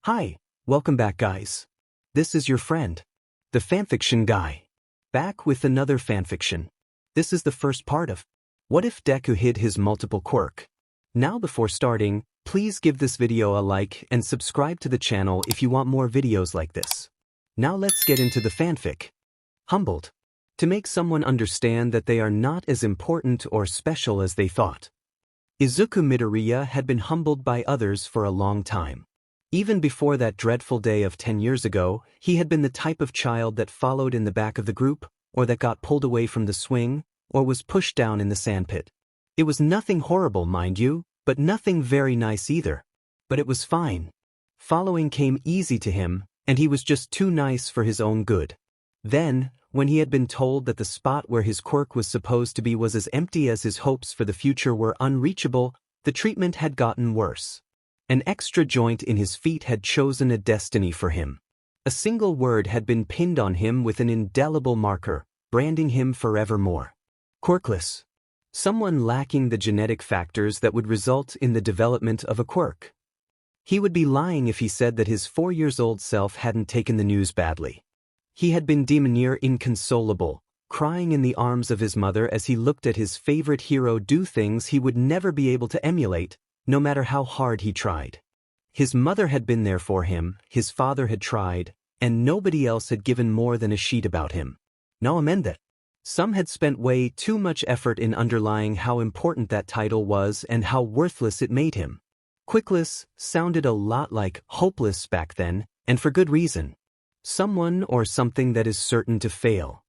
Hi, welcome back guys. This is your friend, the fanfiction guy. Back with another fanfiction. This is the first part of What If Deku Hid His Multiple Quirk? Now before starting, please give this video a like and subscribe to the channel if you want more videos like this. Now let's get into the fanfic. Humbled. To make someone understand that they are not as important or special as they thought. Izuku Midoriya had been humbled by others for a long time. Even before that dreadful day of 10 years ago, he had been the type of child that followed in the back of the group, or that got pulled away from the swing, or was pushed down in the sandpit. It was nothing horrible, mind you, but nothing very nice either. But it was fine. Following came easy to him, and he was just too nice for his own good. Then, when he had been told that the spot where his quirk was supposed to be was as empty as his hopes for the future were unreachable, the treatment had gotten worse. An extra joint in his feet had chosen a destiny for him. A single word had been pinned on him with an indelible marker, branding him forevermore. Quirkless. Someone lacking the genetic factors that would result in the development of a quirk. He would be lying if he said that his 4-year-old self hadn't taken the news badly. He had been demure inconsolable, crying in the arms of his mother as he looked at his favorite hero do things he would never be able to emulate, no matter how hard he tried. His mother had been there for him, his father had tried, and nobody else had given more than a sheet about him. No amende. Some had spent way too much effort in underlying how important that title was and how worthless it made him. Quirkless sounded a lot like hopeless back then, and for good reason. Someone or something that is certain to fail.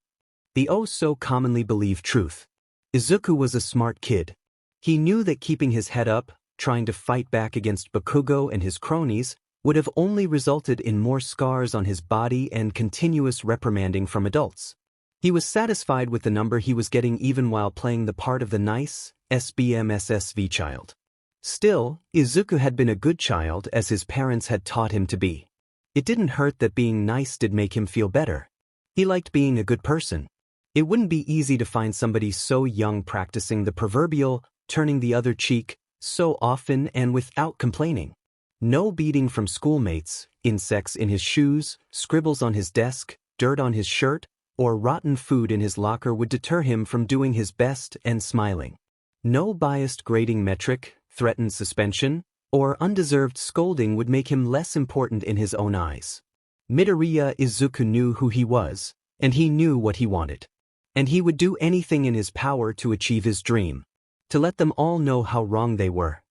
The so commonly believed truth. Izuku was a smart kid. He knew that keeping his head up, trying to fight back against Bakugo and his cronies, would have only resulted in more scars on his body and continuous reprimanding from adults. He was satisfied with the number he was getting even while playing the part of the nice, SBMSSV child. Still, Izuku had been a good child as his parents had taught him to be. It didn't hurt that being nice did make him feel better. He liked being a good person. It wouldn't be easy to find somebody so young practicing the proverbial, turning the other cheek, so often and without complaining. No beating from schoolmates, insects in his shoes, scribbles on his desk, dirt on his shirt, or rotten food in his locker would deter him from doing his best and smiling. No biased grading metric, threatened suspension, or undeserved scolding would make him less important in his own eyes. Midoriya Izuku knew who he was, and he knew what he wanted. And he would do anything in his power to achieve his dream. To let them all know how wrong they were.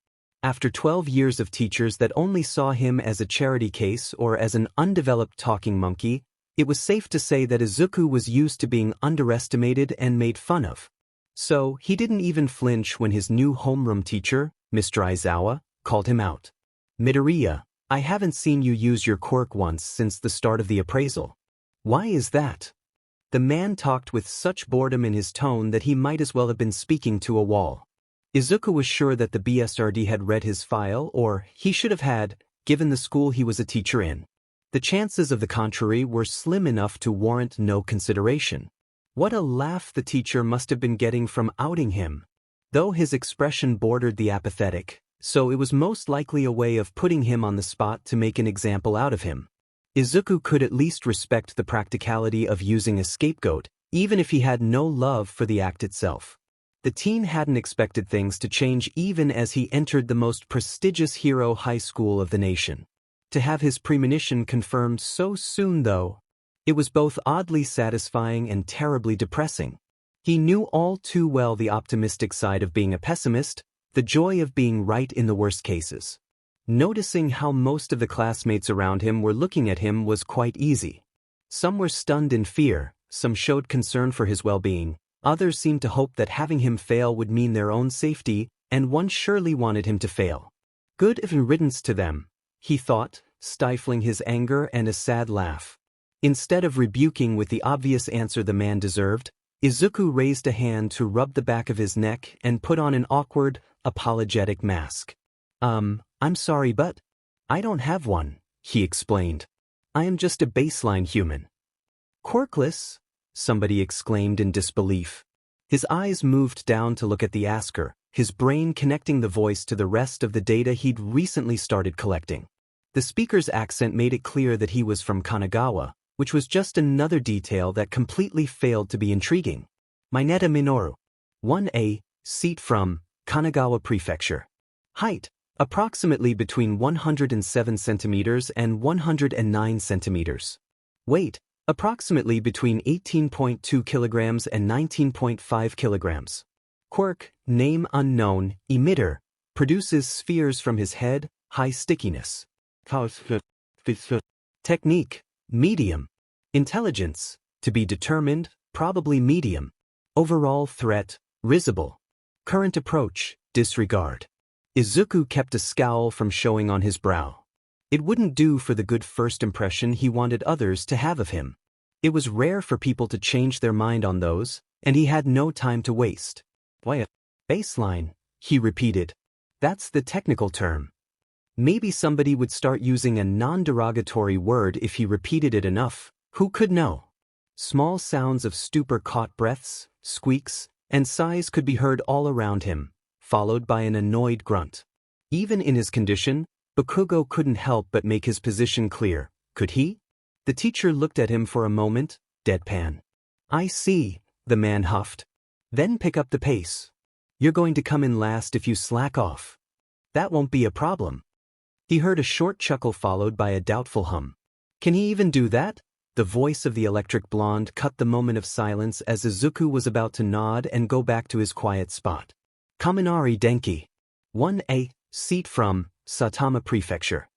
After 12 years of teachers that only saw him as a charity case or as an undeveloped talking monkey, it was safe to say that Izuku was used to being underestimated and made fun of. So, he didn't even flinch when his new homeroom teacher, Mr. Aizawa, called him out. Midoriya, I haven't seen you use your quirk once since the start of the appraisal. Why is that? The man talked with such boredom in his tone that he might as well have been speaking to a wall. Izuku was sure that the BSRD had read his file, or he should have had, given the school he was a teacher in. The chances of the contrary were slim enough to warrant no consideration. What a laugh the teacher must have been getting from outing him. Though his expression bordered the apathetic, so it was most likely a way of putting him on the spot to make an example out of him. Izuku could at least respect the practicality of using a scapegoat, even if he had no love for the act itself. The teen hadn't expected things to change even as he entered the most prestigious hero high school of the nation. To have his premonition confirmed so soon, though, it was both oddly satisfying and terribly depressing. He knew all too well the optimistic side of being a pessimist, the joy of being right in the worst cases. Noticing how most of the classmates around him were looking at him was quite easy. Some were stunned in fear, some showed concern for his well-being. Others seemed to hope that having him fail would mean their own safety, and one surely wanted him to fail. Good riddance to them, he thought, stifling his anger and a sad laugh. Instead of rebuking with the obvious answer the man deserved, Izuku raised a hand to rub the back of his neck and put on an awkward, apologetic mask. I'm sorry but I don't have one, he explained. I am just a baseline human. Quirkless? Somebody exclaimed in disbelief. His eyes moved down to look at the asker, his brain connecting the voice to the rest of the data he'd recently started collecting. The speaker's accent made it clear that he was from Kanagawa, which was just another detail that completely failed to be intriguing. Mineta Minoru. 1A, seat from Kanagawa Prefecture. Height, approximately between 107 centimeters and 109 centimeters. Weight, approximately between 18.2 kilograms and 19.5 kilograms. Quirk, name unknown, emitter, produces spheres from his head, high stickiness. Technique, medium. Intelligence, to be determined, probably medium. Overall threat, risible. Current approach, disregard. Izuku kept a scowl from showing on his brow. It wouldn't do for the good first impression he wanted others to have of him. It was rare for people to change their mind on those, and he had no time to waste. Why, baseline, he repeated. That's the technical term. Maybe somebody would start using a non-derogatory word if he repeated it enough, who could know? Small sounds of stupor-caught breaths, squeaks, and sighs could be heard all around him, followed by an annoyed grunt. Even in his condition, Bakugo couldn't help but make his position clear, could he? The teacher looked at him for a moment, deadpan. I see, the man huffed. Then pick up the pace. You're going to come in last if you slack off. That won't be a problem. He heard a short chuckle followed by a doubtful hum. Can he even do that? The voice of the electric blonde cut the moment of silence as Izuku was about to nod and go back to his quiet spot. Kaminari Denki. 1A, seat from Saitama Prefecture.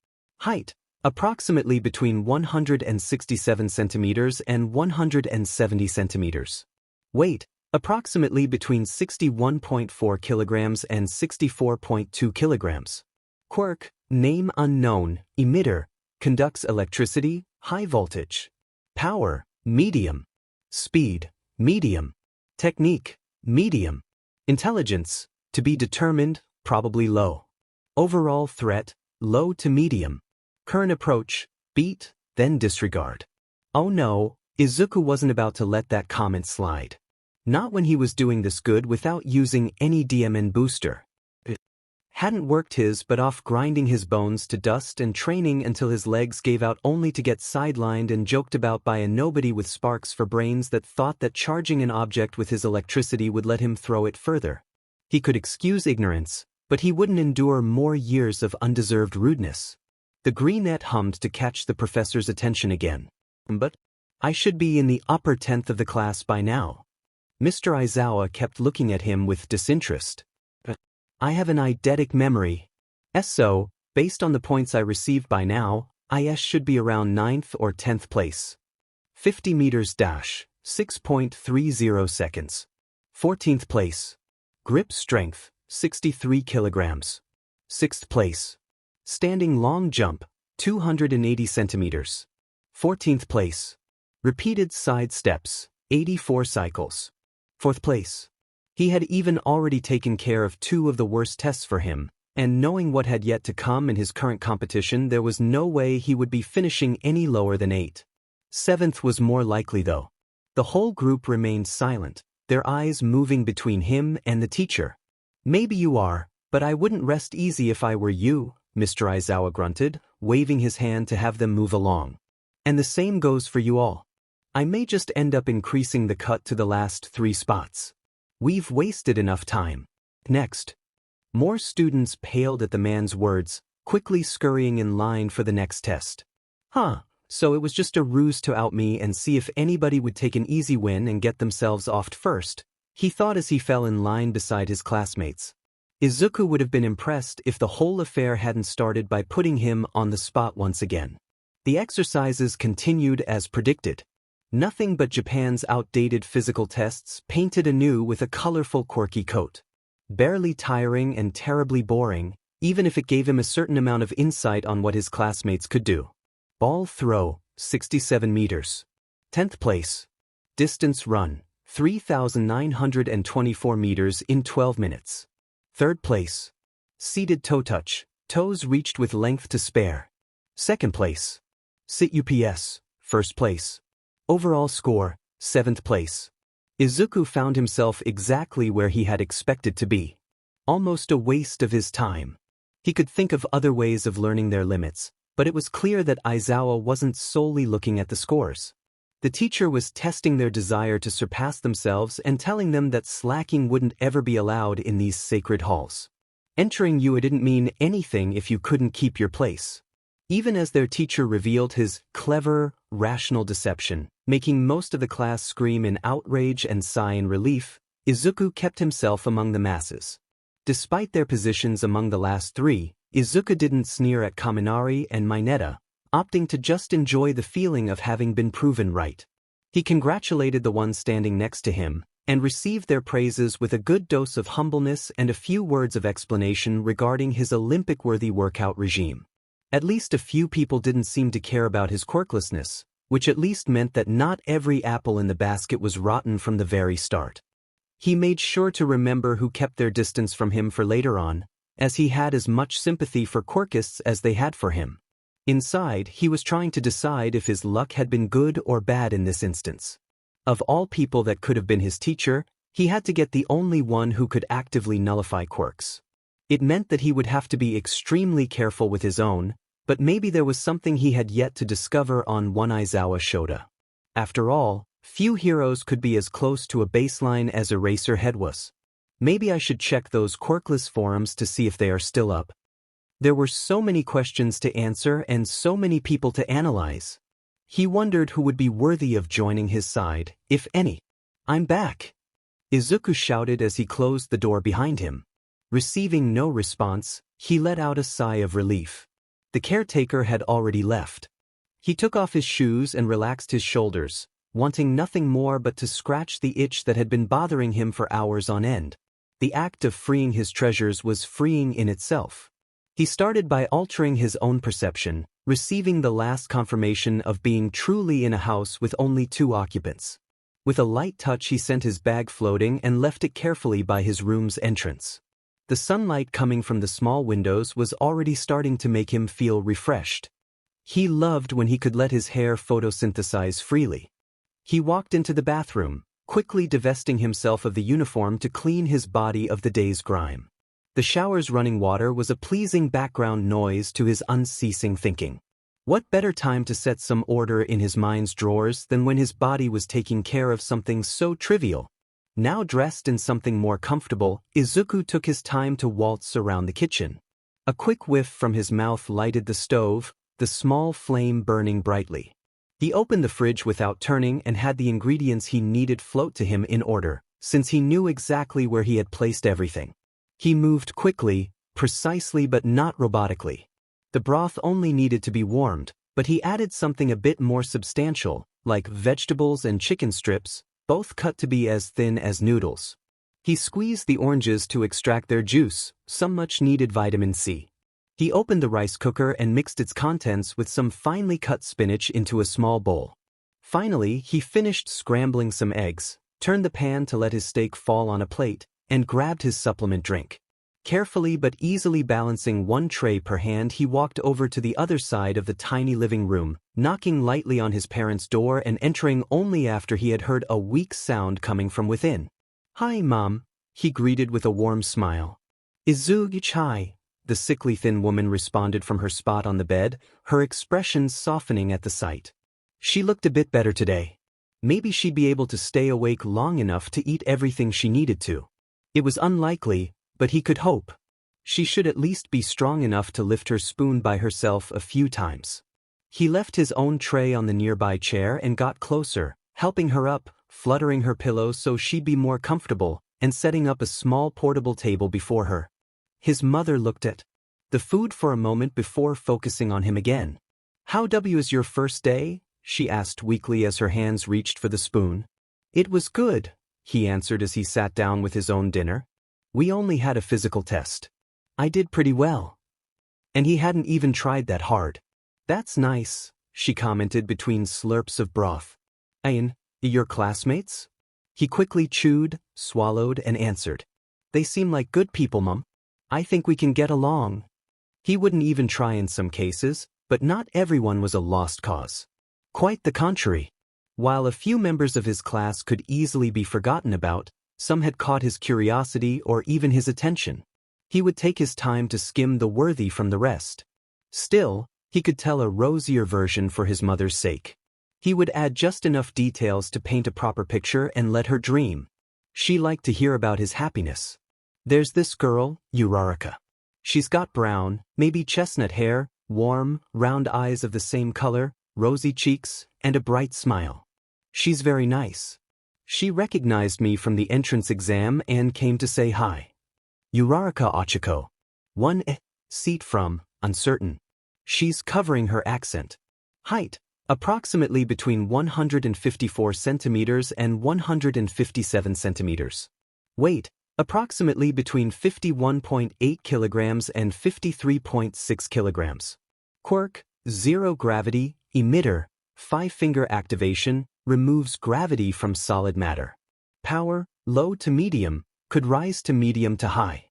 Height, approximately between 167 centimeters and 170 centimeters. Weight, approximately between 61.4 kilograms and 64.2 kilograms. Quirk, name unknown, emitter, conducts electricity, high voltage. Power, medium. Speed, medium. Technique, medium. Intelligence, to be determined, probably low. Overall threat, low to medium. Current approach, beat, then disregard. Oh no, Izuku wasn't about to let that comment slide. Not when he was doing this good without using any DMN booster. Hadn't worked his butt off grinding his bones to dust and training until his legs gave out only to get sidelined and joked about by a nobody with sparks for brains that thought that charging an object with his electricity would let him throw it further. He could excuse ignorance, but he wouldn't endure more years of undeserved rudeness. The greenette hummed to catch the professor's attention again. But I should be in the upper 10th of the class by now. Mr. Aizawa kept looking at him with disinterest. I have an eidetic memory. So, based on the points I received by now, IS should be around 9th or 10th place. 50 meters dash, 6.30 seconds. 14th place. Grip strength, 63 kilograms. 6th place. Standing long jump, 280 centimeters. 14th place. Repeated side steps, 84 cycles. 4th place. He had even already taken care of 2 of the worst tests for him, and knowing what had yet to come in his current competition, there was no way he would be finishing any lower than 8. 7th was more likely though. The whole group remained silent, their eyes moving between him and the teacher. Maybe you are, but I wouldn't rest easy if I were you, Mr. Aizawa grunted, waving his hand to have them move along. And the same goes for you all. I may just end up increasing the cut to the last 3 spots. We've wasted enough time. Next. More students paled at the man's words, quickly scurrying in line for the next test. So it was just a ruse to out me and see if anybody would take an easy win and get themselves offed first, he thought as he fell in line beside his classmates. Izuku would have been impressed if the whole affair hadn't started by putting him on the spot once again. The exercises continued as predicted. Nothing but Japan's outdated physical tests painted anew with a colorful quirky coat. Barely tiring and terribly boring, even if it gave him a certain amount of insight on what his classmates could do. Ball throw, 67 meters. 10th place. Distance run, 3,924 meters in 12 minutes. 3rd place. Seated toe touch, toes reached with length to spare. 2nd place. Sit UPS, 1st place. Overall score, 7th place. Izuku found himself exactly where he had expected to be. Almost a waste of his time. He could think of other ways of learning their limits, But it was clear that Aizawa wasn't solely looking at the scores. The teacher was testing their desire to surpass themselves and telling them that slacking wouldn't ever be allowed in these sacred halls. Entering UA didn't mean anything if you couldn't keep your place. Even as their teacher revealed his clever, rational deception, making most of the class scream in outrage and sigh in relief, Izuku kept himself among the masses. Despite their positions among the last three, Izuku didn't sneer at Kaminari and Mineta, opting to just enjoy the feeling of having been proven right. He congratulated the ones standing next to him, and received their praises with a good dose of humbleness and a few words of explanation regarding his Olympic-worthy workout regime. At least a few people didn't seem to care about his quirklessness, which at least meant that not every apple in the basket was rotten from the very start. He made sure to remember who kept their distance from him for later on, as he had as much sympathy for quirkists as they had for him. Inside, he was trying to decide if his luck had been good or bad in this instance. Of all people that could have been his teacher, he had to get the only one who could actively nullify quirks. It meant that he would have to be extremely careful with his own, but maybe there was something he had yet to discover on One Aizawa Shoda. After all, few heroes could be as close to a baseline as Eraserhead was. Maybe I should check those Quirkless forums to see if they are still up. There were so many questions to answer and so many people to analyze. He wondered who would be worthy of joining his side, if any. "I'm back," Izuku shouted as he closed the door behind him. Receiving no response, he let out a sigh of relief. The caretaker had already left. He took off his shoes and relaxed his shoulders, wanting nothing more but to scratch the itch that had been bothering him for hours on end. The act of freeing his treasures was freeing in itself. He started by altering his own perception, receiving the last confirmation of being truly in a house with only 2 occupants. With a light touch he sent his bag floating and left it carefully by his room's entrance. The sunlight coming from the small windows was already starting to make him feel refreshed. He loved when he could let his hair photosynthesize freely. He walked into the bathroom, quickly divesting himself of the uniform to clean his body of the day's grime. The shower's running water was a pleasing background noise to his unceasing thinking. What better time to set some order in his mind's drawers than when his body was taking care of something so trivial? Now dressed in something more comfortable, Izuku took his time to waltz around the kitchen. A quick whiff from his mouth lighted the stove, the small flame burning brightly. He opened the fridge without turning and had the ingredients he needed float to him in order, since he knew exactly where he had placed everything. He moved quickly, precisely but not robotically. The broth only needed to be warmed, but he added something a bit more substantial, like vegetables and chicken strips, both cut to be as thin as noodles. He squeezed the oranges to extract their juice, some much-needed vitamin C. He opened the rice cooker and mixed its contents with some finely cut spinach into a small bowl. Finally, he finished scrambling some eggs, turned the pan to let his steak fall on a plate, and grabbed his supplement drink. Carefully but easily balancing one tray per hand, he walked over to the other side of the tiny living room, knocking lightly on his parents' door and entering only after he had heard a weak sound coming from within. "Hi, Mom," he greeted with a warm smile. "Izuku-hi," the sickly thin woman responded from her spot on the bed, her expression softening at the sight. She looked a bit better today. Maybe she'd be able to stay awake long enough to eat everything she needed to. It was unlikely, but he could hope. She should at least be strong enough to lift her spoon by herself a few times. He left his own tray on the nearby chair and got closer, helping her up, fluttering her pillow so she'd be more comfortable, and setting up a small portable table before her. His mother looked at the food for a moment before focusing on him again. "How is your first day?" she asked weakly as her hands reached for the spoon. "It was good," he answered as he sat down with his own dinner. "We only had a physical test. I did pretty well." And he hadn't even tried that hard. "That's nice," she commented between slurps of broth. Your classmates?" He quickly chewed, swallowed, and answered. "They seem like good people, Mum. I think we can get along." He wouldn't even try in some cases, but not everyone was a lost cause. Quite the contrary. While a few members of his class could easily be forgotten about, some had caught his curiosity or even his attention. He would take his time to skim the worthy from the rest. Still, He could tell a rosier version for his mother's sake. He would add just enough details to paint a proper picture and let her dream. She liked to hear about his happiness. There's this girl, Uraraka. She's got brown, maybe chestnut hair, warm, round eyes of the same color, rosy cheeks, and a bright smile. She's very nice. She recognized me from the entrance exam and came to say hi. Uraraka Ochiko. 1 seat from, uncertain. She's covering her accent. Height, approximately between 154 centimeters and 157 centimeters. Weight, approximately between 51.8 kilograms and 53.6 kilograms. Quirk, zero gravity, emitter, 5-finger activation, removes gravity from solid matter. Power, low to medium, could rise to medium to high.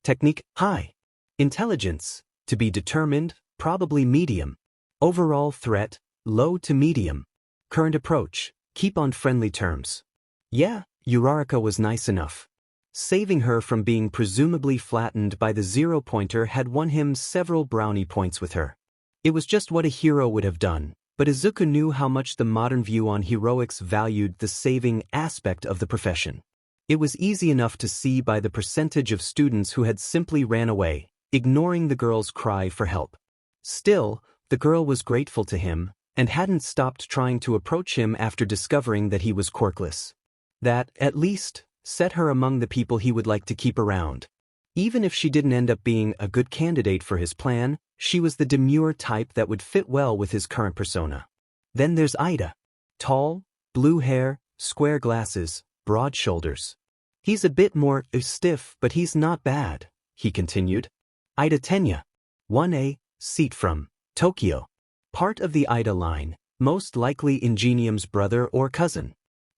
Technique, high. Intelligence, to be determined, probably medium. Overall threat, low to medium. Current approach, keep on friendly terms. Yeah, Uraraka was nice enough. Saving her from being presumably flattened by the zero-pointer had won him several brownie points with her. It was just what a hero would have done, but Izuku knew how much the modern view on heroics valued the saving aspect of the profession. It was easy enough to see by the percentage of students who had simply ran away, ignoring the girl's cry for help. Still, the girl was grateful to him, and hadn't stopped trying to approach him after discovering that he was quirkless. That, at least, set her among the people he would like to keep around. Even if she didn't end up being a good candidate for his plan, she was the demure type that would fit well with his current persona. Then there's Ida. Tall, blue hair, square glasses, broad shoulders. He's a bit more stiff, but he's not bad, he continued. Ida Tenya. 1A, seat from Tokyo. Part of the Ida line, most likely Ingenium's brother or cousin.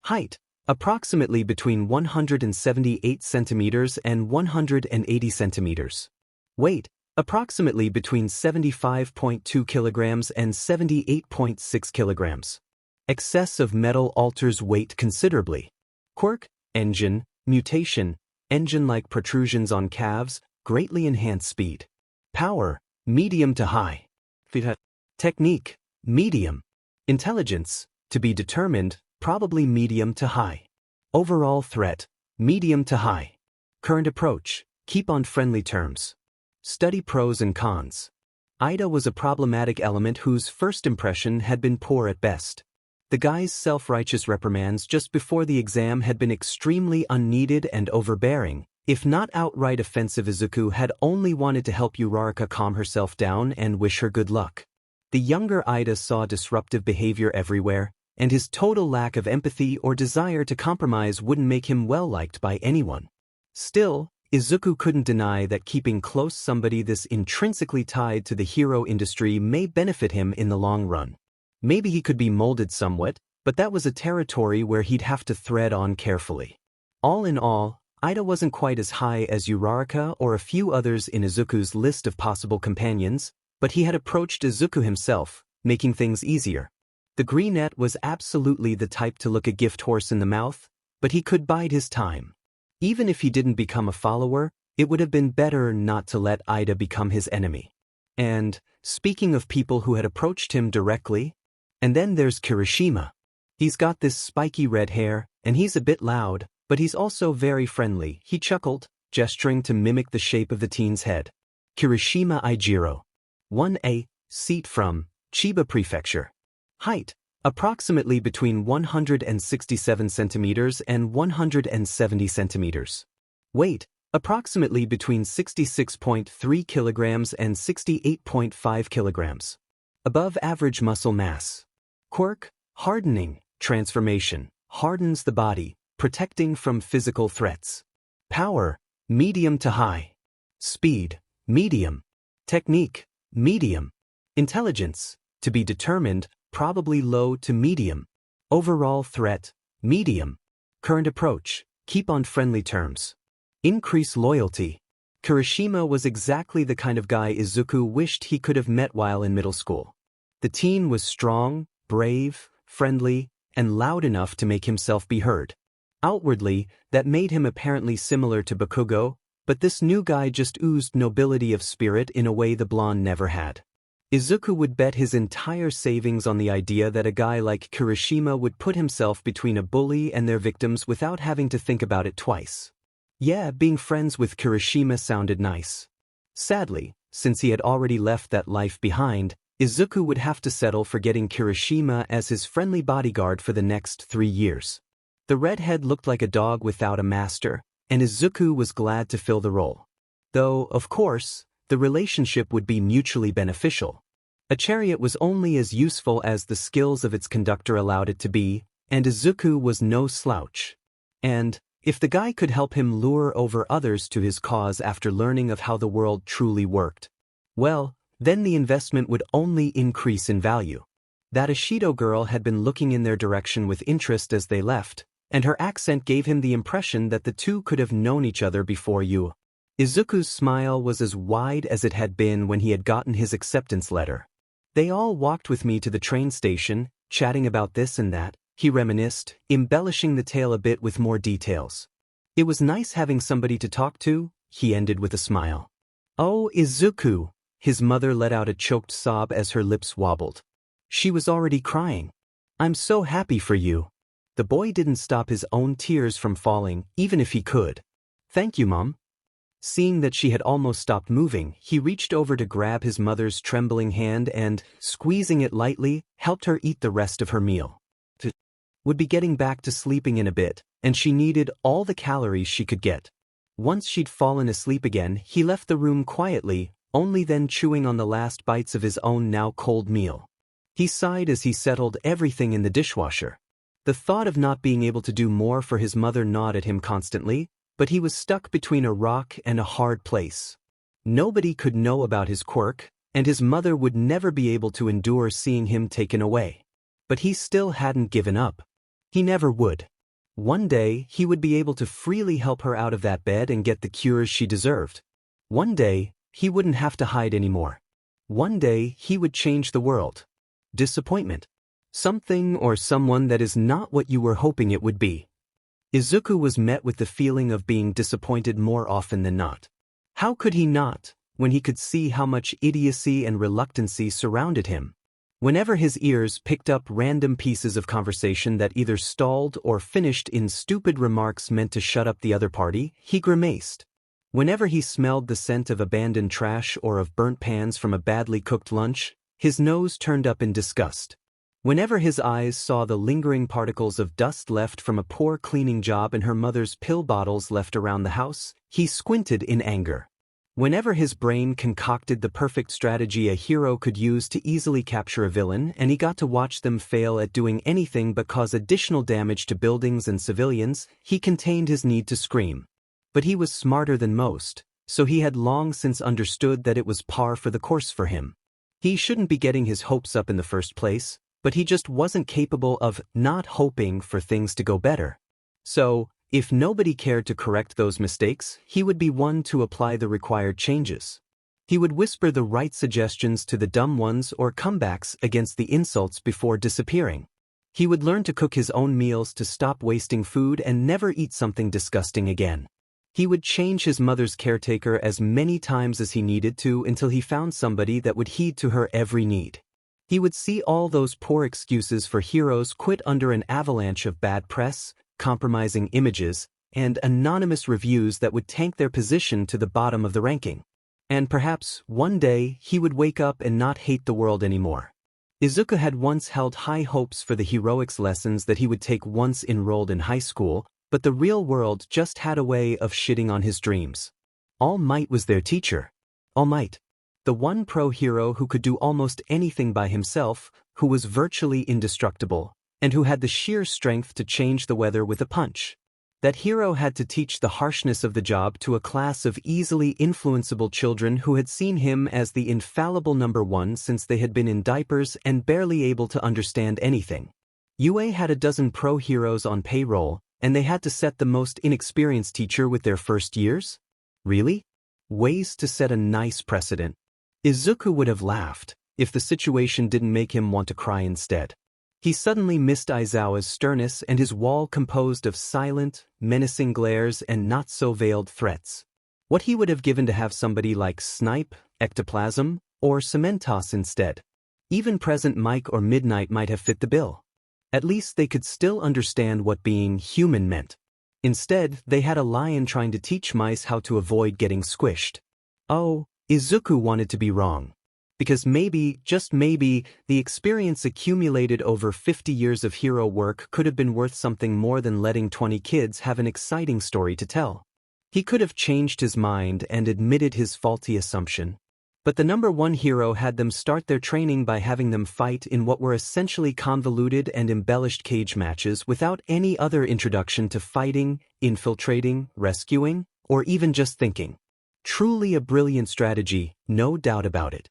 Height, approximately between 178 centimeters and 180 centimeters. Weight, approximately between 75.2 kilograms and 78.6 kilograms. Excess of metal alters weight considerably. Quirk, engine, mutation, engine-like protrusions on calves, greatly enhance speed. Power, medium to high. Technique, medium. Intelligence, to be determined, probably medium to high. Overall threat, medium to high. Current approach, keep on friendly terms. Study pros and cons. Ida was a problematic element whose first impression had been poor at best. The guy's self-righteous reprimands just before the exam had been extremely unneeded and overbearing. If not outright offensive, Izuku had only wanted to help Uraraka calm herself down and wish her good luck. The younger Ida saw disruptive behavior everywhere, and his total lack of empathy or desire to compromise wouldn't make him well-liked by anyone. Still, Izuku couldn't deny that keeping close somebody this intrinsically tied to the hero industry may benefit him in the long run. Maybe he could be molded somewhat, but that was a territory where he'd have to tread on carefully. All in all, Ida wasn't quite as high as Uraraka or a few others in Izuku's list of possible companions, but he had approached Izuku himself, making things easier. The greenette was absolutely the type to look a gift horse in the mouth, but he could bide his time. Even if he didn't become a follower, it would have been better not to let Ida become his enemy. And, speaking of people who had approached him directly, and then there's Kirishima. He's got this spiky red hair, and he's a bit loud, but he's also very friendly, he chuckled, gesturing to mimic the shape of the teen's head. Kirishima Ijiro. 1A, seat from Chiba Prefecture. Height, approximately between 167 centimeters and 170 centimeters. Weight, approximately between 66.3 kilograms and 68.5 kilograms. Above average muscle mass. Quirk, hardening, transformation, hardens the body, protecting from physical threats. Power, medium to high. Speed, medium. Technique, medium. Intelligence, to be determined, probably low to medium. Overall threat, medium. Current approach, keep on friendly terms. Increase loyalty. Kirishima was exactly the kind of guy Izuku wished he could have met while in middle school. The teen was strong, brave, friendly, and loud enough to make himself be heard. Outwardly, that made him apparently similar to Bakugo, but this new guy just oozed nobility of spirit in a way the blonde never had. Izuku would bet his entire savings on the idea that a guy like Kirishima would put himself between a bully and their victims without having to think about it twice. Yeah, being friends with Kirishima sounded nice. Sadly, since he had already left that life behind, Izuku would have to settle for getting Kirishima as his friendly bodyguard for the next 3 years. The redhead looked like a dog without a master, and Izuku was glad to fill the role. Though, of course, the relationship would be mutually beneficial. A chariot was only as useful as the skills of its conductor allowed it to be, and Izuku was no slouch. And, if the guy could help him lure over others to his cause after learning of how the world truly worked, well, then the investment would only increase in value. That Ashido girl had been looking in their direction with interest as they left, and her accent gave him the impression that the two could have known each other before you. Izuku's smile was as wide as it had been when he had gotten his acceptance letter. They all walked with me to the train station, chatting about this and that, he reminisced, embellishing the tale a bit with more details. It was nice having somebody to talk to, he ended with a smile. Oh, Izuku! His mother let out a choked sob as her lips wobbled. She was already crying. I'm so happy for you. The boy didn't stop his own tears from falling, even if he could. Thank you, Mom. Seeing that she had almost stopped moving, he reached over to grab his mother's trembling hand and, squeezing it lightly, helped her eat the rest of her meal. Would be getting back to sleeping in a bit, and she needed all the calories she could get. Once she'd fallen asleep again, he left the room quietly, only then chewing on the last bites of his own now cold meal. He sighed as he settled everything in the dishwasher. The thought of not being able to do more for his mother gnawed at him constantly, but he was stuck between a rock and a hard place. Nobody could know about his quirk, and his mother would never be able to endure seeing him taken away. But he still hadn't given up. He never would. One day, he would be able to freely help her out of that bed and get the cures she deserved. One day, he wouldn't have to hide anymore. One day, he would change the world. Disappointment. Something or someone that is not what you were hoping it would be. Izuku was met with the feeling of being disappointed more often than not. How could he not, when he could see how much idiocy and reluctancy surrounded him? Whenever his ears picked up random pieces of conversation that either stalled or finished in stupid remarks meant to shut up the other party, he grimaced. Whenever he smelled the scent of abandoned trash or of burnt pans from a badly cooked lunch, his nose turned up in disgust. Whenever his eyes saw the lingering particles of dust left from a poor cleaning job and her mother's pill bottles left around the house, he squinted in anger. Whenever his brain concocted the perfect strategy a hero could use to easily capture a villain and he got to watch them fail at doing anything but cause additional damage to buildings and civilians, he contained his need to scream. But he was smarter than most, so he had long since understood that it was par for the course for him. He shouldn't be getting his hopes up in the first place, but he just wasn't capable of not hoping for things to go better. So, if nobody cared to correct those mistakes, he would be one to apply the required changes. He would whisper the right suggestions to the dumb ones or comebacks against the insults before disappearing. He would learn to cook his own meals to stop wasting food and never eat something disgusting again. He would change his mother's caretaker as many times as he needed to until he found somebody that would heed to her every need. He would see all those poor excuses for heroes quit under an avalanche of bad press, compromising images, and anonymous reviews that would tank their position to the bottom of the ranking. And perhaps, one day, he would wake up and not hate the world anymore. Izuku had once held high hopes for the heroics lessons that he would take once enrolled in high school, but the real world just had a way of shitting on his dreams. All Might was their teacher. All Might. The one pro-hero who could do almost anything by himself, who was virtually indestructible, and who had the sheer strength to change the weather with a punch. That hero had to teach the harshness of the job to a class of easily influenceable children who had seen him as the infallible number one since they had been in diapers and barely able to understand anything. UA had a dozen pro-heroes on payroll, and they had to set the most inexperienced teacher with their first years? Really? Ways to set a nice precedent. Izuku would have laughed if the situation didn't make him want to cry instead. He suddenly missed Aizawa's sternness and his wall composed of silent, menacing glares and not-so-veiled threats. What he would have given to have somebody like Snipe, Ectoplasm, or Cementos instead. Even Present Mike or Midnight might have fit the bill. At least they could still understand what being human meant. Instead, they had a lion trying to teach mice how to avoid getting squished. Oh, Izuku wanted to be wrong. Because maybe, just maybe, the experience accumulated over 50 years of hero work could have been worth something more than letting 20 kids have an exciting story to tell. He could have changed his mind and admitted his faulty assumption. But the number one hero had them start their training by having them fight in what were essentially convoluted and embellished cage matches without any other introduction to fighting, infiltrating, rescuing, or even just thinking. Truly a brilliant strategy, no doubt about it.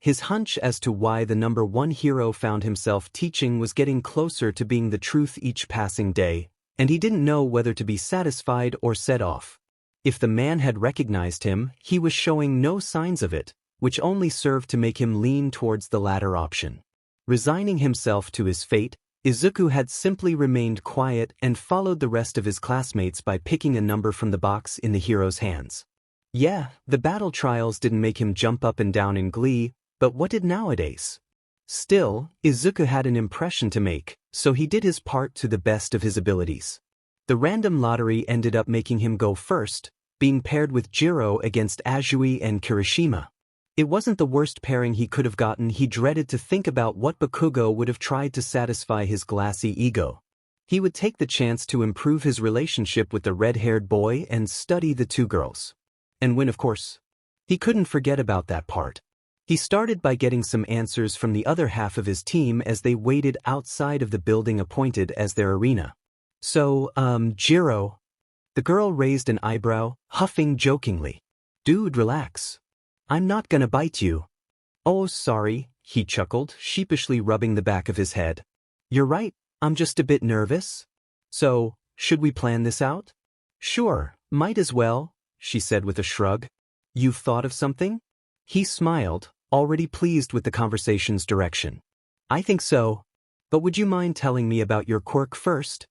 His hunch as to why the number one hero found himself teaching was getting closer to being the truth each passing day, and he didn't know whether to be satisfied or set off. If the man had recognized him, he was showing no signs of it, which only served to make him lean towards the latter option. Resigning himself to his fate, Izuku had simply remained quiet and followed the rest of his classmates by picking a number from the box in the hero's hands. Yeah, the battle trials didn't make him jump up and down in glee, but what did nowadays? Still, Izuku had an impression to make, so he did his part to the best of his abilities. The random lottery ended up making him go first, being paired with Jiro against Azui and Kirishima. It wasn't the worst pairing he could have gotten. He dreaded to think about what Bakugo would have tried to satisfy his glassy ego. He would take the chance to improve his relationship with the red-haired boy and study the two girls. And win, of course. He couldn't forget about that part. He started by getting some answers from the other half of his team as they waited outside of the building appointed as their arena. So, Jiro. The girl raised an eyebrow, huffing jokingly. Dude, relax. I'm not gonna bite you. Oh, sorry, he chuckled, sheepishly rubbing the back of his head. You're right, I'm just a bit nervous. So, should we plan this out? Sure, might as well, she said with a shrug. You've thought of something? He smiled, already pleased with the conversation's direction. I think so. But would you mind telling me about your quirk first?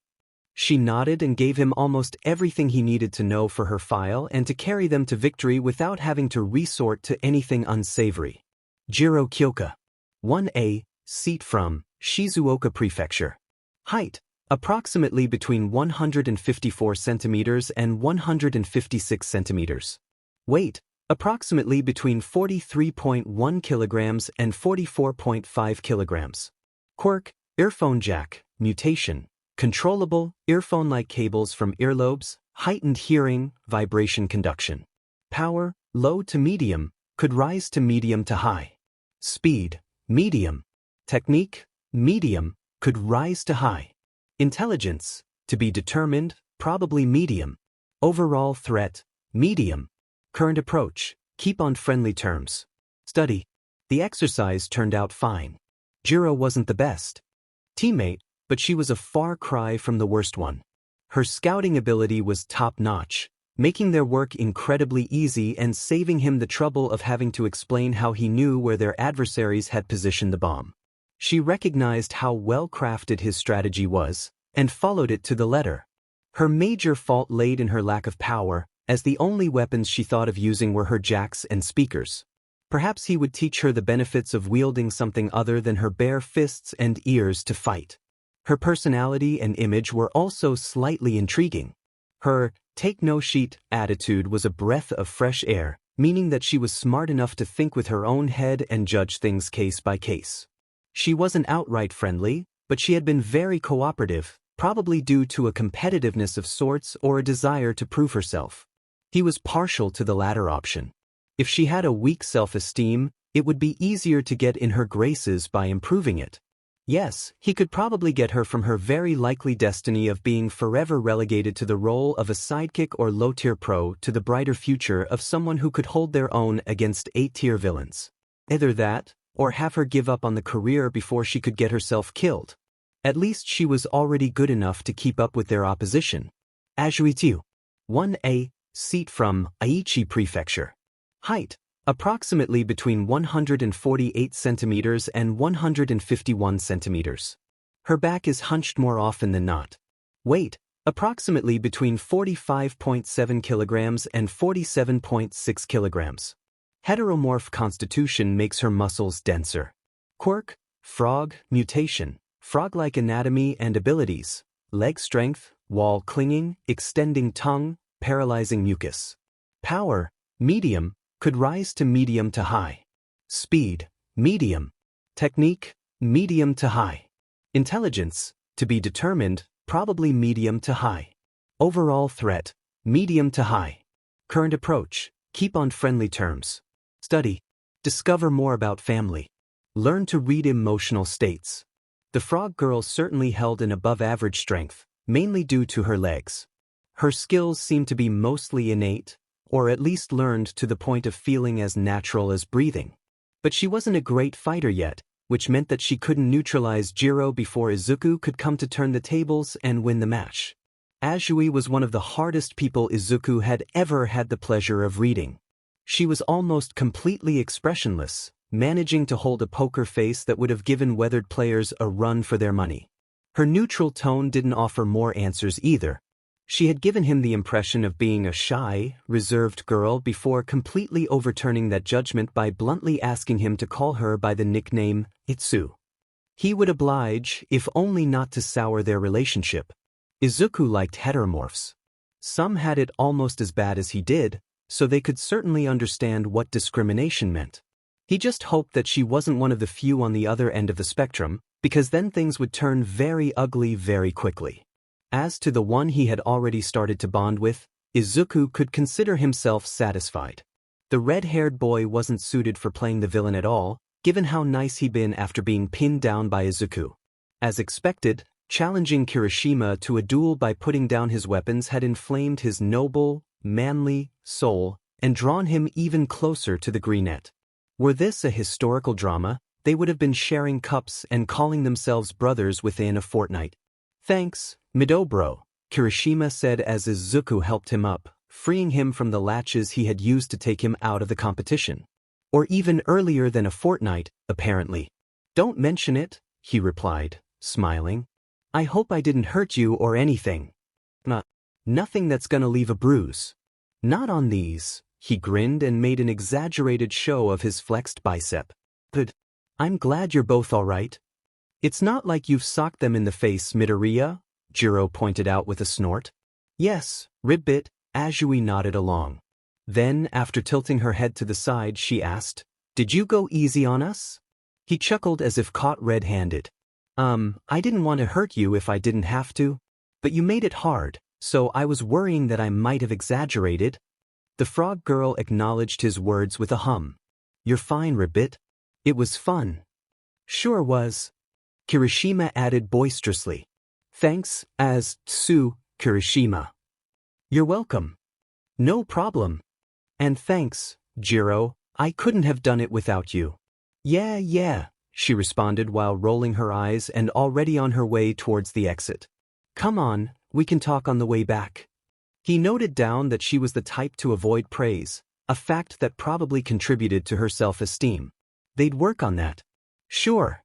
She nodded and gave him almost everything he needed to know for her file and to carry them to victory without having to resort to anything unsavory. Jiro Kyoka. 1A, seat from Shizuoka Prefecture. Height, approximately between 154 centimeters and 156 centimeters. Weight, approximately between 43.1 kilograms and 44.5 kilograms. Quirk, earphone jack, mutation. Controllable, earphone-like cables from earlobes, heightened hearing, vibration conduction. Power, low to medium, could rise to medium to high. Speed, medium. Technique, medium, could rise to high. Intelligence, to be determined, probably medium. Overall threat, medium. Current approach, keep on friendly terms. Study. The exercise turned out fine. Jiro wasn't the best teammate, but she was a far cry from the worst one. Her scouting ability was top-notch, making their work incredibly easy and saving him the trouble of having to explain how he knew where their adversaries had positioned the bomb. She recognized how well-crafted his strategy was, and followed it to the letter. Her major fault laid in her lack of power, as the only weapons she thought of using were her jacks and speakers. Perhaps he would teach her the benefits of wielding something other than her bare fists and ears to fight. Her personality and image were also slightly intriguing. Her take-no-shit attitude was a breath of fresh air, meaning that she was smart enough to think with her own head and judge things case by case. She wasn't outright friendly, but she had been very cooperative, probably due to a competitiveness of sorts or a desire to prove herself. He was partial to the latter option. If she had a weak self-esteem, it would be easier to get in her graces by improving it. Yes, he could probably get her from her very likely destiny of being forever relegated to the role of a sidekick or low-tier pro to the brighter future of someone who could hold their own against 8-tier villains. Either that, or have her give up on the career before she could get herself killed. At least she was already good enough to keep up with their opposition. Ajuitiu. 1A, seat from Aichi Prefecture. Height, approximately between 148 centimeters and 151 centimeters. Her back is hunched more often than not. Weight, approximately between 45.7 kilograms and 47.6 kilograms. Heteromorph constitution makes her muscles denser. Quirk, frog, mutation, frog-like anatomy and abilities, leg strength, wall clinging, extending tongue, paralyzing mucus. Power, medium, could rise to medium to high. Speed, medium. Technique, medium to high. Intelligence, to be determined, probably medium to high. Overall threat, medium to high. Current approach, keep on friendly terms. Study. Discover more about family. Learn to read emotional states. The frog girl certainly held an above-average strength, mainly due to her legs. Her skills seemed to be mostly innate, or at least learned to the point of feeling as natural as breathing. But she wasn't a great fighter yet, which meant that she couldn't neutralize Jiro before Izuku could come to turn the tables and win the match. Azui was one of the hardest people Izuku had ever had the pleasure of reading. She was almost completely expressionless, managing to hold a poker face that would have given weathered players a run for their money. Her neutral tone didn't offer more answers either. She had given him the impression of being a shy, reserved girl before completely overturning that judgment by bluntly asking him to call her by the nickname Itsu. He would oblige, if only not to sour their relationship. Izuku liked heteromorphs. Some had it almost as bad as he did, so they could certainly understand what discrimination meant. He just hoped that she wasn't one of the few on the other end of the spectrum, because then things would turn very ugly very quickly. As to the one he had already started to bond with, Izuku could consider himself satisfied. The red-haired boy wasn't suited for playing the villain at all, given how nice he'd been after being pinned down by Izuku. As expected, challenging Kirishima to a duel by putting down his weapons had inflamed his noble, manly soul and drawn him even closer to the greenette. Were this a historical drama, they would have been sharing cups and calling themselves brothers within a fortnight. "Thanks, Midobro," Kirishima said as Izuku helped him up, freeing him from the latches he had used to take him out of the competition. Or even earlier than a fortnight, apparently. "Don't mention it," he replied, smiling. "I hope I didn't hurt you or anything." Nothing that's gonna leave a bruise." "Not on these," he grinned and made an exaggerated show of his flexed bicep. "Good. I'm glad you're both all right." "It's not like you've socked them in the face, Midoriya," Jiro pointed out with a snort. "Yes, Ribbit," Azui nodded along. Then, after tilting her head to the side, she asked, "Did you go easy on us?" He chuckled as if caught red-handed. I didn't want to hurt you if I didn't have to. But you made it hard, so I was worrying that I might have exaggerated." The frog girl acknowledged his words with a hum. "You're fine, Ribbit. It was fun." "Sure was." Kirishima added boisterously. "Thanks, Kirishima." "You're welcome." "No problem." "And thanks, Jiro, I couldn't have done it without you." Yeah, she responded while rolling her eyes and already on her way towards the exit. "Come on, we can talk on the way back." He noted down that she was the type to avoid praise, a fact that probably contributed to her self-esteem. They'd work on that. "Sure."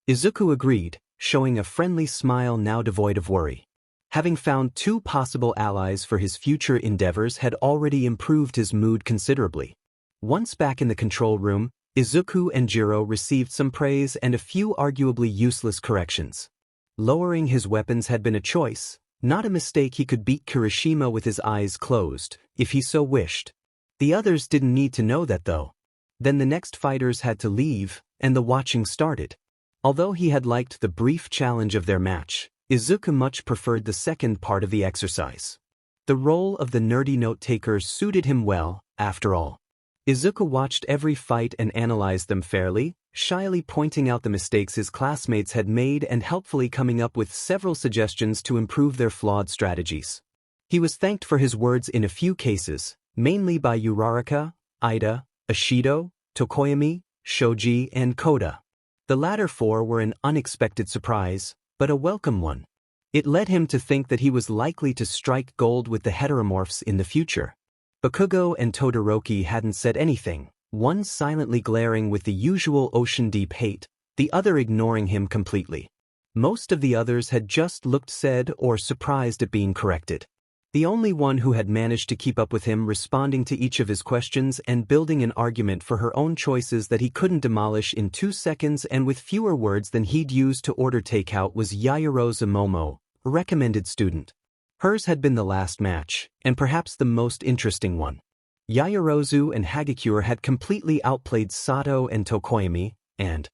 Izuku agreed, showing a friendly smile now devoid of worry. Having found 2 possible allies for his future endeavors had already improved his mood considerably. Once back in the control room, Izuku and Jiro received some praise and a few arguably useless corrections. Lowering his weapons had been a choice, not a mistake. He could beat Kirishima with his eyes closed, if he so wished. The others didn't need to know that though. Then the next fighters had to leave, and the watching started. Although he had liked the brief challenge of their match, Izuku much preferred the second part of the exercise. The role of the nerdy note-taker suited him well, after all. Izuku watched every fight and analyzed them fairly, shyly pointing out the mistakes his classmates had made and helpfully coming up with several suggestions to improve their flawed strategies. He was thanked for his words in a few cases, mainly by Uraraka, Ida, Ashido, Tokoyami, Shoji, and Koda. The latter 4 were an unexpected surprise, but a welcome one. It led him to think that he was likely to strike gold with the heteromorphs in the future. Bakugo and Todoroki hadn't said anything, one silently glaring with the usual ocean-deep hate, the other ignoring him completely. Most of the others had just looked sad or surprised at being corrected. The only one who had managed to keep up with him, responding to each of his questions and building an argument for her own choices that he couldn't demolish in 2 seconds and with fewer words than he'd used to order takeout, was Yaoyorozu Momo, a recommended student. Hers had been the last match, and perhaps the most interesting one. Yaoyorozu and Hagakure had completely outplayed Sato and Tokoyami, and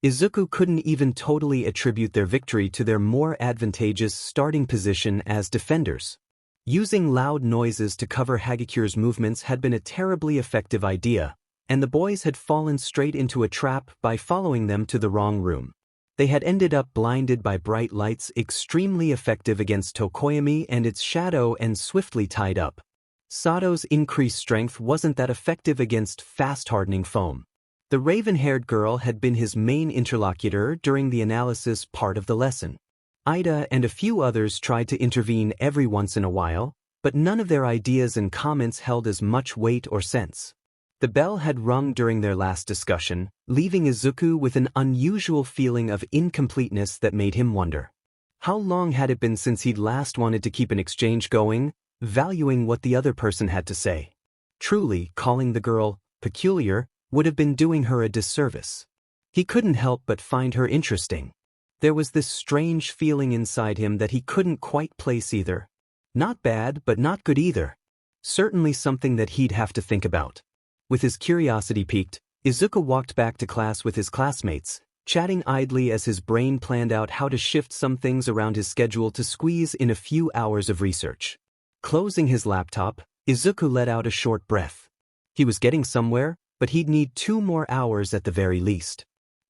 Izuku couldn't even totally attribute their victory to their more advantageous starting position as defenders. Using loud noises to cover Hagakure's movements had been a terribly effective idea, and the boys had fallen straight into a trap by following them to the wrong room. They had ended up blinded by bright lights, extremely effective against Tokoyami and its shadow, and swiftly tied up. Sato's increased strength wasn't that effective against fast-hardening foam. The raven-haired girl had been his main interlocutor during the analysis part of the lesson. Ida and a few others tried to intervene every once in a while, but none of their ideas and comments held as much weight or sense. The bell had rung during their last discussion, leaving Izuku with an unusual feeling of incompleteness that made him wonder. How long had it been since he'd last wanted to keep an exchange going, valuing what the other person had to say? Truly, calling the girl peculiar would have been doing her a disservice. He couldn't help but find her interesting. There was this strange feeling inside him that he couldn't quite place either. Not bad, but not good either. Certainly something that he'd have to think about. With his curiosity piqued, Izuku walked back to class with his classmates, chatting idly as his brain planned out how to shift some things around his schedule to squeeze in a few hours of research. Closing his laptop, Izuku let out a short breath. He was getting somewhere, but he'd need 2 more hours at the very least.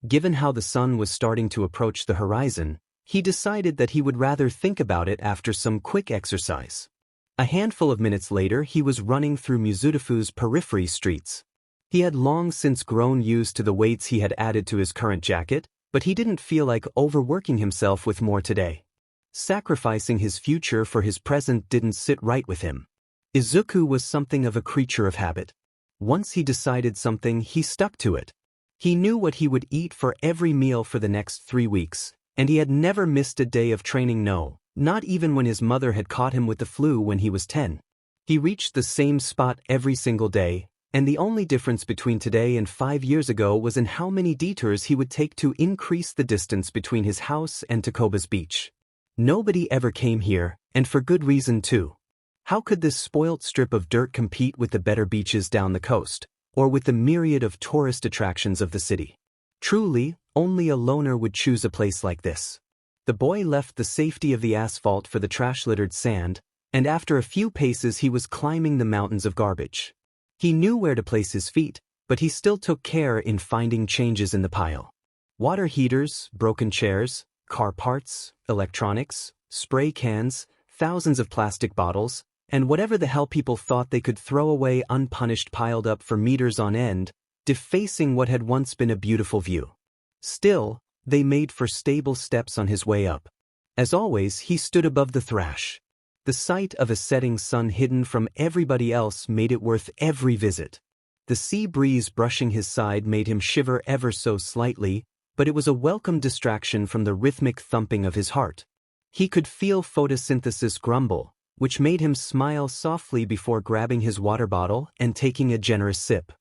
Given how the sun was starting to approach the horizon, he decided that he would rather think about it after some quick exercise. A handful of minutes later, he was running through Mizudafu's periphery streets. He had long since grown used to the weights he had added to his current jacket, but he didn't feel like overworking himself with more today. Sacrificing his future for his present didn't sit right with him. Izuku was something of a creature of habit. Once he decided something, he stuck to it. He knew what he would eat for every meal for the next 3 weeks, and he had never missed a day of training, no, not even when his mother had caught him with the flu when he was 10. He reached the same spot every single day, and the only difference between today and 5 years ago was in how many detours he would take to increase the distance between his house and Takoba's beach. Nobody ever came here, and for good reason too. How could this spoilt strip of dirt compete with the better beaches down the coast, or with the myriad of tourist attractions of the city? Truly, only a loner would choose a place like this. The boy left the safety of the asphalt for the trash-littered sand, and after a few paces he was climbing the mountains of garbage. He knew where to place his feet, but he still took care in finding changes in the pile. Water heaters, broken chairs, car parts, electronics, spray cans, thousands of plastic bottles, and whatever the hell people thought they could throw away unpunished piled up for meters on end, defacing what had once been a beautiful view. Still, they made for stable steps on his way up. As always, he stood above the thrash. The sight of a setting sun hidden from everybody else made it worth every visit. The sea breeze brushing his side made him shiver ever so slightly, but it was a welcome distraction from the rhythmic thumping of his heart. He could feel photosynthesis grumble, which made him smile softly before grabbing his water bottle and taking a generous sip.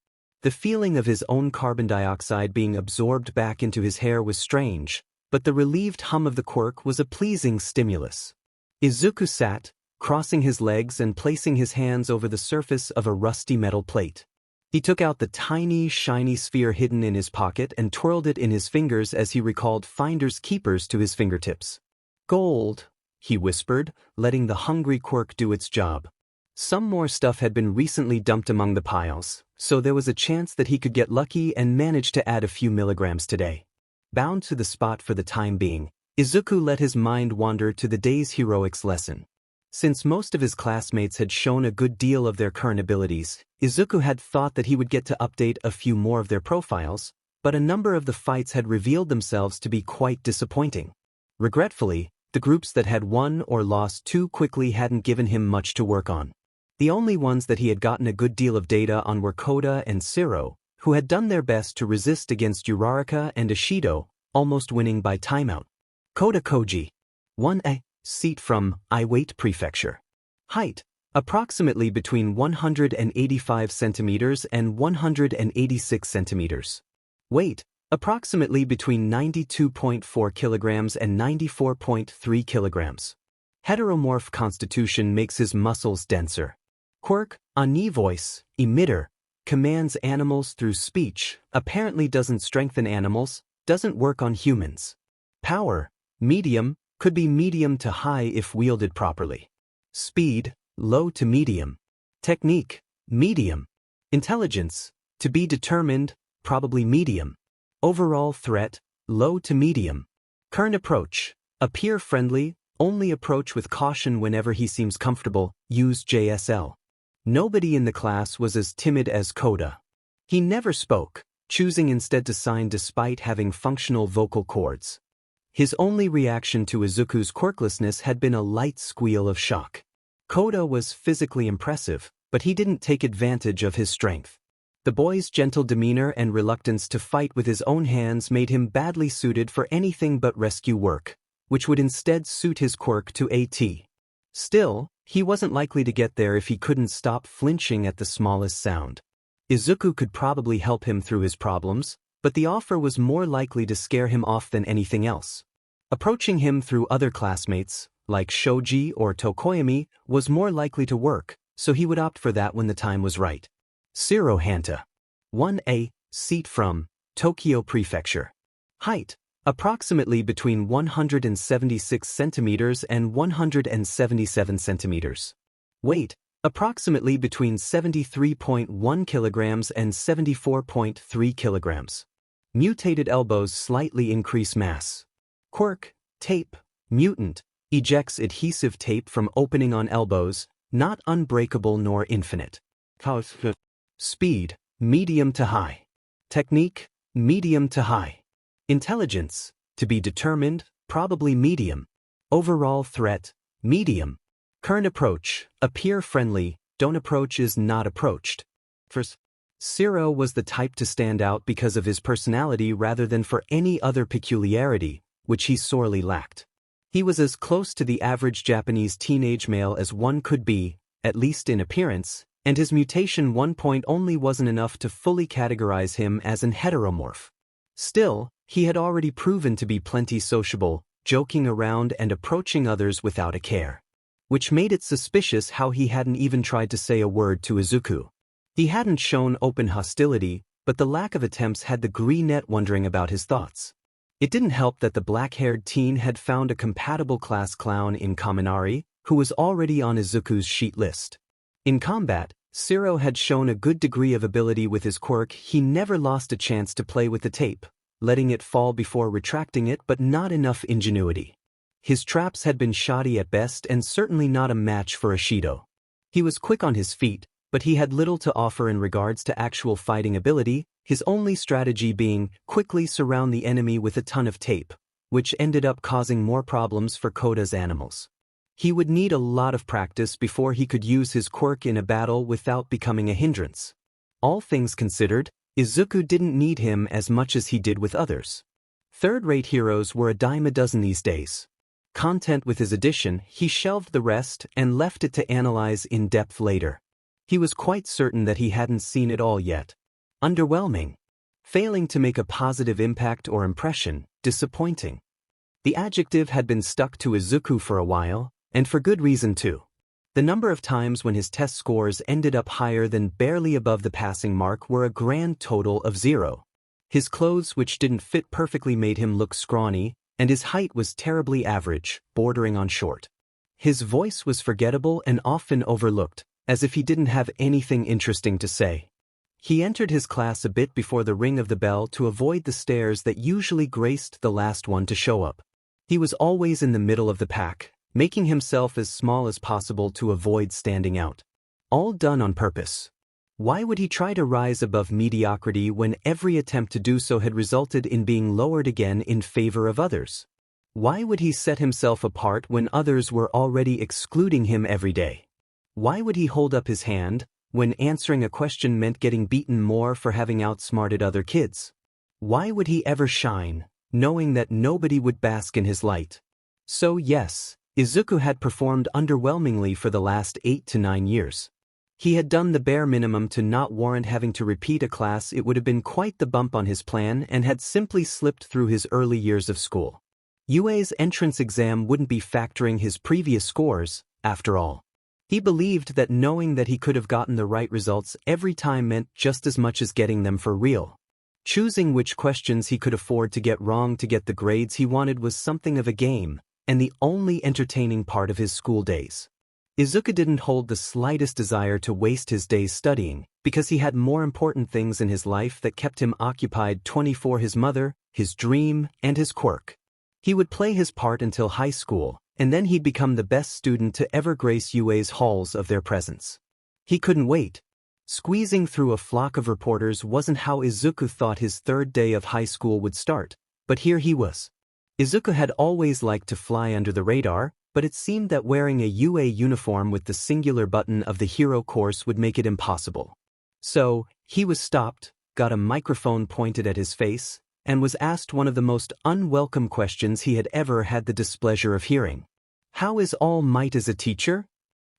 The feeling of his own carbon dioxide being absorbed back into his hair was strange, but the relieved hum of the Quirk was a pleasing stimulus. Izuku sat, crossing his legs and placing his hands over the surface of a rusty metal plate. He took out the tiny, shiny sphere hidden in his pocket and twirled it in his fingers as he recalled finders keepers to his fingertips. Gold, he whispered, letting the hungry Quirk do its job. Some more stuff had been recently dumped among the piles, so there was a chance that he could get lucky and manage to add a few milligrams today. Bound to the spot for the time being, Izuku let his mind wander to the day's heroics lesson. Since most of his classmates had shown a good deal of their current abilities, Izuku had thought that he would get to update a few more of their profiles, but a number of the fights had revealed themselves to be quite disappointing. Regretfully, the groups that had won or lost too quickly hadn't given him much to work on. The only ones that he had gotten a good deal of data on were Koda and Siro, who had done their best to resist against Uraraka and Ishido, almost winning by timeout. Koda Koji. 1A. Seat from Iwate Prefecture. Height, approximately between 185 centimeters and 186 centimeters. Weight, approximately between 92.4 kilograms and 94.3 kilograms. Heteromorph constitution makes his muscles denser. Quirk, Ani voice, emitter, commands animals through speech, apparently doesn't strengthen animals, doesn't work on humans. Power, medium, could be medium to high if wielded properly. Speed, low to medium. Technique, medium. Intelligence, to be determined, probably medium. Overall threat, low to medium. Current approach, appear friendly, only approach with caution whenever he seems comfortable, use JSL. Nobody in the class was as timid as Koda. He never spoke, choosing instead to sign despite having functional vocal cords. His only reaction to Izuku's quirklessness had been a light squeal of shock. Koda was physically impressive, but he didn't take advantage of his strength. The boy's gentle demeanor and reluctance to fight with his own hands made him badly suited for anything but rescue work, which would instead suit his quirk to AT. Still, he wasn't likely to get there if he couldn't stop flinching at the smallest sound. Izuku could probably help him through his problems, but the offer was more likely to scare him off than anything else. Approaching him through other classmates, like Shoji or Tokoyami, was more likely to work, so he would opt for that when the time was right. Shiro Hanta. 1A, seat from Tokyo Prefecture. Height, approximately between 176 centimeters and 177 centimeters. Weight, approximately between 73.1 kilograms and 74.3 kilograms. Mutated elbows slightly increase mass. Quirk, tape, mutant, ejects adhesive tape from opening on elbows, not unbreakable nor infinite. Speed, medium to high. Technique, medium to high. Intelligence, to be determined, probably medium. Overall threat, medium. Current approach, appear friendly, don't approach is not approached. First, Shiro was the type to stand out because of his personality rather than for any other peculiarity, which he sorely lacked. He was as close to the average Japanese teenage male as one could be, at least in appearance, and his mutation 1 point only wasn't enough to fully categorize him as an heteromorph. Still, he had already proven to be plenty sociable, joking around and approaching others without a care. Which made it suspicious how he hadn't even tried to say a word to Izuku. He hadn't shown open hostility, but the lack of attempts had the greenette wondering about his thoughts. It didn't help that the black-haired teen had found a compatible class clown in Kaminari, who was already on Izuku's sheet list. In combat, Shiro had shown a good degree of ability with his quirk. He never lost a chance to play with the tape, letting it fall before retracting it, but not enough ingenuity. His traps had been shoddy at best and certainly not a match for Ashido. He was quick on his feet, but he had little to offer in regards to actual fighting ability, his only strategy being quickly surround the enemy with a ton of tape, which ended up causing more problems for Koda's animals. He would need a lot of practice before he could use his quirk in a battle without becoming a hindrance. All things considered, Izuku didn't need him as much as he did with others. Third-rate heroes were a dime a dozen these days. Content with his addition, he shelved the rest and left it to analyze in depth later. He was quite certain that he hadn't seen it all yet. Underwhelming. Failing to make a positive impact or impression, disappointing. The adjective had been stuck to Izuku for a while, and for good reason too. The number of times when his test scores ended up higher than barely above the passing mark were a grand total of 0. His clothes which didn't fit perfectly made him look scrawny, and his height was terribly average, bordering on short. His voice was forgettable and often overlooked, as if he didn't have anything interesting to say. He entered his class a bit before the ring of the bell to avoid the stares that usually graced the last one to show up. He was always in the middle of the pack, making himself as small as possible to avoid standing out. All done on purpose. Why would he try to rise above mediocrity when every attempt to do so had resulted in being lowered again in favor of others? Why would he set himself apart when others were already excluding him every day? Why would he hold up his hand when answering a question meant getting beaten more for having outsmarted other kids? Why would he ever shine, knowing that nobody would bask in his light? So yes, Izuku had performed underwhelmingly for the last 8 to 9 years. He had done the bare minimum to not warrant having to repeat a class. It would have been quite the bump on his plan and had simply slipped through his early years of school. Yue's entrance exam wouldn't be factoring his previous scores, after all. He believed that knowing that he could have gotten the right results every time meant just as much as getting them for real. Choosing which questions he could afford to get wrong to get the grades he wanted was something of a game, and the only entertaining part of his school days. Izuku didn't hold the slightest desire to waste his days studying, because he had more important things in his life that kept him occupied 24: his mother, his dream, and his quirk. He would play his part until high school, and then he'd become the best student to ever grace Yue's halls of their presence. He couldn't wait. Squeezing through a flock of reporters wasn't how Izuku thought his third day of high school would start, but here he was. Izuku had always liked to fly under the radar, but it seemed that wearing a UA uniform with the singular button of the hero course would make it impossible. So, he was stopped, got a microphone pointed at his face, and was asked one of the most unwelcome questions he had ever had the displeasure of hearing. How is All Might as a teacher?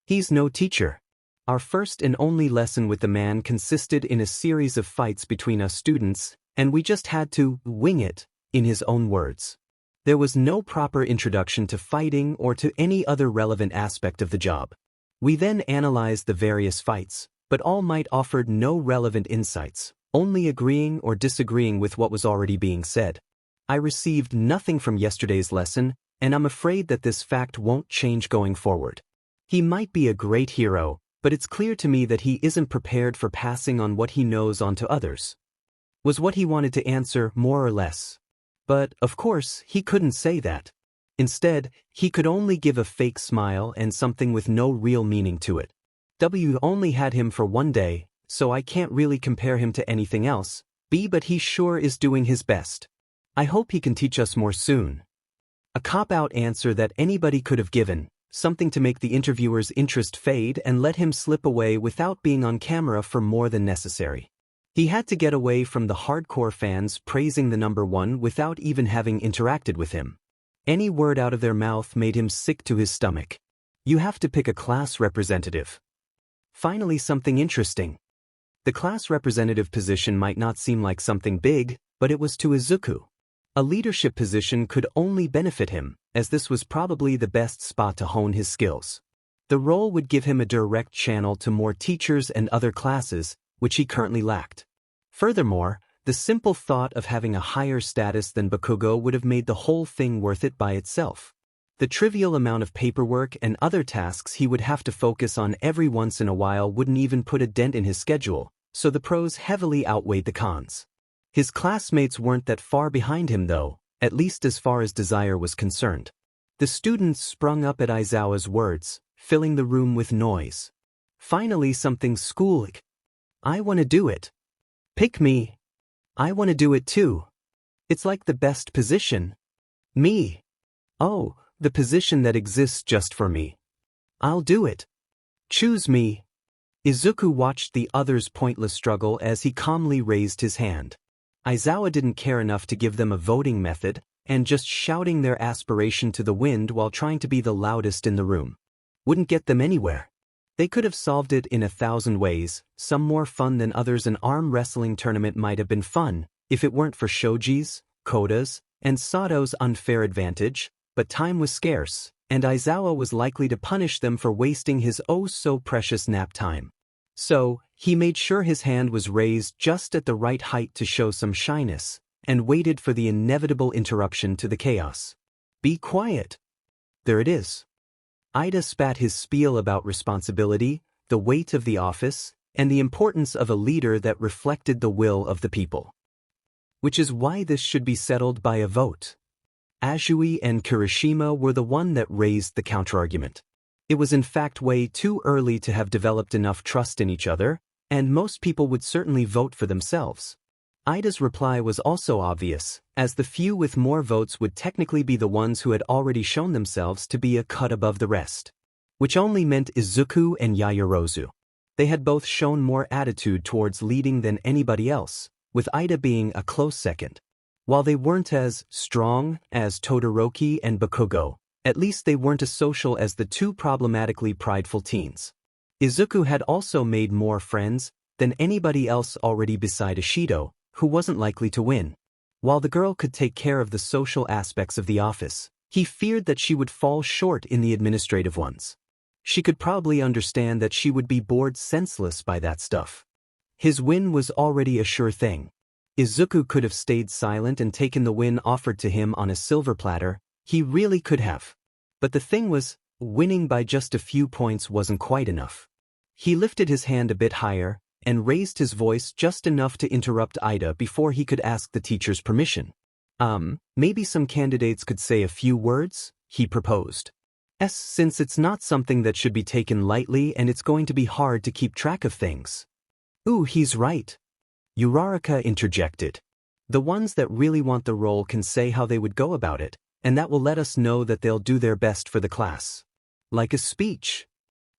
He's no teacher. Our first and only lesson with the man consisted in a series of fights between us students, and we just had to wing it, in his own words. There was no proper introduction to fighting or to any other relevant aspect of the job. We then analyzed the various fights, but All Might offered no relevant insights, only agreeing or disagreeing with what was already being said. I received nothing from yesterday's lesson, and I'm afraid that this fact won't change going forward. He might be a great hero, but it's clear to me that he isn't prepared for passing on what he knows on to others. Was what he wanted to answer, more or less. But, of course, he couldn't say that. Instead, he could only give a fake smile and something with no real meaning to it. W only had him for one day, so I can't really compare him to anything else. But he sure is doing his best. I hope he can teach us more soon. A cop-out answer that anybody could have given, something to make the interviewer's interest fade and let him slip away without being on camera for more than necessary. He had to get away from the hardcore fans praising the number one without even having interacted with him. Any word out of their mouth made him sick to his stomach. You have to pick a class representative. Finally, something interesting. The class representative position might not seem like something big, but it was to Izuku. A leadership position could only benefit him, as this was probably the best spot to hone his skills. The role would give him a direct channel to more teachers and other classes, which he currently lacked. Furthermore, the simple thought of having a higher status than Bakugo would have made the whole thing worth it by itself. The trivial amount of paperwork and other tasks he would have to focus on every once in a while wouldn't even put a dent in his schedule, so the pros heavily outweighed the cons. His classmates weren't that far behind him though, at least as far as desire was concerned. The students sprung up at Aizawa's words, filling the room with noise. Finally, something schoolic. I want to do it. Pick me. I want to do it too. It's like the best position. Me. Oh, the position that exists just for me. I'll do it. Choose me. Izuku watched the other's pointless struggle as he calmly raised his hand. Aizawa didn't care enough to give them a voting method, and just shouting their aspiration to the wind while trying to be the loudest in the room wouldn't get them anywhere. They could have solved it in 1,000 ways, some more fun than others. An arm wrestling tournament might have been fun, if it weren't for Shoji's, Koda's, and Sato's unfair advantage, but time was scarce, and Aizawa was likely to punish them for wasting his oh-so-precious nap time. So, he made sure his hand was raised just at the right height to show some shyness, and waited for the inevitable interruption to the chaos. Be quiet. There it is. Ida spat his spiel about responsibility, the weight of the office, and the importance of a leader that reflected the will of the people. Which is why this should be settled by a vote. Azui and Kirishima were the one that raised the counterargument. It was in fact way too early to have developed enough trust in each other, and most people would certainly vote for themselves. Ida's reply was also obvious, as the few with more votes would technically be the ones who had already shown themselves to be a cut above the rest. Which only meant Izuku and Yaoyorozu. They had both shown more attitude towards leading than anybody else, with Ida being a close second. While they weren't as strong as Todoroki and Bakugo, At least they weren't as social as the two problematically prideful teens. Izuku had also made more friends than anybody else already beside Ishido, who wasn't likely to win. While the girl could take care of the social aspects of the office, he feared that she would fall short in the administrative ones. She could probably understand that she would be bored senseless by that stuff. His win was already a sure thing. Izuku could have stayed silent and taken the win offered to him on a silver platter. He really could have. But the thing was, winning by just a few points wasn't quite enough. He lifted his hand a bit higher and raised his voice just enough to interrupt Ida before he could ask the teacher's permission. Maybe some candidates could say a few words, he proposed. Since it's not something that should be taken lightly and it's going to be hard to keep track of things. Ooh, he's right. Uraraka interjected. The ones that really want the role can say how they would go about it, and that will let us know that they'll do their best for the class. Like a speech.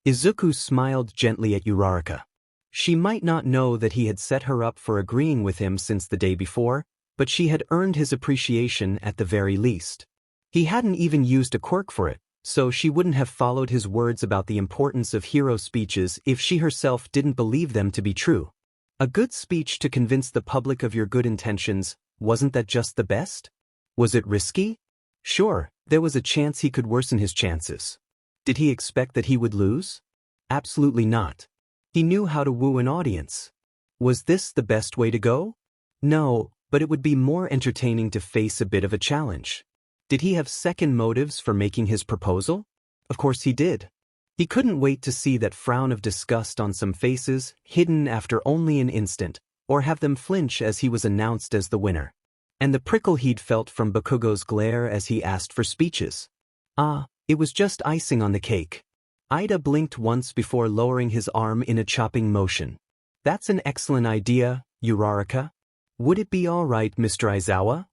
Izuku smiled gently at Uraraka. She might not know that he had set her up for agreeing with him since the day before, but she had earned his appreciation at the very least. He hadn't even used a quirk for it, so she wouldn't have followed his words about the importance of hero speeches if she herself didn't believe them to be true. A good speech to convince the public of your good intentions, wasn't that just the best? Was it risky? Sure, there was a chance he could worsen his chances. Did he expect that he would lose? Absolutely not. He knew how to woo an audience. Was this the best way to go? No, but it would be more entertaining to face a bit of a challenge. Did he have second motives for making his proposal? Of course he did. He couldn't wait to see that frown of disgust on some faces, hidden after only an instant, or have them flinch as he was announced as the winner. And the prickle he'd felt from Bakugo's glare as he asked for speeches. It was just icing on the cake. Ida blinked once before lowering his arm in a chopping motion. That's an excellent idea, Uraraka. Would it be all right, Mr. Aizawa?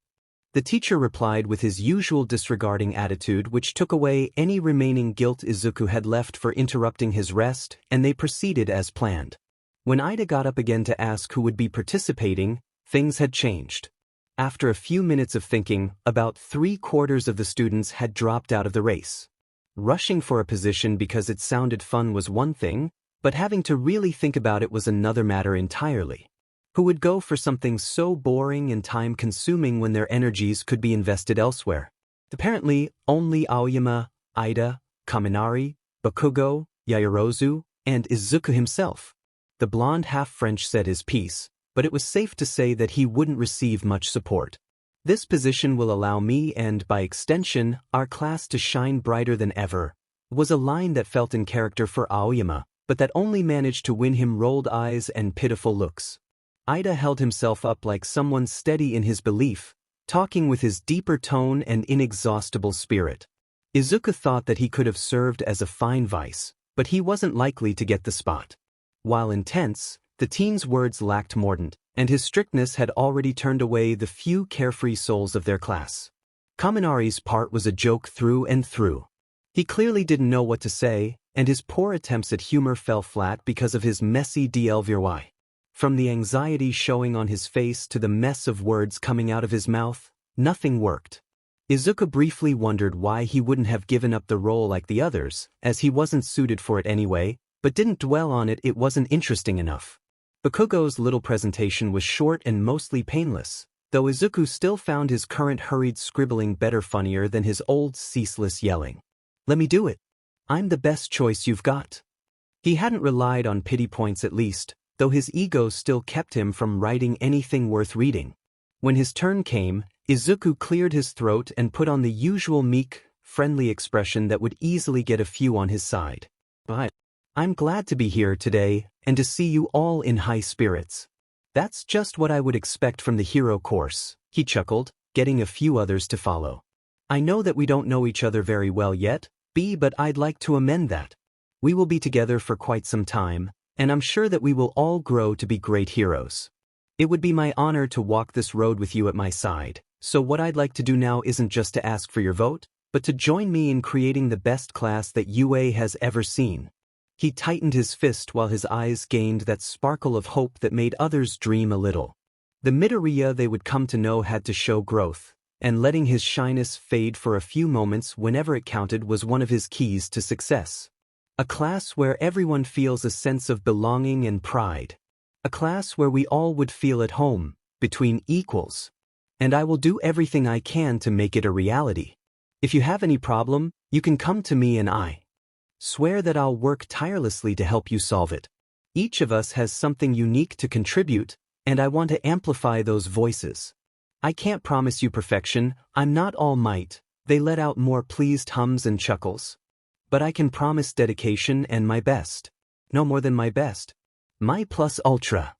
The teacher replied with his usual disregarding attitude, which took away any remaining guilt Izuku had left for interrupting his rest, and they proceeded as planned. When Ida got up again to ask who would be participating, things had changed. After a few minutes of thinking, about 3/4 of the students had dropped out of the race. Rushing for a position because it sounded fun was one thing, but having to really think about it was another matter entirely. Who would go for something so boring and time-consuming when their energies could be invested elsewhere? Apparently, only Aoyama, Ida, Kaminari, Bakugo, Yaoyorozu, and Izuku himself. The blonde half-French said his piece, but it was safe to say that he wouldn't receive much support. This position will allow me and, by extension, our class to shine brighter than ever, was a line that felt in character for Aoyama, but that only managed to win him rolled eyes and pitiful looks. Ida held himself up like someone steady in his belief, talking with his deeper tone and inexhaustible spirit. Izuku thought that he could have served as a fine vice, but he wasn't likely to get the spot. While intense, the teen's words lacked mordant, and his strictness had already turned away the few carefree souls of their class. Kaminari's part was a joke through and through. He clearly didn't know what to say, and his poor attempts at humor fell flat because of his messy DLVY. From the anxiety showing on his face to the mess of words coming out of his mouth, nothing worked. Izuku briefly wondered why he wouldn't have given up the role like the others, as he wasn't suited for it anyway, but didn't dwell on it wasn't interesting enough. Bakugo's little presentation was short and mostly painless, though Izuku still found his current hurried scribbling better funnier than his old ceaseless yelling. Let me do it. I'm the best choice you've got. He hadn't relied on pity points at least, though his ego still kept him from writing anything worth reading. When his turn came, Izuku cleared his throat and put on the usual meek, friendly expression that would easily get a few on his side. I'm glad to be here today, and to see you all in high spirits. That's just what I would expect from the hero course, he chuckled, getting a few others to follow. I know that we don't know each other very well yet, but I'd like to amend that. We will be together for quite some time, and I'm sure that we will all grow to be great heroes. It would be my honor to walk this road with you at my side, so what I'd like to do now isn't just to ask for your vote, but to join me in creating the best class that UA has ever seen. He tightened his fist while his eyes gained that sparkle of hope that made others dream a little. The Midoriya they would come to know had to show growth, and letting his shyness fade for a few moments whenever it counted was one of his keys to success. A class where everyone feels a sense of belonging and pride. A class where we all would feel at home, between equals. And I will do everything I can to make it a reality. If you have any problem, you can come to me and I swear that I'll work tirelessly to help you solve it. Each of us has something unique to contribute, and I want to amplify those voices. I can't promise you perfection, I'm not all might, they let out more pleased hums and chuckles. But I can promise dedication and my best. No more than my best. My plus ultra.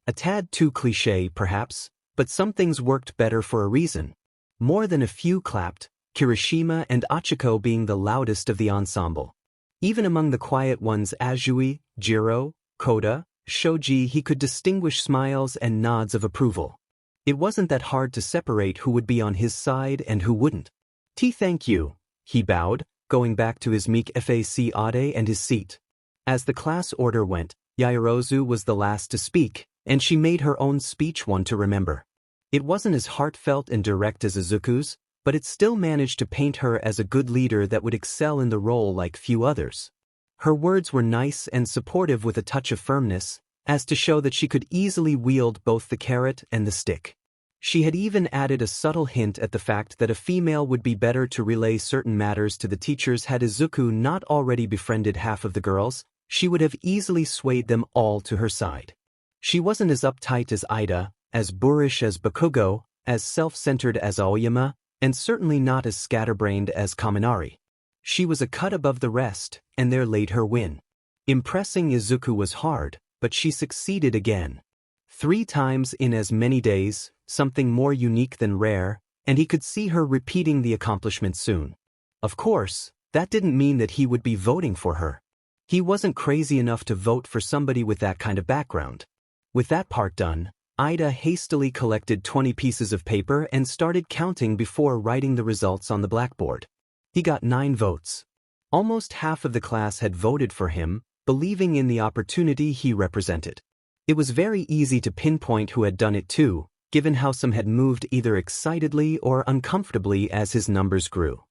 A tad too cliché, perhaps, but some things worked better for a reason. More than a few clapped, Kirishima and Achiko being the loudest of the ensemble. Even among the quiet ones, Azui, Jiro, Koda, Shoji, he could distinguish smiles and nods of approval. It wasn't that hard to separate who would be on his side and who wouldn't. Thank you, he bowed, going back to his meek facade and his seat. As the class order went, Yaoyorozu was the last to speak, and she made her own speech one to remember. It wasn't as heartfelt and direct as Izuku's, but it still managed to paint her as a good leader that would excel in the role like few others. Her words were nice and supportive with a touch of firmness, as to show that she could easily wield both the carrot and the stick. She had even added a subtle hint at the fact that a female would be better to relay certain matters to the teachers. Had Izuku not already befriended half of the girls, she would have easily swayed them all to her side. She wasn't as uptight as Ida, as boorish as Bakugo, as self-centered as Aoyama, and certainly not as scatterbrained as Kaminari. She was a cut above the rest, and there laid her win. Impressing Izuku was hard, but she succeeded again. 3 times in as many days, something more unique than rare, and he could see her repeating the accomplishment soon. Of course, that didn't mean that he would be voting for her. He wasn't crazy enough to vote for somebody with that kind of background. With that part done, Ida hastily collected 20 pieces of paper and started counting before writing the results on the blackboard. He got 9 votes. Almost half of the class had voted for him, believing in the opportunity he represented. It was very easy to pinpoint who had done it too, given how some had moved either excitedly or uncomfortably as his numbers grew.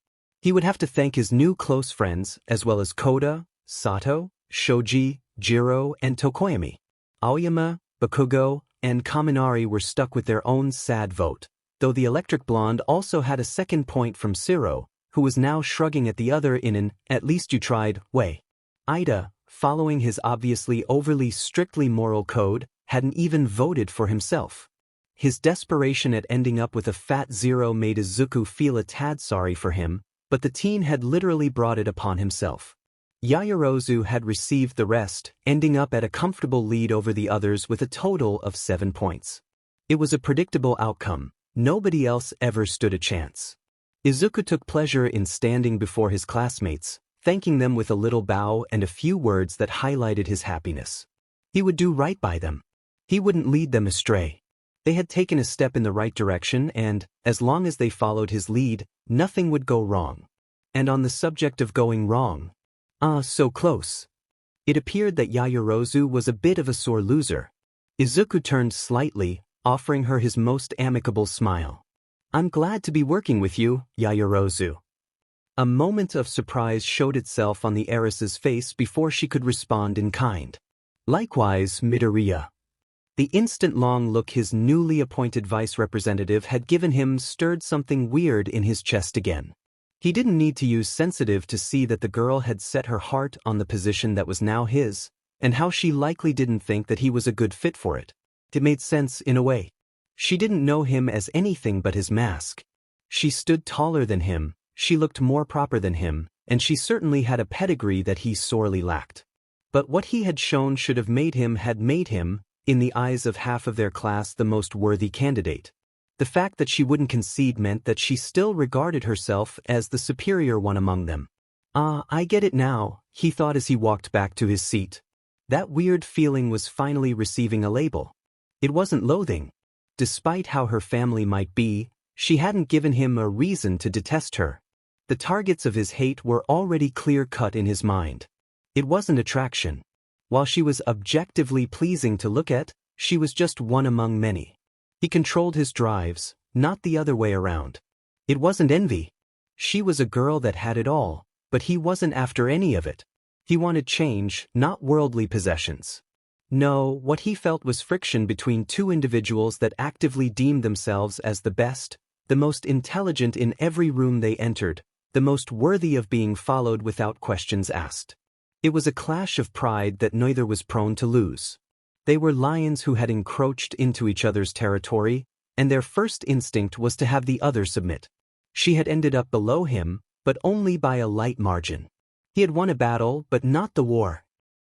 He would have to thank his new close friends, as well as Koda, Sato, Shoji, Jiro, and Tokoyami. Aoyama, Bakugo, and Kaminari were stuck with their own sad vote, though the electric blonde also had a second point from Siro, who was now shrugging at the other in an "at least you tried" way. Ida, following his obviously overly strictly moral code, hadn't even voted for himself. His desperation at ending up with a fat 0 made Izuku feel a tad sorry for him, but the teen had literally brought it upon himself. Yaoyorozu had received the rest, ending up at a comfortable lead over the others with a total of 7 points. It was a predictable outcome. Nobody else ever stood a chance. Izuku took pleasure in standing before his classmates, thanking them with a little bow and a few words that highlighted his happiness. He would do right by them. He wouldn't lead them astray. They had taken a step in the right direction and, as long as they followed his lead, nothing would go wrong. And on the subject of going wrong, so close. It appeared that Yaoyorozu was a bit of a sore loser. Izuku turned slightly, offering her his most amicable smile. "I'm glad to be working with you, Yaoyorozu." A moment of surprise showed itself on the heiress's face before she could respond in kind. Likewise, Midoriya. The instant long look his newly appointed vice representative had given him stirred something weird in his chest again. He didn't need to use sensitive to see that the girl had set her heart on the position that was now his, and how she likely didn't think that he was a good fit for it. It made sense in a way. She didn't know him as anything but his mask. She stood taller than him, she looked more proper than him, and she certainly had a pedigree that he sorely lacked. But what he had shown should have made him, in the eyes of half of their class, the most worthy candidate. The fact that she wouldn't concede meant that she still regarded herself as the superior one among them. I get it now, he thought as he walked back to his seat. That weird feeling was finally receiving a label. It wasn't loathing. Despite how her family might be, she hadn't given him a reason to detest her. The targets of his hate were already clear-cut in his mind. It wasn't attraction. While she was objectively pleasing to look at, she was just one among many. He controlled his drives, not the other way around. It wasn't envy. She was a girl that had it all, but he wasn't after any of it. He wanted change, not worldly possessions. No, what he felt was friction between two individuals that actively deemed themselves as the best, the most intelligent in every room they entered, the most worthy of being followed without questions asked. It was a clash of pride that neither was prone to lose. They were lions who had encroached into each other's territory, and their first instinct was to have the other submit. She had ended up below him, but only by a light margin. He had won a battle, but not the war.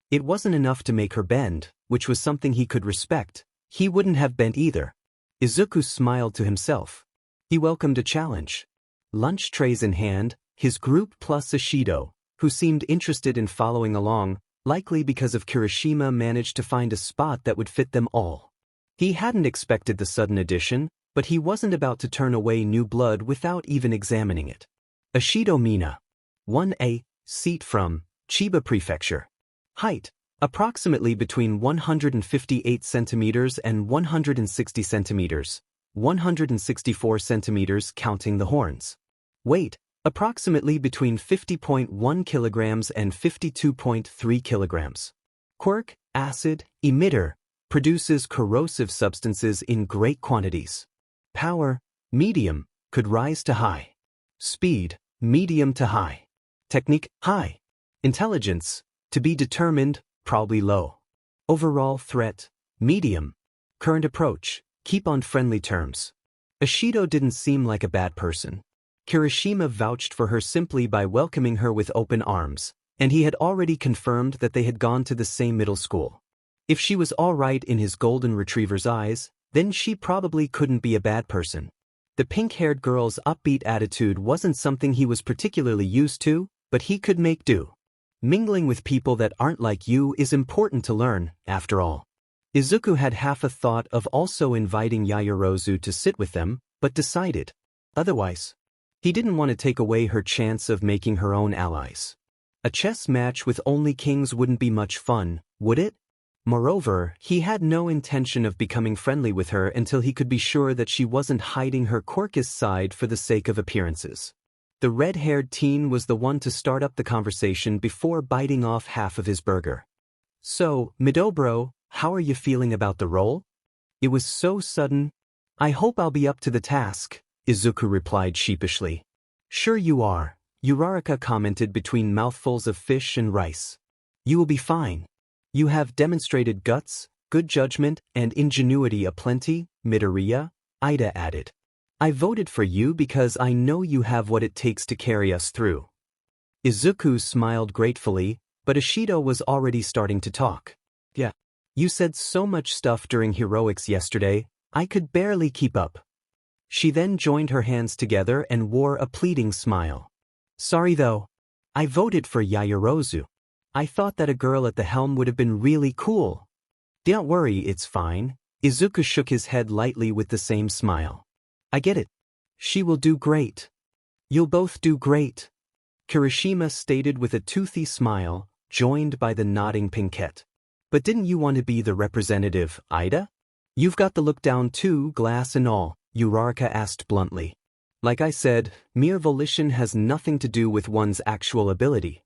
It wasn't enough to make her bend, which was something he could respect. He wouldn't have bent either. Izuku smiled to himself. He welcomed a challenge. Lunch trays in hand, his group plus Ishido, who seemed interested in following along, likely because of Kirishima managed to find a spot that would fit them all. He hadn't expected the sudden addition, but he wasn't about to turn away new blood without even examining it. Ishido Mina. 1A, seat from Chiba Prefecture. Height, approximately between 158 centimeters and 160 centimeters, 164 centimeters counting the horns. Weight, approximately between 50.1 kilograms and 52.3 kilograms. Quirk, acid, emitter, produces corrosive substances in great quantities. Power, medium, could rise to high. Speed, medium to high. Technique, high. Intelligence, to be determined, probably low. Overall threat, medium. Current approach, keep on friendly terms. Ishido didn't seem like a bad person. Kirishima vouched for her simply by welcoming her with open arms, and he had already confirmed that they had gone to the same middle school. If she was all right in his golden retriever's eyes, then she probably couldn't be a bad person. The pink-haired girl's upbeat attitude wasn't something he was particularly used to, but he could make do. Mingling with people that aren't like you is important to learn, after all. Izuku had half a thought of also inviting Yaoyorozu to sit with them, but decided otherwise. He didn't want to take away her chance of making her own allies. A chess match with only kings wouldn't be much fun, would it? Moreover, he had no intention of becoming friendly with her until he could be sure that she wasn't hiding her Quirkless side for the sake of appearances. The red-haired teen was the one to start up the conversation before biting off half of his burger. So, Midobro, how are you feeling about the role? It was so sudden. I hope I'll be up to the task, Izuku replied sheepishly. Sure you are, Uraraka commented between mouthfuls of fish and rice. You will be fine. You have demonstrated guts, good judgment, and ingenuity aplenty, Midoriya, Ida added. I voted for you because I know you have what it takes to carry us through. Izuku smiled gratefully, but Ishido was already starting to talk. Yeah. You said so much stuff during heroics yesterday, I could barely keep up. She then joined her hands together and wore a pleading smile. Sorry though. I voted for Yaoyorozu. I thought that a girl at the helm would have been really cool. Don't worry, it's fine. Izuku shook his head lightly with the same smile. I get it. She will do great. You'll both do great. Kirishima stated with a toothy smile, joined by the nodding Pinkette. But didn't you want to be the representative, Ida? You've got the look down too, glass and all, Uraraka asked bluntly. Like I said, mere volition has nothing to do with one's actual ability.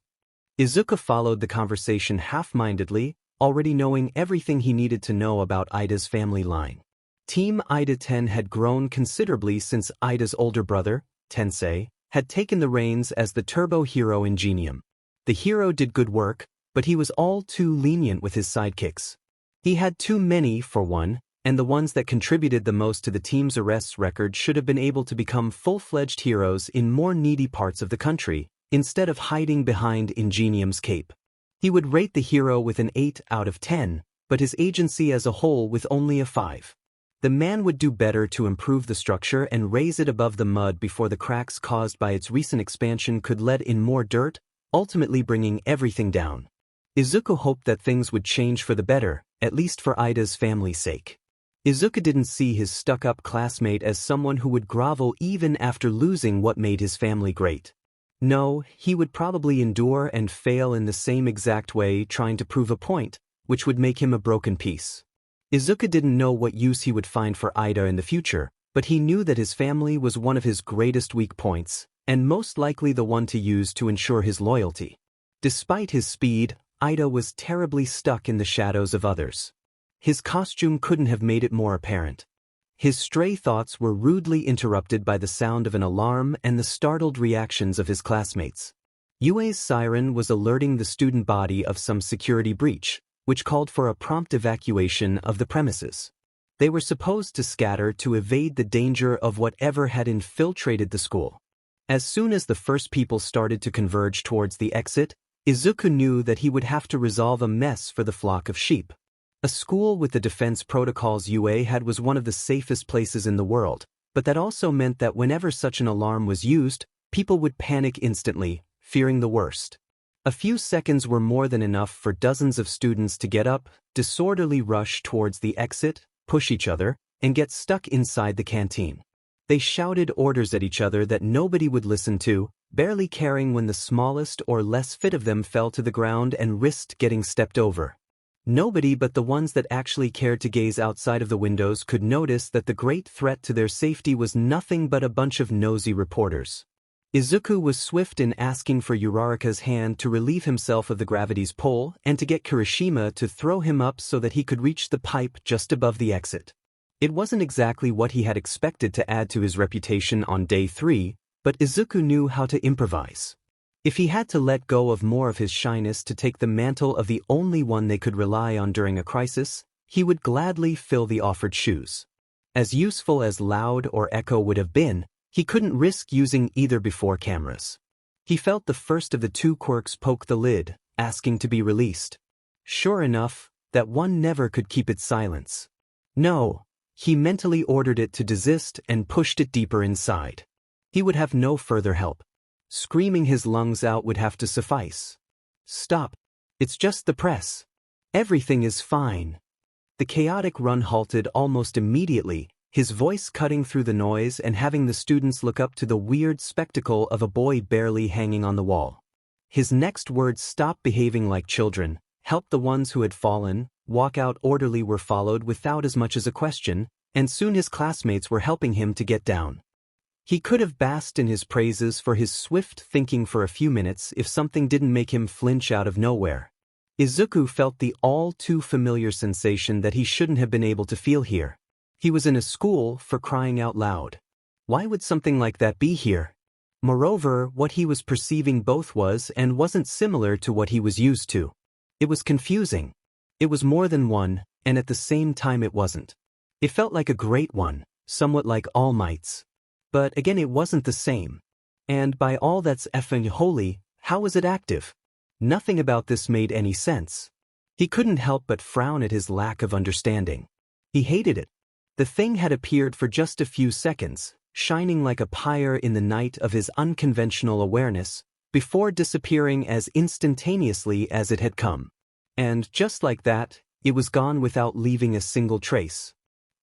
Izuku followed the conversation half-mindedly, already knowing everything he needed to know about Ida's family line. Team Ida 10 had grown considerably since Ida's older brother, Tensei, had taken the reins as the turbo hero Ingenium. The hero did good work, but he was all too lenient with his sidekicks. He had too many, for one, and the ones that contributed the most to the team's arrests record should have been able to become full-fledged heroes in more needy parts of the country, instead of hiding behind Ingenium's cape. He would rate the hero with an 8 out of 10, but his agency as a whole with only a 5. The man would do better to improve the structure and raise it above the mud before the cracks caused by its recent expansion could let in more dirt, ultimately bringing everything down. Izuku hoped that things would change for the better, at least for Ida's family's sake. Izuku didn't see his stuck-up classmate as someone who would grovel even after losing what made his family great. No, he would probably endure and fail in the same exact way trying to prove a point, which would make him a broken piece. Izuku didn't know what use he would find for Ida in the future, But he knew that his family was one of his greatest weak points, and most likely the one to use to ensure his loyalty. Despite his speed, Ida was terribly stuck in the shadows of others. His costume couldn't have made it more apparent. His stray thoughts were rudely interrupted by the sound of an alarm and the startled reactions of his classmates. Yue's siren was alerting the student body of some security breach, which called for a prompt evacuation of the premises. They were supposed to scatter to evade the danger of whatever had infiltrated the school. As soon as the first people started to converge towards the exit, Izuku knew that he would have to resolve a mess for the flock of sheep. A school with the defense protocols Yue had was one of the safest places in the world, but that also meant that whenever such an alarm was used, people would panic instantly, fearing the worst. A few seconds were more than enough for dozens of students to get up, disorderly rush towards the exit, push each other, and get stuck inside the canteen. They shouted orders at each other that nobody would listen to, barely caring when the smallest or less fit of them fell to the ground and risked getting stepped over. Nobody but the ones that actually cared to gaze outside of the windows could notice that the great threat to their safety was nothing but a bunch of nosy reporters. Izuku was swift in asking for Uraraka's hand to relieve himself of the gravity's pull and to get Kirishima to throw him up so that he could reach the pipe just above the exit. It wasn't exactly what he had expected to add to his reputation on day 3, but Izuku knew how to improvise. If he had to let go of more of his shyness to take the mantle of the only one they could rely on during a crisis, he would gladly fill the offered shoes. As useful as Loud or Echo would have been, he couldn't risk using either before cameras. He felt the first of the two quirks poke the lid, asking to be released. Sure enough, that one never could keep its silence. No, he mentally ordered it to desist and pushed it deeper inside. He would have no further help. Screaming his lungs out would have to suffice. Stop. It's just the press. Everything is fine. The chaotic run halted almost immediately, his voice cutting through the noise and having the students look up to the weird spectacle of a boy barely hanging on the wall. His next words, "Stop behaving like children, help the ones who had fallen, walk out orderly," were followed without as much as a question, and soon his classmates were helping him to get down. He could have basked in his praises for his swift thinking for a few minutes if something didn't make him flinch out of nowhere. Izuku felt the all-too-familiar sensation that he shouldn't have been able to feel here. He was in a school, for crying out loud. Why would something like that be here? Moreover, what he was perceiving both was and wasn't similar to what he was used to. It was confusing. It was more than one, and at the same time it wasn't. It felt like a great one, somewhat like All Might's. But again, it wasn't the same. And by all that's effing holy, how was it active? Nothing about this made any sense. He couldn't help but frown at his lack of understanding. He hated it. The thing had appeared for just a few seconds, shining like a pyre in the night of his unconventional awareness, before disappearing as instantaneously as it had come. And just like that, it was gone without leaving a single trace.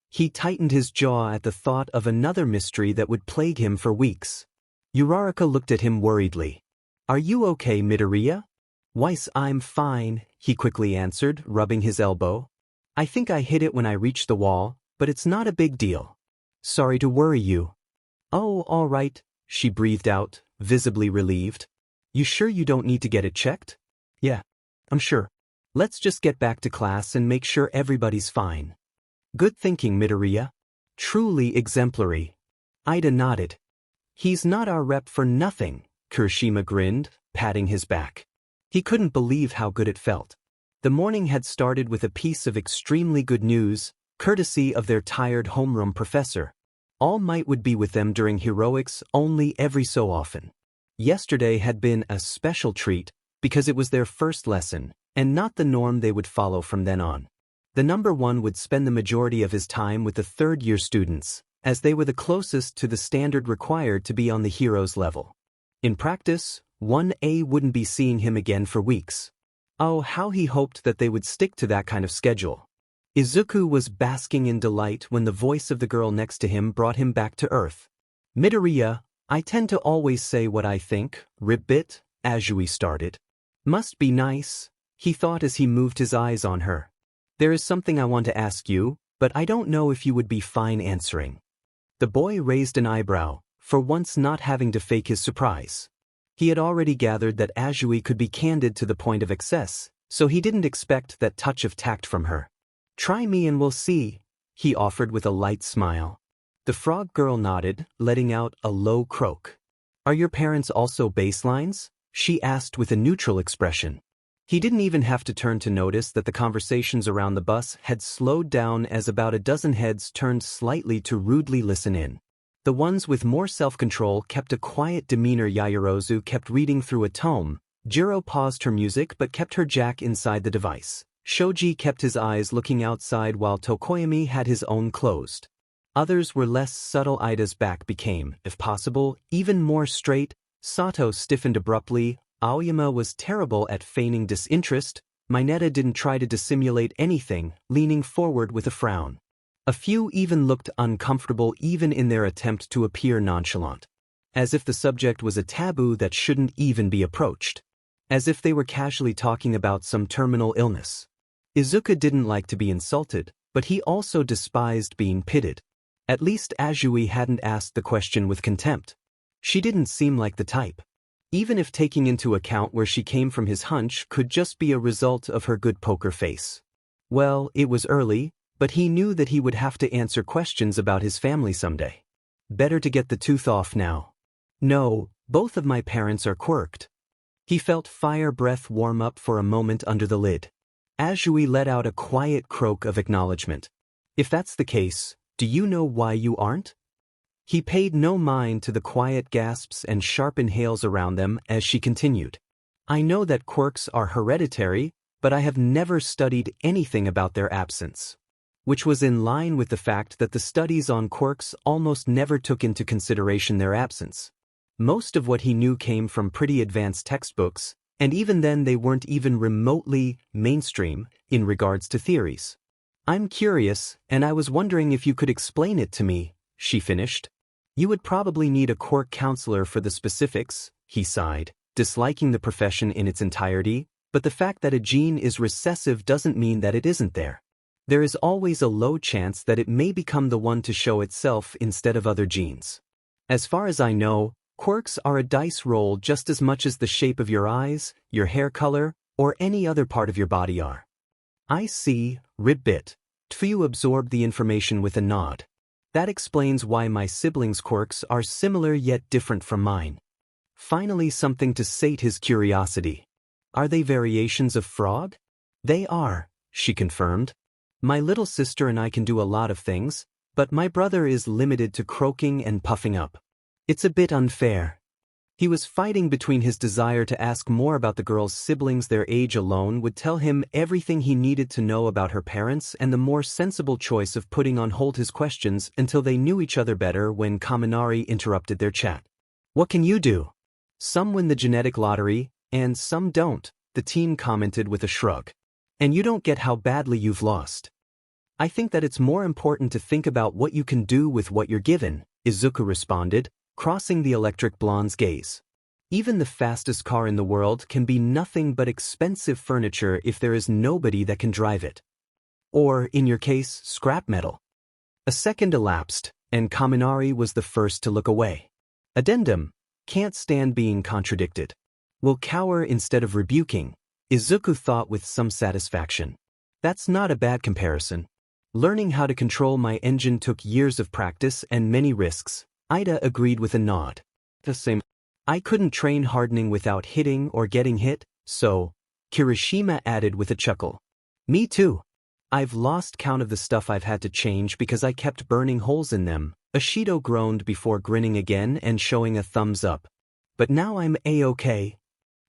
He tightened his jaw at the thought of another mystery that would plague him for weeks. Uraraka looked at him worriedly. "Are you okay, Midoriya?" "Weiss, I'm fine," he quickly answered, rubbing his elbow. "I think I hit it when I reached the wall, but it's not a big deal. Sorry to worry you." "Oh, all right," she breathed out, visibly relieved. "You sure you don't need to get it checked?" "Yeah, I'm sure. Let's just get back to class and make sure everybody's fine." "Good thinking, Midoriya. Truly exemplary." Ida nodded. "He's not our rep for nothing," Kirishima grinned, patting his back. He couldn't believe how good it felt. The morning had started with a piece of extremely good news, courtesy of their tired homeroom professor. All Might would be with them during heroics only every so often. Yesterday had been a special treat because it was their first lesson, and not the norm they would follow from then on. The number 1 would spend the majority of his time with the third-year students, as they were the closest to the standard required to be on the hero's level. In practice, 1A wouldn't be seeing him again for weeks. Oh, how he hoped that they would stick to that kind of schedule. Izuku was basking in delight when the voice of the girl next to him brought him back to earth. "Midoriya, I tend to always say what I think," Ribbit, Azui started. "Must be nice," he thought as he moved his eyes on her. "There is something I want to ask you, but I don't know if you would be fine answering." The boy raised an eyebrow, for once not having to fake his surprise. He had already gathered that Azui could be candid to the point of excess, so he didn't expect that touch of tact from her. "Try me and we'll see," he offered with a light smile. The frog girl nodded, letting out a low croak. "Are your parents also baselines?" she asked with a neutral expression. He didn't even have to turn to notice that the conversations around the bus had slowed down as about a dozen heads turned slightly to rudely listen in. The ones with more self-control kept a quiet demeanor. Yaoyorozu kept reading through a tome, Jiro paused her music but kept her jack inside the device. Shoji kept his eyes looking outside while Tokoyami had his own closed. Others were less subtle. Ida's back became, if possible, even more straight. Sato stiffened abruptly. Aoyama was terrible at feigning disinterest. Mineta didn't try to dissimulate anything, leaning forward with a frown. A few even looked uncomfortable even in their attempt to appear nonchalant. As if the subject was a taboo that shouldn't even be approached. As if they were casually talking about some terminal illness. Izuku didn't like to be insulted, but he also despised being pitted. At least Azui hadn't asked the question with contempt. She didn't seem like the type. Even if taking into account where she came from, his hunch could just be a result of her good poker face. Well, it was early, but he knew that he would have to answer questions about his family someday. Better to get the tooth off now. "No, both of my parents are quirked." He felt fire breath warm up for a moment under the lid. Azui let out a quiet croak of acknowledgement. "If that's the case, do you know why you aren't?" He paid no mind to the quiet gasps and sharp inhales around them as she continued. "I know that quirks are hereditary, but I have never studied anything about their absence." Which was in line with the fact that the studies on quirks almost never took into consideration their absence. Most of what he knew came from pretty advanced textbooks, and even then they weren't even remotely mainstream in regards to theories. "I'm curious, and I was wondering if you could explain it to me," she finished. "You would probably need a quirk counselor for the specifics," he sighed, disliking the profession in its entirety, but the fact that a gene is recessive doesn't mean that it isn't there. There is always a low chance that it may become the one to show itself instead of other genes. As far as I know, quirks are a dice roll just as much as the shape of your eyes, your hair color, or any other part of your body are. "I see," Ribbit. Tfue absorbed the information with a nod. "That explains why my siblings' quirks are similar yet different from mine." Finally something to sate his curiosity. "Are they variations of frog?" "They are," she confirmed. "My little sister and I can do a lot of things, but my brother is limited to croaking and puffing up. It's a bit unfair." He was fighting between his desire to ask more about the girl's siblings. Their age alone would tell him everything he needed to know about her parents, and the more sensible choice of putting on hold his questions until they knew each other better when Kaminari interrupted their chat. "What can you do?" "Some win the genetic lottery, and some don't," the teen commented with a shrug. "And you don't get how badly you've lost." "I think that it's more important to think about what you can do with what you're given," Izuku responded, crossing the electric blonde's gaze. "Even the fastest car in the world can be nothing but expensive furniture if there is nobody that can drive it. Or, in your case, scrap metal." A second elapsed, and Kaminari was the first to look away. Addendum: can't stand being contradicted. Will cower instead of rebuking, Izuku thought with some satisfaction. That's not a bad comparison. Learning how to control my engine took years of practice and many risks. Ida agreed with a nod. "The same. I couldn't train hardening without hitting or getting hit, so," Kirishima added with a chuckle. "Me too. I've lost count of the stuff I've had to change because I kept burning holes in them." Ashido groaned before grinning again and showing a thumbs up. "But now I'm A-okay."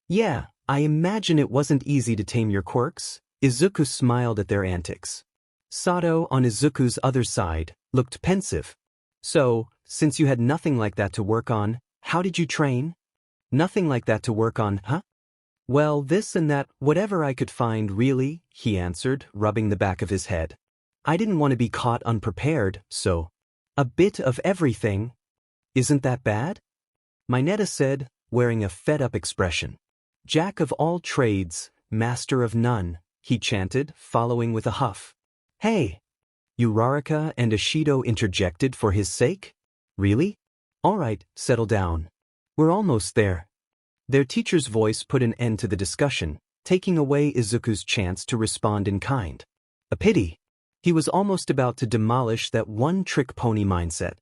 "Yeah, I imagine it wasn't easy to tame your quirks." Izuku smiled at their antics. Sato, on Izuku's other side, looked pensive. "So, since you had nothing like that to work on, how did you train?" "Nothing like that to work on, huh?" "Well, this and that, whatever I could find, really," he answered, rubbing the back of his head. "I didn't want to be caught unprepared, so a bit of everything." "Isn't that bad?" Mineta said, wearing a fed-up expression. "Jack of all trades, master of none," he chanted, following with a huff. "Hey, Uraraka and Ishido interjected for his sake? Really? Alright, settle down. We're almost there. Their teacher's voice put an end to the discussion, taking away Izuku's chance to respond in kind. A pity. He was almost about to demolish that one-trick pony mindset.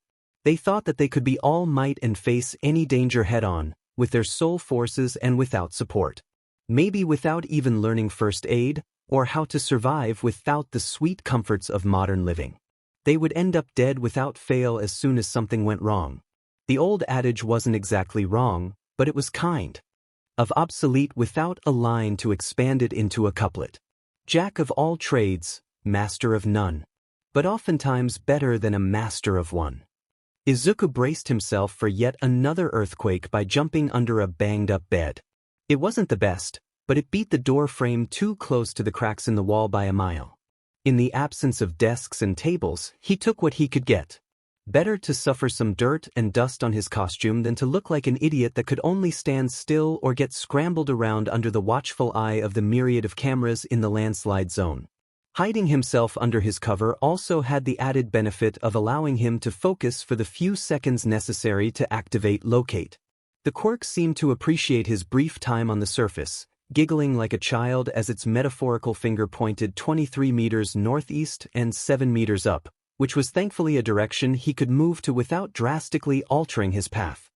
They thought that they could be all might and face any danger head-on, with their sole forces and without support. Maybe without even learning first aid, or how to survive without the sweet comforts of modern living. They would end up dead without fail as soon as something went wrong. The old adage wasn't exactly wrong, but it was kind of obsolete without a line to expand it into a couplet. Jack of all trades, master of none, but oftentimes better than a master of one. Izuku braced himself for yet another earthquake by jumping under a banged-up bed. It wasn't the best, but it beat the door frame too close to the cracks in the wall by a mile. In the absence of desks and tables, he took what he could get. Better to suffer some dirt and dust on his costume than to look like an idiot that could only stand still or get scrambled around under the watchful eye of the myriad of cameras in the landslide zone. Hiding himself under his cover also had the added benefit of allowing him to focus for the few seconds necessary to activate locate. The Quirk seemed to appreciate his brief time on the surface, giggling like a child as its metaphorical finger pointed 23 meters northeast and 7 meters up, which was thankfully a direction he could move to without drastically altering his path.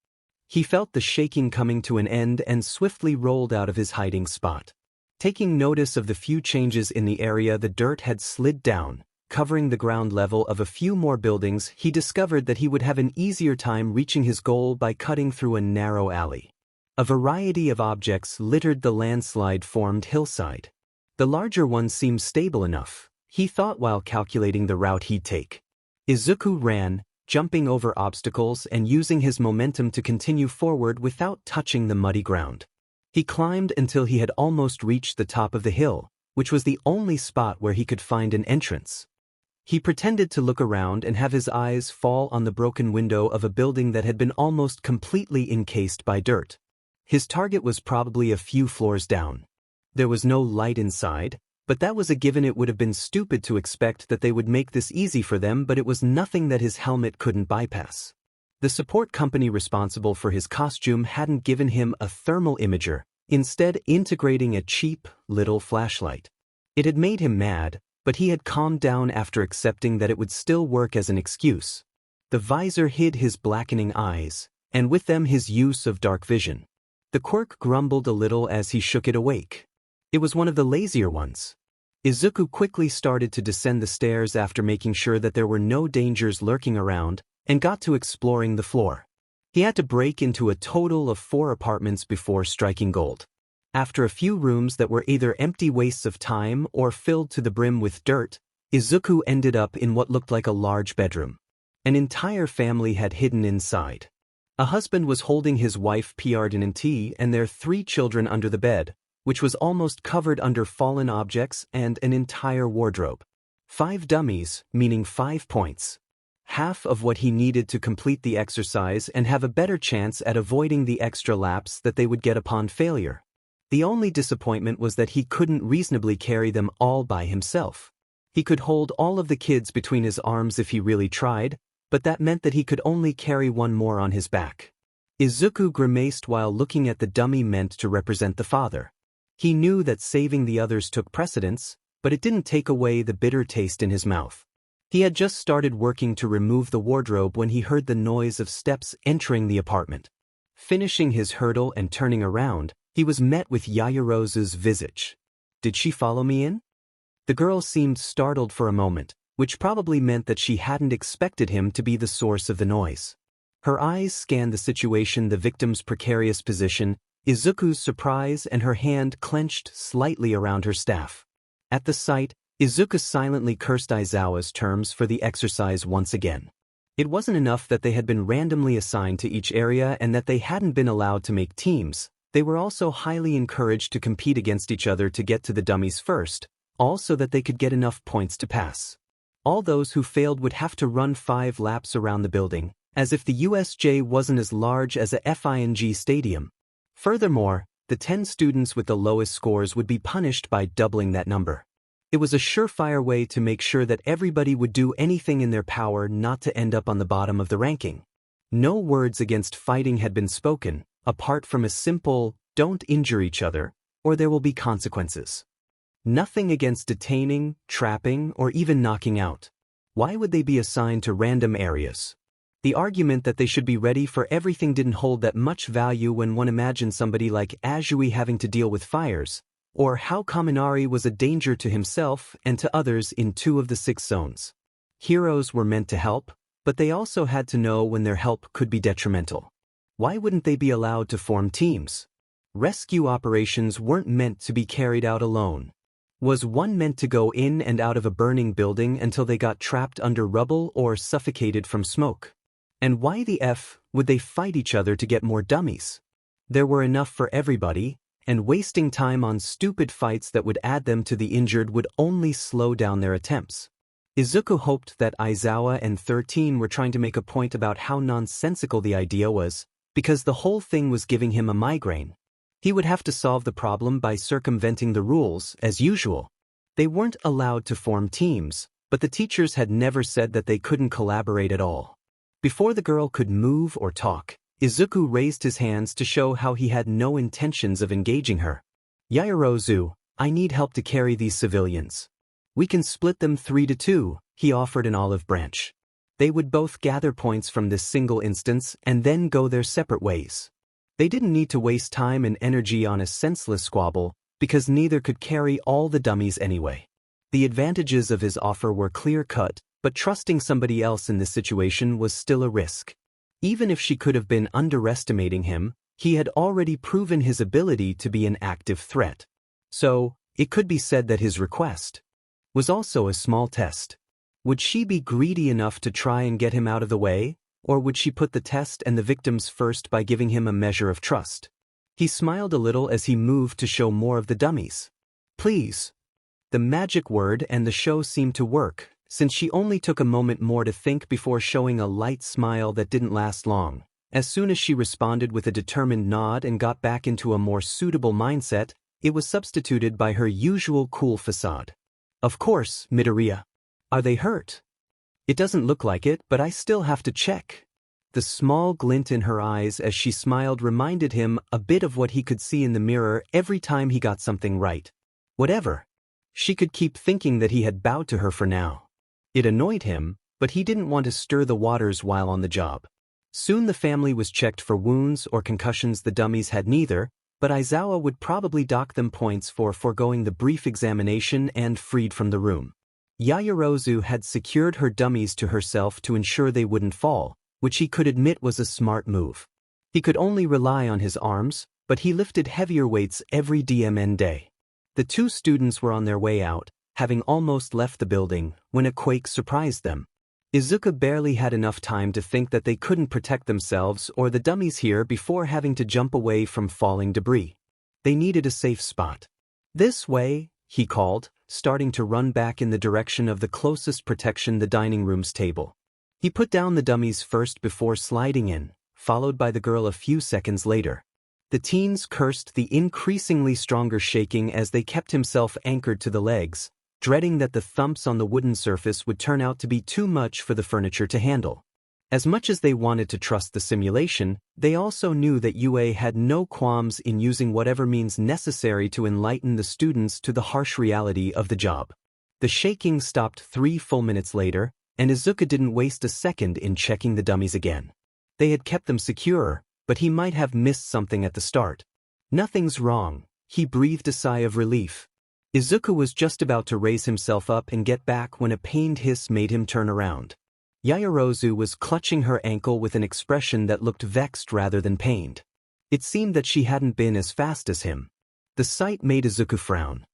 He felt the shaking coming to an end and swiftly rolled out of his hiding spot. Taking notice of the few changes in the area, the dirt had slid down, covering the ground level of a few more buildings. He discovered that he would have an easier time reaching his goal by cutting through a narrow alley. A variety of objects littered the landslide-formed hillside. The larger ones seemed stable enough, he thought while calculating the route he'd take. Izuku ran, jumping over obstacles and using his momentum to continue forward without touching the muddy ground. He climbed until he had almost reached the top of the hill, which was the only spot where he could find an entrance. He pretended to look around and have his eyes fall on the broken window of a building that had been almost completely encased by dirt. His target was probably a few floors down. There was no light inside, but that was a given. It would have been stupid to expect that they would make this easy for them, but it was nothing that his helmet couldn't bypass. The support company responsible for his costume hadn't given him a thermal imager, instead integrating a cheap, little flashlight. It had made him mad, but he had calmed down after accepting that it would still work as an excuse. The visor hid his blackening eyes, and with them his use of dark vision. The Quirk grumbled a little as he shook it awake. It was one of the lazier ones. Izuku quickly started to descend the stairs after making sure that there were no dangers lurking around, and got to exploring the floor. He had to break into a total of 4 apartments before striking gold. After a few rooms that were either empty wastes of time or filled to the brim with dirt, Izuku ended up in what looked like a large bedroom. An entire family had hidden inside. A husband was holding his wife Paved and their 3 children under the bed, which was almost covered under fallen objects and an entire wardrobe. 5 dummies, meaning 5 points. Half of what he needed to complete the exercise and have a better chance at avoiding the extra laps that they would get upon failure. The only disappointment was that he couldn't reasonably carry them all by himself. He could hold all of the kids between his arms if he really tried, but that meant that he could only carry one more on his back. Izuku grimaced while looking at the dummy meant to represent the father. He knew that saving the others took precedence, but it didn't take away the bitter taste in his mouth. He had just started working to remove the wardrobe when he heard the noise of steps entering the apartment. Finishing his hurdle and turning around, he was met with Yayarose's visage. "Did she follow me in?" The girl seemed startled for a moment, which probably meant that she hadn't expected him to be the source of the noise. Her eyes scanned the situation, the victim's precarious position, Izuku's surprise, and her hand clenched slightly around her staff. At the sight, Izuku silently cursed Aizawa's terms for the exercise once again. It wasn't enough that they had been randomly assigned to each area and that they hadn't been allowed to make teams, they were also highly encouraged to compete against each other to get to the dummies first, all so that they could get enough points to pass. All those who failed would have to run 5 laps around the building, as if the USJ wasn't as large as a FING stadium. Furthermore, the 10 students with the lowest scores would be punished by doubling that number. It was a surefire way to make sure that everybody would do anything in their power not to end up on the bottom of the ranking. No words against fighting had been spoken, apart from a simple, "Don't injure each other, or there will be consequences." Nothing against detaining, trapping, or even knocking out. Why would they be assigned to random areas? The argument that they should be ready for everything didn't hold that much value when one imagined somebody like Azui having to deal with fires, or how Kaminari was a danger to himself and to others in 2 of the 6 zones. Heroes were meant to help, but they also had to know when their help could be detrimental. Why wouldn't they be allowed to form teams? Rescue operations weren't meant to be carried out alone. Was one meant to go in and out of a burning building until they got trapped under rubble or suffocated from smoke? And why the F would they fight each other to get more dummies? There were enough for everybody, and wasting time on stupid fights that would add them to the injured would only slow down their attempts. Izuku hoped that Aizawa and 13 were trying to make a point about how nonsensical the idea was, because the whole thing was giving him a migraine. He would have to solve the problem by circumventing the rules, as usual. They weren't allowed to form teams, but the teachers had never said that they couldn't collaborate at all. Before the girl could move or talk, Izuku raised his hands to show how he had no intentions of engaging her. "Yaoyorozu, I need help to carry these civilians. We can split them 3 to 2, he offered an olive branch. They would both gather points from this single instance and then go their separate ways. They didn't need to waste time and energy on a senseless squabble, because neither could carry all the dummies anyway. The advantages of his offer were clear-cut, but trusting somebody else in this situation was still a risk. Even if she could have been underestimating him, he had already proven his ability to be an active threat. So, it could be said that his request was also a small test. Would she be greedy enough to try and get him out of the way, or would she put the test and the victims first by giving him a measure of trust? He smiled a little as he moved to show more of the dummies. "Please." The magic word and the show seemed to work, since she only took a moment more to think before showing a light smile that didn't last long. As soon as she responded with a determined nod and got back into a more suitable mindset, it was substituted by her usual cool facade. "Of course, Midoriya. Are they hurt?" "It doesn't look like it, but I still have to check." The small glint in her eyes as she smiled reminded him a bit of what he could see in the mirror every time he got something right. Whatever. She could keep thinking that he had bowed to her for now. It annoyed him, but he didn't want to stir the waters while on the job. Soon the family was checked for wounds or concussions. The dummies had neither, but Aizawa would probably dock them points for foregoing the brief examination and freed from the room. Yaoyorozu had secured her dummies to herself to ensure they wouldn't fall, which he could admit was a smart move. He could only rely on his arms, but he lifted heavier weights every DMN day. The 2 students were on their way out, having almost left the building, when a quake surprised them. Izuku barely had enough time to think that they couldn't protect themselves or the dummies here before having to jump away from falling debris. They needed a safe spot. "This way," he called, starting to run back in the direction of the closest protection, the dining room's table. He put down the dummies first before sliding in, followed by the girl a few seconds later. The teens cursed the increasingly stronger shaking as they kept himself anchored to the legs, dreading that the thumps on the wooden surface would turn out to be too much for the furniture to handle. As much as they wanted to trust the simulation, they also knew that UA had no qualms in using whatever means necessary to enlighten the students to the harsh reality of the job. The shaking stopped 3 full minutes later, and Izuku didn't waste a second in checking the dummies again. They had kept them secure, but he might have missed something at the start. "Nothing's wrong," he breathed a sigh of relief. Izuku was just about to raise himself up and get back when a pained hiss made him turn around. Yaoyorozu was clutching her ankle with an expression that looked vexed rather than pained. It seemed that she hadn't been as fast as him. The sight made Izuku frown.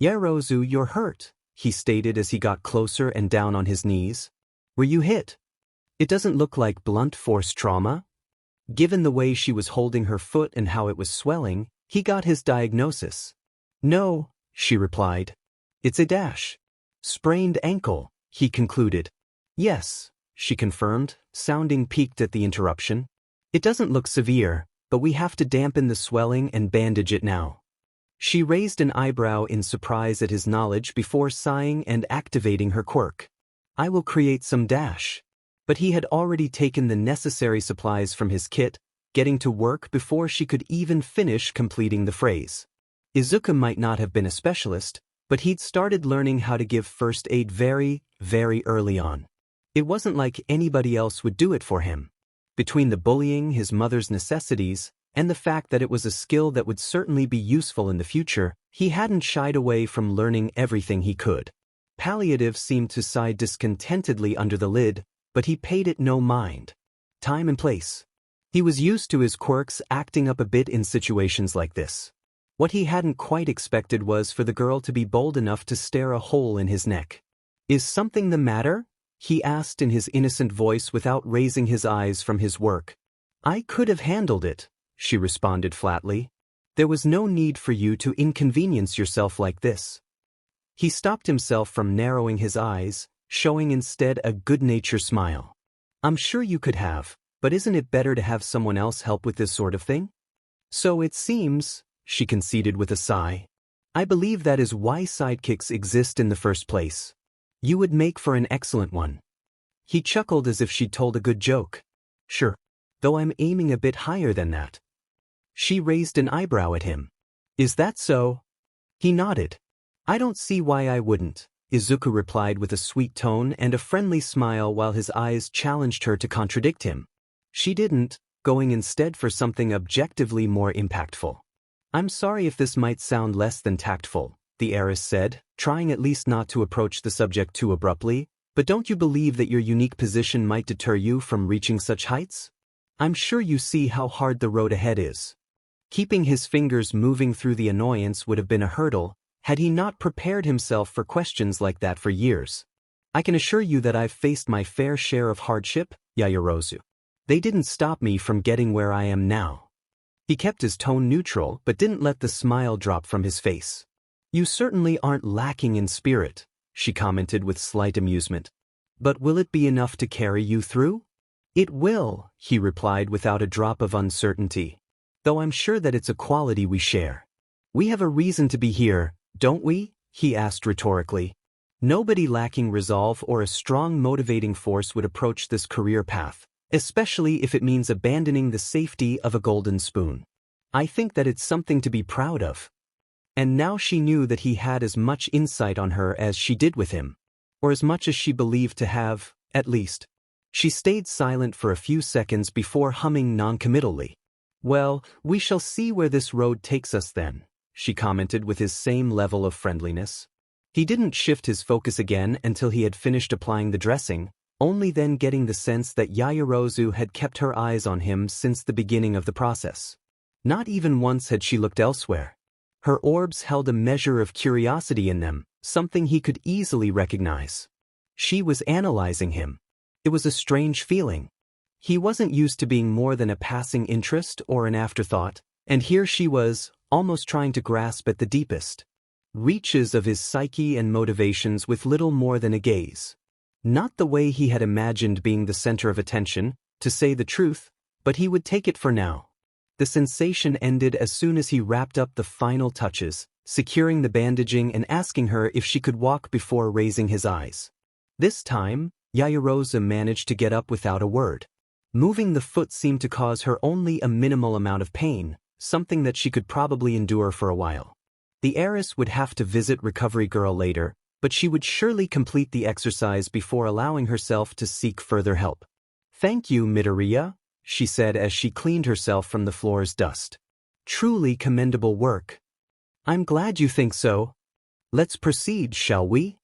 "Yaoyorozu, you're hurt," he stated as he got closer and down on his knees. "Were you hit? It doesn't look like blunt force trauma." Given the way she was holding her foot and how it was swelling, he got his diagnosis. "No," she replied. "It's a dash. Sprained ankle," he concluded. "Yes," she confirmed, sounding piqued at the interruption. "It doesn't look severe, but we have to dampen the swelling and bandage it now." She raised an eyebrow in surprise at his knowledge before sighing and activating her quirk. I will create some dash. But he had already taken the necessary supplies from his kit, getting to work before she could even finish completing the phrase. Izuku might not have been a specialist, but he'd started learning how to give first aid very, very early on. It wasn't like anybody else would do it for him. Between the bullying, his mother's necessities, and the fact that it was a skill that would certainly be useful in the future, he hadn't shied away from learning everything he could. Palliative seemed to sigh discontentedly under the lid, but he paid it no mind. Time and place. He was used to his quirks acting up a bit in situations like this. What he hadn't quite expected was for the girl to be bold enough to stare a hole in his neck. "Is something the matter?" he asked in his innocent voice without raising his eyes from his work. "I could have handled it," she responded flatly. "There was no need for you to inconvenience yourself like this." He stopped himself from narrowing his eyes, showing instead a good-natured smile. "I'm sure you could have, but isn't it better to have someone else help with this sort of thing?" "So it seems," she conceded with a sigh. "I believe that is why sidekicks exist in the first place. You would make for an excellent one." He chuckled as if she'd told a good joke. "Sure. Though I'm aiming a bit higher than that." She raised an eyebrow at him. "Is that so?" He nodded. "I don't see why I wouldn't," Izuku replied with a sweet tone and a friendly smile while his eyes challenged her to contradict him. She didn't, going instead for something objectively more impactful. "I'm sorry if this might sound less than tactful," the heiress said, trying at least not to approach the subject too abruptly, "but don't you believe that your unique position might deter you from reaching such heights? I'm sure you see how hard the road ahead is." Keeping his fingers moving through the annoyance would have been a hurdle, had he not prepared himself for questions like that for years. "I can assure you that I've faced my fair share of hardship, Yaoyorozu. They didn't stop me from getting where I am now." He kept his tone neutral but didn't let the smile drop from his face. "You certainly aren't lacking in spirit," she commented with slight amusement. "But will it be enough to carry you through?" "It will," he replied without a drop of uncertainty. "Though I'm sure that it's a quality we share." "We have a reason to be here, don't we?" he asked rhetorically. Nobody lacking resolve or a strong motivating force would approach this career path, especially if it means abandoning the safety of a golden spoon. "I think that it's something to be proud of." And now she knew that he had as much insight on her as she did with him. Or as much as she believed to have, at least. She stayed silent for a few seconds before humming noncommittally. "Well, we shall see where this road takes us then," she commented with his same level of friendliness. He didn't shift his focus again until he had finished applying the dressing, only then getting the sense that Yaoyorozu had kept her eyes on him since the beginning of the process. Not even once had she looked elsewhere. Her orbs held a measure of curiosity in them, something he could easily recognize. She was analyzing him. It was a strange feeling. He wasn't used to being more than a passing interest or an afterthought, and here she was, almost trying to grasp at the deepest reaches of his psyche and motivations with little more than a gaze. Not the way he had imagined being the center of attention, to say the truth, but he would take it for now. The sensation ended as soon as he wrapped up the final touches, securing the bandaging and asking her if she could walk before raising his eyes. This time, Yaoyorozu managed to get up without a word. Moving the foot seemed to cause her only a minimal amount of pain, something that she could probably endure for a while. The heiress would have to visit Recovery Girl later, but she would surely complete the exercise before allowing herself to seek further help. "Thank you, Midoriya," she said as she cleaned herself from the floor's dust. "Truly commendable work." "I'm glad you think so. Let's proceed, shall we?"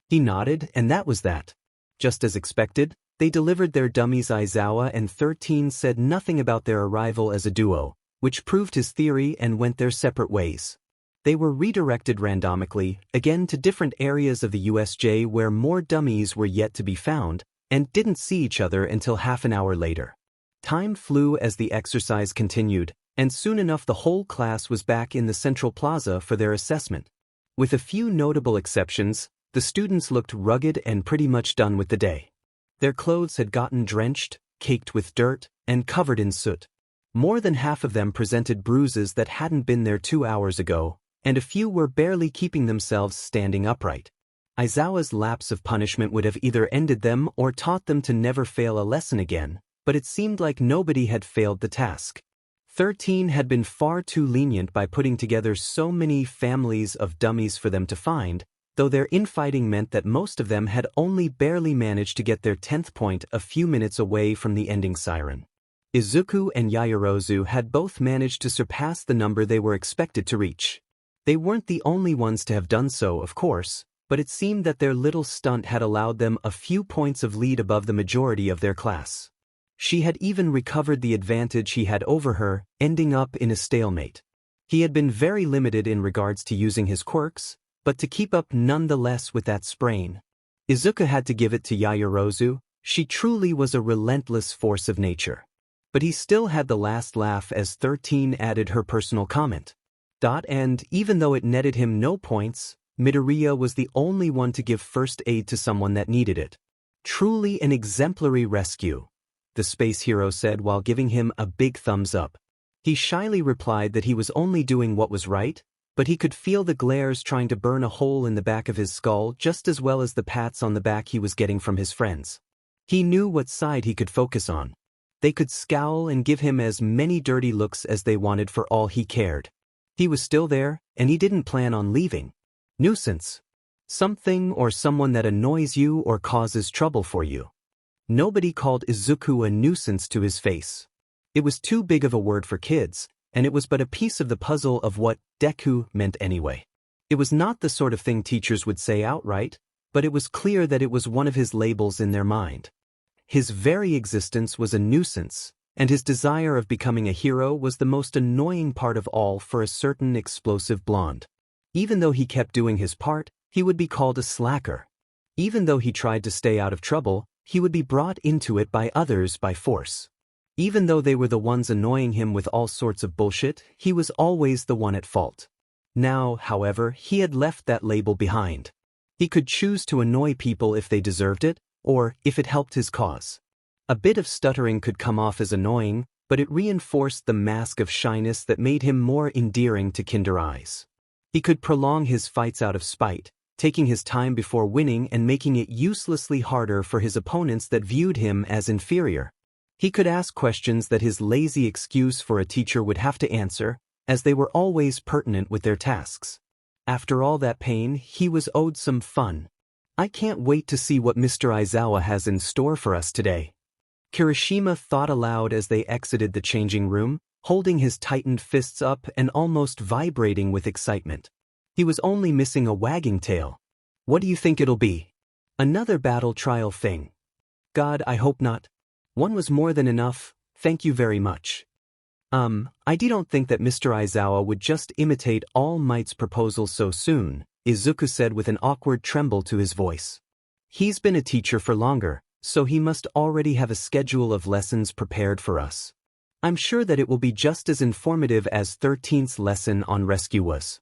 He nodded, and that was that. Just as expected, they delivered their dummies. Aizawa and 13 said nothing about their arrival as a duo, which proved his theory and went their separate ways. They were redirected randomically, again to different areas of the USJ where more dummies were yet to be found, and didn't see each other until half an hour later. Time flew as the exercise continued, and soon enough the whole class was back in the central plaza for their assessment. With a few notable exceptions, the students looked rugged and pretty much done with the day. Their clothes had gotten drenched, caked with dirt, and covered in soot. More than half of them presented bruises that hadn't been there 2 hours ago, and a few were barely keeping themselves standing upright. Aizawa's lapse of punishment would have either ended them or taught them to never fail a lesson again, but it seemed like nobody had failed the task. 13 had been far too lenient by putting together so many families of dummies for them to find, though their infighting meant that most of them had only barely managed to get their 10th point a few minutes away from the ending siren. Izuku and Yaoyorozu had both managed to surpass the number they were expected to reach. They weren't the only ones to have done so, of course, but it seemed that their little stunt had allowed them a few points of lead above the majority of their class. She had even recovered the advantage he had over her, ending up in a stalemate. He had been very limited in regards to using his quirks, but to keep up nonetheless with that sprain. Izuku had to give it to Yaoyorozu, she truly was a relentless force of nature. But he still had the last laugh as 13 added her personal comment. And even though it netted him no points, Midoriya was the only one to give first aid to someone that needed it. Truly an exemplary rescue, the space hero said while giving him a big thumbs up. He shyly replied that he was only doing what was right, but he could feel the glares trying to burn a hole in the back of his skull just as well as the pats on the back he was getting from his friends. He knew what side he could focus on. They could scowl and give him as many dirty looks as they wanted for all he cared. He was still there, and he didn't plan on leaving. Nuisance. Something or someone that annoys you or causes trouble for you. Nobody called Izuku a nuisance to his face. It was too big of a word for kids, and it was but a piece of the puzzle of what Deku meant anyway. It was not the sort of thing teachers would say outright, but it was clear that it was one of his labels in their mind. His very existence was a nuisance, and his desire of becoming a hero was the most annoying part of all for a certain explosive blonde. Even though he kept doing his part, he would be called a slacker. Even though he tried to stay out of trouble, he would be brought into it by others by force. Even though they were the ones annoying him with all sorts of bullshit, he was always the one at fault. Now, however, he had left that label behind. He could choose to annoy people if they deserved it, or if it helped his cause. A bit of stuttering could come off as annoying, but it reinforced the mask of shyness that made him more endearing to kinder eyes. He could prolong his fights out of spite, taking his time before winning and making it uselessly harder for his opponents that viewed him as inferior. He could ask questions that his lazy excuse for a teacher would have to answer, as they were always pertinent with their tasks. After all that pain, he was owed some fun. I can't wait to see what Mr. Aizawa has in store for us today. Kirishima thought aloud as they exited the changing room, holding his tightened fists up and almost vibrating with excitement. He was only missing a wagging tail. What do you think it'll be? Another battle trial thing? God, I hope not. One was more than enough, thank you very much. I don't think that Mr. Aizawa would just imitate All Might's proposal so soon, Izuku said with an awkward tremble to his voice. He's been a teacher for longer, so he must already have a schedule of lessons prepared for us. I'm sure that it will be just as informative as 13th's lesson on rescue was.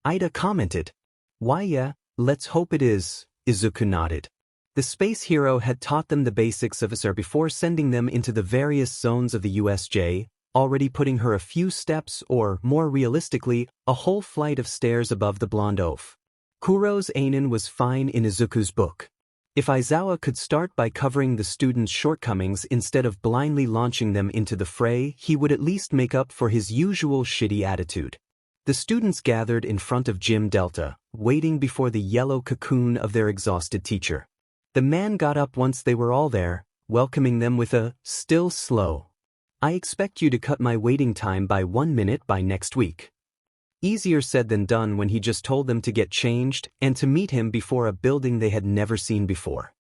Ida commented. Why yeah, let's hope it is, Izuku nodded. The space hero had taught them the basics of SR before sending them into the various zones of the USJ, already putting her a few steps or, more realistically, a whole flight of stairs above the blonde oaf. Kuro's Ainen was fine in Izuku's book. If Aizawa could start by covering the students' shortcomings instead of blindly launching them into the fray, he would at least make up for his usual shitty attitude. The students gathered in front of Gym Delta, waiting before the yellow cocoon of their exhausted teacher. The man got up once they were all there, welcoming them with a, "Still slow. I expect you to cut my waiting time by 1 minute by next week." Easier said than done when he just told them to get changed and to meet him before a building they had never seen before.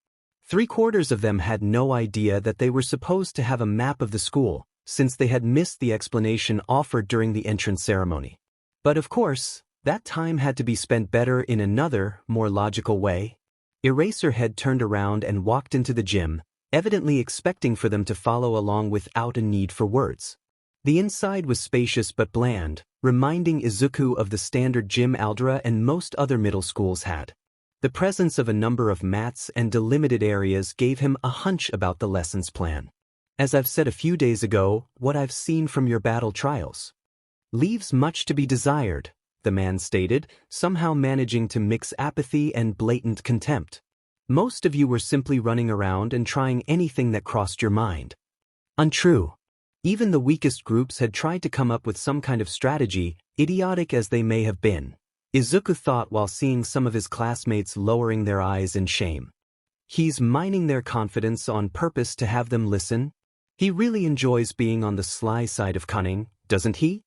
3/4 of them had no idea that they were supposed to have a map of the school, since they had missed the explanation offered during the entrance ceremony. But of course, that time had to be spent better in another, more logical way. Eraserhead turned around and walked into the gym, evidently expecting for them to follow along without a need for words. The inside was spacious but bland, reminding Izuku of the standard gym Aldra and most other middle schools had. The presence of a number of mats and delimited areas gave him a hunch about the lessons plan. As I've said a few days ago, what I've seen from your battle trials leaves much to be desired, the man stated, somehow managing to mix apathy and blatant contempt. Most of you were simply running around and trying anything that crossed your mind. Untrue. Even the weakest groups had tried to come up with some kind of strategy, idiotic as they may have been. Izuku thought while seeing some of his classmates lowering their eyes in shame. He's mining their confidence on purpose to have them listen? He really enjoys being on the sly side of cunning, doesn't he?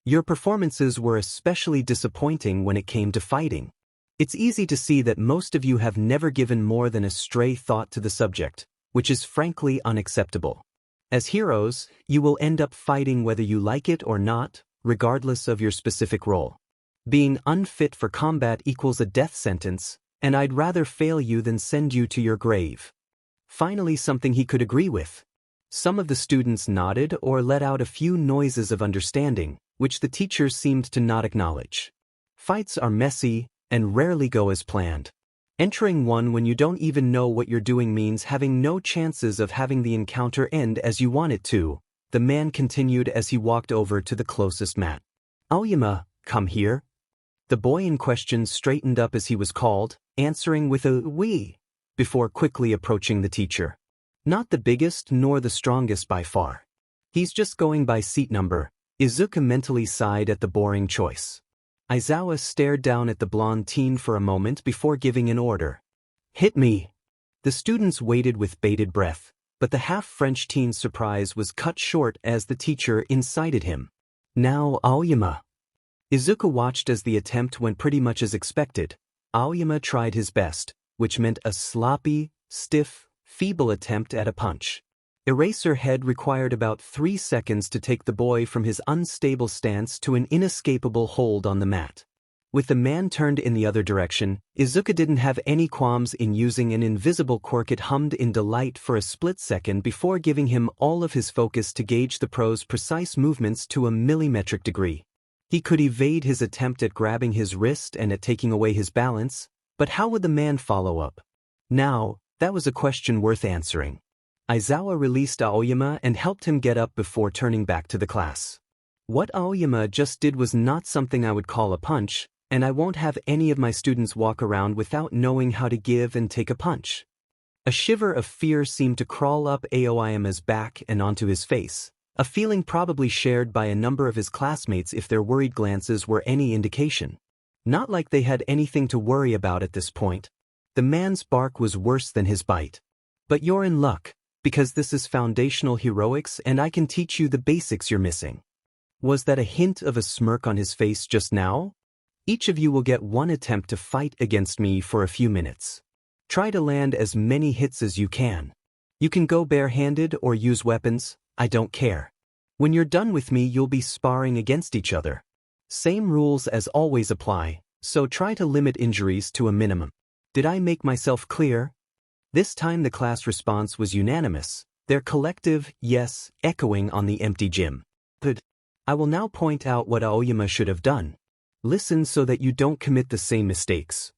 Your performances were especially disappointing when it came to fighting. It's easy to see that most of you have never given more than a stray thought to the subject, which is frankly unacceptable. As heroes, you will end up fighting whether you like it or not, regardless of your specific role. Being unfit for combat equals a death sentence, and I'd rather fail you than send you to your grave. Finally, something he could agree with. Some of the students nodded or let out a few noises of understanding, which the teachers seemed to not acknowledge. Fights are messy and rarely go as planned. Entering one when you don't even know what you're doing means having no chances of having the encounter end as you want it to, the man continued as he walked over to the closest mat. Aoyama, come here. The boy in question straightened up as he was called, answering with a "we," before quickly approaching the teacher. Not the biggest nor the strongest by far. He's just going by seat number. Izuku mentally sighed at the boring choice. Aizawa stared down at the blonde teen for a moment before giving an order. Hit me. The students waited with bated breath, but the half-French teen's surprise was cut short as the teacher incited him. Now Aoyama. Izuku watched as the attempt went pretty much as expected. Aoyama tried his best, which meant a sloppy, stiff, feeble attempt at a punch. Eraserhead required about 3 seconds to take the boy from his unstable stance to an inescapable hold on the mat. With the man turned in the other direction, Izuku didn't have any qualms in using an invisible quirk. It hummed in delight for a split second before giving him all of his focus to gauge the pro's precise movements to a millimetric degree. He could evade his attempt at grabbing his wrist and at taking away his balance, but how would the man follow up? Now, that was a question worth answering. Aizawa released Aoyama and helped him get up before turning back to the class. What Aoyama just did was not something I would call a punch, and I won't have any of my students walk around without knowing how to give and take a punch. A shiver of fear seemed to crawl up Aoyama's back and onto his face, a feeling probably shared by a number of his classmates if their worried glances were any indication. Not like they had anything to worry about at this point. The man's bark was worse than his bite. But you're in luck, because this is foundational heroics and I can teach you the basics you're missing. Was that a hint of a smirk on his face just now? Each of you will get one attempt to fight against me for a few minutes. Try to land as many hits as you can. You can go barehanded or use weapons, I don't care. When you're done with me, you'll be sparring against each other. Same rules as always apply, so try to limit injuries to a minimum. Did I make myself clear? This time the class response was unanimous, their collective yes echoing on the empty gym. Good. I will now point out what Aoyama should have done. Listen so that you don't commit the same mistakes.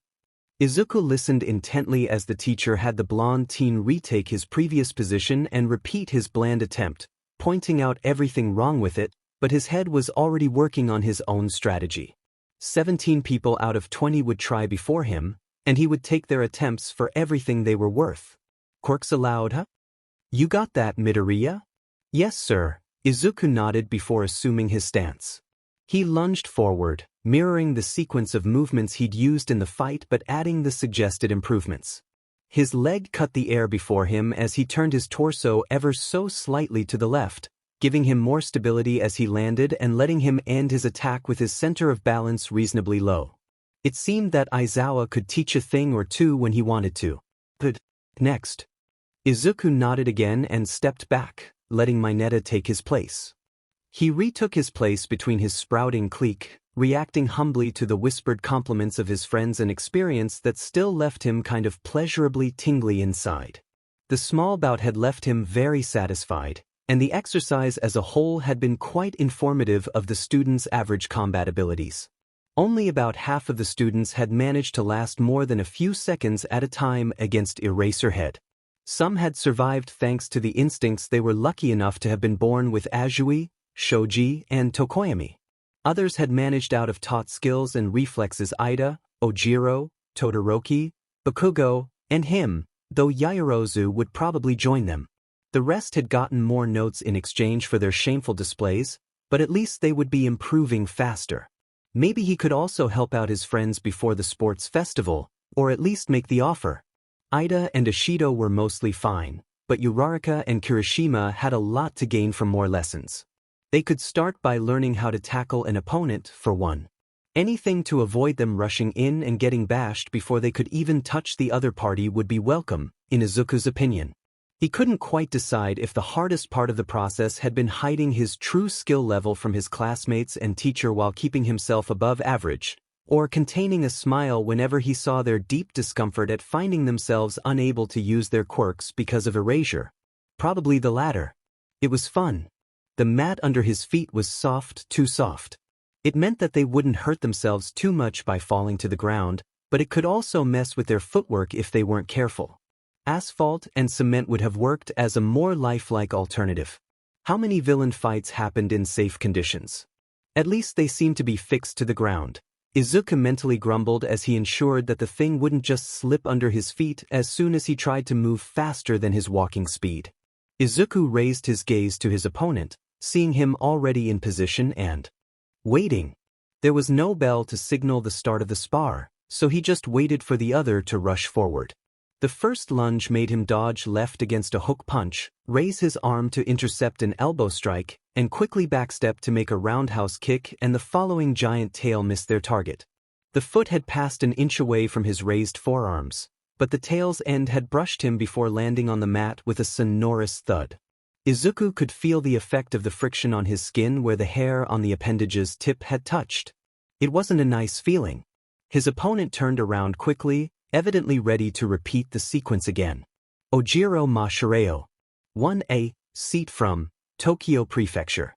Izuku listened intently as the teacher had the blonde teen retake his previous position and repeat his bland attempt, pointing out everything wrong with it, but his head was already working on his own strategy. 17 people out of 20 would try before him, and he would take their attempts for everything they were worth. Quirks allowed, huh? You got that, Midoriya? Yes, sir. Izuku nodded before assuming his stance. He lunged forward, mirroring the sequence of movements he'd used in the fight but adding the suggested improvements. His leg cut the air before him as he turned his torso ever so slightly to the left, giving him more stability as he landed and letting him end his attack with his center of balance reasonably low. It seemed that Aizawa could teach a thing or two when he wanted to. Good. Next. Izuku nodded again and stepped back, letting Mineta take his place. He retook his place between his sprouting clique, reacting humbly to the whispered compliments of his friends and experience that still left him kind of pleasurably tingly inside. The small bout had left him very satisfied, and the exercise as a whole had been quite informative of the students' average combat abilities. Only about half of the students had managed to last more than a few seconds at a time against Eraserhead. Some had survived thanks to the instincts they were lucky enough to have been born with Azui, Shoji, and Tokoyami. Others had managed out of taught skills and reflexes: Ida, Ojiro, Todoroki, Bakugo, and him, though Yaoyorozu would probably join them. The rest had gotten more notes in exchange for their shameful displays, but at least they would be improving faster. Maybe he could also help out his friends before the sports festival, or at least make the offer. Ida and Ashido were mostly fine, but Uraraka and Kirishima had a lot to gain from more lessons. They could start by learning how to tackle an opponent, for one. Anything to avoid them rushing in and getting bashed before they could even touch the other party would be welcome, in Izuku's opinion. He couldn't quite decide if the hardest part of the process had been hiding his true skill level from his classmates and teacher while keeping himself above average, or containing a smile whenever he saw their deep discomfort at finding themselves unable to use their quirks because of erasure. Probably the latter. It was fun. The mat under his feet was soft, too soft. It meant that they wouldn't hurt themselves too much by falling to the ground, but it could also mess with their footwork if they weren't careful. Asphalt and cement would have worked as a more lifelike alternative. How many villain fights happened in safe conditions? At least they seemed to be fixed to the ground. Izuku mentally grumbled as he ensured that the thing wouldn't just slip under his feet as soon as he tried to move faster than his walking speed. Izuku raised his gaze to his opponent, seeing him already in position and waiting. There was no bell to signal the start of the spar, so he just waited for the other to rush forward. The first lunge made him dodge left against a hook punch, raise his arm to intercept an elbow strike, and quickly backstep to make a roundhouse kick, and the following giant tail missed their target. The foot had passed an inch away from his raised forearms, but the tail's end had brushed him before landing on the mat with a sonorous thud. Izuku could feel the effect of the friction on his skin where the hair on the appendage's tip had touched. It wasn't a nice feeling. His opponent turned around quickly, evidently ready to repeat the sequence again. Ojiro Mashireo. 1A, seat from Tokyo Prefecture.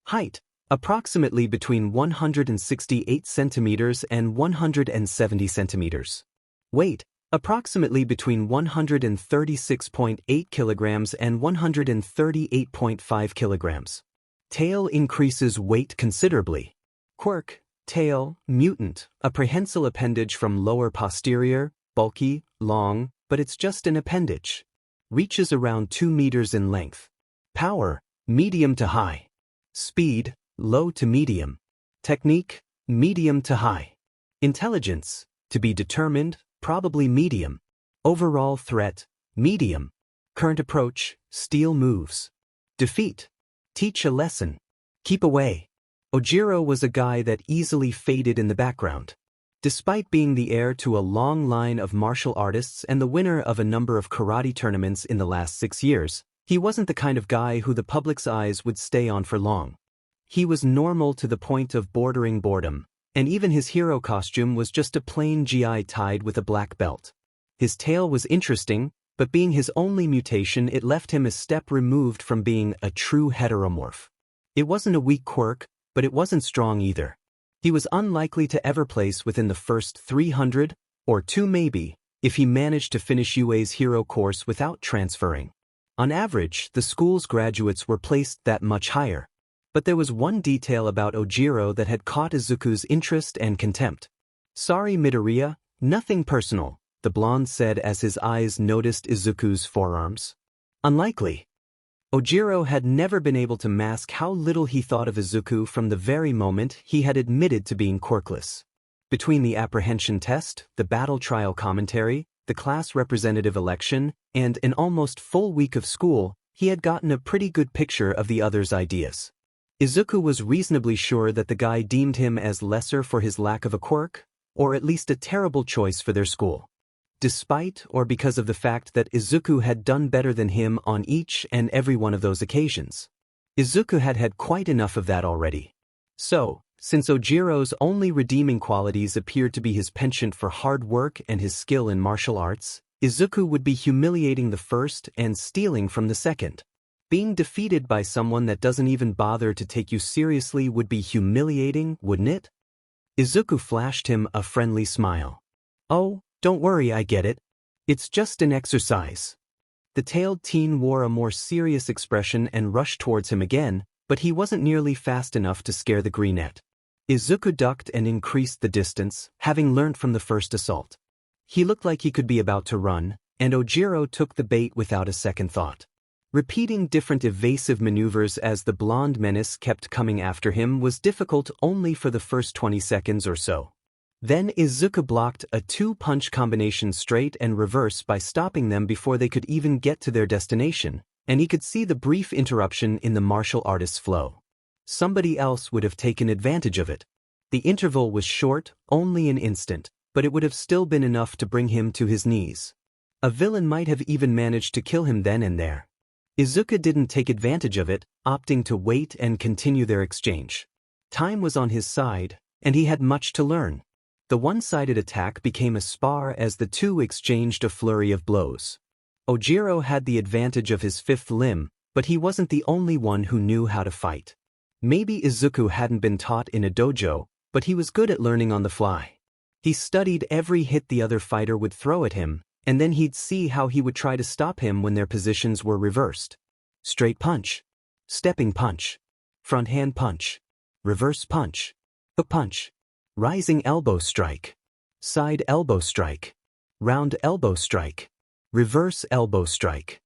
Height, approximately between 168 centimeters and 170 centimeters. Weight, approximately between 136.8 kilograms and 138.5 kilograms. Tail increases weight considerably. Quirk, tail, mutant, a prehensile appendage from lower posterior, bulky, long, but it's just an appendage. Reaches around 2 meters in length. Power, medium to high. Speed, low to medium. Technique, medium to high. Intelligence, to be determined, probably medium. Overall threat, medium. Current approach, steal moves. Defeat, teach a lesson. Keep away. Ojiro was a guy that easily faded in the background. Despite being the heir to a long line of martial artists and the winner of a number of karate tournaments in the last 6 years, he wasn't the kind of guy who the public's eyes would stay on for long. He was normal to the point of bordering boredom, and even his hero costume was just a plain GI tied with a black belt. His tail was interesting, but being his only mutation, it left him a step removed from being a true heteromorph. It wasn't a weak quirk, but it wasn't strong either. He was unlikely to ever place within the first 300, or 2 maybe, if he managed to finish UA's hero course without transferring. On average, the school's graduates were placed that much higher. But there was one detail about Ojiro that had caught Izuku's interest and contempt. "Sorry, Midoriya, nothing personal," the blonde said as his eyes noticed Izuku's forearms. Unlikely. Ojiro had never been able to mask how little he thought of Izuku from the very moment he had admitted to being quirkless. Between the apprehension test, the battle trial commentary, the class representative election, and an almost full week of school, he had gotten a pretty good picture of the other's ideas. Izuku was reasonably sure that the guy deemed him as lesser for his lack of a quirk, or at least a terrible choice for their school. Despite or because of the fact that Izuku had done better than him on each and every one of those occasions. Izuku had had quite enough of that already. So, since Ojiro's only redeeming qualities appeared to be his penchant for hard work and his skill in martial arts, Izuku would be humiliating the first and stealing from the second. Being defeated by someone that doesn't even bother to take you seriously would be humiliating, wouldn't it? Izuku flashed him a friendly smile. "Oh, don't worry, I get it. It's just an exercise." The tailed teen wore a more serious expression and rushed towards him again, but he wasn't nearly fast enough to scare the greenette. Izuku ducked and increased the distance, having learned from the first assault. He looked like he could be about to run, and Ojiro took the bait without a second thought. Repeating different evasive maneuvers as the blonde menace kept coming after him was difficult only for the first 20 seconds or so. Then Izuku blocked a two-punch combination straight and reverse by stopping them before they could even get to their destination, and he could see the brief interruption in the martial artist's flow. Somebody else would have taken advantage of it. The interval was short, only an instant, but it would have still been enough to bring him to his knees. A villain might have even managed to kill him then and there. Izuku didn't take advantage of it, opting to wait and continue their exchange. Time was on his side, and he had much to learn. The one-sided attack became a spar as the two exchanged a flurry of blows. Ojiro had the advantage of his fifth limb, but he wasn't the only one who knew how to fight. Maybe Izuku hadn't been taught in a dojo, but he was good at learning on the fly. He studied every hit the other fighter would throw at him, and then he'd see how he would try to stop him when their positions were reversed. Straight punch, stepping punch, front hand punch, reverse punch, hook punch, rising elbow strike, side elbow strike, round elbow strike, reverse elbow strike,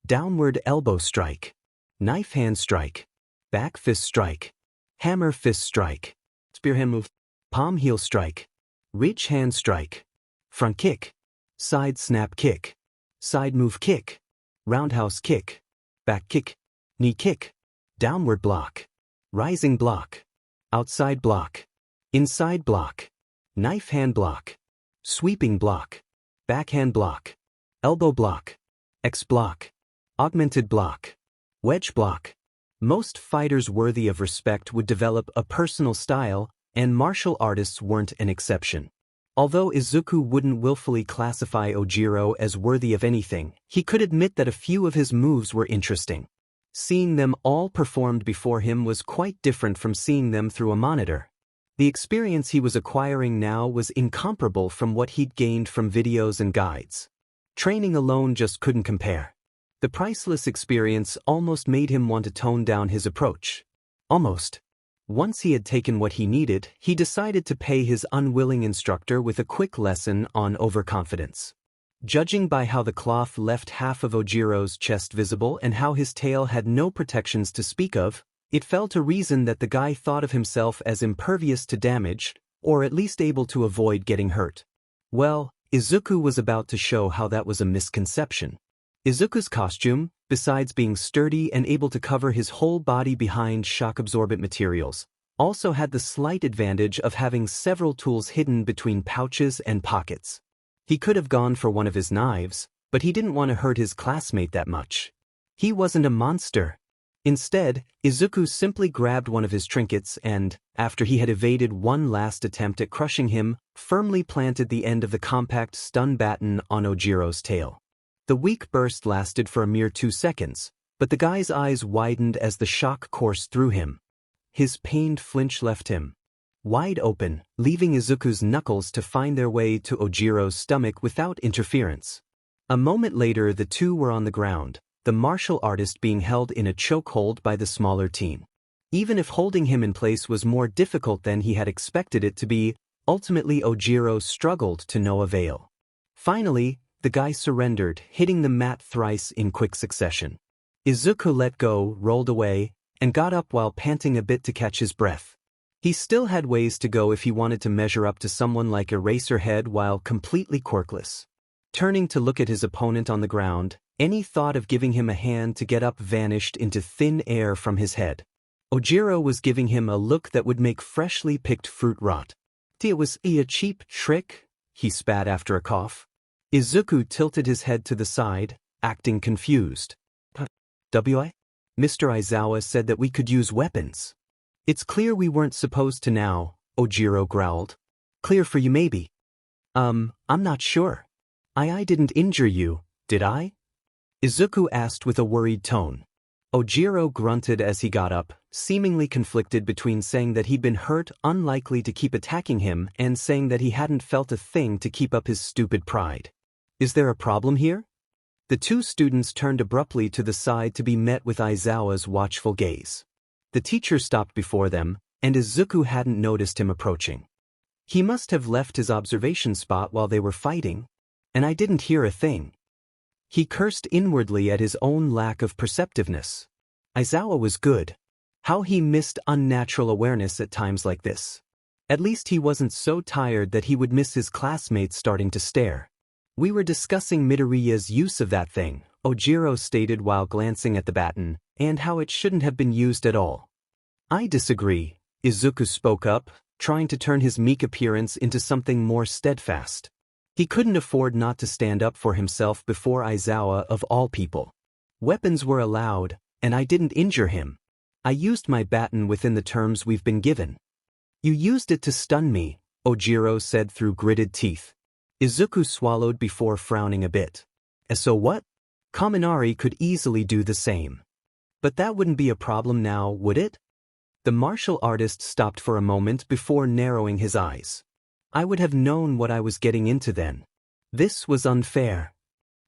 downward elbow strike, knife hand strike, back fist strike, hammer fist strike, spear hand move, palm heel strike, reach hand strike, front kick, side snap kick, side move kick, roundhouse kick, back kick, knee kick, downward block, rising block, outside block, inside block, knife hand block, sweeping block, backhand block, elbow block, X block, augmented block, wedge block. Most fighters worthy of respect would develop a personal style, and martial artists weren't an exception. Although Izuku wouldn't willfully classify Ojiro as worthy of anything, he could admit that a few of his moves were interesting. Seeing them all performed before him was quite different from seeing them through a monitor. The experience he was acquiring now was incomparable from what he'd gained from videos and guides. Training alone just couldn't compare. The priceless experience almost made him want to tone down his approach. Almost. Once he had taken what he needed, he decided to pay his unwilling instructor with a quick lesson on overconfidence. Judging by how the cloth left half of Ojiro's chest visible and how his tail had no protections to speak of, it fell to reason that the guy thought of himself as impervious to damage, or at least able to avoid getting hurt. Well, Izuku was about to show how that was a misconception. Izuku's costume, besides being sturdy and able to cover his whole body behind shock-absorbent materials, also had the slight advantage of having several tools hidden between pouches and pockets. He could have gone for one of his knives, but he didn't want to hurt his classmate that much. He wasn't a monster. Instead, Izuku simply grabbed one of his trinkets and, after he had evaded one last attempt at crushing him, firmly planted the end of the compact stun baton on Ojiro's tail. The weak burst lasted for a mere 2 seconds, but the guy's eyes widened as the shock coursed through him. His pained flinch left him wide open, leaving Izuku's knuckles to find their way to Ojiro's stomach without interference. A moment later the two were on the ground, the martial artist being held in a chokehold by the smaller team. Even if holding him in place was more difficult than he had expected it to be, ultimately Ojiro struggled to no avail. Finally, the guy surrendered, hitting the mat thrice in quick succession. Izuku let go, rolled away, and got up while panting a bit to catch his breath. He still had ways to go if he wanted to measure up to someone like Eraserhead while completely quirkless. Turning to look at his opponent on the ground, any thought of giving him a hand to get up vanished into thin air from his head. Ojiro was giving him a look that would make freshly picked fruit rot. "It was a cheap trick," he spat after a cough. Izuku tilted his head to the side, acting confused. "Mr. Aizawa said that we could use weapons." "It's clear we weren't supposed to now," Ojiro growled. "Clear for you maybe." I'm not sure. I didn't injure you, did I?" Izuku asked with a worried tone. Ojiro grunted as he got up, seemingly conflicted between saying that he'd been hurt, unlikely to keep attacking him, and saying that he hadn't felt a thing to keep up his stupid pride. "Is there a problem here?" The two students turned abruptly to the side to be met with Aizawa's watchful gaze. The teacher stopped before them, and Izuku hadn't noticed him approaching. He must have left his observation spot while they were fighting, and I didn't hear a thing. He cursed inwardly at his own lack of perceptiveness. Aizawa was good. How he missed unnatural awareness at times like this. At least he wasn't so tired that he would miss his classmates starting to stare. We were discussing Midoriya's use of that thing, Ojiro stated while glancing at the baton, and how it shouldn't have been used at all. I disagree, Izuku spoke up, trying to turn his meek appearance into something more steadfast. He couldn't afford not to stand up for himself before Aizawa of all people. Weapons were allowed, and I didn't injure him. I used my baton within the terms we've been given. You used it to stun me, Ojiro said through gritted teeth. Izuku swallowed before frowning a bit. So what? Kaminari could easily do the same. But that wouldn't be a problem now, would it? The martial artist stopped for a moment before narrowing his eyes. I would have known what I was getting into then. This was unfair.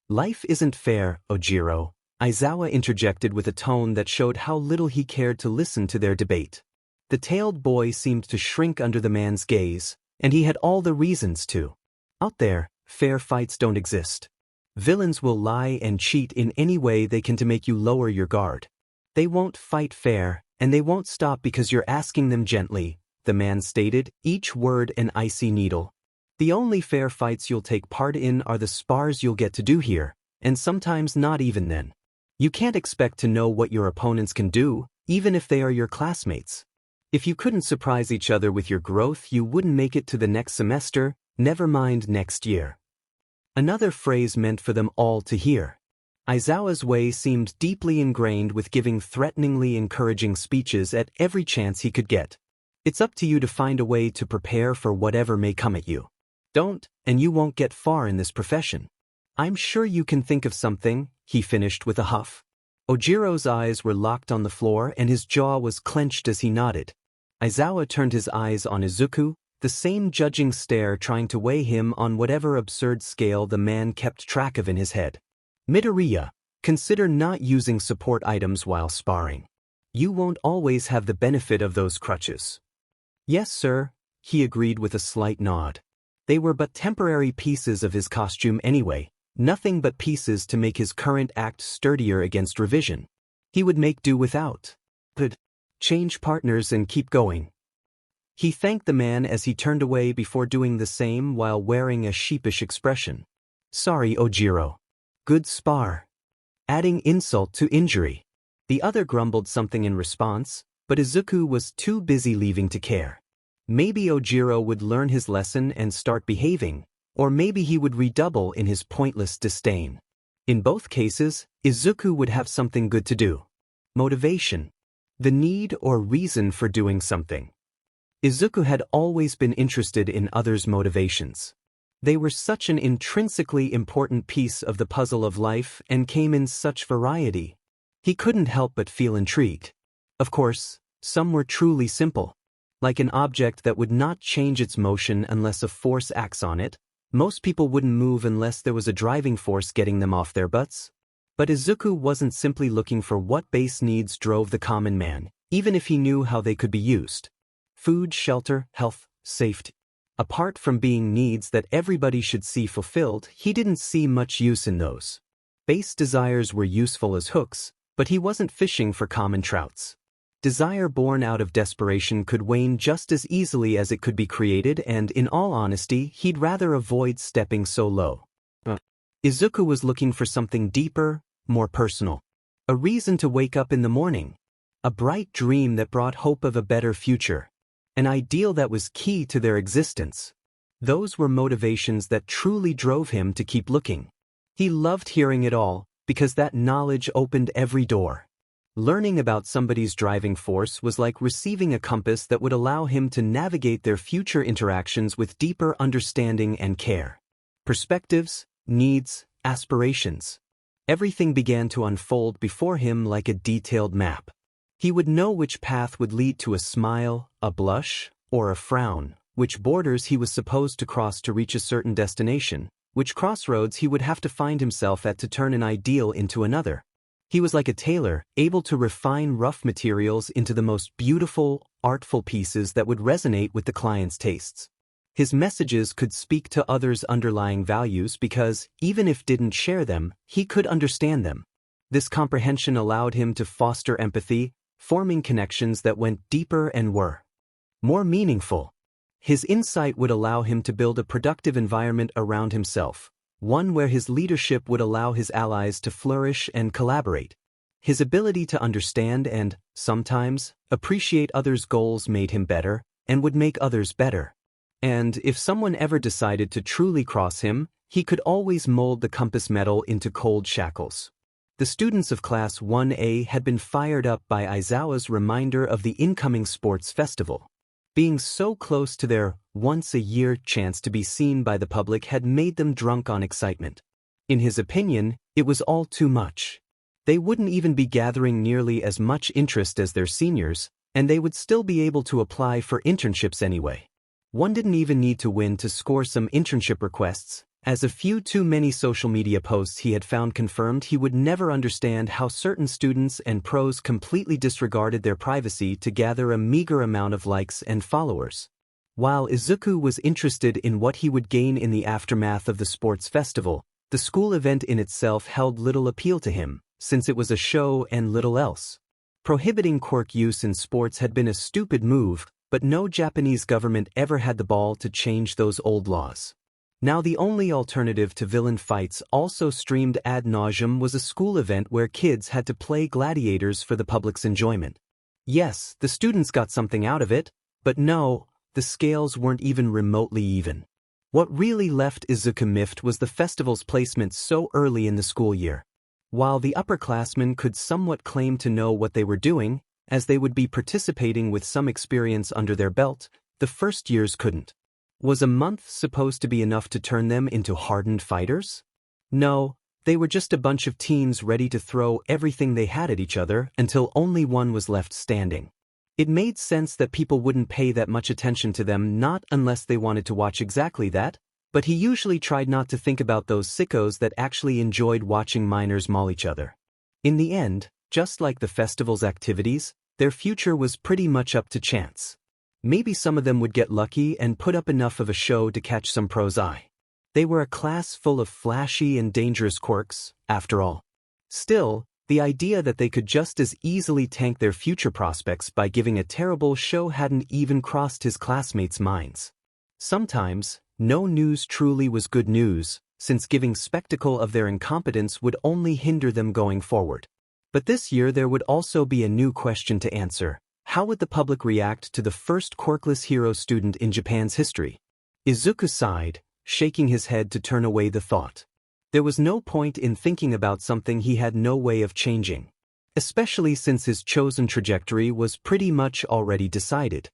Life isn't fair, Ojiro, Aizawa interjected with a tone that showed how little he cared to listen to their debate. The tailed boy seemed to shrink under the man's gaze, and he had all the reasons to. Out there, fair fights don't exist. Villains will lie and cheat in any way they can to make you lower your guard. They won't fight fair, and they won't stop because you're asking them gently, the man stated, each word an icy needle. The only fair fights you'll take part in are the spars you'll get to do here, and sometimes not even then. You can't expect to know what your opponents can do, even if they are your classmates. If you couldn't surprise each other with your growth, you wouldn't make it to the next semester, never mind next year. Another phrase meant for them all to hear. Aizawa's way seemed deeply ingrained with giving threateningly encouraging speeches at every chance he could get. It's up to you to find a way to prepare for whatever may come at you. Don't, and you won't get far in this profession. I'm sure you can think of something, he finished with a huff. Ojiro's eyes were locked on the floor and his jaw was clenched as he nodded. Aizawa turned his eyes on Izuku, the same judging stare trying to weigh him on whatever absurd scale the man kept track of in his head. Midoriya, consider not using support items while sparring. You won't always have the benefit of those crutches. Yes, sir, he agreed with a slight nod. They were but temporary pieces of his costume anyway, nothing but pieces to make his current act sturdier against revision. He would make do without. Could change partners and keep going. He thanked the man as he turned away before doing the same while wearing a sheepish expression. Sorry, Ojiro. Good spar. Adding insult to injury. The other grumbled something in response, but Izuku was too busy leaving to care. Maybe Ojiro would learn his lesson and start behaving, or maybe he would redouble in his pointless disdain. In both cases, Izuku would have something good to do. Motivation. The need or reason for doing something. Izuku had always been interested in others' motivations. They were such an intrinsically important piece of the puzzle of life and came in such variety. He couldn't help but feel intrigued. Of course, some were truly simple. Like an object that would not change its motion unless a force acts on it. Most people wouldn't move unless there was a driving force getting them off their butts. But Izuku wasn't simply looking for what base needs drove the common man, even if he knew how they could be used. Food, shelter, health, safety. Apart from being needs that everybody should see fulfilled, he didn't see much use in those. Base desires were useful as hooks, but he wasn't fishing for common trouts. Desire born out of desperation could wane just as easily as it could be created, and in all honesty, he'd rather avoid stepping so low. Izuku was looking for something deeper, more personal. A reason to wake up in the morning. A bright dream that brought hope of a better future. An ideal that was key to their existence. Those were motivations that truly drove him to keep looking. He loved hearing it all, because that knowledge opened every door. Learning about somebody's driving force was like receiving a compass that would allow him to navigate their future interactions with deeper understanding and care. Perspectives, needs, aspirations. Everything began to unfold before him like a detailed map. He would know which path would lead to a smile, a blush, or a frown, which borders he was supposed to cross to reach a certain destination, which crossroads he would have to find himself at to turn an ideal into another. He was like a tailor, able to refine rough materials into the most beautiful, artful pieces that would resonate with the client's tastes. His messages could speak to others' underlying values because, even if didn't share them, he could understand them. This comprehension allowed him to foster empathy, forming connections that went deeper and were more meaningful. His insight would allow him to build a productive environment around himself, one where his leadership would allow his allies to flourish and collaborate. His ability to understand and, sometimes, appreciate others' goals made him better, and would make others better. And if someone ever decided to truly cross him, he could always mold the compass metal into cold shackles. The students of Class 1A had been fired up by Aizawa's reminder of the incoming sports festival. Being so close to their once-a-year chance to be seen by the public had made them drunk on excitement. In his opinion, it was all too much. They wouldn't even be gathering nearly as much interest as their seniors, and they would still be able to apply for internships anyway. One didn't even need to win to score some internship requests, as a few too many social media posts he had found confirmed he would never understand how certain students and pros completely disregarded their privacy to gather a meager amount of likes and followers. While Izuku was interested in what he would gain in the aftermath of the sports festival, the school event in itself held little appeal to him, since it was a show and little else. Prohibiting quirk use in sports had been a stupid move, but no Japanese government ever had the ball to change those old laws. Now the only alternative to villain fights also streamed ad nauseum was a school event where kids had to play gladiators for the public's enjoyment. Yes, the students got something out of it, but no, the scales weren't even remotely even. What really left Izuku miffed was the festival's placement so early in the school year. While the upperclassmen could somewhat claim to know what they were doing, as they would be participating with some experience under their belt, the first years couldn't. Was a month supposed to be enough to turn them into hardened fighters? No, they were just a bunch of teens ready to throw everything they had at each other until only one was left standing. It made sense that people wouldn't pay that much attention to them, not unless they wanted to watch exactly that, but he usually tried not to think about those sickos that actually enjoyed watching minors maul each other. In the end, just like the festival's activities, their future was pretty much up to chance. Maybe some of them would get lucky and put up enough of a show to catch some pros' eye. They were a class full of flashy and dangerous quirks, after all. Still, the idea that they could just as easily tank their future prospects by giving a terrible show hadn't even crossed his classmates' minds. Sometimes, no news truly was good news, since giving spectacle of their incompetence would only hinder them going forward. But this year there would also be a new question to answer. How would the public react to the first quirkless hero student in Japan's history? Izuku sighed, shaking his head to turn away the thought. There was no point in thinking about something he had no way of changing, especially since his chosen trajectory was pretty much already decided.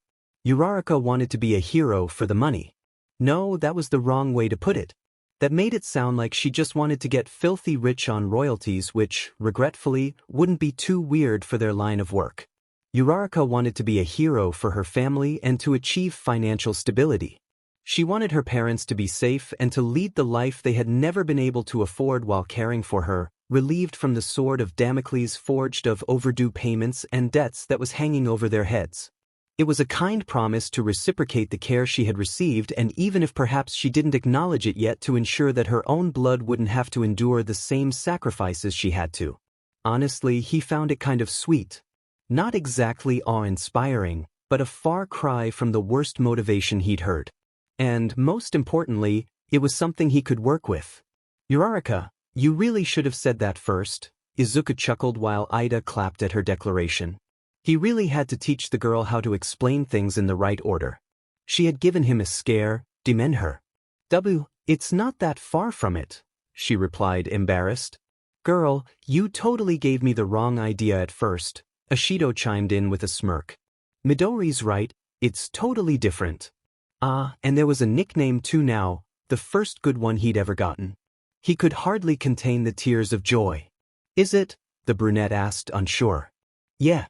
Uraraka wanted to be a hero for the money. No, that was the wrong way to put it. That made it sound like she just wanted to get filthy rich on royalties, which, regretfully, wouldn't be too weird for their line of work. Uraraka wanted to be a hero for her family and to achieve financial stability. She wanted her parents to be safe and to lead the life they had never been able to afford while caring for her, relieved from the sword of Damocles forged of overdue payments and debts that was hanging over their heads. It was a kind promise to reciprocate the care she had received, and even if perhaps she didn't acknowledge it yet, to ensure that her own blood wouldn't have to endure the same sacrifices she had to. Honestly, he found it kind of sweet. Not exactly awe-inspiring, but a far cry from the worst motivation he'd heard. And, most importantly, it was something he could work with. Uraraka, you really should have said that first, Izuku chuckled while Ida clapped at her declaration. He really had to teach the girl how to explain things in the right order. She had given him a scare, demen her. It's not that far from it, she replied, embarrassed. Girl, you totally gave me the wrong idea at first, Ashido chimed in with a smirk. Midori's right, it's totally different. And there was a nickname too now, the first good one he'd ever gotten. He could hardly contain the tears of joy. Is it? The brunette asked, unsure. Yeah.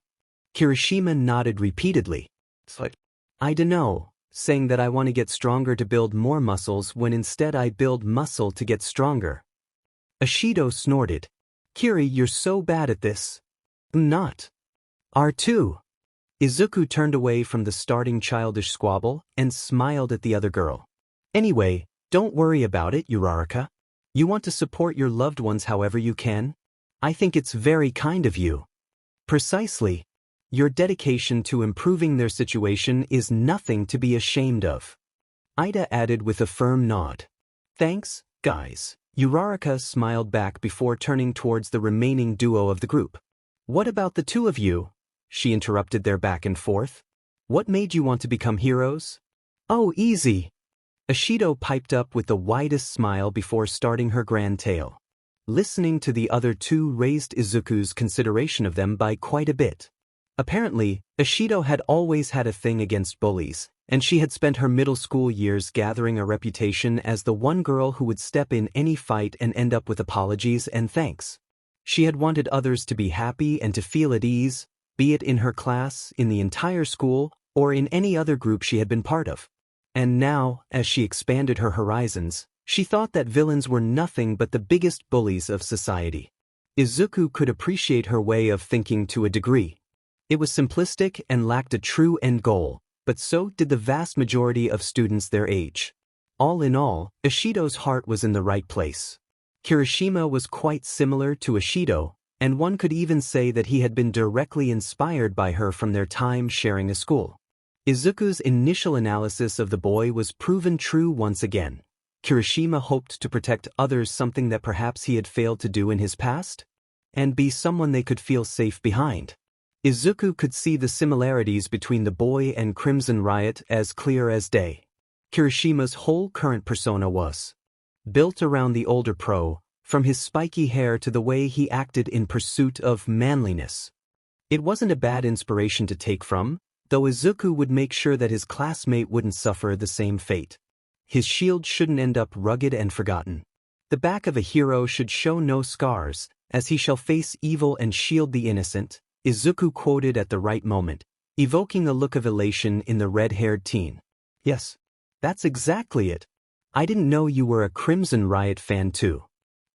Kirishima nodded repeatedly. I dunno, saying that I want to get stronger to build more muscles when instead I build muscle to get stronger. Ashido snorted. Kiri, you're so bad at this. Not. R2. Izuku turned away from the starting childish squabble and smiled at the other girl. Anyway, don't worry about it, Uraraka. You want to support your loved ones however you can? I think it's very kind of you. Precisely. Your dedication to improving their situation is nothing to be ashamed of. Ida added with a firm nod. Thanks, guys. Uraraka smiled back before turning towards the remaining duo of the group. What about the two of you? She interrupted their back and forth. What made you want to become heroes? Oh, easy. Ashido piped up with the widest smile before starting her grand tale. Listening to the other two raised Izuku's consideration of them by quite a bit. Apparently, Ashido had always had a thing against bullies, and she had spent her middle school years gathering a reputation as the one girl who would step in any fight and end up with apologies and thanks. She had wanted others to be happy and to feel at ease, be it in her class, in the entire school, or in any other group she had been part of. And now, as she expanded her horizons, she thought that villains were nothing but the biggest bullies of society. Izuku could appreciate her way of thinking to a degree. It was simplistic and lacked a true end goal, but so did the vast majority of students their age. All in all, Ashido's heart was in the right place. Kirishima was quite similar to Ashido, and one could even say that he had been directly inspired by her from their time sharing a school. Izuku's initial analysis of the boy was proven true once again. Kirishima hoped to protect others, something that perhaps he had failed to do in his past, and be someone they could feel safe behind. Izuku could see the similarities between the boy and Crimson Riot as clear as day. Kirishima's whole current persona was built around the older pro, from his spiky hair to the way he acted in pursuit of manliness. It wasn't a bad inspiration to take from, though Izuku would make sure that his classmate wouldn't suffer the same fate. His shield shouldn't end up rugged and forgotten. The back of a hero should show no scars, as he shall face evil and shield the innocent, Izuku quoted at the right moment, evoking a look of elation in the red-haired teen. Yes, that's exactly it. I didn't know you were a Crimson Riot fan too.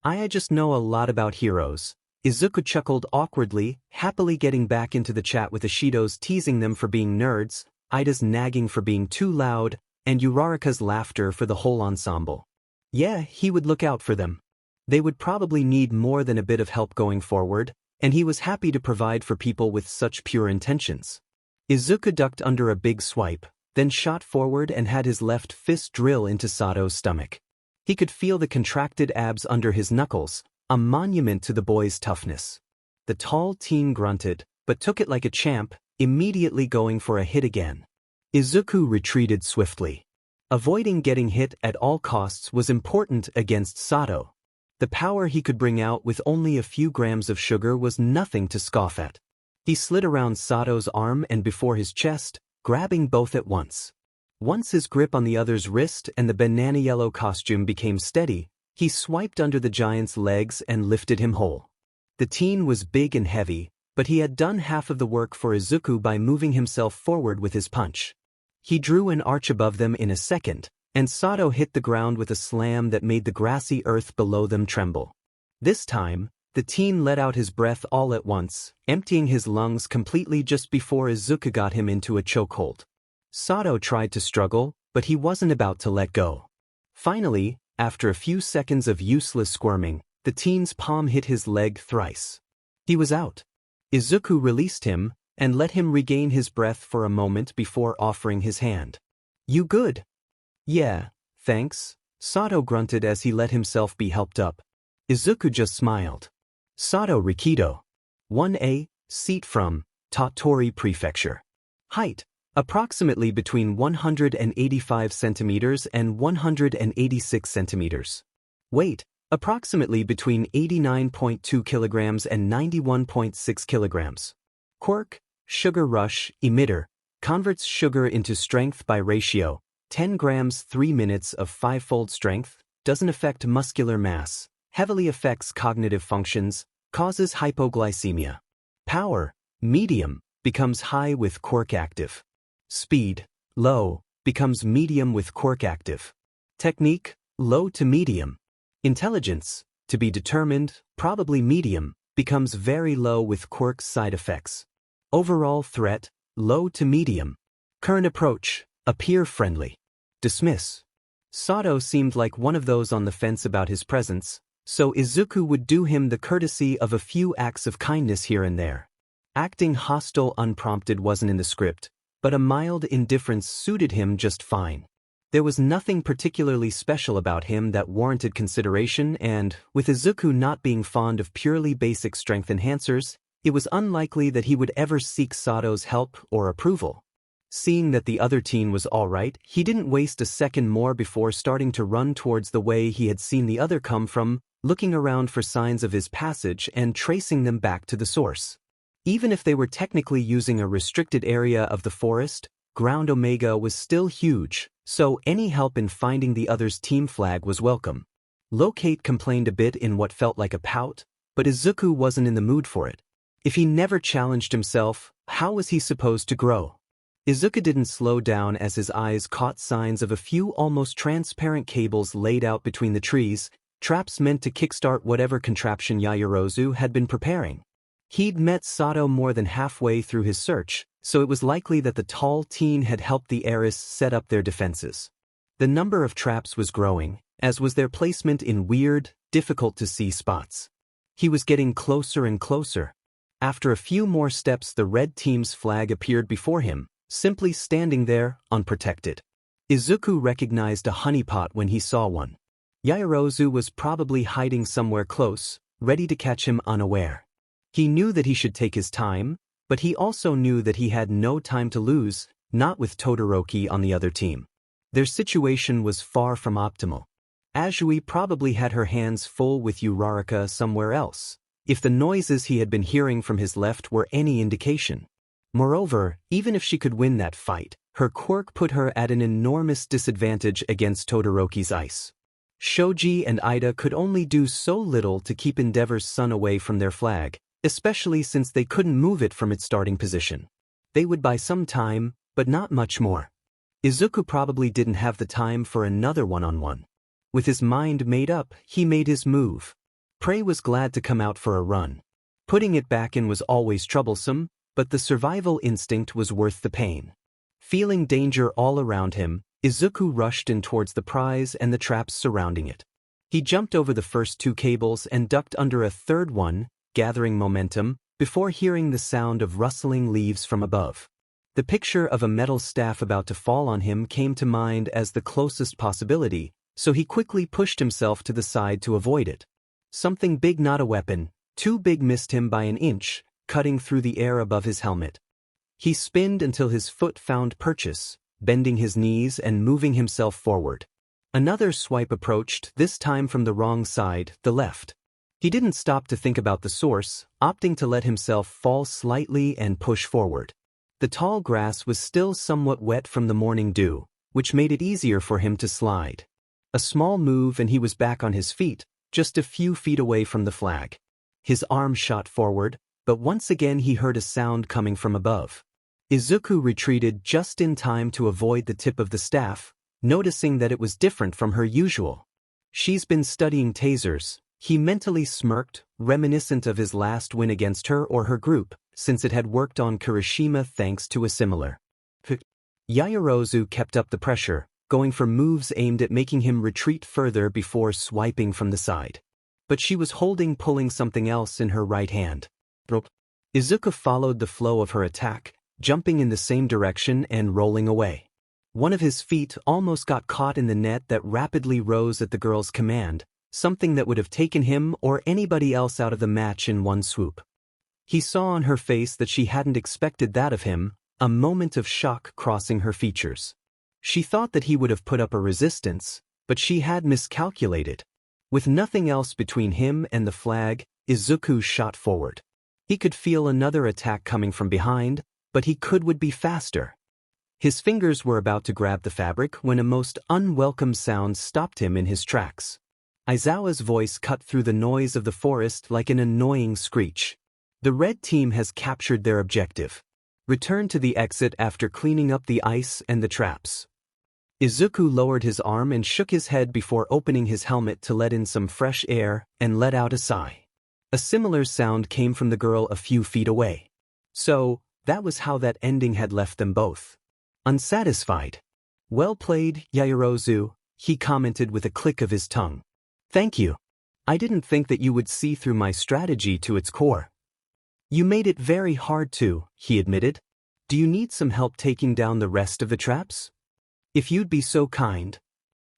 I just know a lot about heroes. Izuku chuckled awkwardly, happily getting back into the chat with Ashido's teasing them for being nerds, Ida's nagging for being too loud, and Uraraka's laughter for the whole ensemble. Yeah, he would look out for them. They would probably need more than a bit of help going forward, and he was happy to provide for people with such pure intentions. Izuku ducked under a big swipe, then shot forward and had his left fist drill into Sato's stomach. He could feel the contracted abs under his knuckles, a monument to the boy's toughness. The tall teen grunted, but took it like a champ, immediately going for a hit again. Izuku retreated swiftly. Avoiding getting hit at all costs was important against Sato. The power he could bring out with only a few grams of sugar was nothing to scoff at. He slid around Sato's arm and before his chest, grabbing both at once. Once his grip on the other's wrist and the banana-yellow costume became steady, he swiped under the giant's legs and lifted him whole. The teen was big and heavy, but he had done half of the work for Izuku by moving himself forward with his punch. He drew an arch above them in a second, and Sato hit the ground with a slam that made the grassy earth below them tremble. This time, the teen let out his breath all at once, emptying his lungs completely just before Izuku got him into a chokehold. Sato tried to struggle, but he wasn't about to let go. Finally, after a few seconds of useless squirming, the teen's palm hit his leg thrice. He was out. Izuku released him, and let him regain his breath for a moment before offering his hand. You good? Yeah, thanks, Sato grunted as he let himself be helped up. Izuku just smiled. Sato Rikido. 1A, seat from Tottori Prefecture. Height, approximately between 185 centimeters and 186 centimeters. Weight, approximately between 89.2 kilograms and 91.6 kilograms. Quirk, Sugar Rush, Emitter, converts sugar into strength by ratio, 10 grams 3 minutes of 5-fold strength, doesn't affect muscular mass, heavily affects cognitive functions, causes hypoglycemia. Power, medium, becomes high with Quirk active. Speed, low, becomes medium with Quirk active. Technique, low to medium. Intelligence, to be determined, probably medium, becomes very low with Quirk's side effects. Overall threat, low to medium. Current approach, appear friendly. Dismiss. Sato seemed like one of those on the fence about his presence, so Izuku would do him the courtesy of a few acts of kindness here and there. Acting hostile unprompted wasn't in the script, but a mild indifference suited him just fine. There was nothing particularly special about him that warranted consideration, and, with Izuku not being fond of purely basic strength enhancers, it was unlikely that he would ever seek Sato's help or approval. Seeing that the other teen was alright, he didn't waste a second more before starting to run towards the way he had seen the other come from, looking around for signs of his passage and tracing them back to the source. Even if they were technically using a restricted area of the forest, Ground Omega was still huge, so any help in finding the other's team flag was welcome. Locate complained a bit in what felt like a pout, but Izuku wasn't in the mood for it. If he never challenged himself, how was he supposed to grow? Izuku didn't slow down as his eyes caught signs of a few almost transparent cables laid out between the trees, traps meant to kickstart whatever contraption Yaoyorozu had been preparing. He'd met Sato more than halfway through his search, so it was likely that the tall teen had helped the heiress set up their defenses. The number of traps was growing, as was their placement in weird, difficult-to-see spots. He was getting closer and closer. After a few more steps, the red team's flag appeared before him, simply standing there, unprotected. Izuku recognized a honeypot when he saw one. Yaoyorozu was probably hiding somewhere close, ready to catch him unaware. He knew that he should take his time, but he also knew that he had no time to lose, not with Todoroki on the other team. Their situation was far from optimal. Azui probably had her hands full with Uraraka somewhere else, if the noises he had been hearing from his left were any indication. Moreover, even if she could win that fight, her quirk put her at an enormous disadvantage against Todoroki's ice. Shoji and Ida could only do so little to keep Endeavor's son away from their flag, especially since they couldn't move it from its starting position. They would buy some time, but not much more. Izuku probably didn't have the time for another one-on-one. With his mind made up, he made his move. Prey was glad to come out for a run. Putting it back in was always troublesome, but the survival instinct was worth the pain. Feeling danger all around him, Izuku rushed in towards the prize and the traps surrounding it. He jumped over the first two cables and ducked under a third one, gathering momentum, before hearing the sound of rustling leaves from above. The picture of a metal staff about to fall on him came to mind as the closest possibility, so he quickly pushed himself to the side to avoid it. Something big, not a weapon, too big, missed him by an inch, cutting through the air above his helmet. He spinned until his foot found purchase, bending his knees and moving himself forward. Another swipe approached, this time from the wrong side, the left. He didn't stop to think about the source, opting to let himself fall slightly and push forward. The tall grass was still somewhat wet from the morning dew, which made it easier for him to slide. A small move and he was back on his feet, just a few feet away from the flag. His arm shot forward, but once again he heard a sound coming from above. Izuku retreated just in time to avoid the tip of the staff, noticing that it was different from her usual. She's been studying tasers, he mentally smirked, reminiscent of his last win against her or her group, since it had worked on Kirishima thanks to a similar. Yaoyorozu kept up the pressure, going for moves aimed at making him retreat further before swiping from the side. But she was pulling something else in her right hand. Izuku followed the flow of her attack, jumping in the same direction and rolling away. One of his feet almost got caught in the net that rapidly rose at the girl's command, something that would have taken him or anybody else out of the match in one swoop. He saw on her face that she hadn't expected that of him, a moment of shock crossing her features. She thought that he would have put up a resistance, but she had miscalculated. With nothing else between him and the flag, Izuku shot forward. He could feel another attack coming from behind, but he would be faster. His fingers were about to grab the fabric when a most unwelcome sound stopped him in his tracks. Aizawa's voice cut through the noise of the forest like an annoying screech. The red team has captured their objective. Return to the exit after cleaning up the ice and the traps. Izuku lowered his arm and shook his head before opening his helmet to let in some fresh air and let out a sigh. A similar sound came from the girl a few feet away. So, that was how that ending had left them both. Unsatisfied. Well played, Yaoyorozu, he commented with a click of his tongue. Thank you. I didn't think that you would see through my strategy to its core. You made it very hard to, he admitted. Do you need some help taking down the rest of the traps? If you'd be so kind.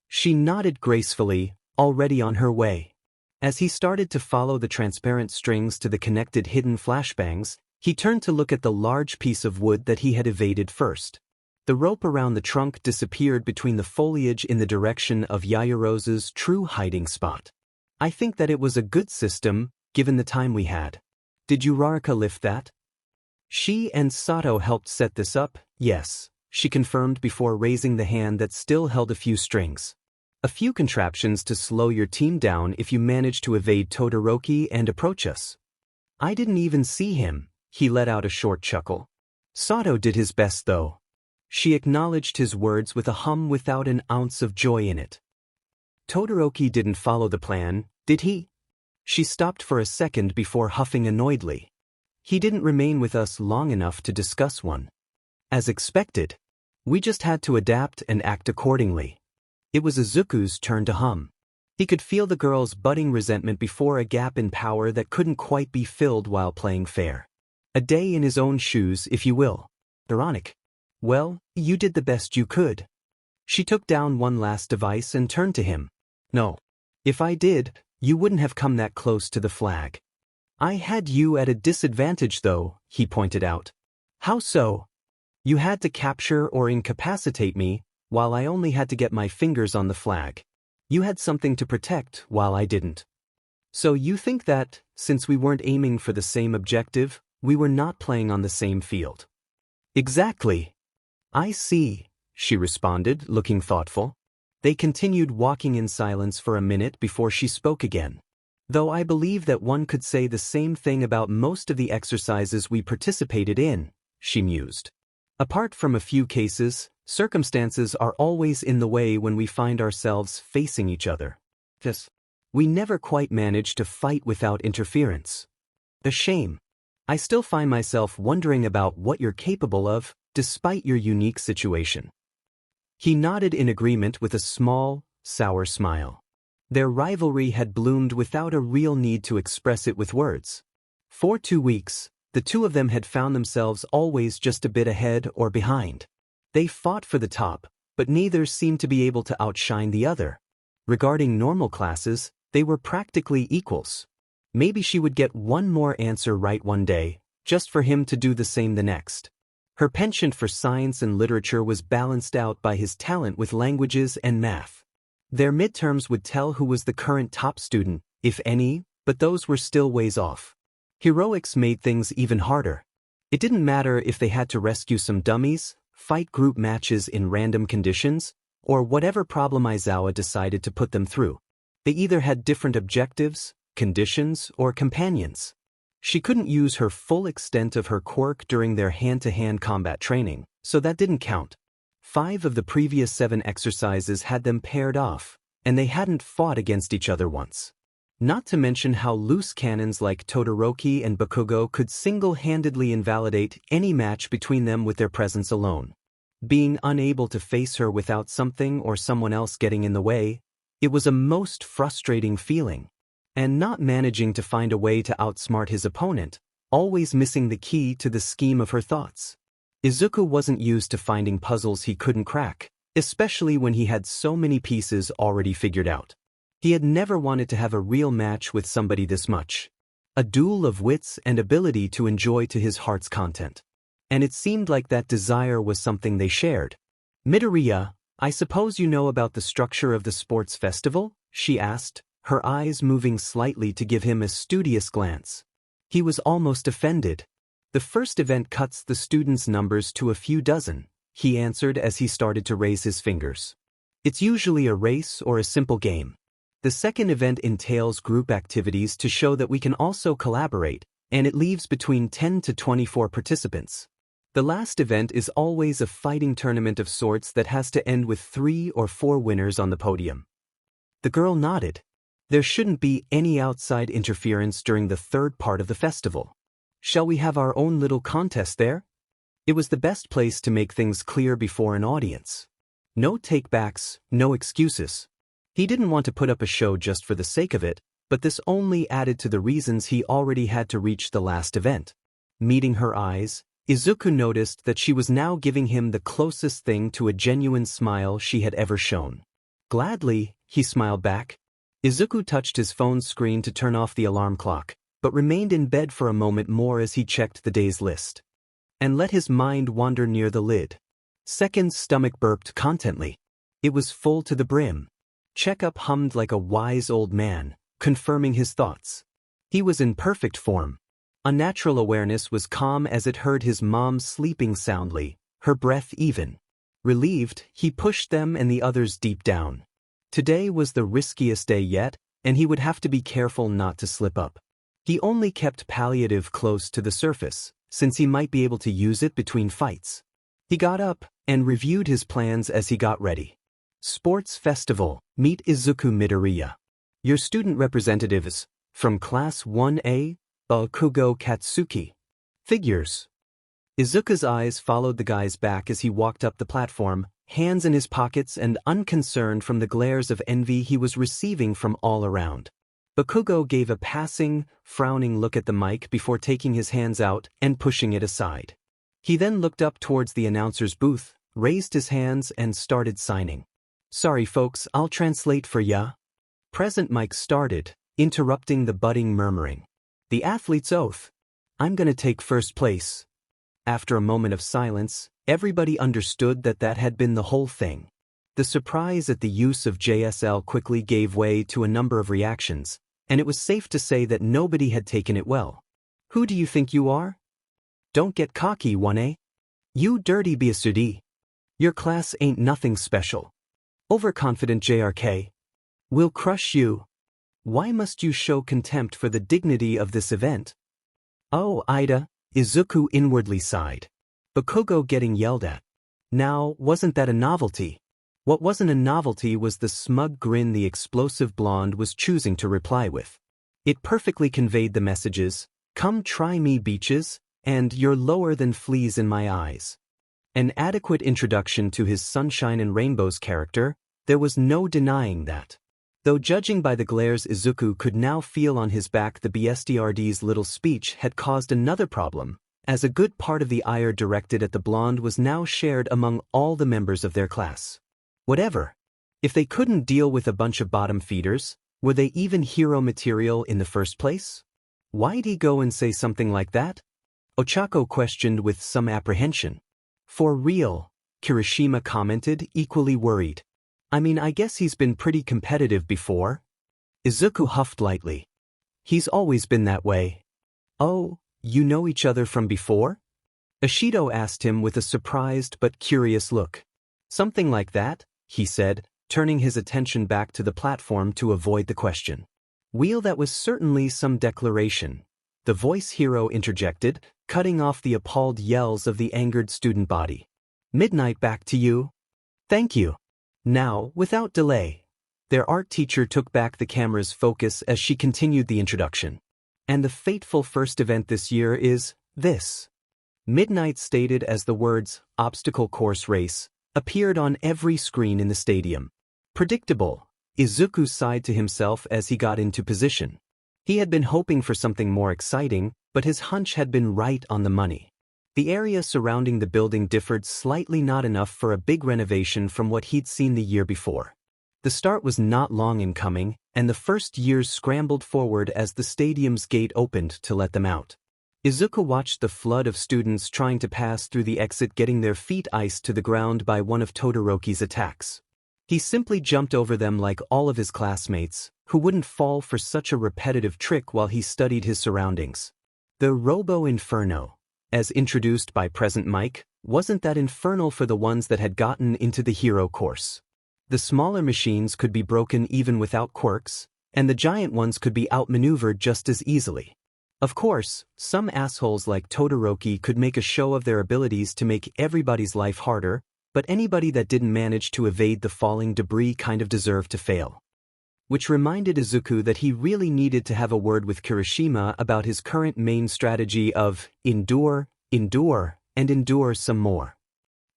She nodded gracefully, already on her way. As he started to follow the transparent strings to the connected hidden flashbangs, he turned to look at the large piece of wood that he had evaded first. The rope around the trunk disappeared between the foliage in the direction of Yaoyorozu's true hiding spot. I think that it was a good system, given the time we had. Did Uraraka lift that? She and Sato helped set this up, yes, she confirmed before raising the hand that still held a few strings. A few contraptions to slow your team down if you manage to evade Todoroki and approach us. I didn't even see him, he let out a short chuckle. Sato did his best though. She acknowledged his words with a hum without an ounce of joy in it. Todoroki didn't follow the plan, did he? She stopped for a second before huffing annoyedly. He didn't remain with us long enough to discuss one. As expected. We just had to adapt and act accordingly. It was Izuku's turn to hum. He could feel the girl's budding resentment before a gap in power that couldn't quite be filled while playing fair. A day in his own shoes, if you will. Ironic. Well, you did the best you could. She took down one last device and turned to him. No. If I did, you wouldn't have come that close to the flag. I had you at a disadvantage though, he pointed out. How so? You had to capture or incapacitate me, while I only had to get my fingers on the flag. You had something to protect while I didn't. So you think that, since we weren't aiming for the same objective, we were not playing on the same field? Exactly. I see, she responded, looking thoughtful. They continued walking in silence for a minute before she spoke again. Though I believe that one could say the same thing about most of the exercises we participated in, she mused. Apart from a few cases, circumstances are always in the way when we find ourselves facing each other. We never quite manage to fight without interference. A shame. I still find myself wondering about what you're capable of, despite your unique situation. He nodded in agreement with a small, sour smile. Their rivalry had bloomed without a real need to express it with words. For 2 weeks, the two of them had found themselves always just a bit ahead or behind. They fought for the top, but neither seemed to be able to outshine the other. Regarding normal classes, they were practically equals. Maybe she would get one more answer right one day, just for him to do the same the next. Her penchant for science and literature was balanced out by his talent with languages and math. Their midterms would tell who was the current top student, if any, but those were still ways off. Heroics made things even harder. It didn't matter if they had to rescue some dummies, fight group matches in random conditions, or whatever problem Aizawa decided to put them through. They either had different objectives, conditions, or companions. She couldn't use her full extent of her quirk during their hand-to-hand combat training, so that didn't count. 5 of the previous 7 exercises had them paired off, and they hadn't fought against each other once. Not to mention how loose cannons like Todoroki and Bakugo could single-handedly invalidate any match between them with their presence alone. Being unable to face her without something or someone else getting in the way, it was a most frustrating feeling. And not managing to find a way to outsmart his opponent, always missing the key to the scheme of her thoughts. Izuku wasn't used to finding puzzles he couldn't crack, especially when he had so many pieces already figured out. He had never wanted to have a real match with somebody this much. A duel of wits and ability to enjoy to his heart's content. And it seemed like that desire was something they shared. Midoriya, I suppose you know about the structure of the sports festival? She asked, her eyes moving slightly to give him a studious glance. He was almost offended. The first event cuts the students' numbers to a few dozen, he answered as he started to raise his fingers. It's usually a race or a simple game. The second event entails group activities to show that we can also collaborate, and it leaves between 10 to 24 participants. The last event is always a fighting tournament of sorts that has to end with 3 or 4 winners on the podium. The girl nodded. There shouldn't be any outside interference during the third part of the festival. Shall we have our own little contest there? It was the best place to make things clear before an audience. No take-backs, no excuses. He didn't want to put up a show just for the sake of it, but this only added to the reasons he already had to reach the last event. Meeting her eyes, Izuku noticed that she was now giving him the closest thing to a genuine smile she had ever shown. Gladly, he smiled back. Izuku touched his phone's screen to turn off the alarm clock, but remained in bed for a moment more as he checked the day's list. And let his mind wander near the lid. Second's stomach burped contently. It was full to the brim. Checkup hummed like a wise old man, confirming his thoughts. He was in perfect form. Unnatural awareness was calm as it heard his mom sleeping soundly, her breath even. Relieved, he pushed them and the others deep down. Today was the riskiest day yet, and he would have to be careful not to slip up. He only kept palliative close to the surface, since he might be able to use it between fights. He got up and reviewed his plans as he got ready. Sports Festival, meet Izuku Midoriya. Your student representatives, from Class 1A, Bakugo Katsuki. Figures. Izuku's eyes followed the guy's back as he walked up the platform, hands in his pockets and unconcerned from the glares of envy he was receiving from all around. Bakugo gave a passing, frowning look at the mic before taking his hands out and pushing it aside. He then looked up towards the announcer's booth, raised his hands and started signing. Sorry folks, I'll translate for ya. Present mic started, interrupting the budding murmuring. The athlete's oath. I'm gonna take first place. After a moment of silence, everybody understood that had been the whole thing. The surprise at the use of JSL quickly gave way to a number of reactions, and it was safe to say that nobody had taken it well. Who do you think you are? Don't get cocky, 1A. You dirty Biasudi. Your class ain't nothing special. Overconfident JRK. We'll crush you. Why must you show contempt for the dignity of this event? Oh, Ida, Izuku inwardly sighed. Bakugo getting yelled at. Now, wasn't that a novelty? What wasn't a novelty was the smug grin the explosive blonde was choosing to reply with. It perfectly conveyed the messages, come try me beaches, and you're lower than fleas in my eyes. An adequate introduction to his Sunshine and Rainbows character, there was no denying that. Though judging by the glares Izuku could now feel on his back, the BSDRD's little speech had caused another problem, as a good part of the ire directed at the blonde was now shared among all the members of their class. Whatever. If they couldn't deal with a bunch of bottom feeders, were they even hero material in the first place? Why'd he go and say something like that? Ochako questioned with some apprehension. For real, Kirishima commented, equally worried. I mean, I guess he's been pretty competitive before. Izuku huffed lightly. He's always been that way. Oh, you know each other from before? Ishido asked him with a surprised but curious look. Something like that, he said, turning his attention back to the platform to avoid the question. Well, that was certainly some declaration, the voice hero interjected, cutting off the appalled yells of the angered student body. Midnight, back to you. Thank you. Now, without delay, their art teacher took back the camera's focus as she continued the introduction. And the fateful first event this year is this. Midnight stated as the words, obstacle course race, appeared on every screen in the stadium. Predictable, Izuku sighed to himself as he got into position. He had been hoping for something more exciting, but his hunch had been right on the money. The area surrounding the building differed slightly, not enough for a big renovation from what he'd seen the year before. The start was not long in coming, and the first years scrambled forward as the stadium's gate opened to let them out. Izuku watched the flood of students trying to pass through the exit, getting their feet iced to the ground by one of Todoroki's attacks. He simply jumped over them like all of his classmates, who wouldn't fall for such a repetitive trick while he studied his surroundings. The Robo Inferno, as introduced by Present Mike, wasn't that infernal for the ones that had gotten into the hero course. The smaller machines could be broken even without quirks, and the giant ones could be outmaneuvered just as easily. Of course, some assholes like Todoroki could make a show of their abilities to make everybody's life harder, but anybody that didn't manage to evade the falling debris kind of deserved to fail. Which reminded Izuku that he really needed to have a word with Kirishima about his current main strategy of endure, endure, and endure some more.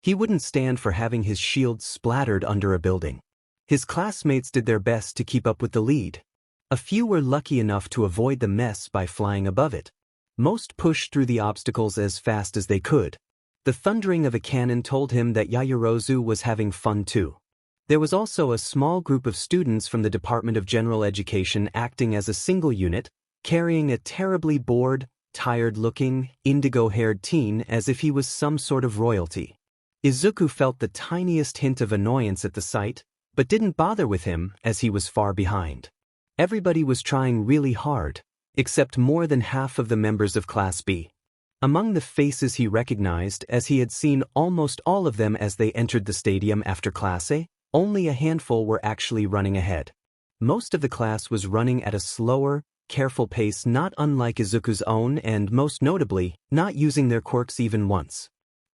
He wouldn't stand for having his shield splattered under a building. His classmates did their best to keep up with the lead. A few were lucky enough to avoid the mess by flying above it. Most pushed through the obstacles as fast as they could. The thundering of a cannon told him that Yaoyorozu was having fun too. There was also a small group of students from the Department of General Education acting as a single unit, carrying a terribly bored, tired-looking, indigo-haired teen as if he was some sort of royalty. Izuku felt the tiniest hint of annoyance at the sight, but didn't bother with him as he was far behind. Everybody was trying really hard, except more than half of the members of Class B. Among the faces he recognized, as he had seen almost all of them as they entered the stadium after Class A, only a handful were actually running ahead. Most of the class was running at a slower, careful pace not unlike Izuku's own and, most notably, not using their quirks even once.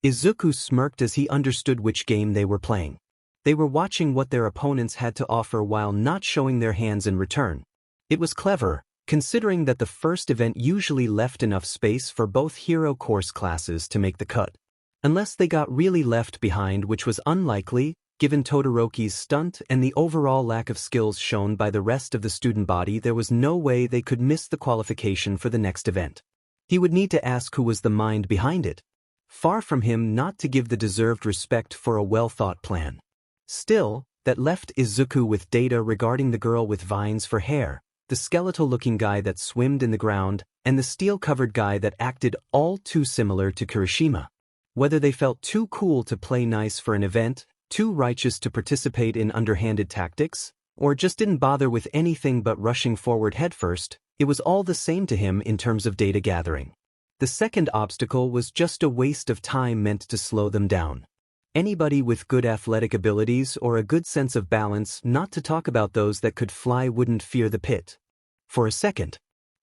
Izuku smirked as he understood which game they were playing. They were watching what their opponents had to offer while not showing their hands in return. It was clever, considering that the first event usually left enough space for both hero course classes to make the cut. Unless they got really left behind, which was unlikely, given Todoroki's stunt and the overall lack of skills shown by the rest of the student body, there was no way they could miss the qualification for the next event. He would need to ask who was the mind behind it. Far from him not to give the deserved respect for a well-thought plan. Still, that left Izuku with data regarding the girl with vines for hair, the skeletal-looking guy that swimmed in the ground, and the steel-covered guy that acted all too similar to Kirishima. Whether they felt too cool to play nice for an event, too righteous to participate in underhanded tactics, or just didn't bother with anything but rushing forward headfirst, it was all the same to him in terms of data gathering. The second obstacle was just a waste of time meant to slow them down. Anybody with good athletic abilities or a good sense of balance, not to talk about those that could fly, wouldn't fear the pit. For a second,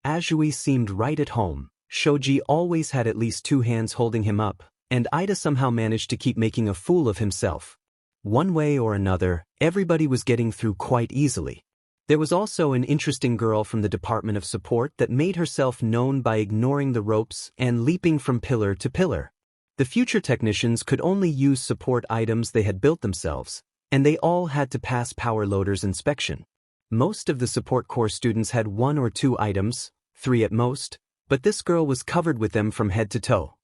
Azui seemed right at home. Shoji always had at least two hands holding him up, and Ida somehow managed to keep making a fool of himself. One way or another, everybody was getting through quite easily. There was also an interesting girl from the Department of Support that made herself known by ignoring the ropes and leaping from pillar to pillar. The future technicians could only use support items they had built themselves, and they all had to pass power loader's inspection. Most of the support corps students had one or two items, 3 at most, but this girl was covered with them from head to toe.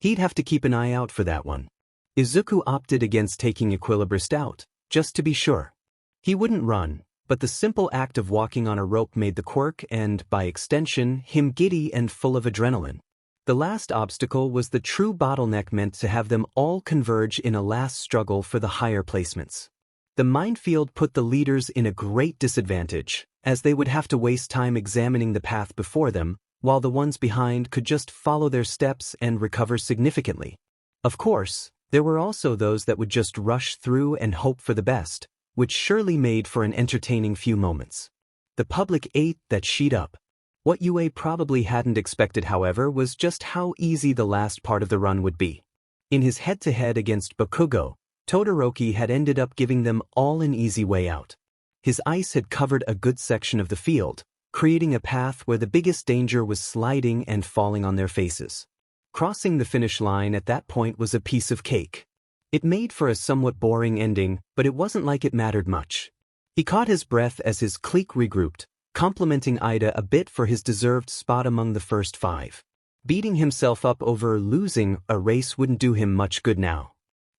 He'd have to keep an eye out for that one. Izuku opted against taking Equilibrist out, just to be sure. He wouldn't run, but the simple act of walking on a rope made the quirk and, by extension, him giddy and full of adrenaline. The last obstacle was the true bottleneck meant to have them all converge in a last struggle for the higher placements. The minefield put the leaders in a great disadvantage, as they would have to waste time examining the path before them, while the ones behind could just follow their steps and recover significantly. Of course, there were also those that would just rush through and hope for the best, which surely made for an entertaining few moments. The public ate that sheet up. What UA probably hadn't expected, however, was just how easy the last part of the run would be. In his head-to-head against Bakugo, Todoroki had ended up giving them all an easy way out. His ice had covered a good section of the field, creating a path where the biggest danger was sliding and falling on their faces. Crossing the finish line at that point was a piece of cake. It made for a somewhat boring ending, but it wasn't like it mattered much. He caught his breath as his clique regrouped, complimenting Ida a bit for his deserved spot among the first 5. Beating himself up over losing a race wouldn't do him much good now.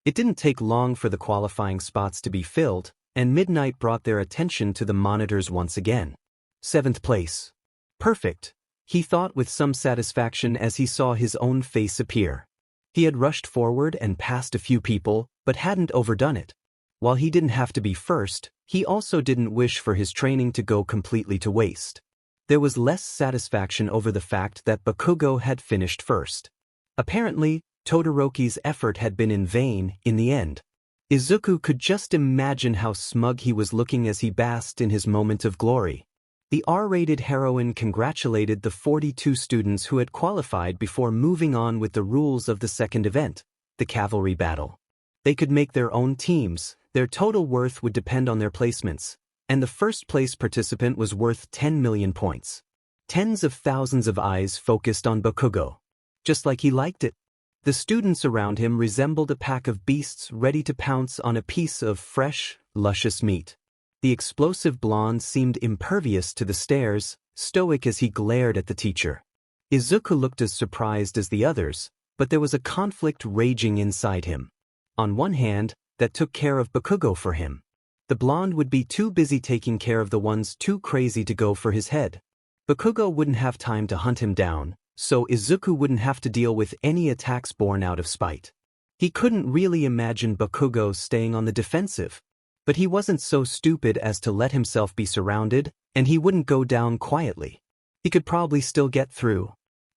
It didn't take long for the qualifying spots to be filled, and midnight brought their attention to the monitors once again. 7th place. Perfect, he thought with some satisfaction as he saw his own face appear. He had rushed forward and passed a few people, but hadn't overdone it. While he didn't have to be first, he also didn't wish for his training to go completely to waste. There was less satisfaction over the fact that Bakugo had finished first. Apparently, Todoroki's effort had been in vain in the end. Izuku could just imagine how smug he was looking as he basked in his moment of glory. The R-rated heroine congratulated the 42 students who had qualified before moving on with the rules of the second event, the Cavalry battle. They could make their own teams, their total worth would depend on their placements, and the first-place participant was worth 10 million points. Tens of thousands of eyes focused on Bakugo. Just like he liked it. The students around him resembled a pack of beasts ready to pounce on a piece of fresh, luscious meat. The explosive blonde seemed impervious to the stares, stoic as he glared at the teacher. Izuku looked as surprised as the others, but there was a conflict raging inside him. On one hand, that took care of Bakugo for him. The blonde would be too busy taking care of the ones too crazy to go for his head. Bakugo wouldn't have time to hunt him down, so Izuku wouldn't have to deal with any attacks born out of spite. He couldn't really imagine Bakugo staying on the defensive. But he wasn't so stupid as to let himself be surrounded, and he wouldn't go down quietly. He could probably still get through.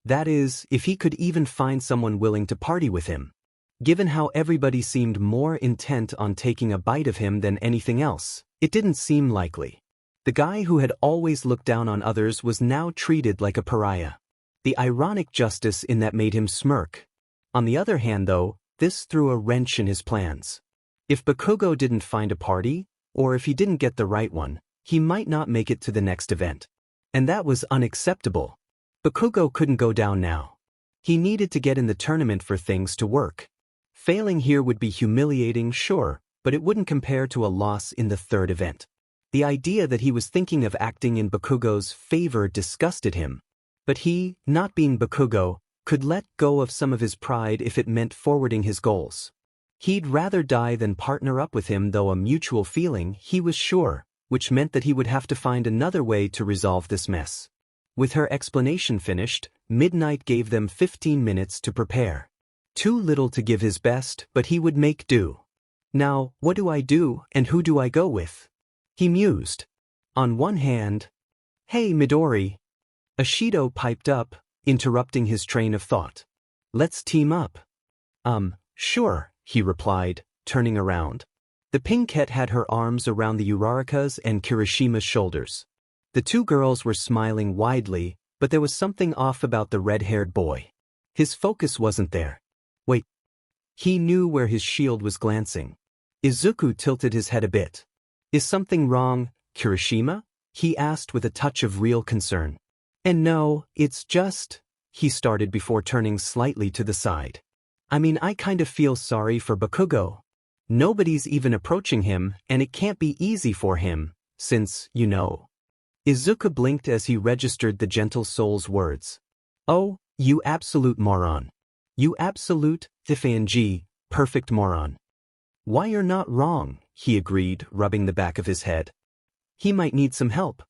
That is, if he could even find someone willing to party with him. Given how everybody seemed more intent on taking a bite of him than anything else, it didn't seem likely. The guy who had always looked down on others was now treated like a pariah. The ironic justice in that made him smirk. On the other hand though, this threw a wrench in his plans. If Bakugo didn't find a party, or if he didn't get the right one, he might not make it to the next event. And that was unacceptable. Bakugo couldn't go down now. He needed to get in the tournament for things to work. Failing here would be humiliating, sure, but it wouldn't compare to a loss in the third event. The idea that he was thinking of acting in Bakugo's favor disgusted him. But he, not being Bakugo, could let go of some of his pride if it meant forwarding his goals. He'd rather die than partner up with him, though a mutual feeling, he was sure, which meant that he would have to find another way to resolve this mess. With her explanation finished, Midnight gave them 15 minutes to prepare. Too little to give his best, but he would make do. Now, what do I do, and who do I go with? He mused. On one hand, "Hey, Midori." Ashido piped up, interrupting his train of thought. "Let's team up." Sure," he replied, turning around. The pinkette had her arms around the Uraraka's and Kirishima's shoulders. The two girls were smiling widely, but there was something off about the red-haired boy. His focus wasn't there. Wait. He knew where his shield was glancing. Izuku tilted his head a bit. "Is something wrong, Kirishima?" he asked with a touch of real concern. "And no, it's just," he started before turning slightly to the side. "I mean, I kind of feel sorry for Bakugo. Nobody's even approaching him, and it can't be easy for him, since, you know." Izuku blinked as he registered the gentle soul's words. "Oh, you absolute moron. You absolute, Thifang, perfect moron." "Why, you're not wrong," he agreed, rubbing the back of his head. "He might need some help."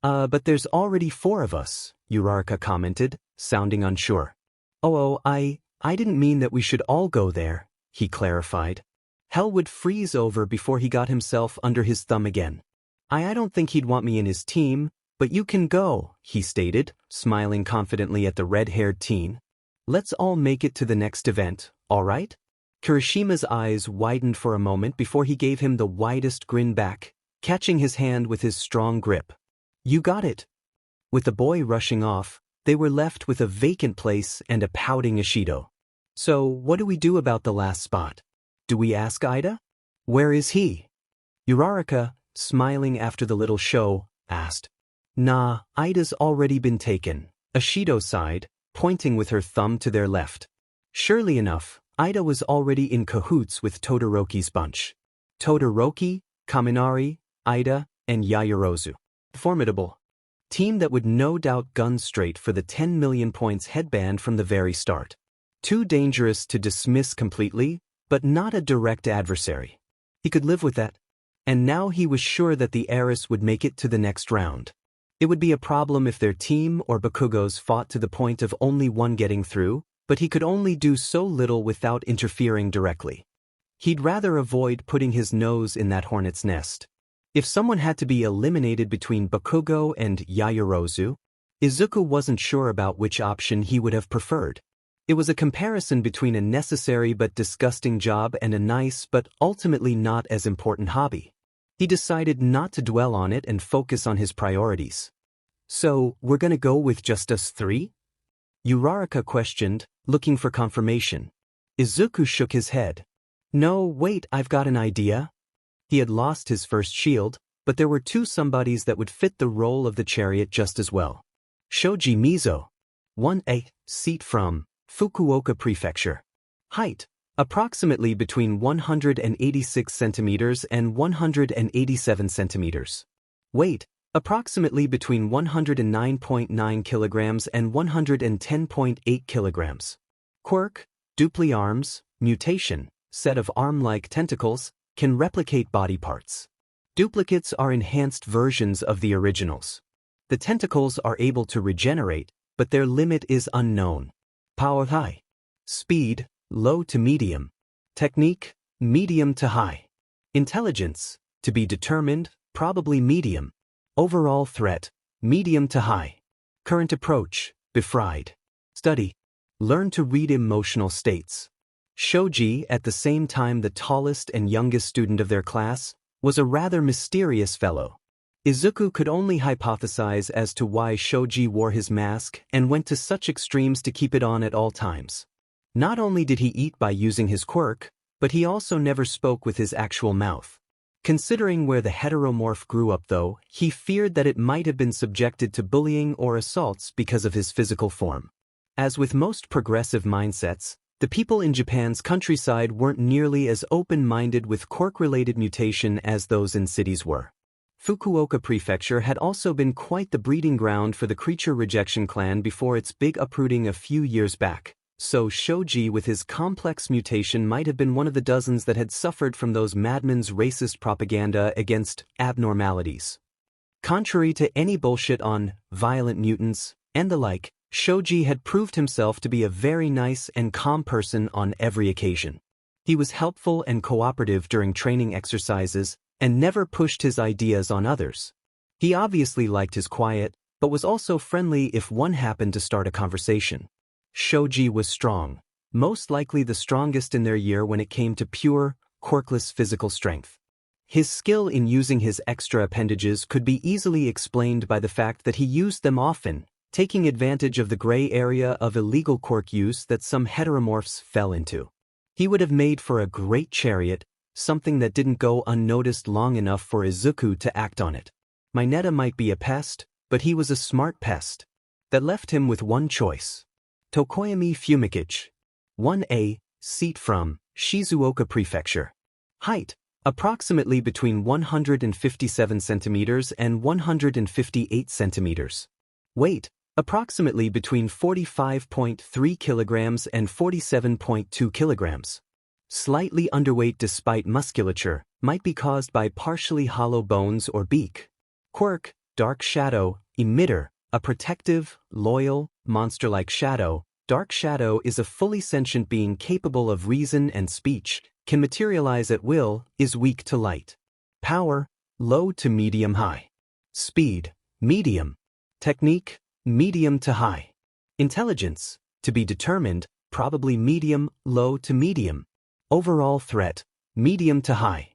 But there's already 4 of us," Uraraka commented, sounding unsure. Oh, I didn't mean that we should all go there," he clarified. Hell would freeze over before he got himself under his thumb again. I don't think he'd want me in his team, but you can go," he stated, smiling confidently at the red-haired teen. "Let's all make it to the next event, all right?" Kirishima's eyes widened for a moment before he gave him the widest grin back, catching his hand with his strong grip. "You got it." With the boy rushing off, they were left with a vacant place and a pouting Ashido. "So, what do we do about the last spot? Do we ask Ida? Where is he?" Uraraka, smiling after the little show, asked. "Nah, Ida's already been taken," Ashido sighed, pointing with her thumb to their left. Surely enough, Ida was already in cahoots with Todoroki's bunch. Todoroki, Kaminari, Ida, and Yaoyorozu. Formidable. Team that would no doubt gun straight for the 10 million points headband from the very start. Too dangerous to dismiss completely, but not a direct adversary. He could live with that. And now he was sure that the heiress would make it to the next round. It would be a problem if their team or Bakugo's fought to the point of only one getting through, but he could only do so little without interfering directly. He'd rather avoid putting his nose in that hornet's nest. If someone had to be eliminated between Bakugo and Yaoyorozu, Izuku wasn't sure about which option he would have preferred. It was a comparison between a necessary but disgusting job and a nice but ultimately not as important hobby. He decided not to dwell on it and focus on his priorities. So, we're gonna go with just us three? Uraraka questioned, looking for confirmation. Izuku shook his head. No, wait, I've got an idea. He had lost his first shield, but there were two somebodies that would fit the role of the chariot just as well. Shoji Mizo. 1A, seat from Fukuoka Prefecture. Height, approximately between 186 centimeters and 187 centimeters. Weight, approximately between 109.9 kilograms and 110.8 kilograms. Quirk, dupli arms, mutation, set of arm-like tentacles, can replicate body parts. Duplicates are enhanced versions of the originals. The tentacles are able to regenerate, but their limit is unknown. Power high. Speed, low to medium. Technique, medium to high. Intelligence, to be determined, probably medium. Overall threat, medium to high. Current approach, befried. Study, learn to read emotional states. Shoji, at the same time the tallest and youngest student of their class, was a rather mysterious fellow. Izuku could only hypothesize as to why Shoji wore his mask and went to such extremes to keep it on at all times. Not only did he eat by using his quirk, but he also never spoke with his actual mouth. Considering where the heteromorph grew up though, he feared that it might have been subjected to bullying or assaults because of his physical form. As with most progressive mindsets, the people in Japan's countryside weren't nearly as open-minded with quirk-related mutation as those in cities were. Fukuoka Prefecture had also been quite the breeding ground for the creature rejection clan before its big uprooting a few years back, so Shoji with his complex mutation might have been one of the dozens that had suffered from those madmen's racist propaganda against abnormalities. Contrary to any bullshit on violent mutants and the like, Shoji had proved himself to be a very nice and calm person on every occasion. He was helpful and cooperative during training exercises, and never pushed his ideas on others. He obviously liked his quiet, but was also friendly if one happened to start a conversation. Shoji was strong, most likely the strongest in their year when it came to pure, quirkless physical strength. His skill in using his extra appendages could be easily explained by the fact that he used them often, taking advantage of the gray area of illegal quirk use that some heteromorphs fell into. He would have made for a great chariot, something that didn't go unnoticed long enough for Izuku to act on it. Mineta might be a pest, but he was a smart pest. That left him with one choice. Tokoyami Fumikichi. 1A, seat from Shizuoka Prefecture. Height, approximately between 157 centimeters and 158 centimeters. Weight, approximately between 45.3 kilograms and 47.2 kilograms. Slightly underweight despite musculature, might be caused by partially hollow bones or beak. Quirk, Dark Shadow, Emitter, a protective, loyal, monster-like shadow. Dark Shadow is a fully sentient being capable of reason and speech, can materialize at will, is weak to light. Power, low to medium-high. Speed, medium. Technique, medium to high. Intelligence, to be determined, probably medium, low to medium. Overall threat, medium to high.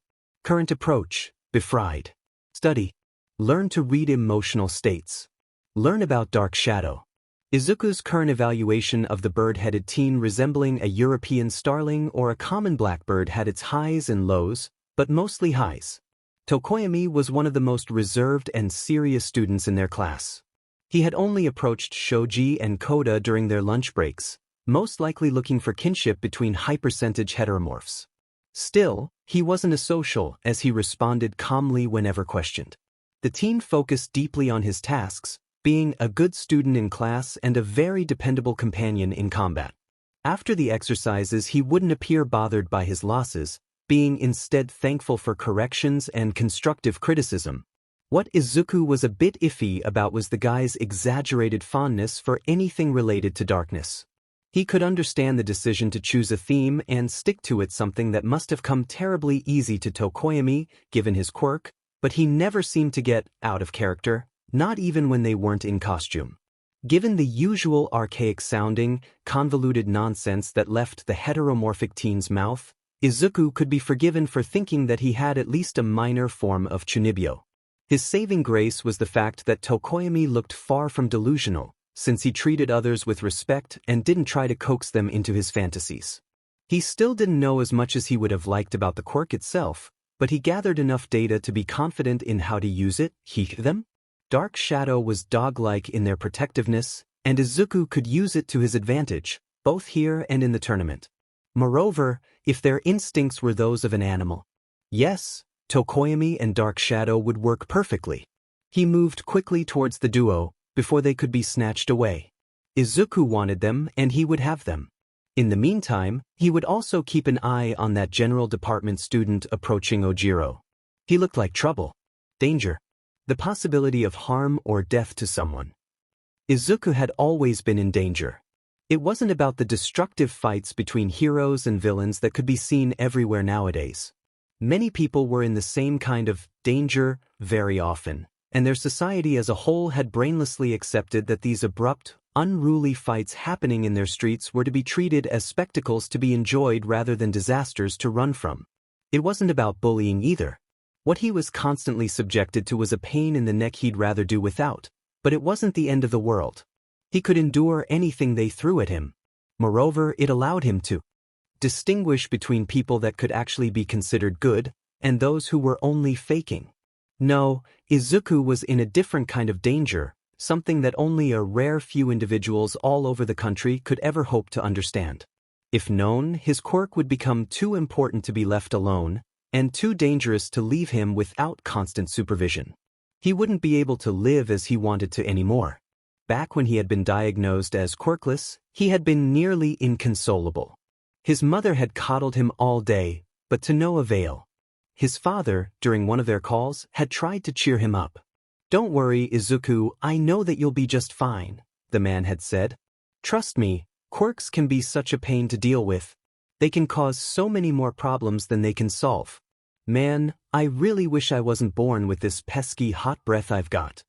Current approach, befried. Study, learn to read emotional states. Learn about Dark Shadow. Izuku's current evaluation of the bird-headed teen resembling a European starling or a common blackbird had its highs and lows, but mostly highs. Tokoyami was one of the most reserved and serious students in their class. He had only approached Shoji and Koda during their lunch breaks, most likely looking for kinship between high-percentage heteromorphs. Still, he wasn't a social, as he responded calmly whenever questioned. The teen focused deeply on his tasks, being a good student in class and a very dependable companion in combat. After the exercises, he wouldn't appear bothered by his losses, being instead thankful for corrections and constructive criticism. What Izuku was a bit iffy about was the guy's exaggerated fondness for anything related to darkness. He could understand the decision to choose a theme and stick to it, something that must have come terribly easy to Tokoyami, given his quirk, but he never seemed to get out of character, not even when they weren't in costume. Given the usual archaic-sounding, convoluted nonsense that left the heteromorphic teen's mouth, Izuku could be forgiven for thinking that he had at least a minor form of chunibyo. His saving grace was the fact that Tokoyami looked far from delusional, since he treated others with respect and didn't try to coax them into his fantasies. He still didn't know as much as he would have liked about the quirk itself, but he gathered enough data to be confident in how to use it, them. Dark Shadow was dog-like in their protectiveness, and Izuku could use it to his advantage, both here and in the tournament. Moreover, if their instincts were those of an animal, yes, Tokoyami and Dark Shadow would work perfectly. He moved quickly towards the duo, before they could be snatched away. Izuku wanted them and he would have them. In the meantime, he would also keep an eye on that general department student approaching Ojiro. He looked like trouble. Danger. The possibility of harm or death to someone. Izuku had always been in danger. It wasn't about the destructive fights between heroes and villains that could be seen everywhere nowadays. Many people were in the same kind of danger very often, and their society as a whole had brainlessly accepted that these abrupt, unruly fights happening in their streets were to be treated as spectacles to be enjoyed rather than disasters to run from. It wasn't about bullying either. What he was constantly subjected to was a pain in the neck he'd rather do without, but it wasn't the end of the world. He could endure anything they threw at him. Moreover, it allowed him to distinguish between people that could actually be considered good and those who were only faking. No, Izuku was in a different kind of danger, something that only a rare few individuals all over the country could ever hope to understand. If known, his quirk would become too important to be left alone, and too dangerous to leave him without constant supervision. He wouldn't be able to live as he wanted to anymore. Back when he had been diagnosed as Quirkless, he had been nearly inconsolable. His mother had coddled him all day, but to no avail. His father, during one of their calls, had tried to cheer him up. "Don't worry, Izuku, I know that you'll be just fine," the man had said. "Trust me, quirks can be such a pain to deal with. They can cause so many more problems than they can solve. Man, I really wish I wasn't born with this pesky hot breath I've got."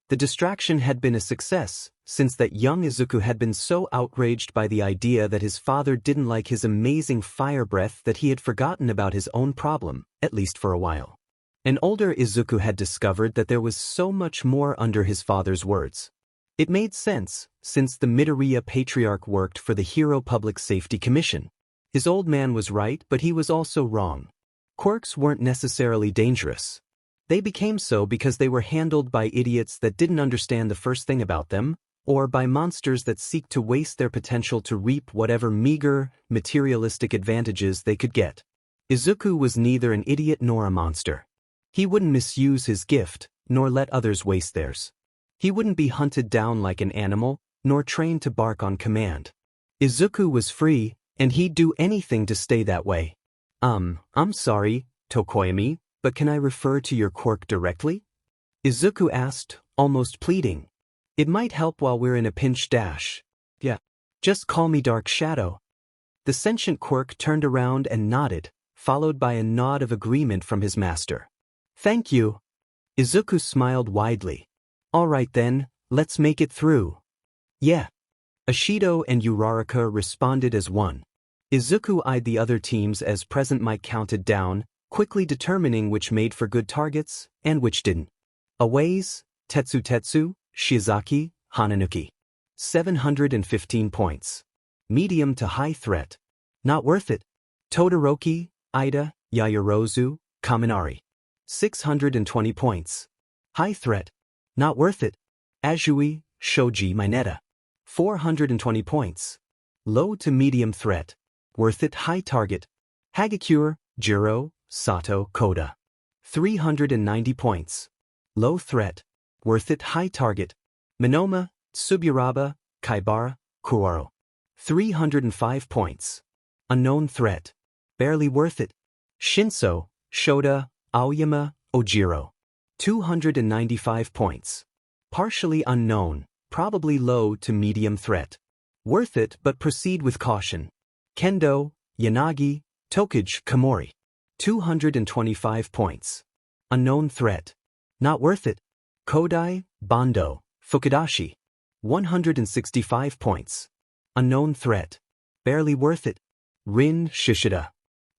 The distraction had been a success, since that young Izuku had been so outraged by the idea that his father didn't like his amazing fire breath that he had forgotten about his own problem, at least for a while. An older Izuku had discovered that there was so much more under his father's words. It made sense, since the Midoriya patriarch worked for the Hero Public Safety Commission. His old man was right, but he was also wrong. Quirks weren't necessarily dangerous. They became so because they were handled by idiots that didn't understand the first thing about them, or by monsters that seek to waste their potential to reap whatever meager, materialistic advantages they could get. Izuku was neither an idiot nor a monster. He wouldn't misuse his gift, nor let others waste theirs. He wouldn't be hunted down like an animal, nor trained to bark on command. Izuku was free, and he'd do anything to stay that way. I'm sorry, Tokoyami, but can I refer to your quirk directly?" Izuku asked, almost pleading. "It might help while we're in a pinch dash. Yeah, just call me Dark Shadow." The sentient quirk turned around and nodded, followed by a nod of agreement from his master. "Thank you." Izuku smiled widely. "All right then, let's make it through." "Yeah." Ashido and Uraraka responded as one. Izuku eyed the other teams as Present Mic counted down, quickly determining which made for good targets and which didn't. Aways, Tetsu, Shiozaki, Hananuki. 715 points. Medium to high threat. Not worth it. Todoroki, Ida, Yayorozu, Kaminari. 620 points. High threat. Not worth it. Azui, Shoji Mineta. 420 points. Low to medium threat. Worth it. High target. Hagakure, Jiro, Sato, Koda. 390 points. Low threat. Worth it. High target. Minoma, Tsuburaba, Kaibara, Kuwaro. 305 points. Unknown threat. Barely worth it. Shinso, Shoda, Aoyama, Ojiro. 295 points. Partially unknown, probably low to medium threat. Worth it, but proceed with caution. Kendo, Yanagi, Tokage, Komori. 225 points. Unknown threat. Not worth it. Kodai, Bondo, Fukudashi. 165 points. Unknown threat. Barely worth it. Rin Shishida.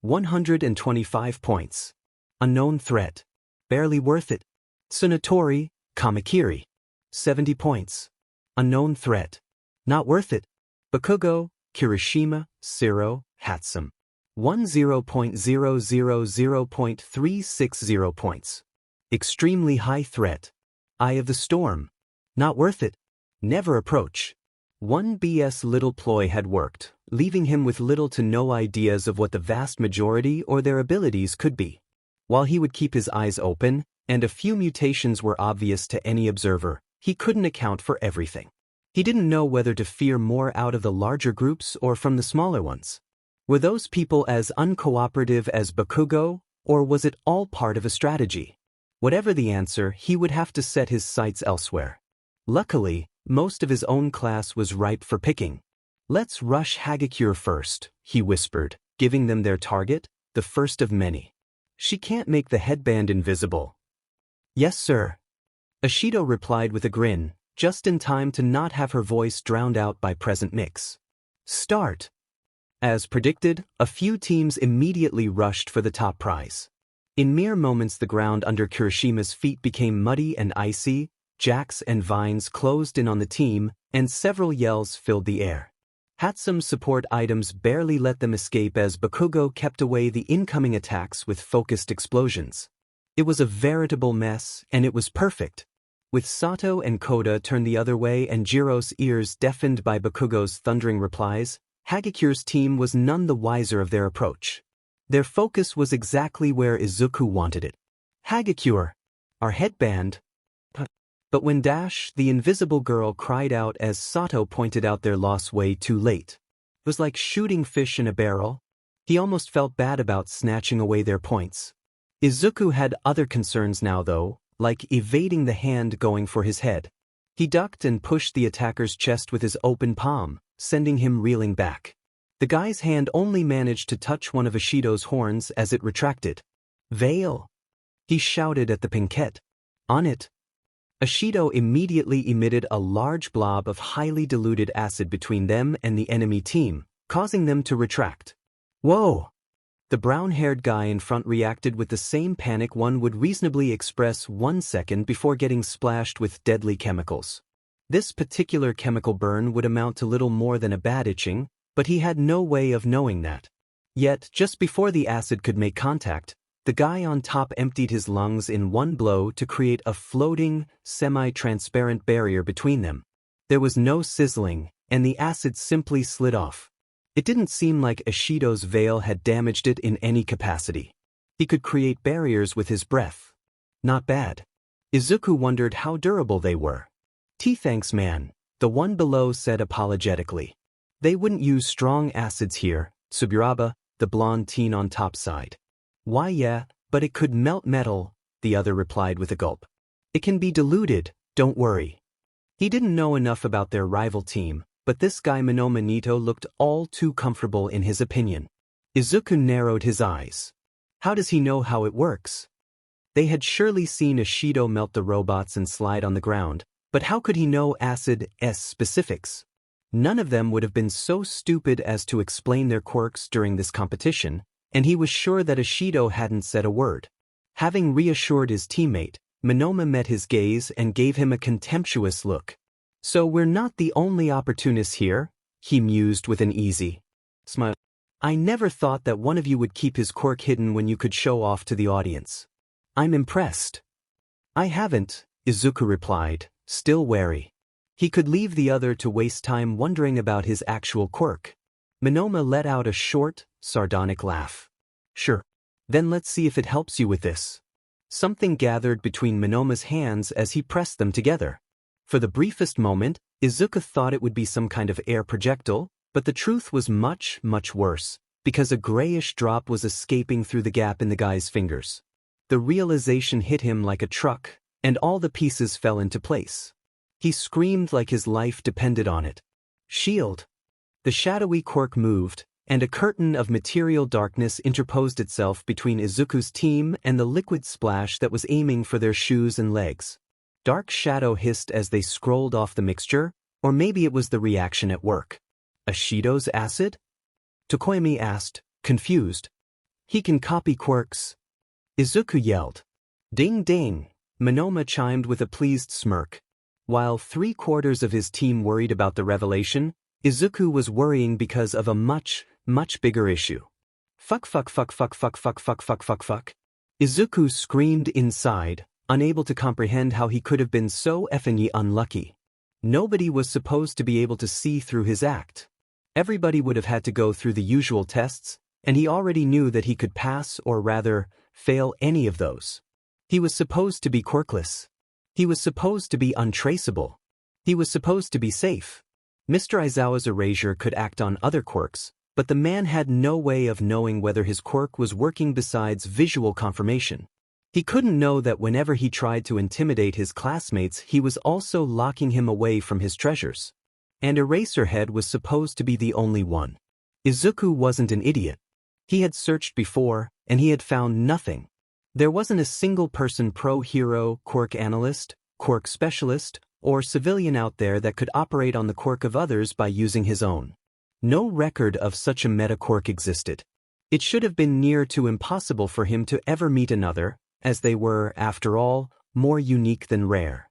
125 points. Unknown threat. Barely worth it. Tsunatori, Kamakiri. 70 points. Unknown threat. Not worth it. Bakugo, Kirishima, Siro, Hatsum. 10.000.360 points. Extremely high threat. Eye of the Storm. Not worth it. Never approach. One BS little ploy had worked, leaving him with little to no ideas of what the vast majority or their abilities could be. While he would keep his eyes open, and a few mutations were obvious to any observer, he couldn't account for everything. He didn't know whether to fear more out of the larger groups or from the smaller ones. Were those people as uncooperative as Bakugo, or was it all part of a strategy? Whatever the answer, he would have to set his sights elsewhere. Luckily, most of his own class was ripe for picking. Let's rush Hagakure first, he whispered, giving them their target, the first of many. She can't make the headband invisible. Yes, sir. Ashido replied with a grin, just in time to not have her voice drowned out by present mix. Start. As predicted, a few teams immediately rushed for the top prize. In mere moments the ground under Kirishima's feet became muddy and icy, jacks and vines closed in on the team, and several yells filled the air. Hatsum's support items barely let them escape as Bakugo kept away the incoming attacks with focused explosions. It was a veritable mess, and it was perfect. With Sato and Koda turned the other way and Jiro's ears deafened by Bakugo's thundering replies, Hagakure's team was none the wiser of their approach. Their focus was exactly where Izuku wanted it. Hagakure! Our headband! But when Dash, the invisible girl, cried out as Sato pointed out their loss way too late. It was like shooting fish in a barrel. He almost felt bad about snatching away their points. Izuku had other concerns now though, like evading the hand going for his head. He ducked and pushed the attacker's chest with his open palm, sending him reeling back. The guy's hand only managed to touch one of Ishido's horns as it retracted. Veil! He shouted at the pinkette. On it! Ishido immediately emitted a large blob of highly diluted acid between them and the enemy team, causing them to retract. Whoa! The brown-haired guy in front reacted with the same panic one would reasonably express 1 second before getting splashed with deadly chemicals. This particular chemical burn would amount to little more than a bad itching, but he had no way of knowing that. Yet, just before the acid could make contact, the guy on top emptied his lungs in one blow to create a floating, semi-transparent barrier between them. There was no sizzling, and the acid simply slid off. It didn't seem like Ishido's veil had damaged it in any capacity. He could create barriers with his breath. Not bad. Izuku wondered how durable they were. Thanks man, the one below said apologetically. They wouldn't use strong acids here, Tsuburaba, the blonde teen on top side. Why yeah, but it could melt metal, the other replied with a gulp. It can be diluted, don't worry. He didn't know enough about their rival team, but this guy Monoma Nito looked all too comfortable in his opinion. Izuku narrowed his eyes. How does he know how it works? They had surely seen Ishido melt the robots and slide on the ground, but how could he know acid's specifics? None of them would have been so stupid as to explain their quirks during this competition, and he was sure that Ishido hadn't said a word. Having reassured his teammate, Monoma met his gaze and gave him a contemptuous look. So we're not the only opportunists here, he mused with an easy smile. I never thought that one of you would keep his quirk hidden when you could show off to the audience. I'm impressed. I haven't, Izuku replied, still wary. He could leave the other to waste time wondering about his actual quirk. Monoma let out a short, sardonic laugh. Sure. Then let's see if it helps you with this. Something gathered between Monoma's hands as he pressed them together. For the briefest moment, Izuku thought it would be some kind of air projectile, but the truth was much, much worse, because a grayish drop was escaping through the gap in the guy's fingers. The realization hit him like a truck, and all the pieces fell into place. He screamed like his life depended on it. Shield! The shadowy quirk moved, and a curtain of material darkness interposed itself between Izuku's team and the liquid splash that was aiming for their shoes and legs. Dark shadow hissed as they scrolled off the mixture, or maybe it was the reaction at work. Ishido's acid? Tokoyami asked, confused. He can copy quirks. Izuku yelled. Ding ding, Monoma chimed with a pleased smirk. While 3/4 of his team worried about the revelation, Izuku was worrying because of a much bigger issue. Fuck. Izuku screamed inside, unable to comprehend how he could have been so effing unlucky. Nobody was supposed to be able to see through his act. Everybody would have had to go through the usual tests, and he already knew that he could pass or rather, fail any of those. He was supposed to be quirkless. He was supposed to be untraceable. He was supposed to be safe. Mr. Aizawa's erasure could act on other quirks, but the man had no way of knowing whether his quirk was working besides visual confirmation. He couldn't know that whenever he tried to intimidate his classmates, he was also locking him away from his treasures. And Eraserhead was supposed to be the only one. Izuku wasn't an idiot. He had searched before, and he had found nothing. There wasn't a single person pro-hero, quirk analyst, quirk specialist, or civilian out there that could operate on the quirk of others by using his own. No record of such a meta-quirk existed. It should have been near to impossible for him to ever meet another, as they were, after all, more unique than rare.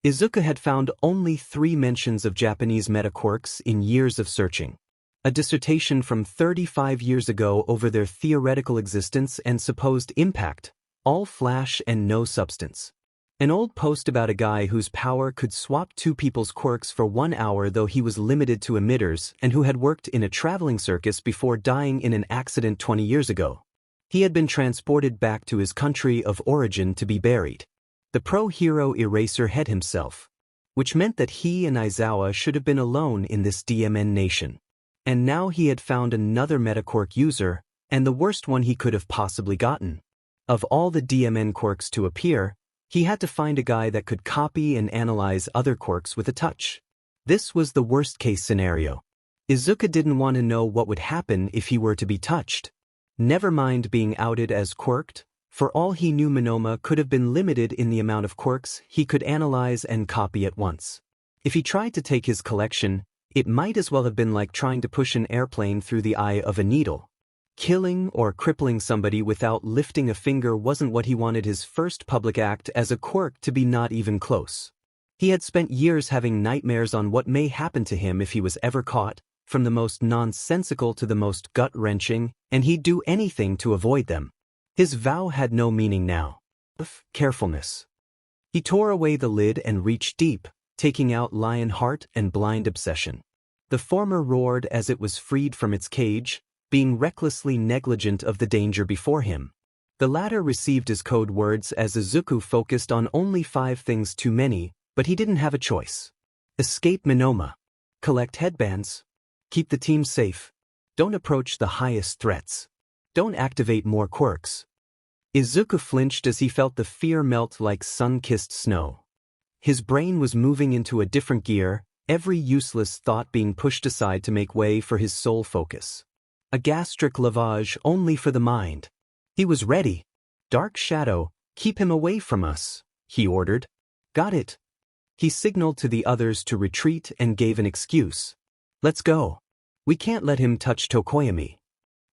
Izuku had found only 3 mentions of Japanese meta-quirks in years of searching. A dissertation from 35 years ago over their theoretical existence and supposed impact, all flash and no substance. An old post about a guy whose power could swap 2 people's quirks for 1 hour though he was limited to emitters and who had worked in a traveling circus before dying in an accident 20 years ago. He had been transported back to his country of origin to be buried. The pro-hero Eraserhead himself. Which meant that he and Aizawa should have been alone in this DMN nation. And now he had found another metaquirk user, and the worst one he could have possibly gotten. Of all the DMN quirks to appear, he had to find a guy that could copy and analyze other quirks with a touch. This was the worst-case scenario. Izuku didn't want to know what would happen if he were to be touched. Never mind being outed as quirked, for all he knew Monoma could have been limited in the amount of quirks he could analyze and copy at once. If he tried to take his collection, it might as well have been like trying to push an airplane through the eye of a needle. Killing or crippling somebody without lifting a finger wasn't what he wanted his first public act as a quirk to be, not even close. He had spent years having nightmares on what may happen to him if he was ever caught, from the most nonsensical to the most gut-wrenching, and he'd do anything to avoid them. His vow had no meaning now. Carefulness. He tore away the lid and reached deep, taking out Lion Heart and Blind Obsession. The former roared as it was freed from its cage, being recklessly negligent of the danger before him. The latter received his code words as Izuku focused on only 5 things too many, but he didn't have a choice. Escape Monoma. Collect headbands. Keep the team safe. Don't approach the highest threats. Don't activate more quirks. Izuku flinched as he felt the fear melt like sun-kissed snow. His brain was moving into a different gear, every useless thought being pushed aside to make way for his sole focus. A gastric lavage only for the mind. He was ready. Dark Shadow, keep him away from us, he ordered. Got it. He signaled to the others to retreat and gave an excuse. Let's go. We can't let him touch Tokoyami.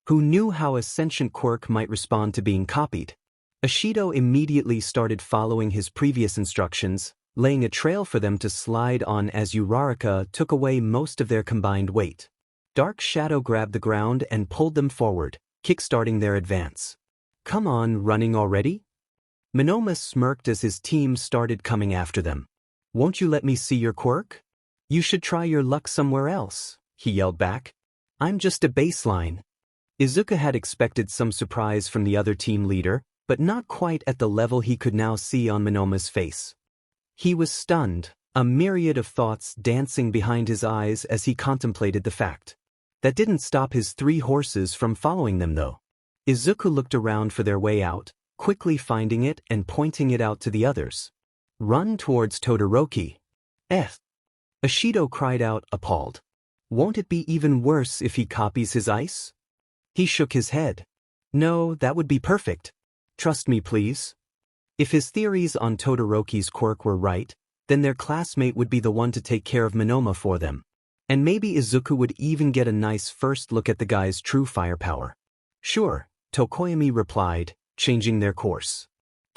Who knew how a sentient quirk might respond to being copied? Ashido immediately started following his previous instructions, laying a trail for them to slide on as Uraraka took away most of their combined weight. Dark Shadow grabbed the ground and pulled them forward, kickstarting their advance. Come on, running already? Monoma smirked as his team started coming after them. Won't you let me see your quirk? You should try your luck somewhere else, he yelled back. I'm just a baseline. Izuku had expected some surprise from the other team leader, but not quite at the level he could now see on Monoma's face. He was stunned, a myriad of thoughts dancing behind his eyes as he contemplated the fact. That didn't stop his 3 horses from following them though. Izuku looked around for their way out, quickly finding it and pointing it out to the others. Run towards Todoroki. Ashido cried out, appalled. Won't it be even worse if he copies his ice? He shook his head. No, that would be perfect. Trust me, please. If his theories on Todoroki's quirk were right, then their classmate would be the one to take care of Monoma for them. And maybe Izuku would even get a nice first look at the guy's true firepower. Sure, Tokoyami replied, changing their course.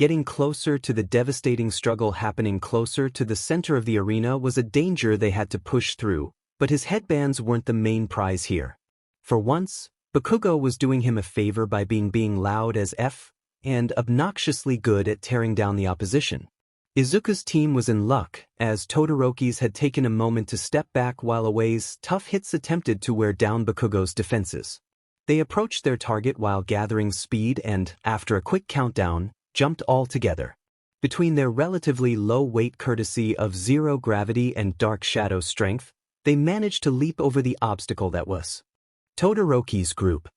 Getting closer to the devastating struggle happening closer to the center of the arena was a danger they had to push through, but his headbands weren't the main prize here. For once, Bakugo was doing him a favor by being loud as F and obnoxiously good at tearing down the opposition. Izuku's team was in luck, as Todoroki's had taken a moment to step back while Away's tough hits attempted to wear down Bakugo's defenses. They approached their target while gathering speed and, after a quick countdown, jumped all together. Between their relatively low weight courtesy of zero gravity and dark shadow strength, they managed to leap over the obstacle that was Todoroki's group.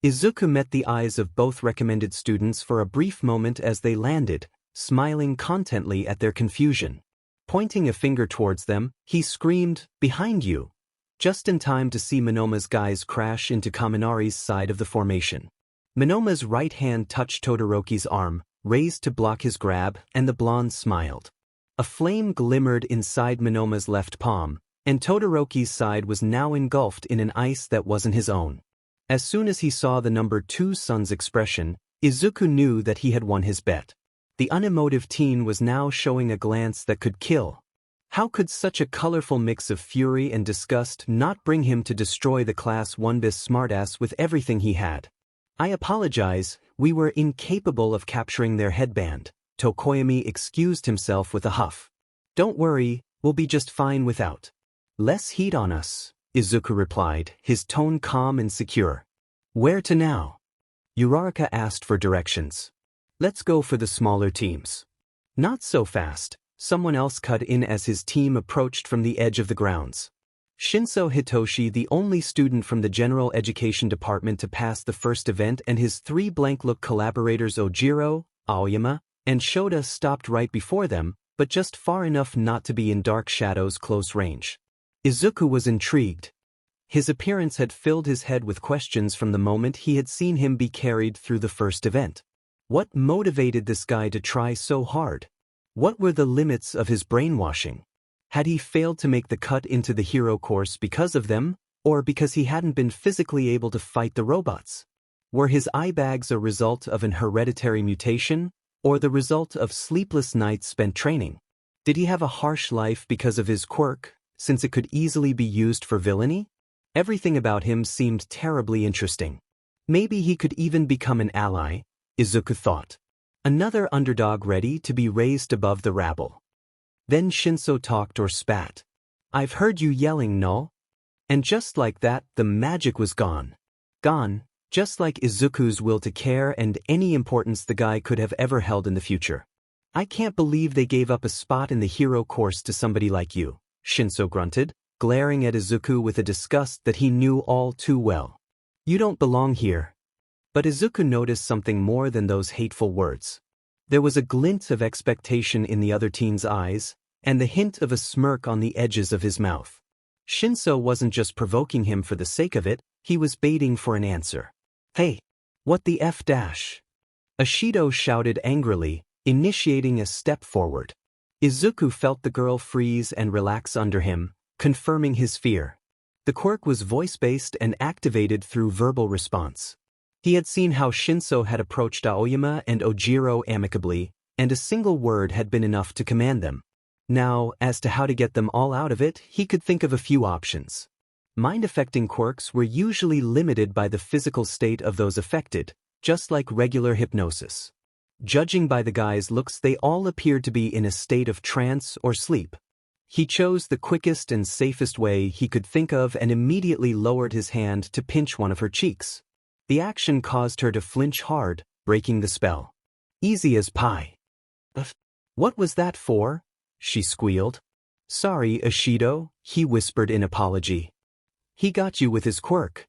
Izuku met the eyes of both recommended students for a brief moment as they landed, smiling contently at their confusion. Pointing a finger towards them, he screamed, "Behind you!" just in time to see Monoma's guys crash into Kaminari's side of the formation. Monoma's right hand touched Todoroki's arm, raised to block his grab, and the blonde smiled. A flame glimmered inside Monoma's left palm, and Todoroki's side was now engulfed in an ice that wasn't his own. As soon as he saw the number 2 son's expression, Izuku knew that he had won his bet. The unemotive teen was now showing a glance that could kill. How could such a colorful mix of fury and disgust not bring him to destroy the Class 1bis smartass with everything he had? "I apologize, we were incapable of capturing their headband," Tokoyami excused himself with a huff. "Don't worry, we'll be just fine without." "Less heat on us," Izuku replied, his tone calm and secure. "Where to now?" Uraraka asked for directions. "Let's go for the smaller teams." "Not so fast," someone else cut in as his team approached from the edge of the grounds. Shinso Hitoshi, the only student from the General Education Department to pass the first event, and his 3 blank-look collaborators Ojiro, Aoyama, and Shota stopped right before them, but just far enough not to be in Dark Shadow's close range. Izuku was intrigued. His appearance had filled his head with questions from the moment he had seen him be carried through the first event. What motivated this guy to try so hard? What were the limits of his brainwashing? Had he failed to make the cut into the hero course because of them, or because he hadn't been physically able to fight the robots? Were his eye bags a result of an hereditary mutation, or the result of sleepless nights spent training? Did he have a harsh life because of his quirk, since it could easily be used for villainy? Everything about him seemed terribly interesting. Maybe he could even become an ally, Izuku thought. Another underdog ready to be raised above the rabble. Then Shinso talked or spat. "I've heard you yelling, no?" And just like that, the magic was gone. Gone, just like Izuku's will to care and any importance the guy could have ever held in the future. "I can't believe they gave up a spot in the hero course to somebody like you," Shinso grunted, glaring at Izuku with a disgust that he knew all too well. "You don't belong here." But Izuku noticed something more than those hateful words. There was a glint of expectation in the other teen's eyes, and the hint of a smirk on the edges of his mouth. Shinso wasn't just provoking him for the sake of it, he was baiting for an answer. "Hey! What the F dash?" Ashido shouted angrily, initiating a step forward. Izuku felt the girl freeze and relax under him, confirming his fear. The quirk was voice-based and activated through verbal response. He had seen how Shinso had approached Aoyama and Ojiro amicably, and a single word had been enough to command them. Now, as to how to get them all out of it, he could think of a few options. Mind-affecting quirks were usually limited by the physical state of those affected, just like regular hypnosis. Judging by the guy's looks, they all appeared to be in a state of trance or sleep. He chose the quickest and safest way he could think of and immediately lowered his hand to pinch one of her cheeks. The action caused her to flinch hard, breaking the spell. "Easy as pie." "What was that for?" she squealed. "Sorry, Ashido," he whispered in apology. "He got you with his quirk."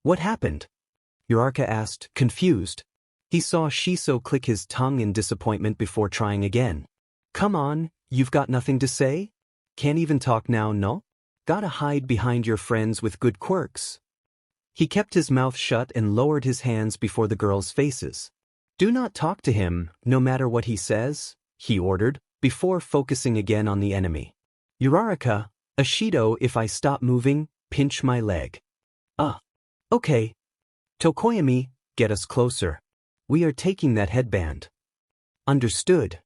"What happened?" Uraraka asked, confused. He saw Shiso click his tongue in disappointment before trying again. "Come on, you've got nothing to say? Can't even talk now, no? Gotta hide behind your friends with good quirks." He kept his mouth shut and lowered his hands before the girls' faces. "Do not talk to him, no matter what he says," he ordered, before focusing again on the enemy. "Uraraka, Ashido, if I stop moving, pinch my leg." Okay. Tokoyami, get us closer. We are taking that headband." Understood.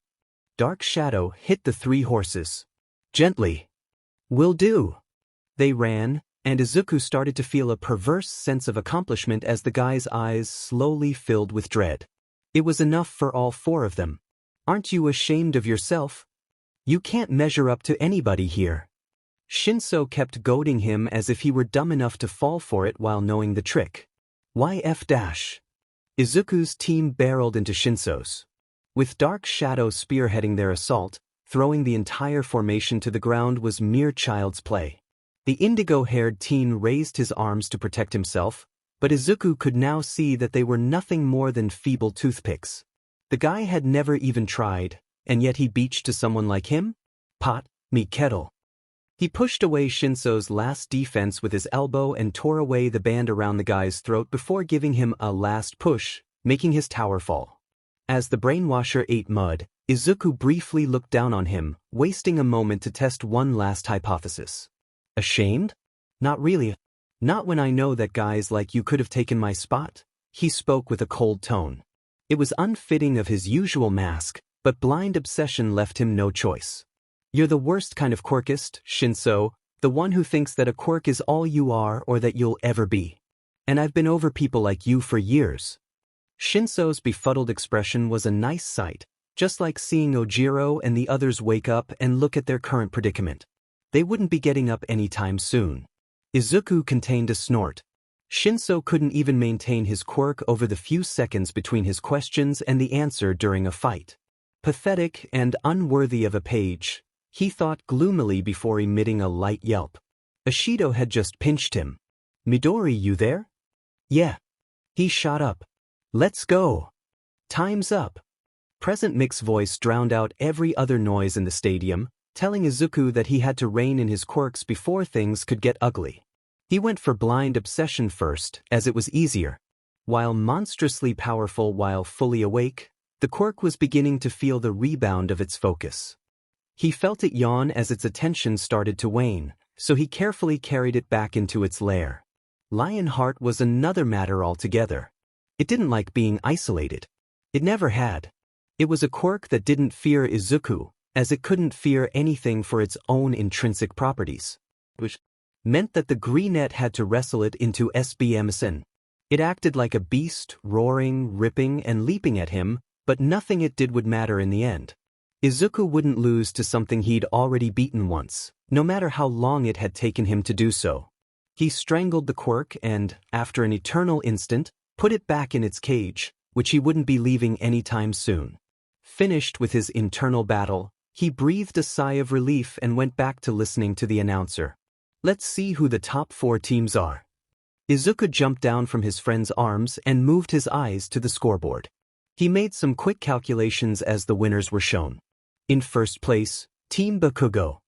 Dark Shadow hit the 3 horses. Gently. Will do. They ran, and Izuku started to feel a perverse sense of accomplishment as the guy's eyes slowly filled with dread. It was enough for all 4 of them. Aren't you ashamed of yourself? You can't measure up to anybody here. Shinso kept goading him as if he were dumb enough to fall for it while knowing the trick. YF-. Izuku's team barreled into Shinso's. With Dark Shadow spearheading their assault, throwing the entire formation to the ground was mere child's play. The indigo-haired teen raised his arms to protect himself, but Izuku could now see that they were nothing more than feeble toothpicks. The guy had never even tried, and yet he beached to someone like him? Pot, me kettle. He pushed away Shinso's last defense with his elbow and tore away the band around the guy's throat before giving him a last push, making his tower fall. As the brainwasher ate mud, Izuku briefly looked down on him, wasting a moment to test one last hypothesis. Ashamed? Not really. Not when I know that guys like you could have taken my spot. He spoke with a cold tone. It was unfitting of his usual mask, but blind obsession left him no choice. You're the worst kind of quirkist, Shinso, the one who thinks that a quirk is all you are or that you'll ever be. And I've been over people like you for years. Shinso's befuddled expression was a nice sight, just like seeing Ojiro and the others wake up and look at their current predicament. They wouldn't be getting up anytime soon. Izuku contained a snort. Shinso couldn't even maintain his quirk over the few seconds between his questions and the answer during a fight. Pathetic and unworthy of a page, he thought gloomily before emitting a light yelp. Ashido had just pinched him. Midori, you there? Yeah. He shot up. Let's go. Time's up. Present Mick's voice drowned out every other noise in the stadium, telling Izuku that he had to rein in his quirks before things could get ugly. He went for blind obsession first, as it was easier. While monstrously powerful while fully awake, the quirk was beginning to feel the rebound of its focus. He felt it yawn as its attention started to wane, so he carefully carried it back into its lair. Lionheart was another matter altogether. It didn't like being isolated. It never had. It was a quirk that didn't fear Izuku, as it couldn't fear anything for its own intrinsic properties, which meant that the Greenette had to wrestle it into SBMSN. It acted like a beast, roaring, ripping, and leaping at him, but nothing it did would matter in the end. Izuku wouldn't lose to something he'd already beaten once, no matter how long it had taken him to do so. He strangled the quirk and, after an eternal instant, put it back in its cage, which he wouldn't be leaving anytime soon. Finished with his internal battle, he breathed a sigh of relief and went back to listening to the announcer. Let's see who the top 4 teams are. Izuku jumped down from his friend's arms and moved his eyes to the scoreboard. He made some quick calculations as the winners were shown. In first place, Team Bakugo.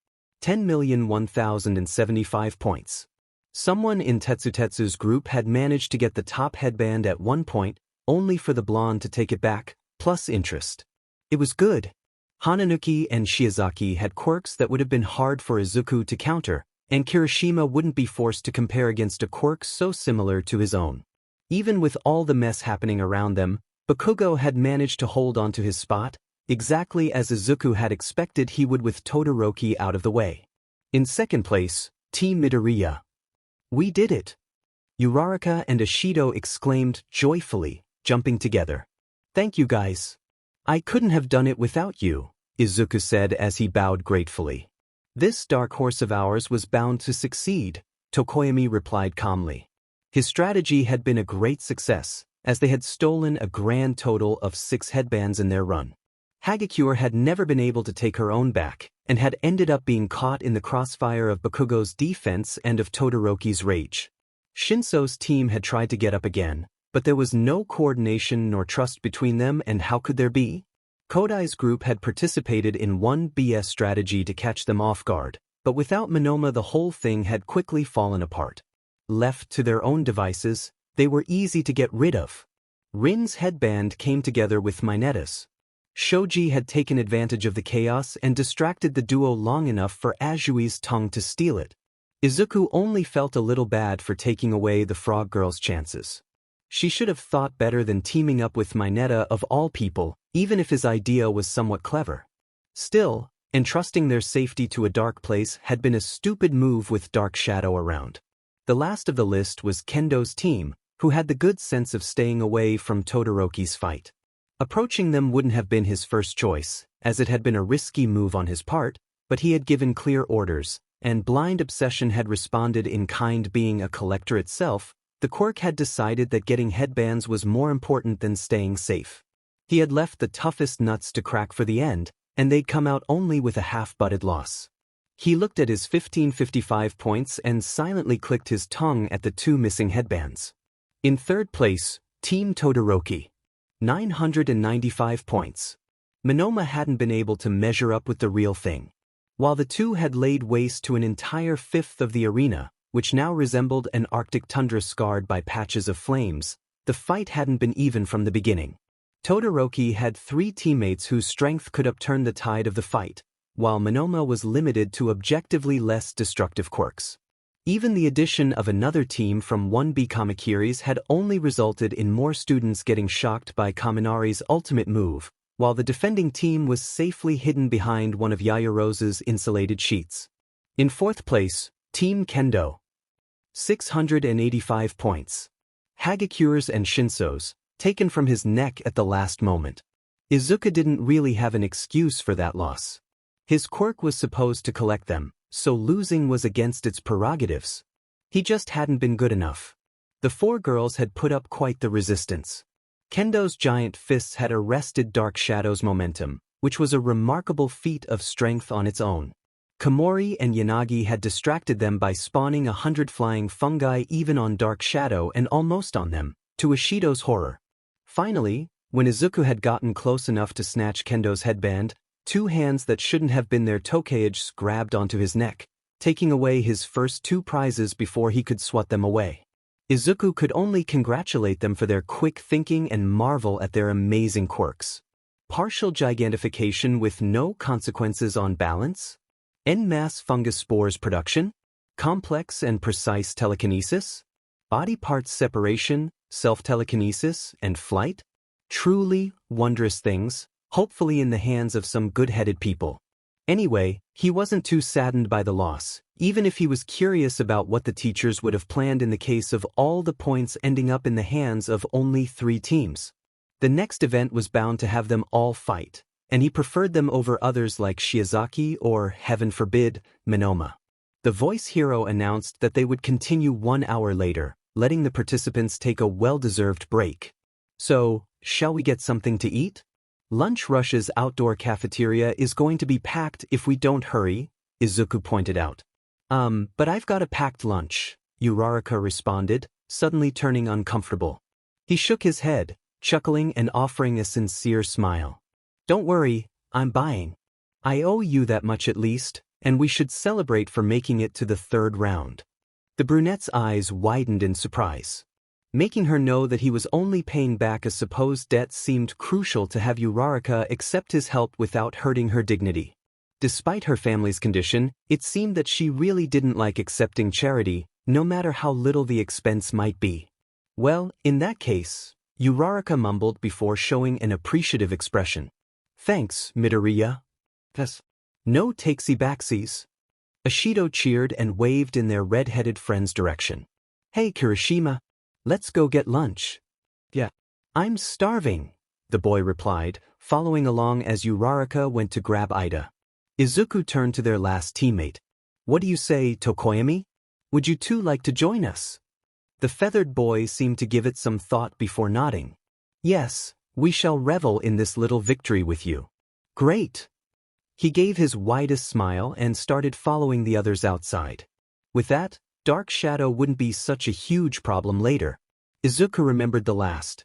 10,001,075 points. Someone in Tetsutetsu's group had managed to get the top headband at one point, only for the blonde to take it back, plus interest. It was good. Hananuki and Shiozaki had quirks that would have been hard for Izuku to counter, and Kirishima wouldn't be forced to compare against a quirk so similar to his own. Even with all the mess happening around them, Bakugo had managed to hold onto his spot, exactly as Izuku had expected he would with Todoroki out of the way. In second place, Team Midoriya. We did it! Uraraka and Ashido exclaimed joyfully, jumping together. Thank you guys. I couldn't have done it without you, Izuku said as he bowed gratefully. This dark horse of ours was bound to succeed, Tokoyami replied calmly. His strategy had been a great success, as they had stolen a grand total of 6 headbands in their run. Hagakure had never been able to take her own back, and had ended up being caught in the crossfire of Bakugo's defense and of Todoroki's rage. Shinso's team had tried to get up again, but there was no coordination nor trust between them, and how could there be? Kodai's group had participated in one BS strategy to catch them off guard, but without Monoma the whole thing had quickly fallen apart. Left to their own devices, they were easy to get rid of. Rin's headband came together with Minetta's. Shoji had taken advantage of the chaos and distracted the duo long enough for Azui's tongue to steal it. Izuku only felt a little bad for taking away the frog girl's chances. She should have thought better than teaming up with Minetta of all people, even if his idea was somewhat clever. Still, entrusting their safety to a dark place had been a stupid move with Dark Shadow around. The last of the list was Kendo's team, who had the good sense of staying away from Todoroki's fight. Approaching them wouldn't have been his first choice, as it had been a risky move on his part, but he had given clear orders, and Blind Obsession had responded in kind. Being a collector itself, the Quirk had decided that getting headbands was more important than staying safe. He had left the toughest nuts to crack for the end, and they'd come out only with a half-butted loss. He looked at his 1555 points and silently clicked his tongue at the 2 missing headbands. In third place, Team Todoroki. 995 points. Monoma hadn't been able to measure up with the real thing. While the two had laid waste to an entire fifth of the arena, which now resembled an Arctic tundra scarred by patches of flames, the fight hadn't been even from the beginning. Todoroki had 3 teammates whose strength could upturn the tide of the fight, while Monoma was limited to objectively less destructive quirks. Even the addition of another team from 1B Kamakiris had only resulted in more students getting shocked by Kaminari's ultimate move, while the defending team was safely hidden behind one of Yaoyorozu's insulated sheets. In fourth place, Team Kendo. 685 points. Hagakures and Shinso's, taken from his neck at the last moment. Izuku didn't really have an excuse for that loss. His quirk was supposed to collect them, so losing was against its prerogatives. He just hadn't been good enough. The 4 girls had put up quite the resistance. Kendo's giant fists had arrested Dark Shadow's momentum, which was a remarkable feat of strength on its own. Komori and Yanagi had distracted them by spawning 100 flying fungi even on Dark Shadow and almost on them, to Ishido's horror. Finally, when Izuku had gotten close enough to snatch Kendo's headband, 2 hands that shouldn't have been there Tokaiges grabbed onto his neck, taking away his first 2 prizes before he could swat them away. Izuku could only congratulate them for their quick thinking and marvel at their amazing quirks. Partial gigantification with no consequences on balance? En masse fungus spores production? Complex and precise telekinesis? Body parts separation, self-telekinesis, and flight? Truly wondrous things, hopefully in the hands of some good-headed people. Anyway, he wasn't too saddened by the loss, even if he was curious about what the teachers would have planned in the case of all the points ending up in the hands of only 3 teams. The next event was bound to have them all fight, and he preferred them over others like Shiozaki or, heaven forbid, Monoma. The voice hero announced that they would continue 1 hour later, letting the participants take a well-deserved break. So, shall we get something to eat? Lunch Rush's outdoor cafeteria is going to be packed if we don't hurry, Izuku pointed out. But I've got a packed lunch, Uraraka responded, suddenly turning uncomfortable. He shook his head, chuckling and offering a sincere smile. Don't worry, I'm buying. I owe you that much at least, and we should celebrate for making it to the 3rd round. The brunette's eyes widened in surprise. Making her know that he was only paying back a supposed debt seemed crucial to have Uraraka accept his help without hurting her dignity. Despite her family's condition, it seemed that she really didn't like accepting charity, no matter how little the expense might be. Well, in that case, Uraraka mumbled before showing an appreciative expression. Thanks, Midoriya. Yes. No takesy-backsies. Ishido cheered and waved in their red-headed friend's direction. Hey Kirishima. Let's go get lunch. Yeah. I'm starving, the boy replied, following along as Uraraka went to grab Ida. Izuku turned to their last teammate. What do you say, Tokoyami? Would you two like to join us? The feathered boy seemed to give it some thought before nodding. Yes, we shall revel in this little victory with you. Great. He gave his widest smile and started following the others outside. With that, Dark Shadow wouldn't be such a huge problem later. Izuku remembered the last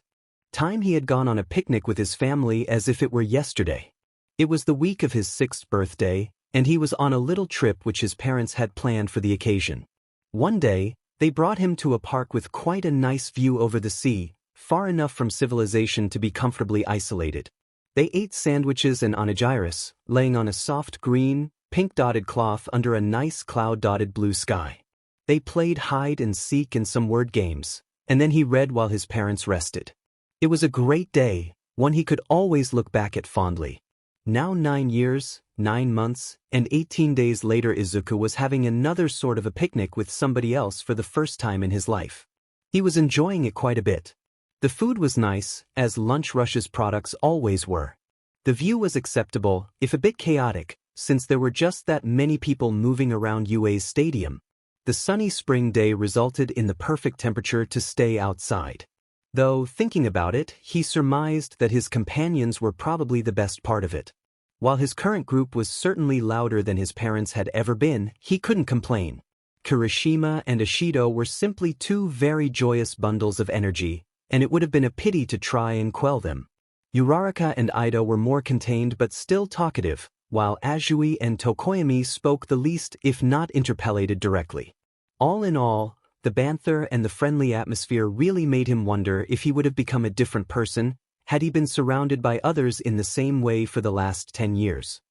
time he had gone on a picnic with his family as if it were yesterday. It was the week of his 6th birthday, and he was on a little trip which his parents had planned for the occasion. One day, they brought him to a park with quite a nice view over the sea, far enough from civilization to be comfortably isolated. They ate sandwiches and onigiri, laying on a soft green, pink-dotted cloth under a nice cloud-dotted blue sky. They played hide-and-seek and some word games, and then he read while his parents rested. It was a great day, one he could always look back at fondly. Now 9 years, 9 months, and 18 days later Izuku was having another sort of a picnic with somebody else for the first time in his life. He was enjoying it quite a bit. The food was nice, as Lunch Rush's products always were. The view was acceptable, if a bit chaotic, since there were just that many people moving around UA's stadium. The sunny spring day resulted in the perfect temperature to stay outside. Though, thinking about it, he surmised that his companions were probably the best part of it. While his current group was certainly louder than his parents had ever been, he couldn't complain. Kirishima and Ishido were simply two very joyous bundles of energy, and it would have been a pity to try and quell them. Uraraka and Ida were more contained but still talkative, while Azui and Tokoyami spoke the least if not interpellated directly. All in all, the banter and the friendly atmosphere really made him wonder if he would have become a different person had he been surrounded by others in the same way for the last 10 years.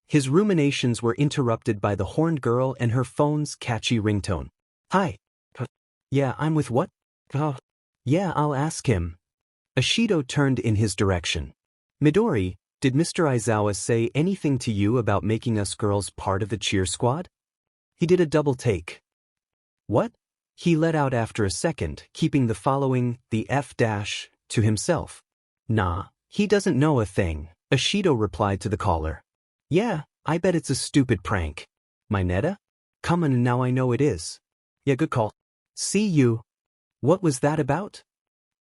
His ruminations were interrupted by the horned girl and her phone's catchy ringtone. Hi. Yeah, I'm with what? Yeah, I'll ask him. Ishido turned in his direction. Midori, did Mr. Aizawa say anything to you about making us girls part of the cheer squad? He did a double take. What? He let out after a second, keeping the following, the F- to himself. Nah, he doesn't know a thing, Ishido replied to the caller. Yeah, I bet it's a stupid prank. Mineta? Come on, now I know it is. Yeah, good call. See you. What was that about?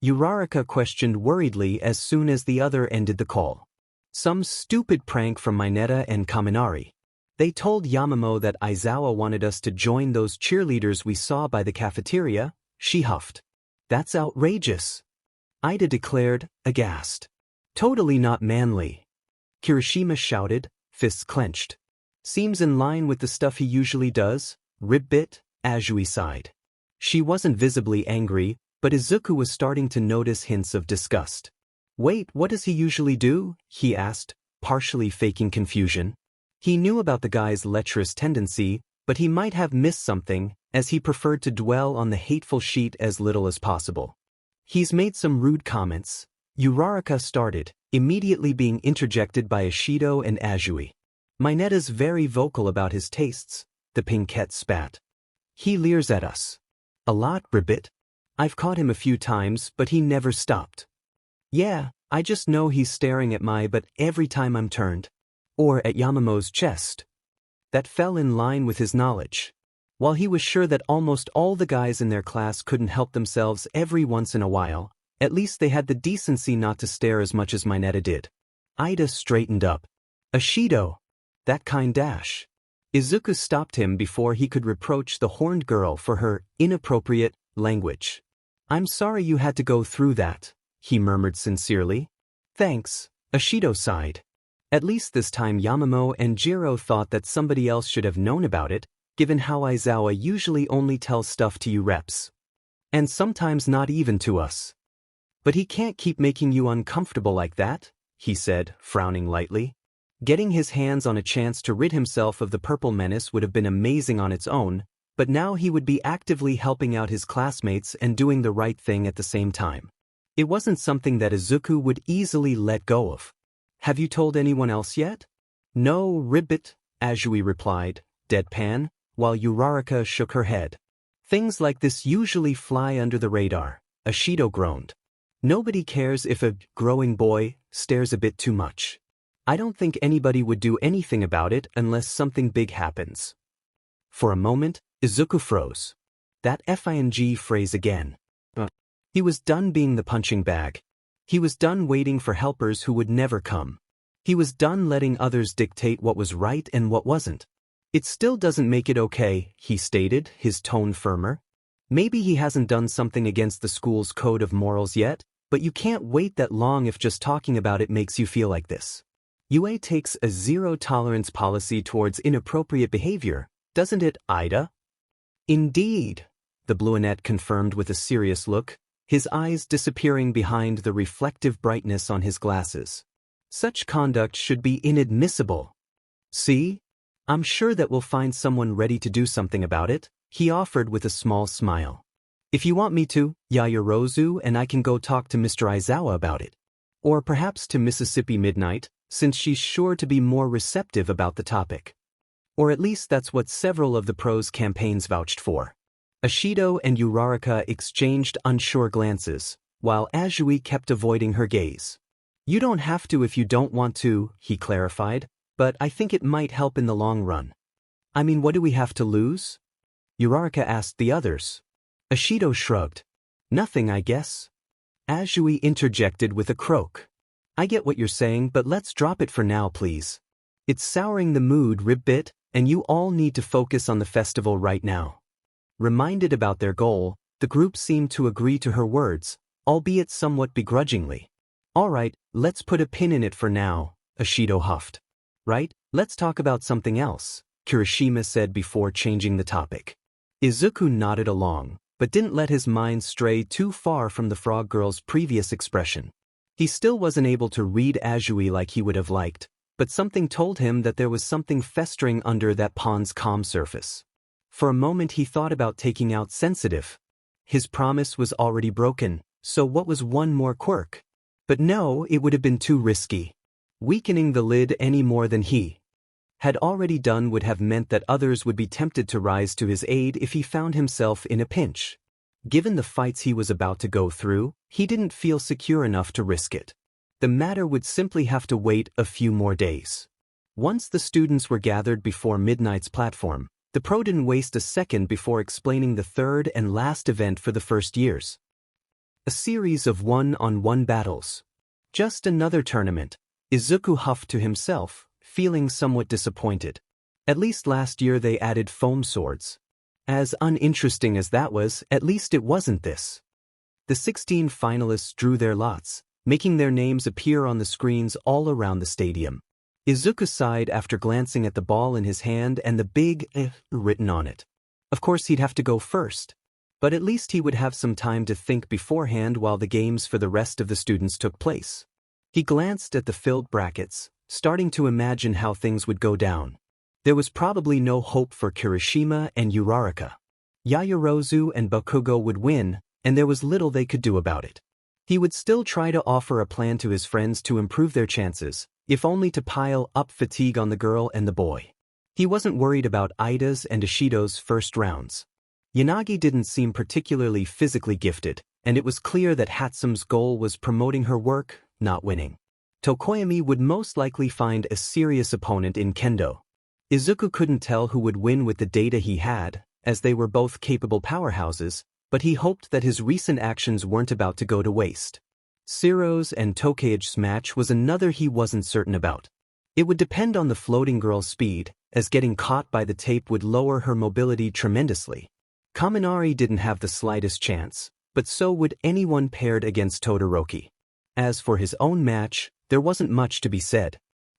Uraraka questioned worriedly as soon as the other ended the call. Some stupid prank from Mineta and Kaminari. They told Yamamo that Aizawa wanted us to join those cheerleaders we saw by the cafeteria, she huffed. That's outrageous. Ida declared, aghast. Totally not manly. Kirishima shouted, fists clenched. Seems in line with the stuff he usually does, ribbit, Azui sighed. She wasn't visibly angry, but Izuku was starting to notice hints of disgust. Wait, what does he usually do? He asked, partially faking confusion. He knew about the guy's lecherous tendency, but he might have missed something, as he preferred to dwell on the hateful sheet as little as possible. He's made some rude comments. Uraraka started, immediately being interjected by Ishido and Azui. Mineta's very vocal about his tastes, the Pinkette spat. He leers at us. A lot, ribbit. I've caught him a few times, but he never stopped. Yeah, I just know he's staring at my butt every time I'm turned. Or at Yamamo's chest. That fell in line with his knowledge. While he was sure that almost all the guys in their class couldn't help themselves every once in a while, at least they had the decency not to stare as much as Mineta did. Ida straightened up. Ishido. That kind dash. Izuku stopped him before he could reproach the horned girl for her inappropriate language. I'm sorry you had to go through that, he murmured sincerely. Thanks, Ishido sighed. At least this time Yamamo and Jiro thought that somebody else should have known about it, given how Aizawa usually only tells stuff to you reps. And sometimes not even to us. But he can't keep making you uncomfortable like that, he said, frowning lightly. Getting his hands on a chance to rid himself of the purple menace would have been amazing on its own, but now he would be actively helping out his classmates and doing the right thing at the same time. It wasn't something that Izuku would easily let go of. Have you told anyone else yet? No, ribbit, Azui replied, deadpan, while Uraraka shook her head. Things like this usually fly under the radar, Ishido groaned. Nobody cares if a growing boy stares a bit too much. I don't think anybody would do anything about it unless something big happens. For a moment, Izuku froze. That FING phrase again. He was done being the punching bag. He was done waiting for helpers who would never come. He was done letting others dictate what was right and what wasn't. It still doesn't make it okay, he stated, his tone firmer. Maybe he hasn't done something against the school's code of morals yet, but you can't wait that long if just talking about it makes you feel like this. UA takes a zero-tolerance policy towards inappropriate behavior, doesn't it, Ida? Indeed, the Bluenet confirmed with a serious look, his eyes disappearing behind the reflective brightness on his glasses. Such conduct should be inadmissible. See? I'm sure that we'll find someone ready to do something about it, he offered with a small smile. If you want me to, Yayorozu and I can go talk to Mr. Aizawa about it. Or perhaps to Mississippi Midnight, since she's sure to be more receptive about the topic. Or at least that's what several of the pros' campaigns vouched for. Ashido and Uraraka exchanged unsure glances, while Azui kept avoiding her gaze. You don't have to if you don't want to, he clarified, but I think it might help in the long run. I mean, what do we have to lose? Uraraka asked the others. Ashido shrugged. Nothing, I guess. Azui interjected with a croak. I get what you're saying, but let's drop it for now, please. It's souring the mood, Ribbit, and you all need to focus on the festival right now. Reminded about their goal, the group seemed to agree to her words, albeit somewhat begrudgingly. All right, let's put a pin in it for now, Ashido huffed. Right, let's talk about something else, Kirishima said before changing the topic. Izuku nodded along, but didn't let his mind stray too far from the frog girl's previous expression. He still wasn't able to read Azui like he would have liked, but something told him that there was something festering under that pond's calm surface. For a moment he thought about taking out Sensitive. His promise was already broken, so what was one more quirk? But no, it would have been too risky. Weakening the lid any more than he had already done would have meant that others would be tempted to rise to his aid if he found himself in a pinch. Given the fights he was about to go through, he didn't feel secure enough to risk it. The matter would simply have to wait a few more days. Once the students were gathered before Midnight's platform, the pro didn't waste a second before explaining the third and last event for the first years. A series of one-on-one battles. Just another tournament, Izuku huffed to himself, feeling somewhat disappointed. At least last year they added foam swords. As uninteresting as that was, at least it wasn't this. The 16 finalists drew their lots, making their names appear on the screens all around the stadium. Izuku sighed after glancing at the ball in his hand and the big written on it. Of course he'd have to go first. But at least he would have some time to think beforehand while the games for the rest of the students took place. He glanced at the filled brackets, starting to imagine how things would go down. There was probably no hope for Kirishima and Uraraka. Yaoyorozu and Bakugo would win, and there was little they could do about it. He would still try to offer a plan to his friends to improve their chances, if only to pile up fatigue on the girl and the boy. He wasn't worried about Ida's and Ishido's first rounds. Yanagi didn't seem particularly physically gifted, and it was clear that Hatsume's goal was promoting her work, not winning. Tokoyami would most likely find a serious opponent in Kendo. Izuku couldn't tell who would win with the data he had, as they were both capable powerhouses, but he hoped that his recent actions weren't about to go to waste. Siro's and Tokage's match was another he wasn't certain about. It would depend on the floating girl's speed, as getting caught by the tape would lower her mobility tremendously. Kaminari didn't have the slightest chance, but so would anyone paired against Todoroki. As for his own match, there wasn't much to be said.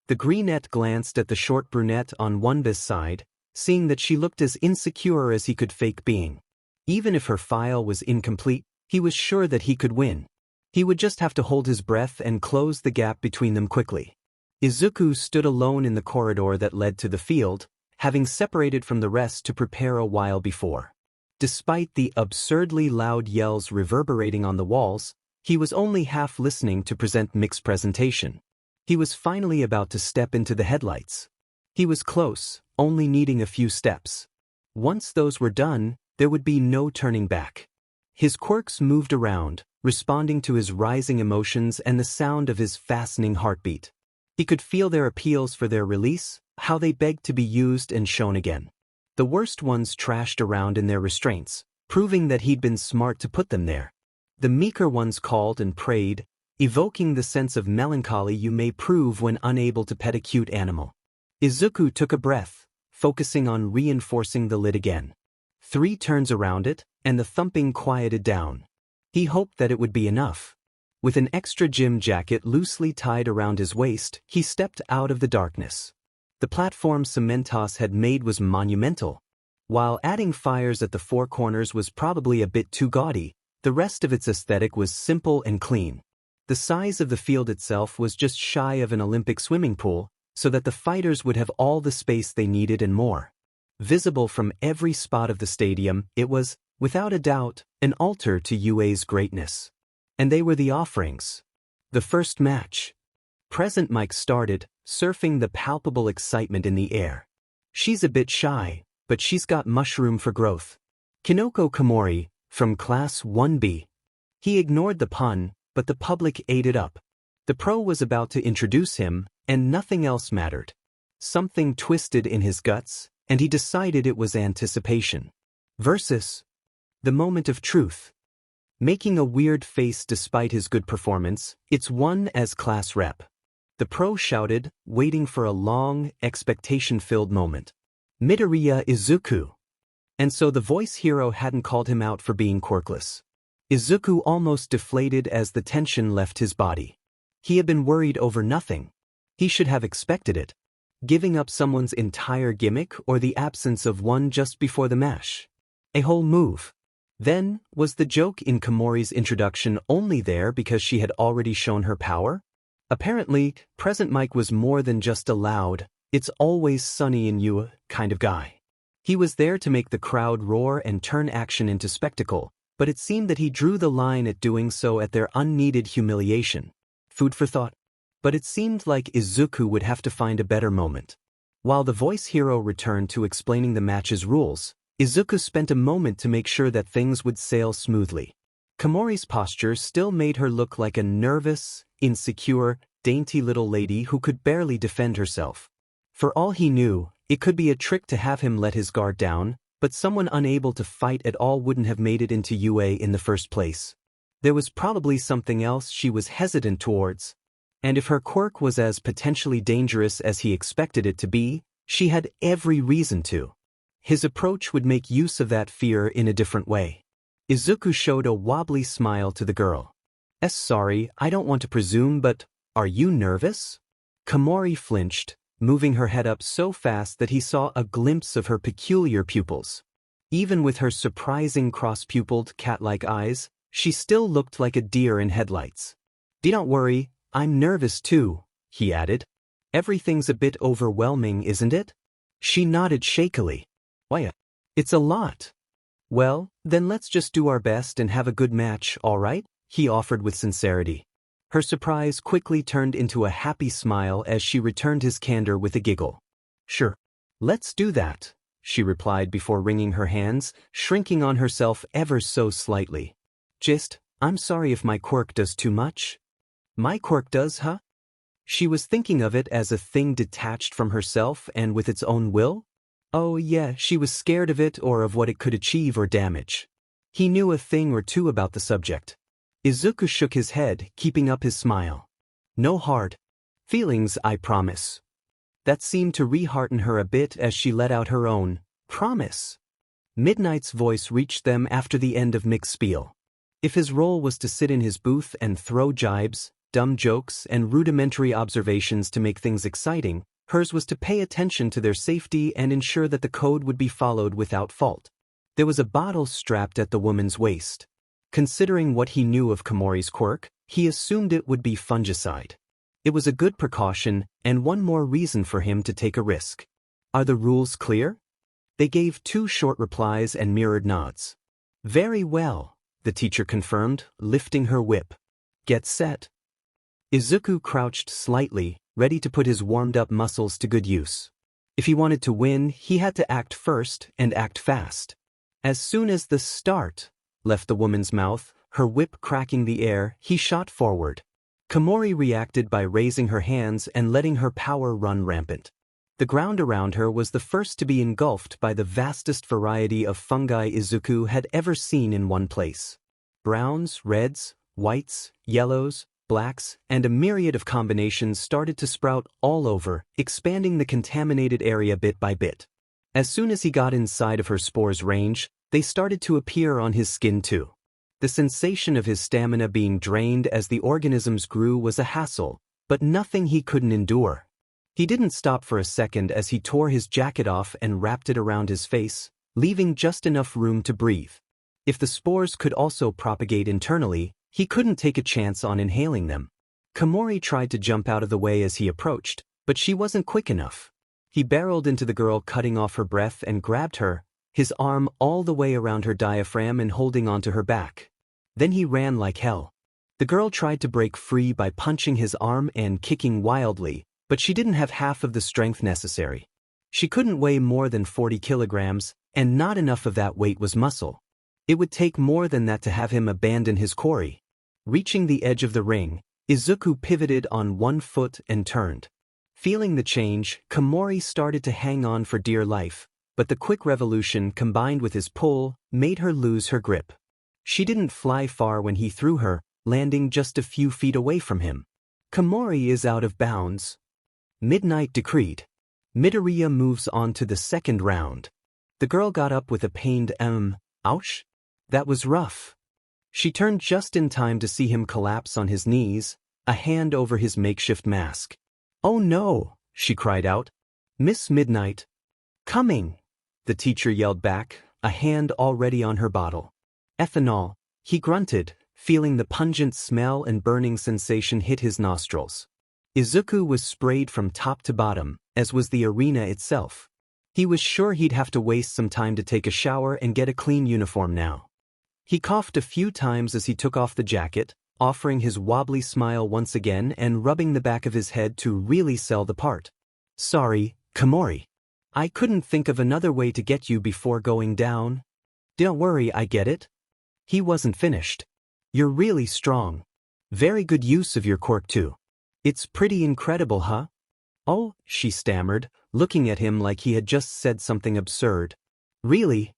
The greenette glanced at the short brunette on Wonba's side, seeing that she looked as insecure as he could fake being. Even if her file was incomplete, he was sure that he could win. He would just have to hold his breath and close the gap between them quickly. Izuku stood alone in the corridor that led to the field, having separated from the rest to prepare a while before. Despite the absurdly loud yells reverberating on the walls, he was only half listening to present Mick's presentation. He was finally about to step into the headlights. He was close, only needing a few steps. Once those were done, there would be no turning back. His quirks moved around, responding to his rising emotions and the sound of his fastening heartbeat. He could feel their appeals for their release, how they begged to be used and shown again. The worst ones trashed around in their restraints, proving that he'd been smart to put them there. The meeker ones called and prayed, evoking the sense of melancholy you may prove when unable to pet a cute animal. Izuku took a breath, focusing on reinforcing the lid again. 3 turns around it, and the thumping quieted down. He hoped that it would be enough. With an extra gym jacket loosely tied around his waist, he stepped out of the darkness. The platform Cementos had made was monumental. While adding fires at the 4 corners was probably a bit too gaudy, the rest of its aesthetic was simple and clean. The size of the field itself was just shy of an Olympic swimming pool, so that the fighters would have all the space they needed and more. Visible from every spot of the stadium, it was, without a doubt, an altar to UA's greatness. And they were the offerings. The first match. Present Mike started, surfing the palpable excitement in the air. She's a bit shy, but she's got mushroom for growth. Kinoko Komori, from Class 1B. He ignored the pun, but the public ate it up. The pro was about to introduce him, and nothing else mattered. Something twisted in his guts, and he decided it was anticipation. Versus the moment of truth. Making a weird face despite his good performance, it's won as class rep. The pro shouted, waiting for a long, expectation-filled moment. Midoriya Izuku. And so the voice hero hadn't called him out for being quirkless. Izuku almost deflated as the tension left his body. He had been worried over nothing. He should have expected it. Giving up someone's entire gimmick or the absence of one just before the match. A whole move. Then, was the joke in Komori's introduction only there because she had already shown her power? Apparently, Present Mike was more than just a loud, "It's always sunny in you" kind of guy. He was there to make the crowd roar and turn action into spectacle, but it seemed that he drew the line at doing so at their unneeded humiliation. Food for thought. But it seemed like Izuku would have to find a better moment. While the voice hero returned to explaining the match's rules, Izuku spent a moment to make sure that things would sail smoothly. Komori's posture still made her look like a nervous, insecure, dainty little lady who could barely defend herself. For all he knew, it could be a trick to have him let his guard down, but someone unable to fight at all wouldn't have made it into UA in the first place. There was probably something else she was hesitant towards. And if her quirk was as potentially dangerous as he expected it to be, she had every reason to. His approach would make use of that fear in a different way. Izuku showed a wobbly smile to the girl. Sorry, I don't want to presume, but are you nervous? Komori flinched, moving her head up so fast that he saw a glimpse of her peculiar pupils. Even with her surprising cross-pupiled, cat-like eyes, she still looked like a deer in headlights. Don't worry, I'm nervous too, he added. Everything's a bit overwhelming, isn't it? She nodded shakily. Why? It's a lot. Well, then let's just do our best and have a good match, all right? He offered with sincerity. Her surprise quickly turned into a happy smile as she returned his candor with a giggle. Sure. Let's do that, she replied before wringing her hands, shrinking on herself ever so slightly. I'm sorry if my quirk does too much. My quirk does, huh? She was thinking of it as a thing detached from herself and with its own will? Oh yeah, she was scared of it or of what it could achieve or damage. He knew a thing or two about the subject. Izuku shook his head, keeping up his smile. No hard feelings, I promise. That seemed to re-hearten her a bit as she let out her own promise. Midnight's voice reached them after the end of Mick's spiel. If his role was to sit in his booth and throw jibes, dumb jokes, and rudimentary observations to make things exciting, hers was to pay attention to their safety and ensure that the code would be followed without fault. There was a bottle strapped at the woman's waist. Considering what he knew of Komori's quirk, he assumed it would be fungicide. It was a good precaution and one more reason for him to take a risk. Are the rules clear? They gave 2 short replies and mirrored nods. Very well, the teacher confirmed, lifting her whip. Get set. Izuku crouched slightly, ready to put his warmed-up muscles to good use. If he wanted to win, he had to act first and act fast. As soon as the start left the woman's mouth, her whip cracking the air, he shot forward. Komori reacted by raising her hands and letting her power run rampant. The ground around her was the first to be engulfed by the vastest variety of fungi Izuku had ever seen in one place. Browns, reds, whites, yellows, blacks, and a myriad of combinations started to sprout all over, expanding the contaminated area bit by bit. As soon as he got inside of her spore's range, they started to appear on his skin too. The sensation of his stamina being drained as the organisms grew was a hassle, but nothing he couldn't endure. He didn't stop for a second as he tore his jacket off and wrapped it around his face, leaving just enough room to breathe. If the spores could also propagate internally, he couldn't take a chance on inhaling them. Komori tried to jump out of the way as he approached, but she wasn't quick enough. He barreled into the girl, cutting off her breath, and grabbed her, his arm all the way around her diaphragm and holding onto her back. Then he ran like hell. The girl tried to break free by punching his arm and kicking wildly, but she didn't have half of the strength necessary. She couldn't weigh more than 40 kilograms, and not enough of that weight was muscle. It would take more than that to have him abandon his quarry. Reaching the edge of the ring, Izuku pivoted on one foot and turned. Feeling the change, Komori started to hang on for dear life, but the quick revolution combined with his pull made her lose her grip. She didn't fly far when he threw her, landing just a few feet away from him. Komori is out of bounds. Midnight decreed. Midoriya moves on to the second round. The girl got up with a pained ouch? That was rough. She turned just in time to see him collapse on his knees, a hand over his makeshift mask. "Oh no," she cried out. "Miss Midnight." "Coming," the teacher yelled back, a hand already on her bottle. "Ethanol," he grunted, feeling the pungent smell and burning sensation hit his nostrils. Izuku was sprayed from top to bottom, as was the arena itself. He was sure he'd have to waste some time to take a shower and get a clean uniform now. He coughed a few times as he took off the jacket, offering his wobbly smile once again and rubbing the back of his head to really sell the part. "Sorry, Komori. I couldn't think of another way to get you before going down." "Don't worry, I get it." He wasn't finished. "You're really strong. Very good use of your quirk too. It's pretty incredible, huh?" "Oh," she stammered, looking at him like he had just said something absurd. "Really?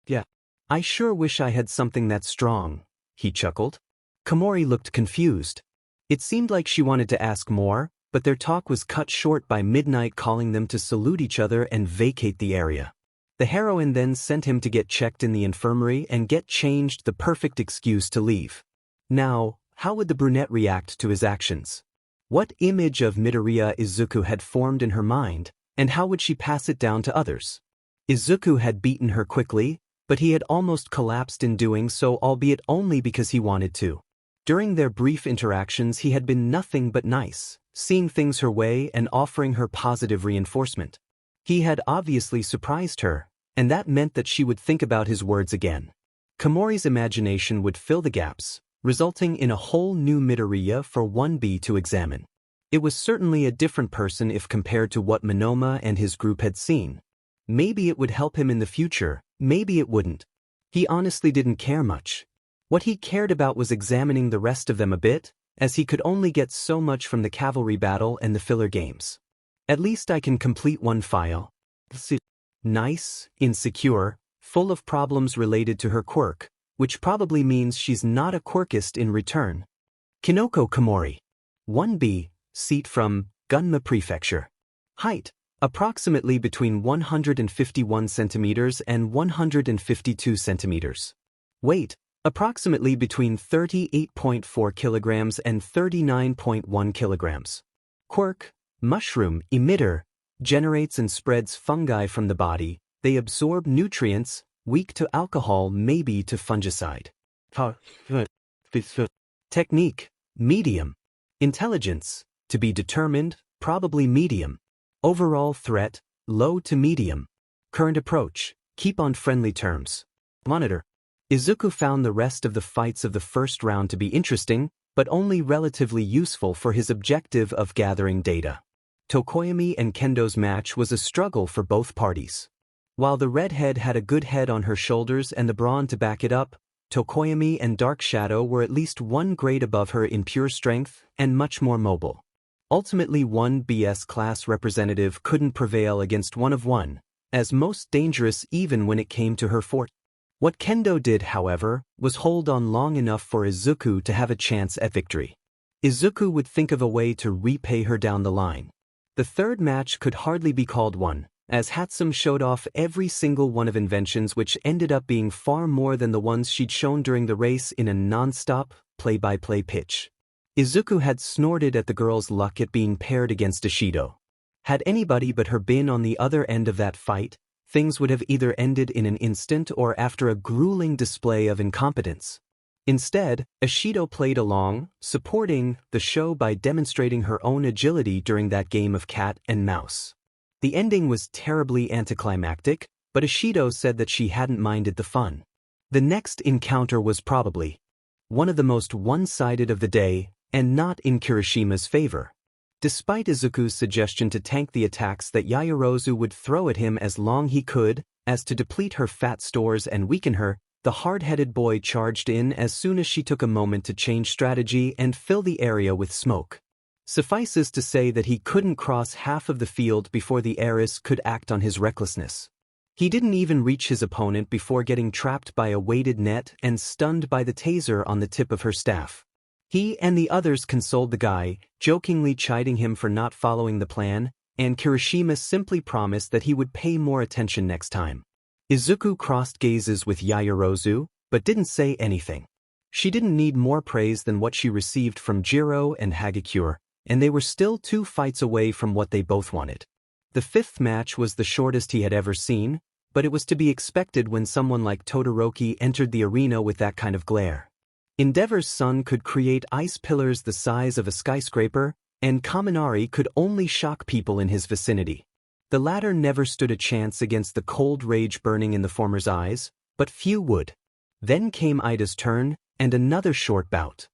Yeah. I sure wish I had something that strong," he chuckled. Komori looked confused. It seemed like she wanted to ask more, but their talk was cut short by Midnight calling them to salute each other and vacate the area. The heroine then sent him to get checked in the infirmary and get changed, the perfect excuse to leave. Now, how would the brunette react to his actions? What image of Midoriya Izuku had formed in her mind, and how would she pass it down to others? Izuku had beaten her quickly, but he had almost collapsed in doing so, albeit only because he wanted to. During their brief interactions he had been nothing but nice, seeing things her way and offering her positive reinforcement. He had obviously surprised her, and that meant that she would think about his words again. Komori's imagination would fill the gaps, resulting in a whole new Midoriya for 1B to examine. It was certainly a different person if compared to what Monoma and his group had seen. Maybe it would help him in the future, maybe it wouldn't. He honestly didn't care much. What he cared about was examining the rest of them a bit, as he could only get so much from the cavalry battle and the filler games. At least I can complete one file. Nice, insecure, full of problems related to her quirk, which probably means she's not a quirkist in return. Kinoko Komori. 1B, seat from Gunma Prefecture. Height, approximately between 151 centimeters and 152 centimeters. Weight, approximately between 38.4 kilograms and 39.1 kilograms. Quirk, mushroom emitter, generates and spreads fungi from the body. They absorb nutrients, weak to alcohol, maybe to fungicide. Technique, medium. Intelligence, to be determined, probably medium. Overall threat, low to medium. Current approach, keep on friendly terms. Monitor. Izuku found the rest of the fights of the first round to be interesting, but only relatively useful for his objective of gathering data. Tokoyami and Kendo's match was a struggle for both parties. While the redhead had a good head on her shoulders and the brawn to back it up, Tokoyami and Dark Shadow were at least one grade above her in pure strength and much more mobile. Ultimately, one BS class representative couldn't prevail against one of one, as most dangerous even when it came to her fort. What Kendo did, however, was hold on long enough for Izuku to have a chance at victory. Izuku would think of a way to repay her down the line. The third match could hardly be called one, as Hatsum showed off every single one of inventions which ended up being far more than the ones she'd shown during the race in a non-stop, play-by-play pitch. Izuku had snorted at the girl's luck at being paired against Ishido. Had anybody but her been on the other end of that fight, things would have either ended in an instant or after a grueling display of incompetence. Instead, Ishido played along, supporting the show by demonstrating her own agility during that game of cat and mouse. The ending was terribly anticlimactic, but Ishido said that she hadn't minded the fun. The next encounter was probably one of the most one-sided of the day, and not in Kirishima's favor. Despite Izuku's suggestion to tank the attacks that Yaoyorozu would throw at him as long he could, as to deplete her fat stores and weaken her, the hard-headed boy charged in as soon as she took a moment to change strategy and fill the area with smoke. Suffices to say that he couldn't cross half of the field before the heiress could act on his recklessness. He didn't even reach his opponent before getting trapped by a weighted net and stunned by the taser on the tip of her staff. He and the others consoled the guy, jokingly chiding him for not following the plan, and Kirishima simply promised that he would pay more attention next time. Izuku crossed gazes with Yaoyorozu, but didn't say anything. She didn't need more praise than what she received from Jiro and Hagakure, and they were still 2 fights away from what they both wanted. The 5th match was the shortest he had ever seen, but it was to be expected when someone like Todoroki entered the arena with that kind of glare. Endeavor's sun could create ice pillars the size of a skyscraper, and Kaminari could only shock people in his vicinity. The latter never stood a chance against the cold rage burning in the former's eyes, but few would. Then came Ida's turn, and another short bout.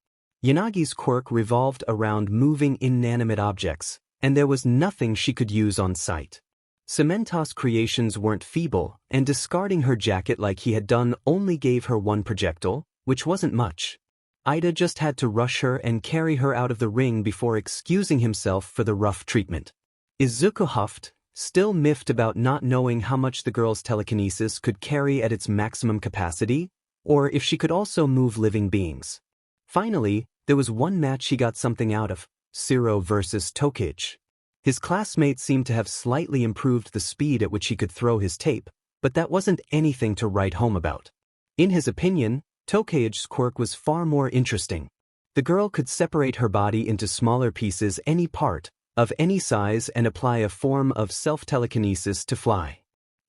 Yanagi's quirk revolved around moving inanimate objects, and there was nothing she could use on sight. Cementos' creations weren't feeble, and discarding her jacket like he had done only gave her 1 projectile, which wasn't much. Ida just had to rush her and carry her out of the ring before excusing himself for the rough treatment. Izuku huffed, still miffed about not knowing how much the girl's telekinesis could carry at its maximum capacity, or if she could also move living beings. Finally, there was one match he got something out of, Shiro versus Tokage. His classmate seemed to have slightly improved the speed at which he could throw his tape, but that wasn't anything to write home about. In his opinion, Tokage's quirk was far more interesting. The girl could separate her body into smaller pieces any part, of any size, and apply a form of self-telekinesis to fly.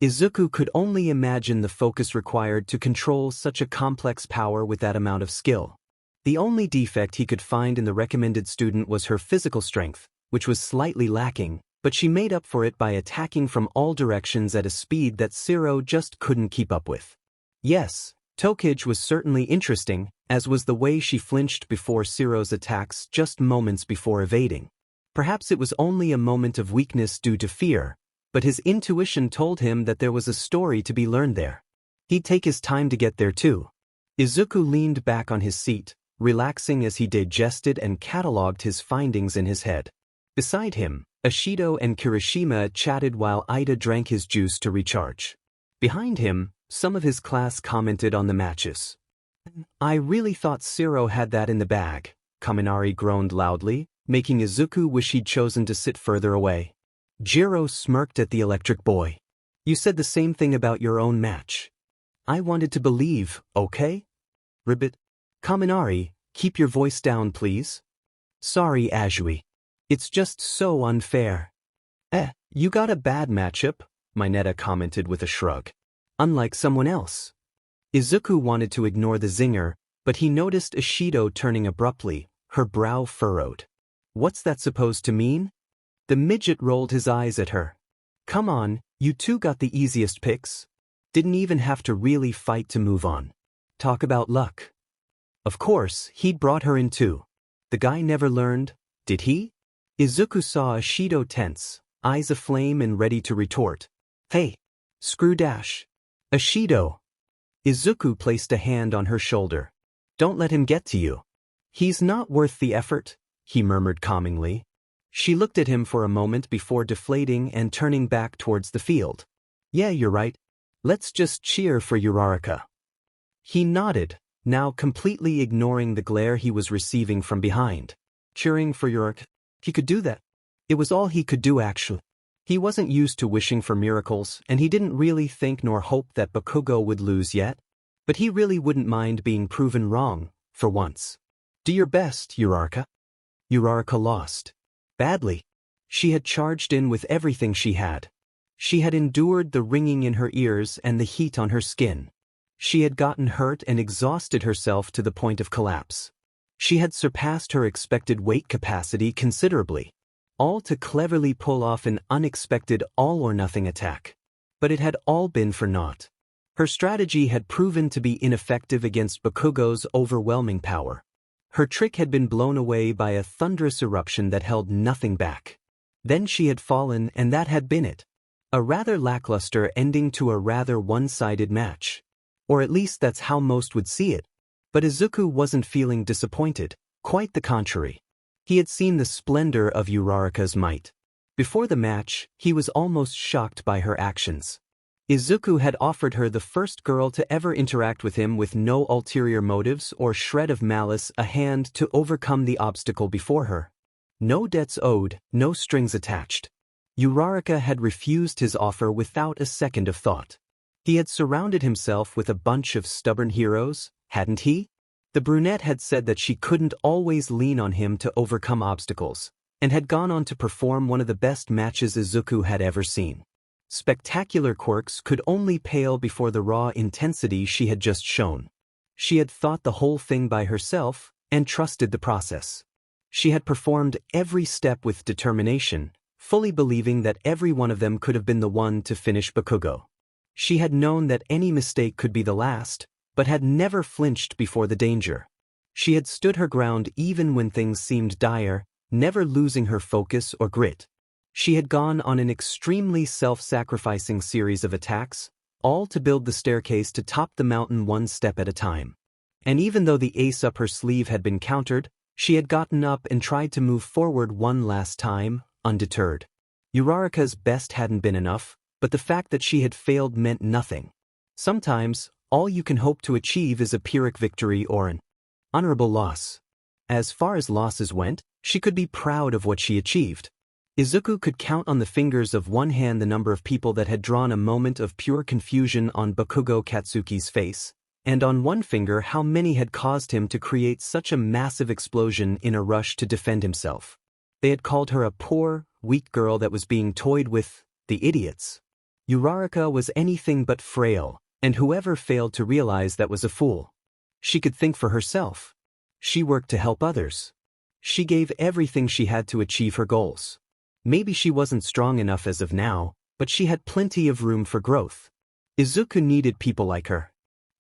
Izuku could only imagine the focus required to control such a complex power with that amount of skill. The only defect he could find in the recommended student was her physical strength, which was slightly lacking, but she made up for it by attacking from all directions at a speed that Shiro just couldn't keep up with. Yes, Tokage was certainly interesting, as was the way she flinched before Shiro's attacks just moments before evading. Perhaps it was only a moment of weakness due to fear, but his intuition told him that there was a story to be learned there. He'd take his time to get there too. Izuku leaned back on his seat, relaxing as he digested and catalogued his findings in his head. Beside him, Ashido and Kirishima chatted while Ida drank his juice to recharge. Behind him, some of his class commented on the matches. "I really thought Shiro had that in the bag," Kaminari groaned loudly, making Izuku wish he'd chosen to sit further away. Jiro smirked at the electric boy. "You said the same thing about your own match." "I wanted to believe, okay?" "Ribbit." "Kaminari, keep your voice down please." "Sorry, Azui. It's just so unfair." You got a bad matchup," Mineta commented with a shrug. "Unlike someone else." Izuku wanted to ignore the zinger, but he noticed Ashido turning abruptly, her brow furrowed. "What's that supposed to mean?" The midget rolled his eyes at her. "Come on, you two got the easiest picks. Didn't even have to really fight to move on. Talk about luck." Of course, he'd brought her in too. The guy never learned, did he? Izuku saw Ashido tense, eyes aflame and ready to retort. "Hey, screw dash. Ashido." Izuku placed a hand on her shoulder. "Don't let him get to you." "He's not worth the effort," he murmured calmingly. She looked at him for a moment before deflating and turning back towards the field. "Yeah, you're right. Let's just cheer for Uraraka." He nodded, now completely ignoring the glare he was receiving from behind. Cheering for Uraraka? He could do that. It was all he could do actually. He wasn't used to wishing for miracles, and he didn't really think nor hope that Bakugo would lose yet. But he really wouldn't mind being proven wrong, for once. "Do your best, Uraraka." Uraraka lost. Badly. She had charged in with everything she had. She had endured the ringing in her ears and the heat on her skin. She had gotten hurt and exhausted herself to the point of collapse. She had surpassed her expected weight capacity considerably, all to cleverly pull off an unexpected all-or-nothing attack. But it had all been for naught. Her strategy had proven to be ineffective against Bakugo's overwhelming power. Her trick had been blown away by a thunderous eruption that held nothing back. Then she had fallen, and that had been it. A rather lackluster ending to a rather one-sided match. Or at least that's how most would see it. But Izuku wasn't feeling disappointed, quite the contrary. He had seen the splendor of Uraraka's might. Before the match, he was almost shocked by her actions. Izuku had offered her, the first girl to ever interact with him with no ulterior motives or shred of malice, a hand to overcome the obstacle before her. No debts owed, no strings attached. Uraraka had refused his offer without a second of thought. He had surrounded himself with a bunch of stubborn heroes, hadn't he? The brunette had said that she couldn't always lean on him to overcome obstacles, and had gone on to perform one of the best matches Izuku had ever seen. Spectacular quirks could only pale before the raw intensity she had just shown. She had thought the whole thing by herself, and trusted the process. She had performed every step with determination, fully believing that every one of them could have been the one to finish Bakugo. She had known that any mistake could be the last, but had never flinched before the danger. She had stood her ground even when things seemed dire, never losing her focus or grit. She had gone on an extremely self-sacrificing series of attacks, all to build the staircase to top the mountain one step at a time. And even though the ace up her sleeve had been countered, she had gotten up and tried to move forward one last time, undeterred. Uraraka's best hadn't been enough, but the fact that she had failed meant nothing. Sometimes, all you can hope to achieve is a Pyrrhic victory or an honorable loss. As far as losses went, she could be proud of what she achieved. Izuku could count on the fingers of one hand the number of people that had drawn a moment of pure confusion on Bakugo Katsuki's face, and on one finger how many had caused him to create such a massive explosion in a rush to defend himself. They had called her a poor, weak girl that was being toyed with, the idiots. Uraraka was anything but frail, and whoever failed to realize that was a fool. She could think for herself. She worked to help others. She gave everything she had to achieve her goals. Maybe she wasn't strong enough as of now, but she had plenty of room for growth. Izuku needed people like her.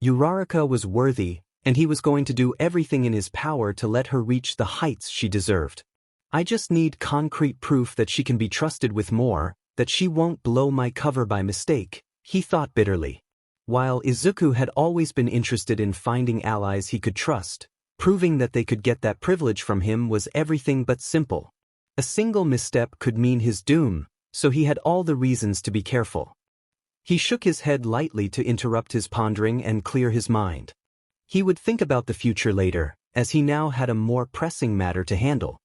Uraraka was worthy, and he was going to do everything in his power to let her reach the heights she deserved. I just need concrete proof that she can be trusted with more, that she won't blow my cover by mistake, he thought bitterly. While Izuku had always been interested in finding allies he could trust, proving that they could get that privilege from him was everything but simple. A single misstep could mean his doom, so he had all the reasons to be careful. He shook his head lightly to interrupt his pondering and clear his mind. He would think about the future later, as he now had a more pressing matter to handle.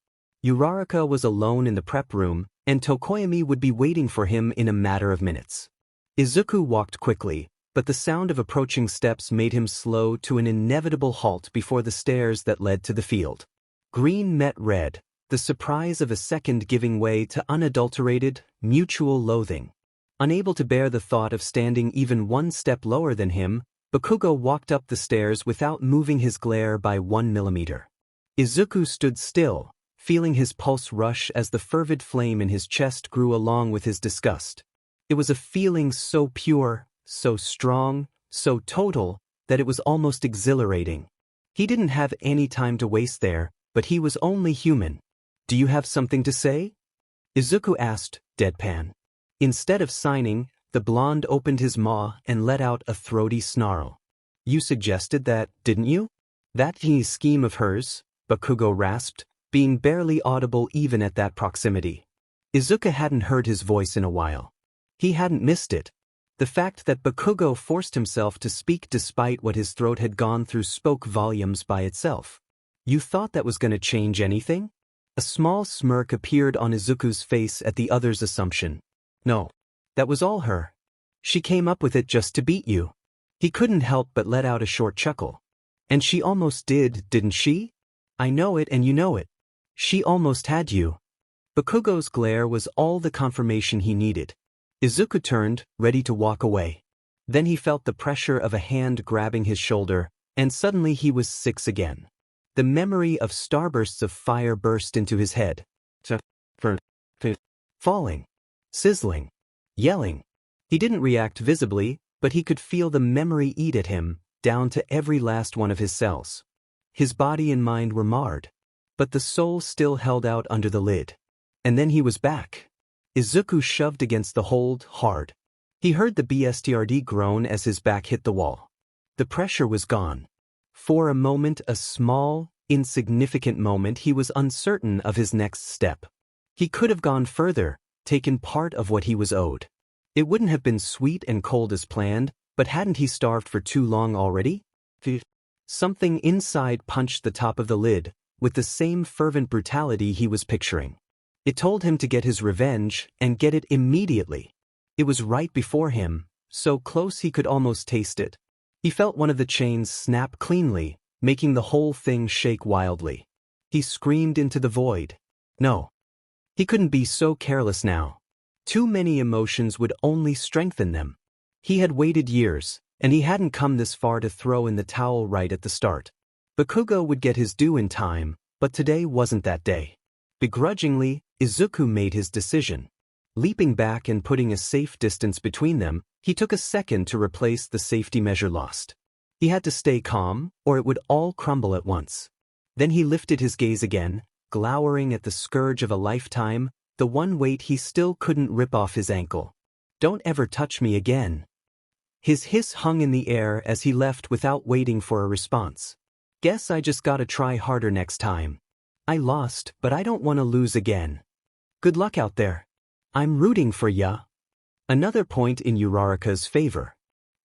Uraraka was alone in the prep room, and Tokoyami would be waiting for him in a matter of minutes. Izuku walked quickly, but the sound of approaching steps made him slow to an inevitable halt before the stairs that led to the field. Green met red, the surprise of a second giving way to unadulterated, mutual loathing. Unable to bear the thought of standing even one step lower than him, Bakugo walked up the stairs without moving his glare by 1 millimeter. Izuku stood still, feeling his pulse rush as the fervid flame in his chest grew along with his disgust. It was a feeling so pure, so strong, so total, that it was almost exhilarating. He didn't have any time to waste there, but he was only human. "Do you have something to say?" Izuku asked, deadpan. Instead of signing, the blonde opened his maw and let out a throaty snarl. "You suggested that, didn't you?" "That scheme of hers," Bakugo rasped, being barely audible even at that proximity. Izuku hadn't heard his voice in a while. He hadn't missed it. The fact that Bakugo forced himself to speak despite what his throat had gone through spoke volumes by itself. "You thought that was going to change anything?" A small smirk appeared on Izuku's face at the other's assumption. "No. That was all her. She came up with it just to beat you." He couldn't help but let out a short chuckle. "And she almost did, didn't she? I know it and you know it. She almost had you." Bakugo's glare was all the confirmation he needed. Izuku turned, ready to walk away. Then he felt the pressure of a hand grabbing his shoulder, and suddenly he was sick again. The memory of starbursts of fire burst into his head. Falling. Sizzling. Yelling. He didn't react visibly, but he could feel the memory eat at him, down to every last one of his cells. His body and mind were marred, but the soul still held out under the lid. And then he was back. Izuku shoved against the hold hard. He heard the BSTRD groan as his back hit the wall. The pressure was gone. For a moment, a small, insignificant moment, he was uncertain of his next step. He could have gone further, taken part of what he was owed. It wouldn't have been sweet and cold as planned, but hadn't he starved for too long already? Something inside punched the top of the lid, with the same fervent brutality he was picturing. It told him to get his revenge, and get it immediately. It was right before him, so close he could almost taste it. He felt one of the chains snap cleanly, making the whole thing shake wildly. He screamed into the void. No. He couldn't be so careless now. Too many emotions would only strengthen them. He had waited years, and he hadn't come this far to throw in the towel right at the start. Bakugo would get his due in time, but today wasn't that day. Begrudgingly, Izuku made his decision. Leaping back and putting a safe distance between them, he took a second to replace the safety measure lost. He had to stay calm, or it would all crumble at once. Then he lifted his gaze again, glowering at the scourge of a lifetime, the one weight he still couldn't rip off his ankle. "Don't ever touch me again." His hiss hung in the air as he left without waiting for a response. "Guess I just gotta try harder next time. I lost, but I don't want to lose again. Good luck out there. I'm rooting for ya." Another point in Uraraka's favor.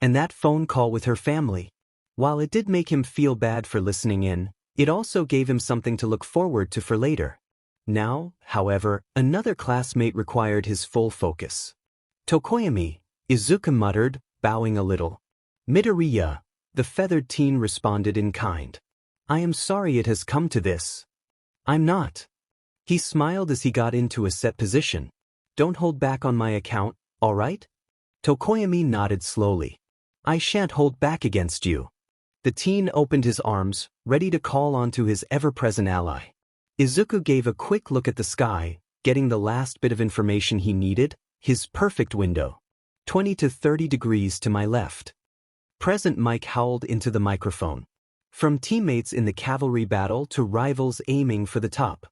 And that phone call with her family. While it did make him feel bad for listening in, it also gave him something to look forward to for later. Now, however, another classmate required his full focus. "Tokoyami," Izuku muttered, bowing a little. "Midoriya," the feathered teen responded in kind. "I am sorry it has come to this." "I'm not." He smiled as he got into a set position. "Don't hold back on my account, all right?" Tokoyami nodded slowly. "I shan't hold back against you." The teen opened his arms, ready to call onto his ever-present ally. Izuku gave a quick look at the sky, getting the last bit of information he needed, his perfect window. 20 to 30 degrees to my left. Present Mike howled into the microphone. From teammates in the cavalry battle to rivals aiming for the top.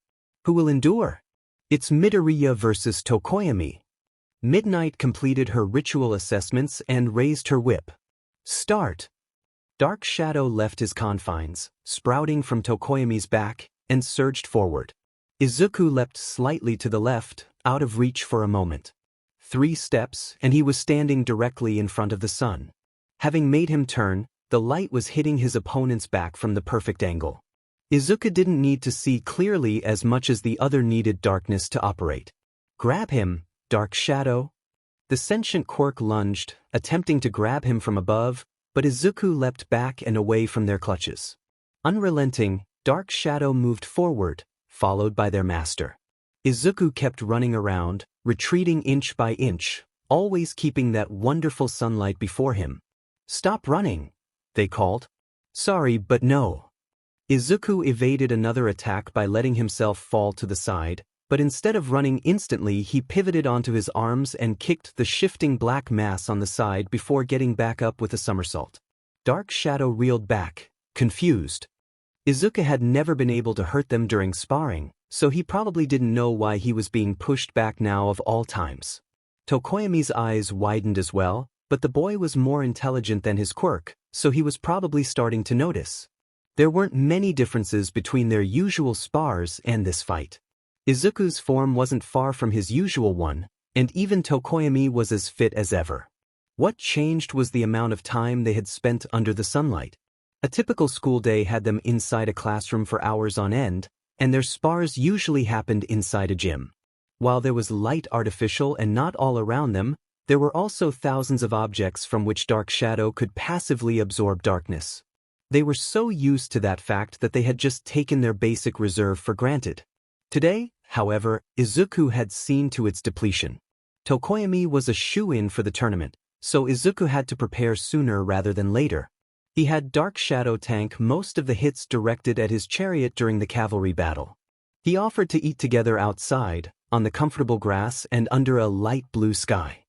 Who will endure? It's Midoriya versus Tokoyami. Midnight completed her ritual assessments and raised her whip. Start! Dark Shadow left his confines, sprouting from Tokoyami's back, and surged forward. Izuku leapt slightly to the left, out of reach for a moment. 3 steps, and he was standing directly in front of the sun. Having made him turn, the light was hitting his opponent's back from the perfect angle. Izuku didn't need to see clearly as much as the other needed darkness to operate. "Grab him, Dark Shadow." The sentient Quirk lunged, attempting to grab him from above, but Izuku leapt back and away from their clutches. Unrelenting, Dark Shadow moved forward, followed by their master. Izuku kept running around, retreating inch by inch, always keeping that wonderful sunlight before him. "Stop running," they called. "Sorry, but no." Izuku evaded another attack by letting himself fall to the side, but instead of running instantly he pivoted onto his arms and kicked the shifting black mass on the side before getting back up with a somersault. Dark Shadow reeled back, confused. Izuku had never been able to hurt them during sparring, so he probably didn't know why he was being pushed back now of all times. Tokoyami's eyes widened as well, but the boy was more intelligent than his Quirk, so he was probably starting to notice. There weren't many differences between their usual spars and this fight. Izuku's form wasn't far from his usual one, and even Tokoyami was as fit as ever. What changed was the amount of time they had spent under the sunlight. A typical school day had them inside a classroom for hours on end, and their spars usually happened inside a gym. While there was light artificial and not all around them, there were also thousands of objects from which Dark Shadow could passively absorb darkness. They were so used to that fact that they had just taken their basic reserve for granted. Today, however, Izuku had seen to its depletion. Tokoyami was a shoo-in for the tournament, so Izuku had to prepare sooner rather than later. He had Dark Shadow tank most of the hits directed at his chariot during the cavalry battle. He offered to eat together outside, on the comfortable grass and under a light blue sky.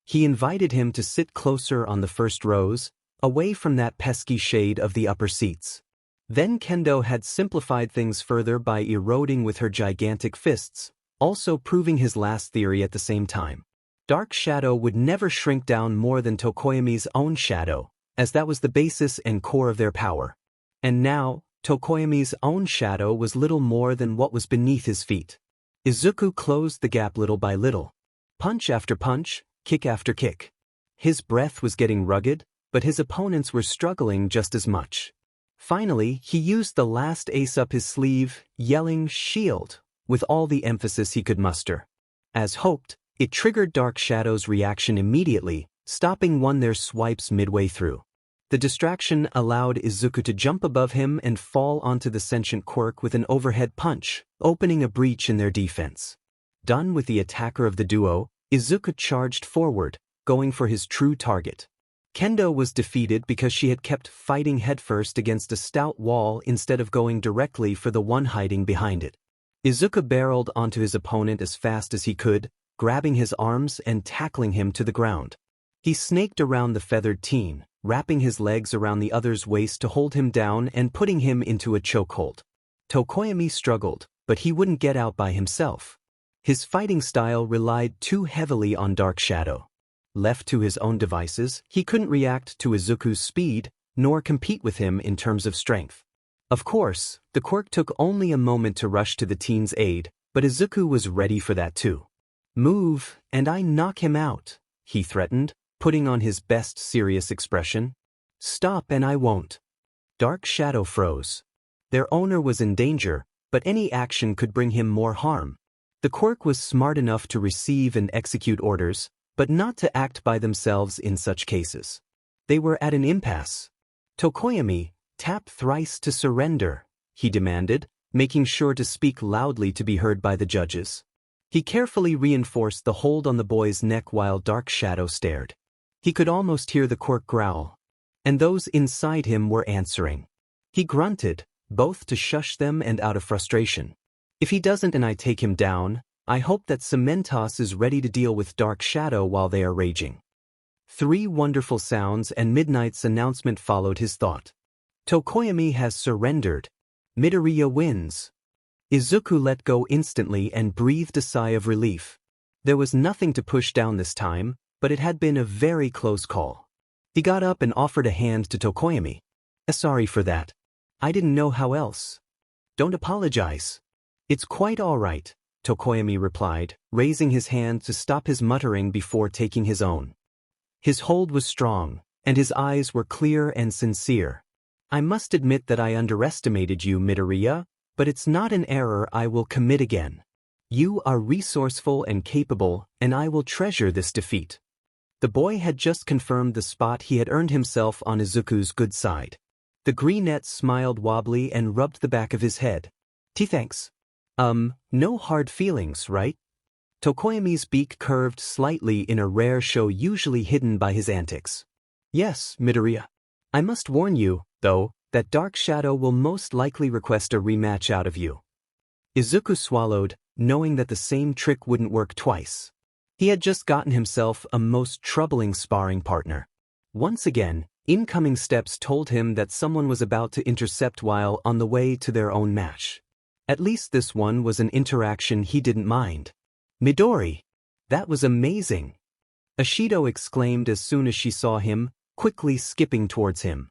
He invited him to sit closer on the first rows, away from that pesky shade of the upper seats. Then Kendo had simplified things further by eroding with her gigantic fists, also proving his last theory at the same time. Dark shadow would never shrink down more than Tokoyami's own shadow, as that was the basis and core of their power. And now, Tokoyami's own shadow was little more than what was beneath his feet. Izuku closed the gap little by little. Punch after punch, kick after kick. His breath was getting rugged, but his opponents were struggling just as much. Finally, he used the last ace up his sleeve, yelling "Shield!" with all the emphasis he could muster. As hoped, it triggered Dark Shadow's reaction immediately, stopping their swipes midway through. The distraction allowed Izuku to jump above him and fall onto the sentient Quirk with an overhead punch, opening a breach in their defense. Done with the attacker of the duo, Izuku charged forward, going for his true target. Kendo was defeated because she had kept fighting headfirst against a stout wall instead of going directly for the one hiding behind it. Izuku barreled onto his opponent as fast as he could, grabbing his arms and tackling him to the ground. He snaked around the feathered teen, wrapping his legs around the other's waist to hold him down and putting him into a chokehold. Tokoyami struggled, but he wouldn't get out by himself. His fighting style relied too heavily on Dark Shadow. Left to his own devices, he couldn't react to Izuku's speed, nor compete with him in terms of strength. Of course, the Quirk took only a moment to rush to the teen's aid, but Izuku was ready for that too. "Move, and I knock him out," he threatened, putting on his best serious expression. "Stop and I won't." Dark Shadow froze. Their owner was in danger, but any action could bring him more harm. The Quirk was smart enough to receive and execute orders, but not to act by themselves in such cases. They were at an impasse. "Tokoyami, tap thrice to surrender," he demanded, making sure to speak loudly to be heard by the judges. He carefully reinforced the hold on the boy's neck while Dark Shadow stared. He could almost hear the Quirk growl. And those inside him were answering. He grunted, both to shush them and out of frustration. "If he doesn't and I take him down, I hope that Cementos is ready to deal with Dark Shadow while they are raging." 3 wonderful sounds and Midnight's announcement followed his thought. "Tokoyami has surrendered. Midoriya wins." Izuku let go instantly and breathed a sigh of relief. There was nothing to push down this time, but it had been a very close call. He got up and offered a hand to Tokoyami. "Sorry for that. I didn't know how else." "Don't apologize. It's quite all right," Tokoyami replied, raising his hand to stop his muttering before taking his own. His hold was strong, and his eyes were clear and sincere. "I must admit that I underestimated you, Midoriya, but it's not an error I will commit again. You are resourceful and capable, and I will treasure this defeat." The boy had just confirmed the spot he had earned himself on Izuku's good side. The greenette smiled wobbly and rubbed the back of his head. "Thanks. No hard feelings, right?" Tokoyami's beak curved slightly in a rare show usually hidden by his antics. "Yes, Midoriya. I must warn you, though, that Dark Shadow will most likely request a rematch out of you." Izuku swallowed, knowing that the same trick wouldn't work twice. He had just gotten himself a most troubling sparring partner. Once again, incoming steps told him that someone was about to intercept while on the way to their own match. At least this one was an interaction he didn't mind. "Midori! That was amazing!" Ashido exclaimed as soon as she saw him, quickly skipping towards him.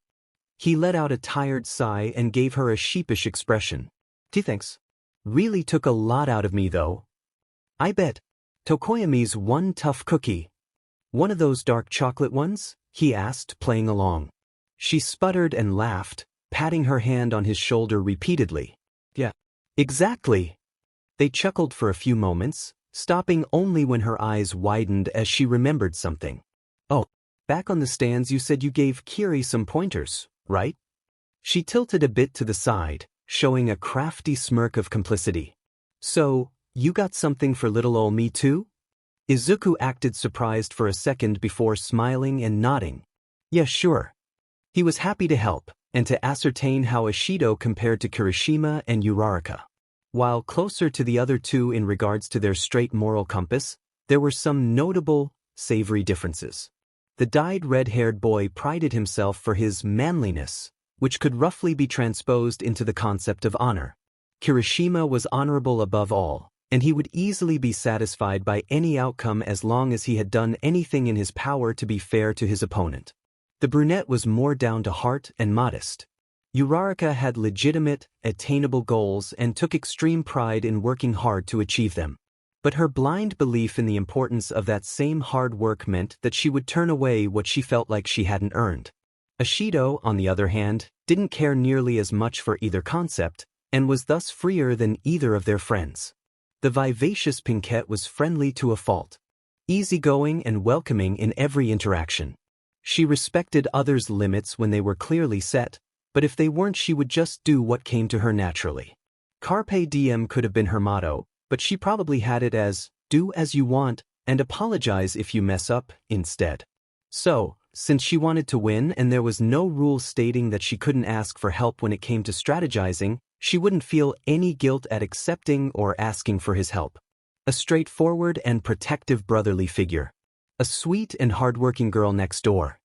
He let out a tired sigh and gave her a sheepish expression. "Thanks. Really took a lot out of me though." "I bet." "Tokoyami's one tough cookie." "One of those dark chocolate ones?" he asked, playing along. She sputtered and laughed, patting her hand on his shoulder repeatedly. "Yeah. Exactly." They chuckled for a few moments, stopping only when her eyes widened as she remembered something. "Oh, back on the stands you said you gave Kiri some pointers, right?" She tilted a bit to the side, showing a crafty smirk of complicity. "So, you got something for little ol' me too?" Izuku acted surprised for a second before smiling and nodding. "Yeah, sure." He was happy to help, and to ascertain how Ashido compared to Kirishima and Uraraka. While closer to the other two in regards to their straight moral compass, there were some notable, savory differences. The dyed red-haired boy prided himself for his manliness, which could roughly be transposed into the concept of honor. Kirishima was honorable above all, and he would easily be satisfied by any outcome as long as he had done anything in his power to be fair to his opponent. The brunette was more down to heart and modest. Uraraka had legitimate, attainable goals and took extreme pride in working hard to achieve them. But her blind belief in the importance of that same hard work meant that she would turn away what she felt like she hadn't earned. Ashido, on the other hand, didn't care nearly as much for either concept, and was thus freer than either of their friends. The vivacious Pinkette was friendly to a fault, easygoing and welcoming in every interaction. She respected others' limits when they were clearly set, but if they weren't, she would just do what came to her naturally. Carpe diem could have been her motto, but she probably had it as, do as you want, and apologize if you mess up, instead. So, since she wanted to win and there was no rule stating that she couldn't ask for help when it came to strategizing, she wouldn't feel any guilt at accepting or asking for his help. A straightforward and protective brotherly figure. A sweet and hardworking girl next door.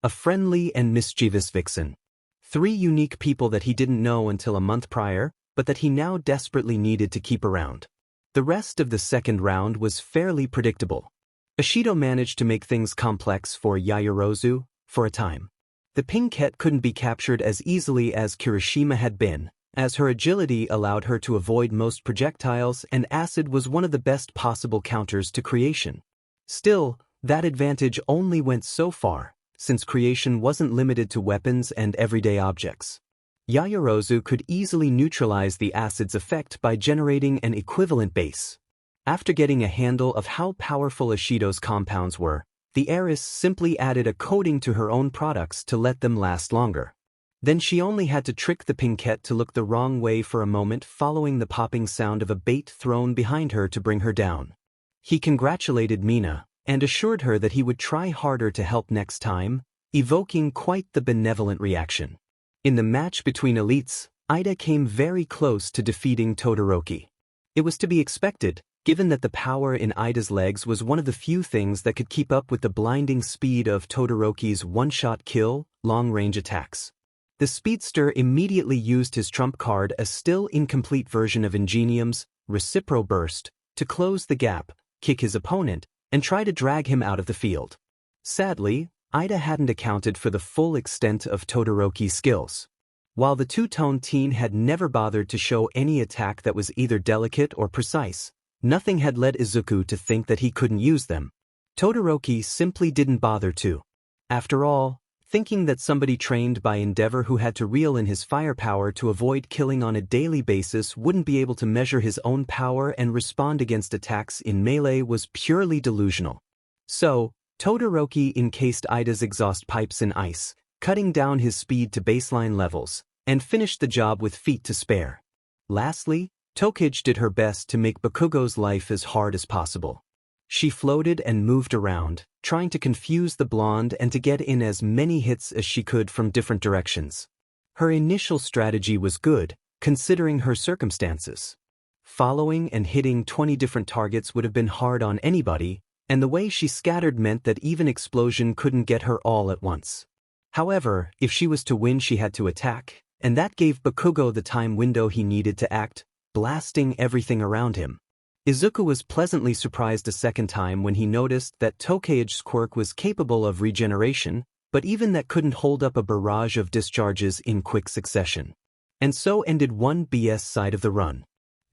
A friendly and mischievous vixen. 3 unique people that he didn't know until a month prior, but that he now desperately needed to keep around. The rest of the second round was fairly predictable. Ashido managed to make things complex for Yaoyorozu, for a time. The Pinkette couldn't be captured as easily as Kirishima had been, as her agility allowed her to avoid most projectiles and acid was one of the best possible counters to creation. Still, that advantage only went so far, since creation wasn't limited to weapons and everyday objects. Yaoyorozu could easily neutralize the acid's effect by generating an equivalent base. After getting a handle of how powerful Ashido's compounds were, the heiress simply added a coating to her own products to let them last longer. Then she only had to trick the Pinkette to look the wrong way for a moment following the popping sound of a bait thrown behind her to bring her down. He congratulated Mina, and assured her that he would try harder to help next time, evoking quite the benevolent reaction. In the match between elites, Ida came very close to defeating Todoroki. It was to be expected, given that the power in Ida's legs was one of the few things that could keep up with the blinding speed of Todoroki's one-shot kill, long-range attacks. The speedster immediately used his trump card, a still incomplete version of Ingenium's Recipro Burst, to close the gap, kick his opponent, and try to drag him out of the field. Sadly, Ida hadn't accounted for the full extent of Todoroki's skills. While the two-tone teen had never bothered to show any attack that was either delicate or precise, nothing had led Izuku to think that he couldn't use them. Todoroki simply didn't bother to. After all, thinking that somebody trained by Endeavor who had to reel in his firepower to avoid killing on a daily basis wouldn't be able to measure his own power and respond against attacks in melee was purely delusional. So, Todoroki encased Ida's exhaust pipes in ice, cutting down his speed to baseline levels, and finished the job with feet to spare. Lastly, Tokage did her best to make Bakugo's life as hard as possible. She floated and moved around, trying to confuse the blonde and to get in as many hits as she could from different directions. Her initial strategy was good, considering her circumstances. Following and hitting 20 different targets would have been hard on anybody, and the way she scattered meant that even explosion couldn't get her all at once. However, if she was to win, she had to attack, and that gave Bakugo the time window he needed to act, blasting everything around him. Izuku was pleasantly surprised a second time when he noticed that Tokage's quirk was capable of regeneration, but even that couldn't hold up a barrage of discharges in quick succession. And so ended one BS side of the run.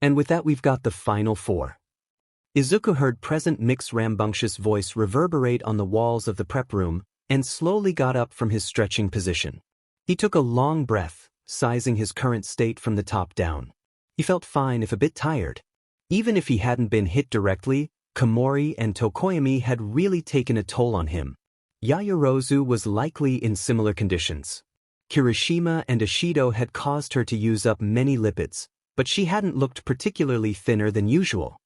And with that we've got the final 4. Izuku heard Present Mix's rambunctious voice reverberate on the walls of the prep room, and slowly got up from his stretching position. He took a long breath, sizing his current state from the top down. He felt fine if a bit tired. Even if he hadn't been hit directly, Komori and Tokoyami had really taken a toll on him. Yaoyorozu was likely in similar conditions. Kirishima and Ashido had caused her to use up many lipids, but she hadn't looked particularly thinner than usual.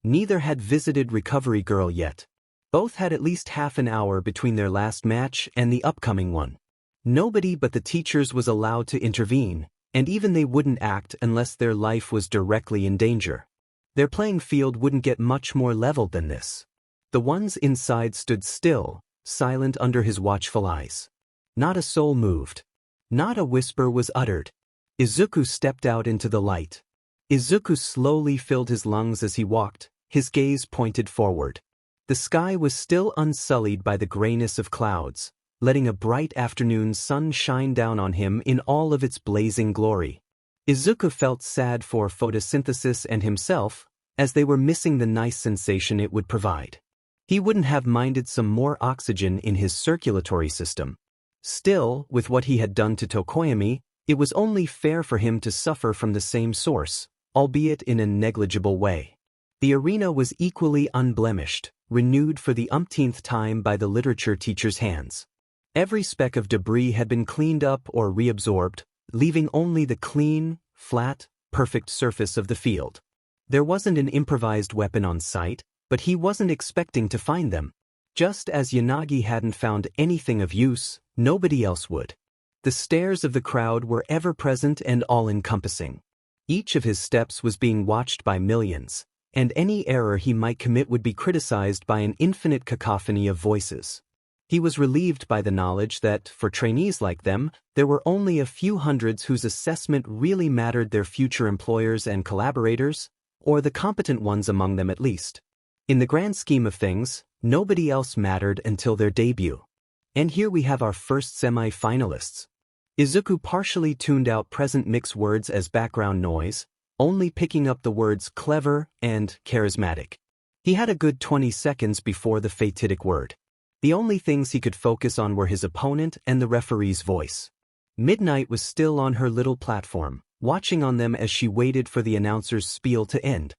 Neither had visited Recovery Girl yet. Both had at least half an hour between their last match and the upcoming one. Nobody but the teachers was allowed to intervene, and even they wouldn't act unless their life was directly in danger. Their playing field wouldn't get much more leveled than this. The ones inside stood still, silent under his watchful eyes. Not a soul moved. Not a whisper was uttered. Izuku stepped out into the light. Izuku slowly filled his lungs as he walked, his gaze pointed forward. The sky was still unsullied by the grayness of clouds, letting a bright afternoon sun shine down on him in all of its blazing glory. Izuku felt sad for photosynthesis and himself, as they were missing the nice sensation it would provide. He wouldn't have minded some more oxygen in his circulatory system. Still, with what he had done to Tokoyami, it was only fair for him to suffer from the same source, albeit in a negligible way. The arena was equally unblemished, renewed for the umpteenth time by the literature teacher's hands. Every speck of debris had been cleaned up or reabsorbed, leaving only the clean, flat, perfect surface of the field. There wasn't an improvised weapon on site, but he wasn't expecting to find them. Just as Yanagi hadn't found anything of use, nobody else would. The stares of the crowd were ever-present and all-encompassing. Each of his steps was being watched by millions, and any error he might commit would be criticized by an infinite cacophony of voices. He was relieved by the knowledge that, for trainees like them, there were only a few hundreds whose assessment really mattered, their future employers and collaborators, or the competent ones among them at least. In the grand scheme of things, nobody else mattered until their debut. And here we have our first semi-finalists. Izuku partially tuned out present mix words as background noise, only picking up the words clever and charismatic. He had a good 20 seconds before the fatidic word. The only things he could focus on were his opponent and the referee's voice. Midnight was still on her little platform, watching on them as she waited for the announcer's spiel to end.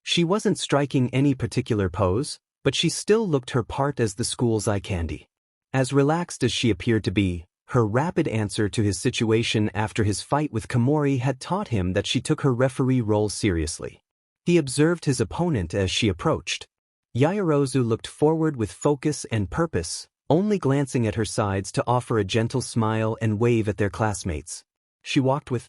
She wasn't striking any particular pose, but she still looked her part as the school's eye candy. As relaxed as she appeared to be, her rapid answer to his situation after his fight with Komori had taught him that she took her referee role seriously. He observed his opponent as she approached. Yaoyorozu looked forward with focus and purpose, only glancing at her sides to offer a gentle smile and wave at their classmates. She walked with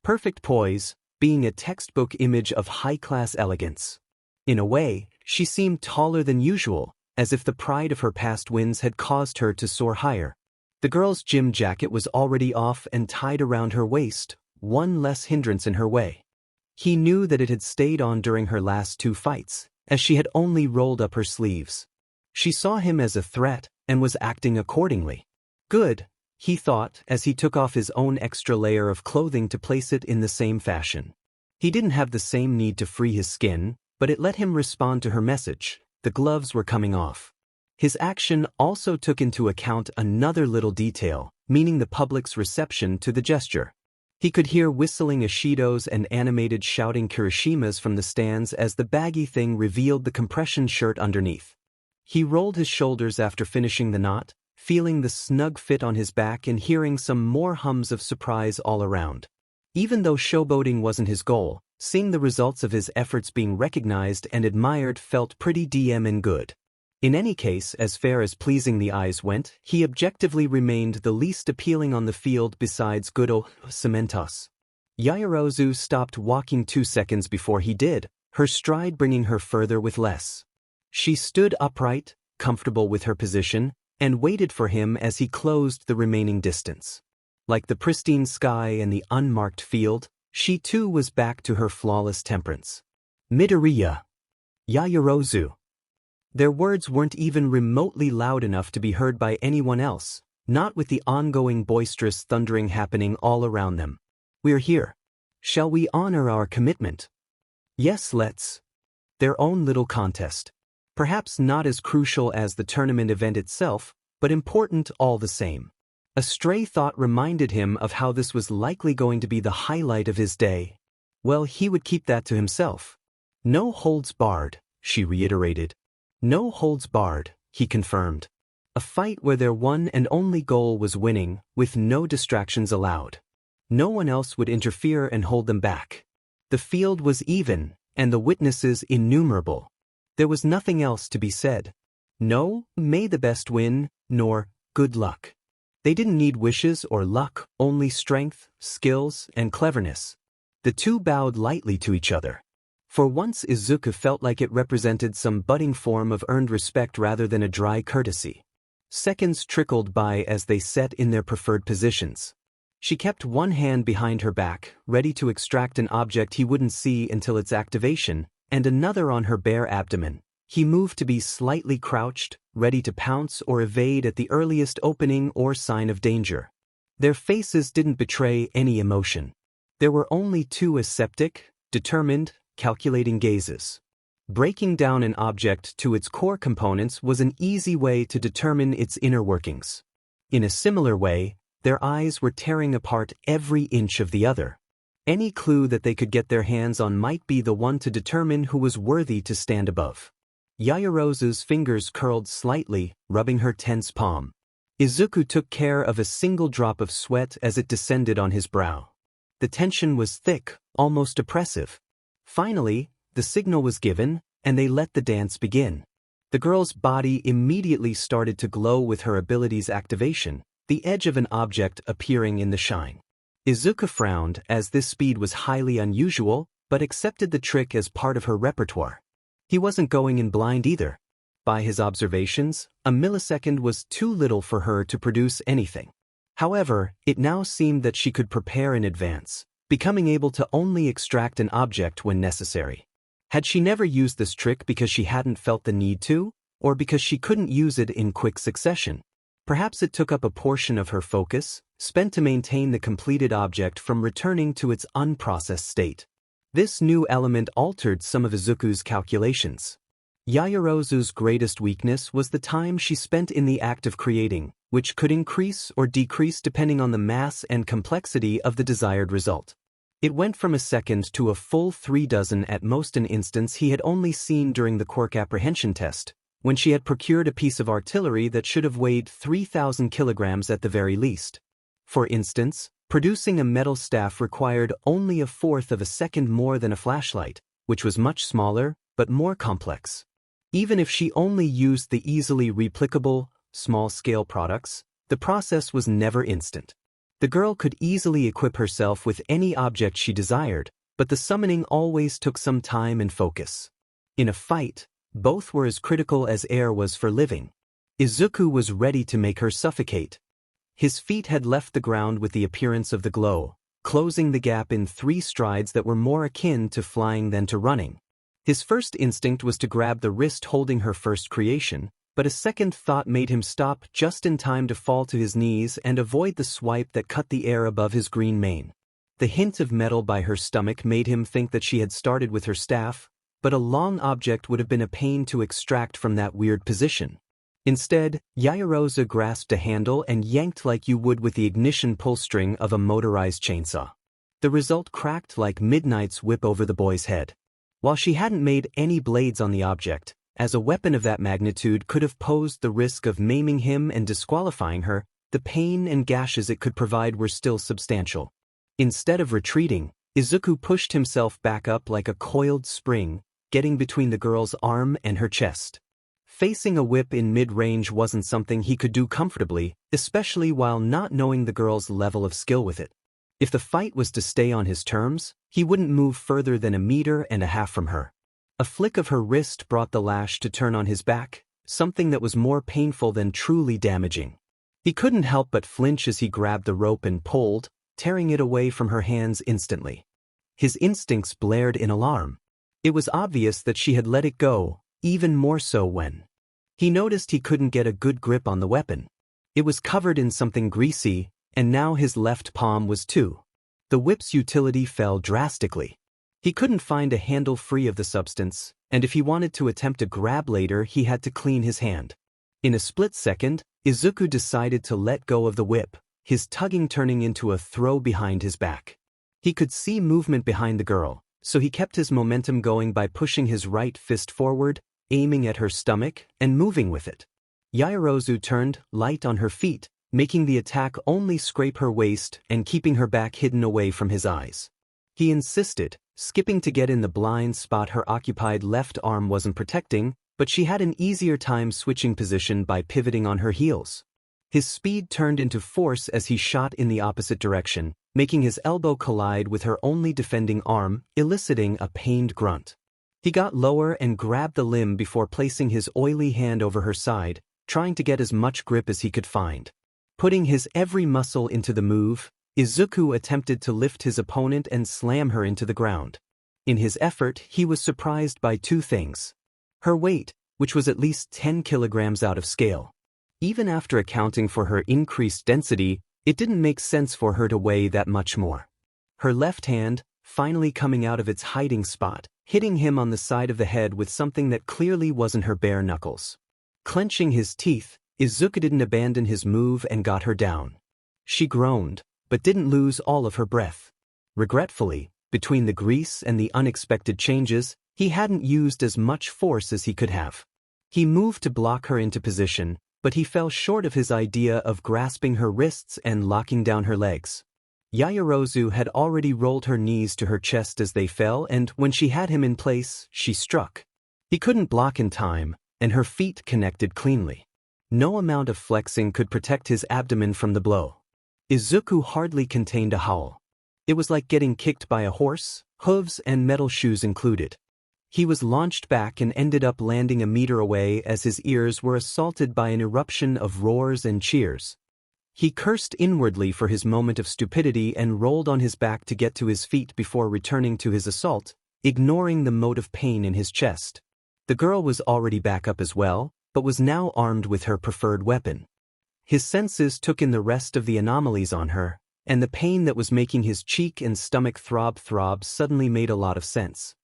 perfect poise, being a textbook image of high-class elegance. In a way, she seemed taller than usual, as if the pride of her past wins had caused her to soar higher. The girl's gym jacket was already off and tied around her waist, one less hindrance in her way. He knew that it had stayed on during her last two fights, as she had only rolled up her sleeves. She saw him as a threat and was acting accordingly. Good, he thought as he took off his own extra layer of clothing to place it in the same fashion. He didn't have the same need to free his skin, but it let him respond to her message. The gloves were coming off. His action also took into account another little detail, meaning the public's reception to the gesture. He could hear whistling Ishidos and animated shouting Kirishimas from the stands as the baggy thing revealed the compression shirt underneath. He rolled his shoulders after finishing the knot, feeling the snug fit on his back and hearing some more hums of surprise all around. Even though showboating wasn't his goal, seeing the results of his efforts being recognized and admired felt pretty damn and good. In any case, as far as pleasing the eyes went, he objectively remained the least appealing on the field besides good old Cementos. Yaoyorozu stopped walking 2 seconds before he did, her stride bringing her further with less. She stood upright, comfortable with her position, and waited for him as he closed the remaining distance. Like the pristine sky and the unmarked field, she too was back to her flawless temperance. Midoriya. Yaoyorozu. Their words weren't even remotely loud enough to be heard by anyone else, not with the ongoing boisterous thundering happening all around them. We're here. Shall we honor our commitment? Yes, let's. Their own little contest. Perhaps not as crucial as the tournament event itself, but important all the same. A stray thought reminded him of how this was likely going to be the highlight of his day. Well, he would keep that to himself. No holds barred, she reiterated. No holds barred, he confirmed. A fight where their one and only goal was winning, with no distractions allowed. No one else would interfere and hold them back. The field was even, and the witnesses innumerable. There was nothing else to be said. No, may the best win, nor, good luck. They didn't need wishes or luck, only strength, skills, and cleverness. The two bowed lightly to each other. For once Izuku felt like it represented some budding form of earned respect rather than a dry courtesy. Seconds trickled by as they sat in their preferred positions. She kept one hand behind her back, ready to extract an object he wouldn't see until its activation, and another on her bare abdomen. He moved to be slightly crouched, ready to pounce or evade at the earliest opening or sign of danger. Their faces didn't betray any emotion. There were only two aseptic, determined, calculating gazes. Breaking down an object to its core components was an easy way to determine its inner workings. In a similar way, their eyes were tearing apart every inch of the other. Any clue that they could get their hands on might be the one to determine who was worthy to stand above. Yaoyorozu's fingers curled slightly, rubbing her tense palm. Izuku took care of a single drop of sweat as it descended on his brow. The tension was thick, almost oppressive. Finally, the signal was given, and they let the dance begin. The girl's body immediately started to glow with her ability's activation, the edge of an object appearing in the shine. Izuku frowned, as this speed was highly unusual, but accepted the trick as part of her repertoire. He wasn't going in blind either. By his observations, a millisecond was too little for her to produce anything. However, it now seemed that she could prepare in advance, becoming able to only extract an object when necessary. Had she never used this trick because she hadn't felt the need to, or because she couldn't use it in quick succession? Perhaps it took up a portion of her focus, spent to maintain the completed object from returning to its unprocessed state. This new element altered some of Izuku's calculations. Yaoyorozu's greatest weakness was the time she spent in the act of creating, which could increase or decrease depending on the mass and complexity of the desired result. It went from a second to a full 36 at most, an instance he had only seen during the Quirk apprehension test, when she had procured a piece of artillery that should have weighed 3,000 kilograms at the very least. For instance, producing a metal staff required only a fourth of a second more than a flashlight, which was much smaller, but more complex. Even if she only used the easily replicable, small-scale products, the process was never instant. The girl could easily equip herself with any object she desired, but the summoning always took some time and focus. In a fight, both were as critical as air was for living. Izuku was ready to make her suffocate. His feet had left the ground with the appearance of the glow, closing the gap in 3 strides that were more akin to flying than to running. His first instinct was to grab the wrist holding her first creation, but a second thought made him stop just in time to fall to his knees and avoid the swipe that cut the air above his green mane. The hint of metal by her stomach made him think that she had started with her staff, but a long object would have been a pain to extract from that weird position. Instead, Yaoyorozu grasped a handle and yanked like you would with the ignition pull string of a motorized chainsaw. The result cracked like midnight's whip over the boy's head. While she hadn't made any blades on the object, as a weapon of that magnitude could have posed the risk of maiming him and disqualifying her, the pain and gashes it could provide were still substantial. Instead of retreating, Izuku pushed himself back up like a coiled spring, getting between the girl's arm and her chest. Facing a whip in mid-range wasn't something he could do comfortably, especially while not knowing the girl's level of skill with it. If the fight was to stay on his terms, he wouldn't move further than 1.5 meters from her. A flick of her wrist brought the lash to turn on his back, something that was more painful than truly damaging. He couldn't help but flinch as he grabbed the rope and pulled, tearing it away from her hands instantly. His instincts blared in alarm. It was obvious that she had let it go, even more so when he noticed he couldn't get a good grip on the weapon. It was covered in something greasy, and now his left palm was too. The whip's utility fell drastically. He couldn't find a handle free of the substance, and if he wanted to attempt a grab later he had to clean his hand. In a split second, Izuku decided to let go of the whip, his tugging turning into a throw behind his back. He could see movement behind the girl, so he kept his momentum going by pushing his right fist forward, aiming at her stomach, and moving with it. Yaoyorozu turned, light on her feet, making the attack only scrape her waist and keeping her back hidden away from his eyes. He insisted, skipping to get in the blind spot her occupied left arm wasn't protecting, but she had an easier time switching position by pivoting on her heels. His speed turned into force as he shot in the opposite direction, making his elbow collide with her only defending arm, eliciting a pained grunt. He got lower and grabbed the limb before placing his oily hand over her side, trying to get as much grip as he could find. Putting his every muscle into the move, Izuku attempted to lift his opponent and slam her into the ground. In his effort, he was surprised by two things. Her weight, which was at least 10 kilograms out of scale. Even after accounting for her increased density, it didn't make sense for her to weigh that much more. Her left hand, finally coming out of its hiding spot, hitting him on the side of the head with something that clearly wasn't her bare knuckles. Clenching his teeth, Izuku didn't abandon his move and got her down. She groaned, but didn't lose all of her breath. Regretfully, between the grease and the unexpected changes, he hadn't used as much force as he could have. He moved to block her into position, but he fell short of his idea of grasping her wrists and locking down her legs. Yaoyorozu had already rolled her knees to her chest as they fell, and when she had him in place, she struck. He couldn't block in time, and her feet connected cleanly. No amount of flexing could protect his abdomen from the blow. Izuku hardly contained a howl. It was like getting kicked by a horse, hooves and metal shoes included. He was launched back and ended up landing a meter away as his ears were assaulted by an eruption of roars and cheers. He cursed inwardly for his moment of stupidity and rolled on his back to get to his feet before returning to his assault, ignoring the mote of pain in his chest. The girl was already back up as well, but was now armed with her preferred weapon. His senses took in the rest of the anomalies on her, and the pain that was making his cheek and stomach throb suddenly made a lot of sense.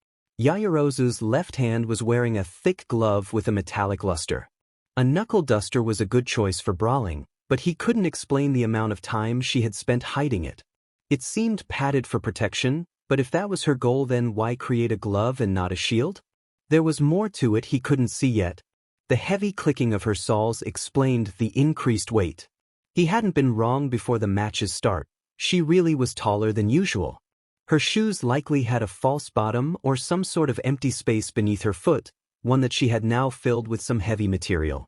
Yaoyorozu's left hand was wearing a thick glove with a metallic luster. A knuckle duster was a good choice for brawling, but he couldn't explain the amount of time she had spent hiding it. It seemed padded for protection, but if that was her goal, then why create a glove and not a shield? There was more to it he couldn't see yet. The heavy clicking of her saws explained the increased weight. He hadn't been wrong before the match's start. She really was taller than usual. Her shoes likely had a false bottom or some sort of empty space beneath her foot, one that she had now filled with some heavy material.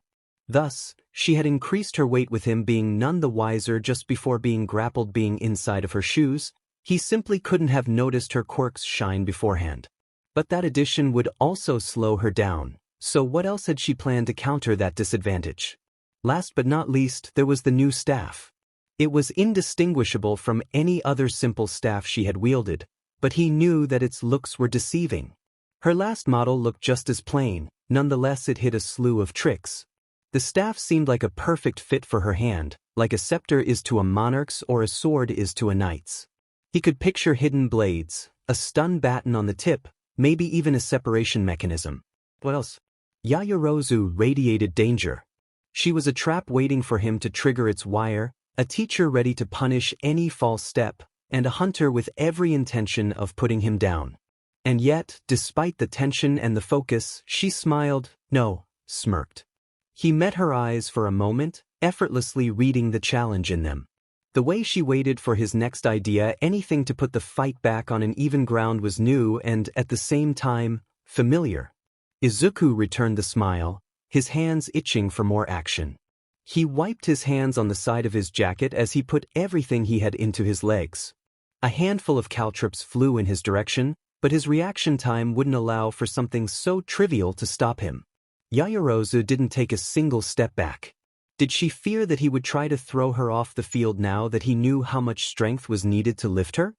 Thus, she had increased her weight with him being none the wiser just before being grappled being inside of her shoes. He simply couldn't have noticed her quirks shine beforehand. But that addition would also slow her down, so what else had she planned to counter that disadvantage? Last but not least, there was the new staff. It was indistinguishable from any other simple staff she had wielded, but he knew that its looks were deceiving. Her last model looked just as plain, nonetheless it hid a slew of tricks. The staff seemed like a perfect fit for her hand, like a scepter is to a monarch's or a sword is to a knight's. He could picture hidden blades, a stun baton on the tip, maybe even a separation mechanism. What else? Yaoyorozu radiated danger. She was a trap waiting for him to trigger its wire, a teacher ready to punish any false step, and a hunter with every intention of putting him down. And yet, despite the tension and the focus, she smirked. He met her eyes for a moment, effortlessly reading the challenge in them. The way she waited for his next idea, anything to put the fight back on an even ground, was new and, at the same time, familiar. Izuku returned the smile, his hands itching for more action. He wiped his hands on the side of his jacket as he put everything he had into his legs. A handful of caltrops flew in his direction, but his reaction time wouldn't allow for something so trivial to stop him. Yaoyorozu didn't take a single step back. Did she fear that he would try to throw her off the field now that he knew how much strength was needed to lift her?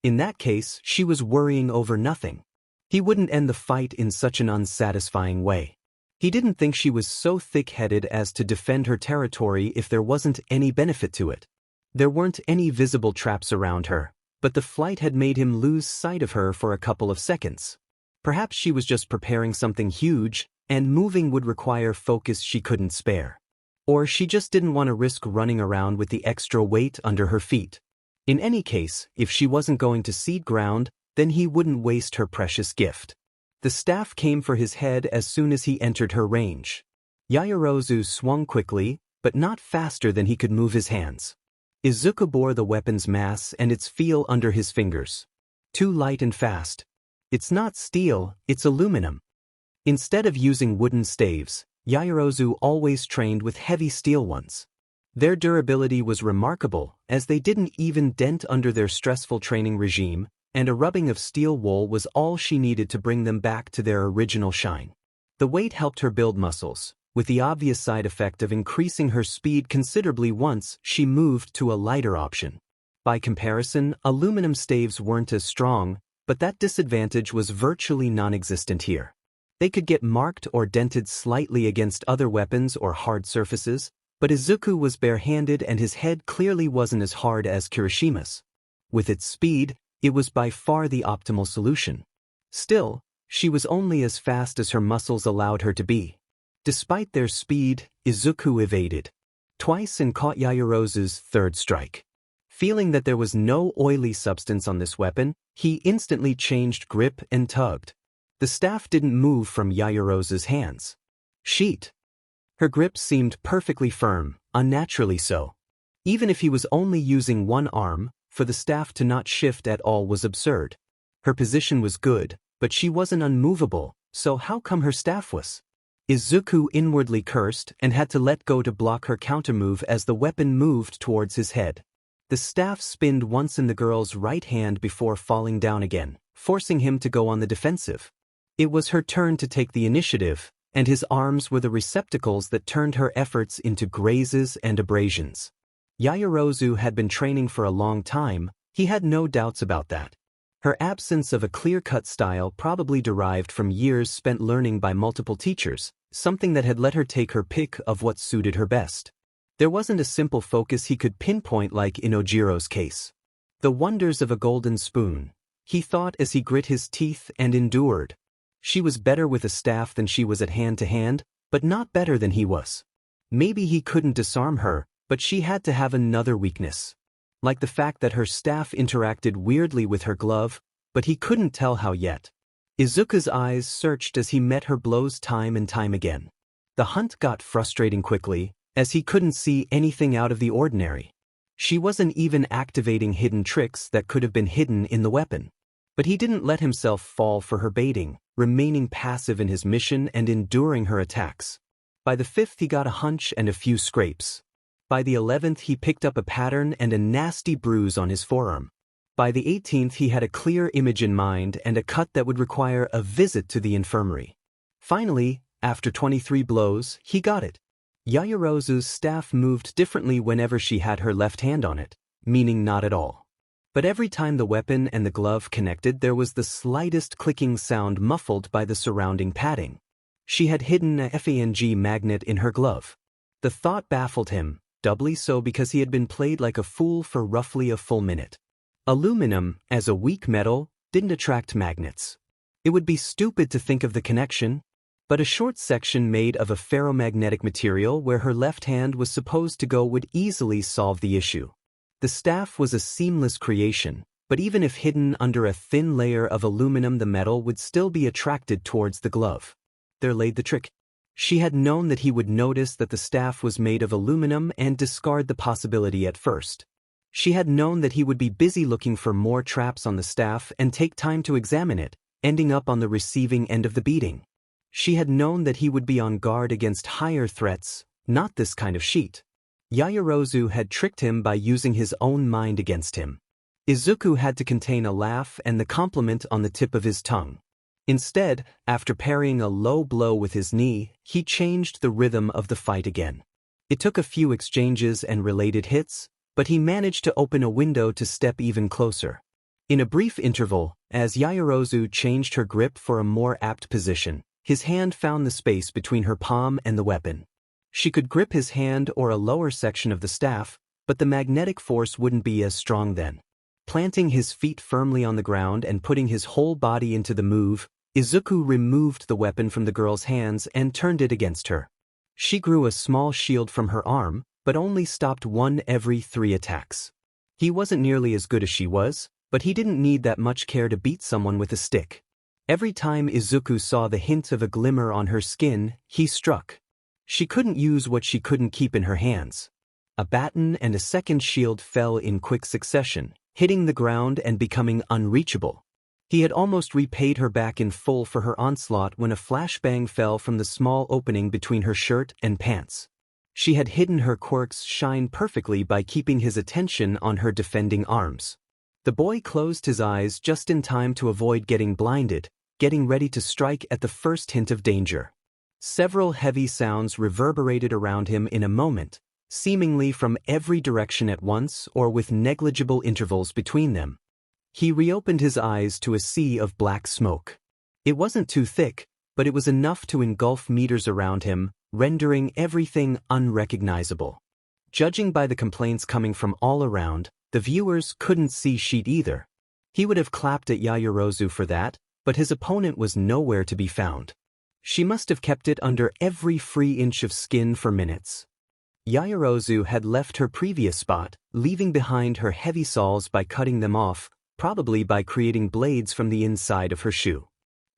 In that case, she was worrying over nothing. He wouldn't end the fight in such an unsatisfying way. He didn't think she was so thick-headed as to defend her territory if there wasn't any benefit to it. There weren't any visible traps around her, but the flight had made him lose sight of her for a couple of seconds. Perhaps she was just preparing something huge, and moving would require focus she couldn't spare. Or she just didn't want to risk running around with the extra weight under her feet. In any case, if she wasn't going to cede ground, then he wouldn't waste her precious gift. The staff came for his head as soon as he entered her range. Yaoyorozu swung quickly, but not faster than he could move his hands. Izuku bore the weapon's mass and its feel under his fingers. Too light and fast. It's not steel, it's aluminum. Instead of using wooden staves, Yaoyorozu always trained with heavy steel ones. Their durability was remarkable, as they didn't even dent under their stressful training regime, and a rubbing of steel wool was all she needed to bring them back to their original shine. The weight helped her build muscles, with the obvious side effect of increasing her speed considerably once she moved to a lighter option. By comparison, aluminum staves weren't as strong, but that disadvantage was virtually non-existent here. They could get marked or dented slightly against other weapons or hard surfaces, but Izuku was bare-handed and his head clearly wasn't as hard as Kirishima's. With its speed, it was by far the optimal solution. Still, she was only as fast as her muscles allowed her to be. Despite their speed, Izuku evaded twice and caught Yaoyorozu's third strike. Feeling that there was no oily substance on this weapon, he instantly changed grip and tugged. The staff didn't move from Yaoyorozu's hands. Sheet. Her grip seemed perfectly firm, unnaturally so. Even if he was only using one arm, for the staff to not shift at all was absurd. Her position was good, but she wasn't unmovable, so how come her staff was? Izuku inwardly cursed and had to let go to block her countermove as the weapon moved towards his head. The staff spinned once in the girl's right hand before falling down again, forcing him to go on the defensive. It was her turn to take the initiative, and his arms were the receptacles that turned her efforts into grazes and abrasions. Yaoyorozu had been training for a long time, he had no doubts about that. Her absence of a clear-cut style probably derived from years spent learning by multiple teachers, something that had let her take her pick of what suited her best. There wasn't a simple focus he could pinpoint like in Ojiro's case. The wonders of a golden spoon, he thought as he grit his teeth and endured. She was better with a staff than she was at hand-to-hand, but not better than he was. Maybe he couldn't disarm her, but she had to have another weakness. Like the fact that her staff interacted weirdly with her glove, but he couldn't tell how yet. Izuku's eyes searched as he met her blows time and time again. The hunt got frustrating quickly, as he couldn't see anything out of the ordinary. She wasn't even activating hidden tricks that could have been hidden in the weapon. But he didn't let himself fall for her baiting, remaining passive in his mission and enduring her attacks. By the 5th he got a hunch and a few scrapes. By the 11th he picked up a pattern and a nasty bruise on his forearm. By the 18th he had a clear image in mind and a cut that would require a visit to the infirmary. Finally, after 23 blows, he got it. Yaoyorozu's staff moved differently whenever she had her left hand on it, meaning not at all. But every time the weapon and the glove connected there was the slightest clicking sound muffled by the surrounding padding. She had hidden a FANG magnet in her glove. The thought baffled him, doubly so because he had been played like a fool for roughly a full minute. Aluminum, as a weak metal, didn't attract magnets. It would be stupid to think of the connection, but a short section made of a ferromagnetic material where her left hand was supposed to go would easily solve the issue. The staff was a seamless creation, but even if hidden under a thin layer of aluminum the metal would still be attracted towards the glove. There lay the trick. She had known that he would notice that the staff was made of aluminum and discard the possibility at first. She had known that he would be busy looking for more traps on the staff and take time to examine it, ending up on the receiving end of the beating. She had known that he would be on guard against higher threats, not this kind of sheet. Yaoyorozu had tricked him by using his own mind against him. Izuku had to contain a laugh and the compliment on the tip of his tongue. Instead, after parrying a low blow with his knee, he changed the rhythm of the fight again. It took a few exchanges and related hits, but he managed to open a window to step even closer. In a brief interval, as Yaoyorozu changed her grip for a more apt position, his hand found the space between her palm and the weapon. She could grip his hand or a lower section of the staff, but the magnetic force wouldn't be as strong then. Planting his feet firmly on the ground and putting his whole body into the move, Izuku removed the weapon from the girl's hands and turned it against her. She grew a small shield from her arm, but only stopped one every 3 attacks. He wasn't nearly as good as she was, but he didn't need that much care to beat someone with a stick. Every time Izuku saw the hint of a glimmer on her skin, he struck. She couldn't use what she couldn't keep in her hands. A baton and a second shield fell in quick succession, hitting the ground and becoming unreachable. He had almost repaid her back in full for her onslaught when a flashbang fell from the small opening between her shirt and pants. She had hidden her quirk's shine perfectly by keeping his attention on her defending arms. The boy closed his eyes just in time to avoid getting blinded, getting ready to strike at the first hint of danger. Several heavy sounds reverberated around him in a moment, seemingly from every direction at once or with negligible intervals between them. He reopened his eyes to a sea of black smoke. It wasn't too thick, but it was enough to engulf meters around him, rendering everything unrecognizable. Judging by the complaints coming from all around, the viewers couldn't see shit either. He would have clapped at Yaoyorozu for that, but his opponent was nowhere to be found. She must have kept it under every free inch of skin for minutes. Yaoyorozu had left her previous spot, leaving behind her heavy soles by cutting them off, probably by creating blades from the inside of her shoe.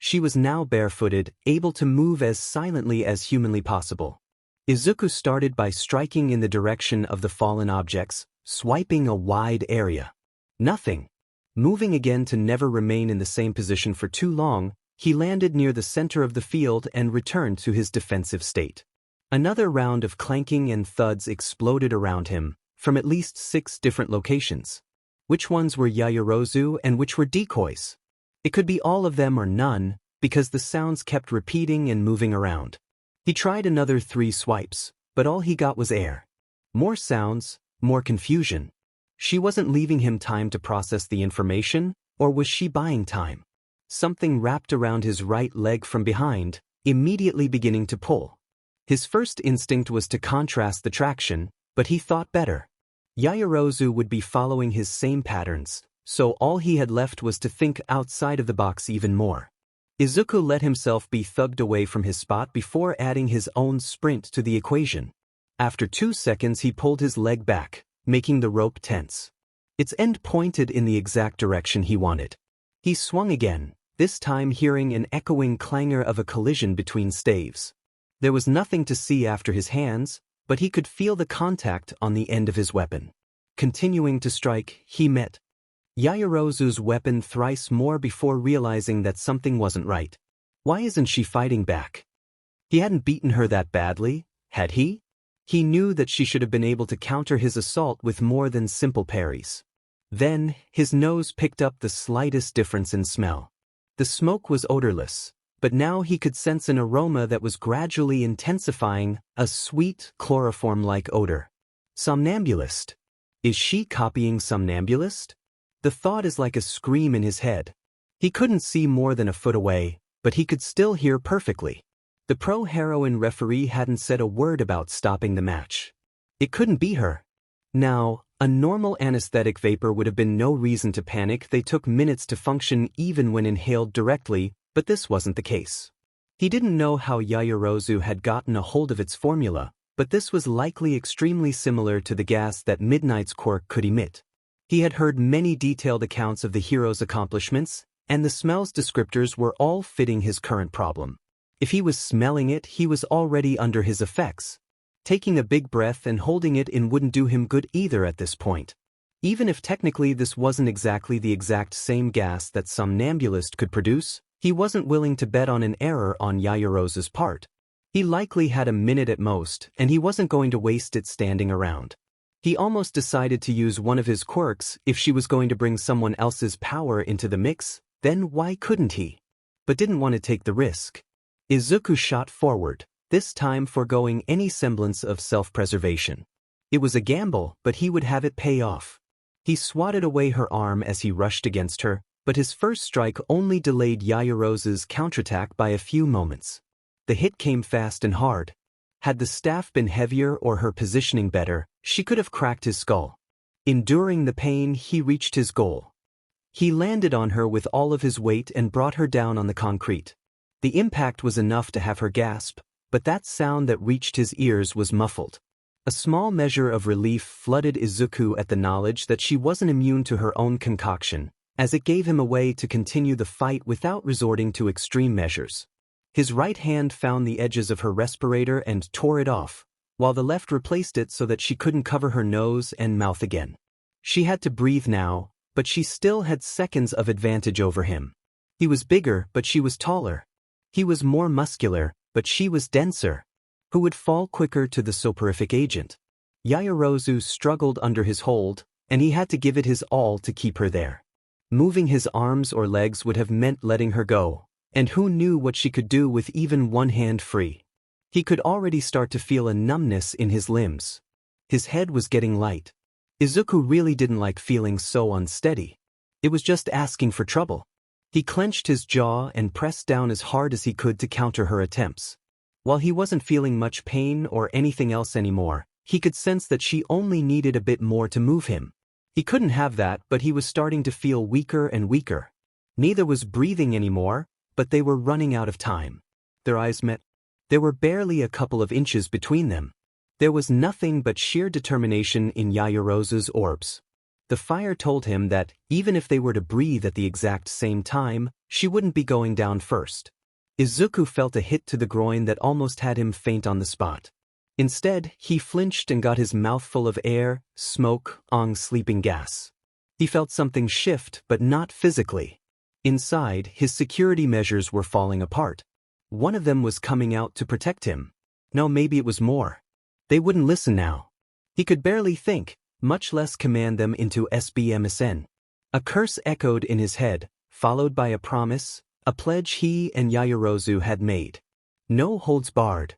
She was now barefooted, able to move as silently as humanly possible. Izuku started by striking in the direction of the fallen objects, swiping a wide area. Nothing. Moving again to never remain in the same position for too long, he landed near the center of the field and returned to his defensive state. Another round of clanking and thuds exploded around him, from at least 6 different locations. Which ones were Yaoyorozu and which were decoys? It could be all of them or none, because the sounds kept repeating and moving around. He tried another 3 swipes, but all he got was air. More sounds, more confusion. She wasn't leaving him time to process the information, or was she buying time? Something wrapped around his right leg from behind, immediately beginning to pull. His first instinct was to contrast the traction, but he thought better. Yaoyorozu would be following his same patterns, so all he had left was to think outside of the box even more. Izuku let himself be thugged away from his spot before adding his own sprint to the equation. After 2 seconds he pulled his leg back, making the rope tense. Its end pointed in the exact direction he wanted. He swung again, this time hearing an echoing clangor of a collision between staves. There was nothing to see after his hands, but he could feel the contact on the end of his weapon. Continuing to strike, he met Yaoyorozu's weapon thrice more before realizing that something wasn't right. Why isn't she fighting back? He hadn't beaten her that badly, had he? He knew that she should have been able to counter his assault with more than simple parries. Then, his nose picked up the slightest difference in smell. The smoke was odorless, but now he could sense an aroma that was gradually intensifying, a sweet, chloroform-like odor. Somnambulist. Is she copying Somnambulist? The thought is like a scream in his head. He couldn't see more than a foot away, but he could still hear perfectly. The pro-heroine referee hadn't said a word about stopping the match. It couldn't be her. Now, a normal anesthetic vapor would have been no reason to panic. They took minutes to function even when inhaled directly, but this wasn't the case. He didn't know how Yaoyorozu had gotten a hold of its formula, but this was likely extremely similar to the gas that Midnight's Quirk could emit. He had heard many detailed accounts of the hero's accomplishments, and the smell's descriptors were all fitting his current problem. If he was smelling it, he was already under his effects. Taking a big breath and holding it in wouldn't do him good either at this point. Even if technically this wasn't exactly the exact same gas that Somnambulist could produce, he wasn't willing to bet on an error on Yaoyorozu's part. He likely had a minute at most, and he wasn't going to waste it standing around. He almost decided to use one of his quirks if she was going to bring someone else's power into the mix, then why couldn't he? But didn't want to take the risk. Izuku shot forward, this time foregoing any semblance of self-preservation. It was a gamble, but he would have it pay off. He swatted away her arm as he rushed against her, but his first strike only delayed Yaoyorozu's counterattack by a few moments. The hit came fast and hard. Had the staff been heavier or her positioning better, she could have cracked his skull. Enduring the pain, he reached his goal. He landed on her with all of his weight and brought her down on the concrete. The impact was enough to have her gasp, but that sound that reached his ears was muffled. A small measure of relief flooded Izuku at the knowledge that she wasn't immune to her own concoction, as it gave him a way to continue the fight without resorting to extreme measures. His right hand found the edges of her respirator and tore it off, while the left replaced it so that she couldn't cover her nose and mouth again. She had to breathe now, but she still had seconds of advantage over him. He was bigger, but she was taller. He was more muscular, but she was denser. who would fall quicker to the soporific agent. Yaoyorozu struggled under his hold, and he had to give it his all to keep her there. Moving his arms or legs would have meant letting her go, and who knew what she could do with even one hand free. He could already start to feel a numbness in his limbs. His head was getting light. Izuku really didn't like feeling so unsteady. It was just asking for trouble. He clenched his jaw and pressed down as hard as he could to counter her attempts. While he wasn't feeling much pain or anything else anymore, he could sense that she only needed a bit more to move him. He couldn't have that, but he was starting to feel weaker and weaker. Neither was breathing anymore, but they were running out of time. Their eyes met. There were barely a couple of inches between them. There was nothing but sheer determination in Yaoyorozu's orbs. The fire told him that, even if they were to breathe at the exact same time, she wouldn't be going down first. Izuku felt a hit to the groin that almost had him faint on the spot. Instead, he flinched and got his mouth full of air, smoke, sleeping gas. He felt something shift, but not physically. Inside, his security measures were falling apart. One of them was coming out to protect him. No, maybe it was more. They wouldn't listen now. He could barely think, much less command them into SBMSN. A curse echoed in his head, followed by a promise, a pledge he and Yaoyorozu had made. No holds barred.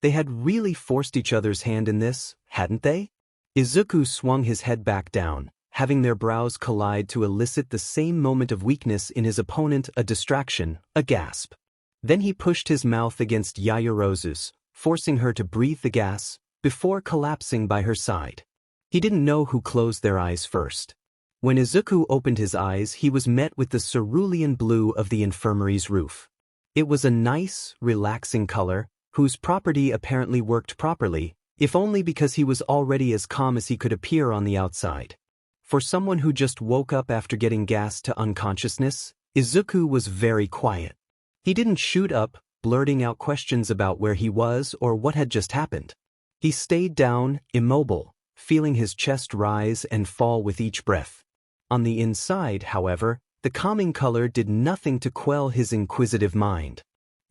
They had really forced each other's hand in this, hadn't they? Izuku swung his head back down, having their brows collide to elicit the same moment of weakness in his opponent, a distraction, a gasp. Then he pushed his mouth against Yaoyorozu's, forcing her to breathe the gas, before collapsing by her side. He didn't know who closed their eyes first. When Izuku opened his eyes, he was met with the cerulean blue of the infirmary's roof. It was a nice, relaxing color, whose property apparently worked properly, if only because he was already as calm as he could appear on the outside. For someone who just woke up after getting gassed to unconsciousness, Izuku was very quiet. He didn't shoot up, blurting out questions about where he was or what had just happened. He stayed down, immobile, feeling his chest rise and fall with each breath. On the inside, however, the calming color did nothing to quell his inquisitive mind.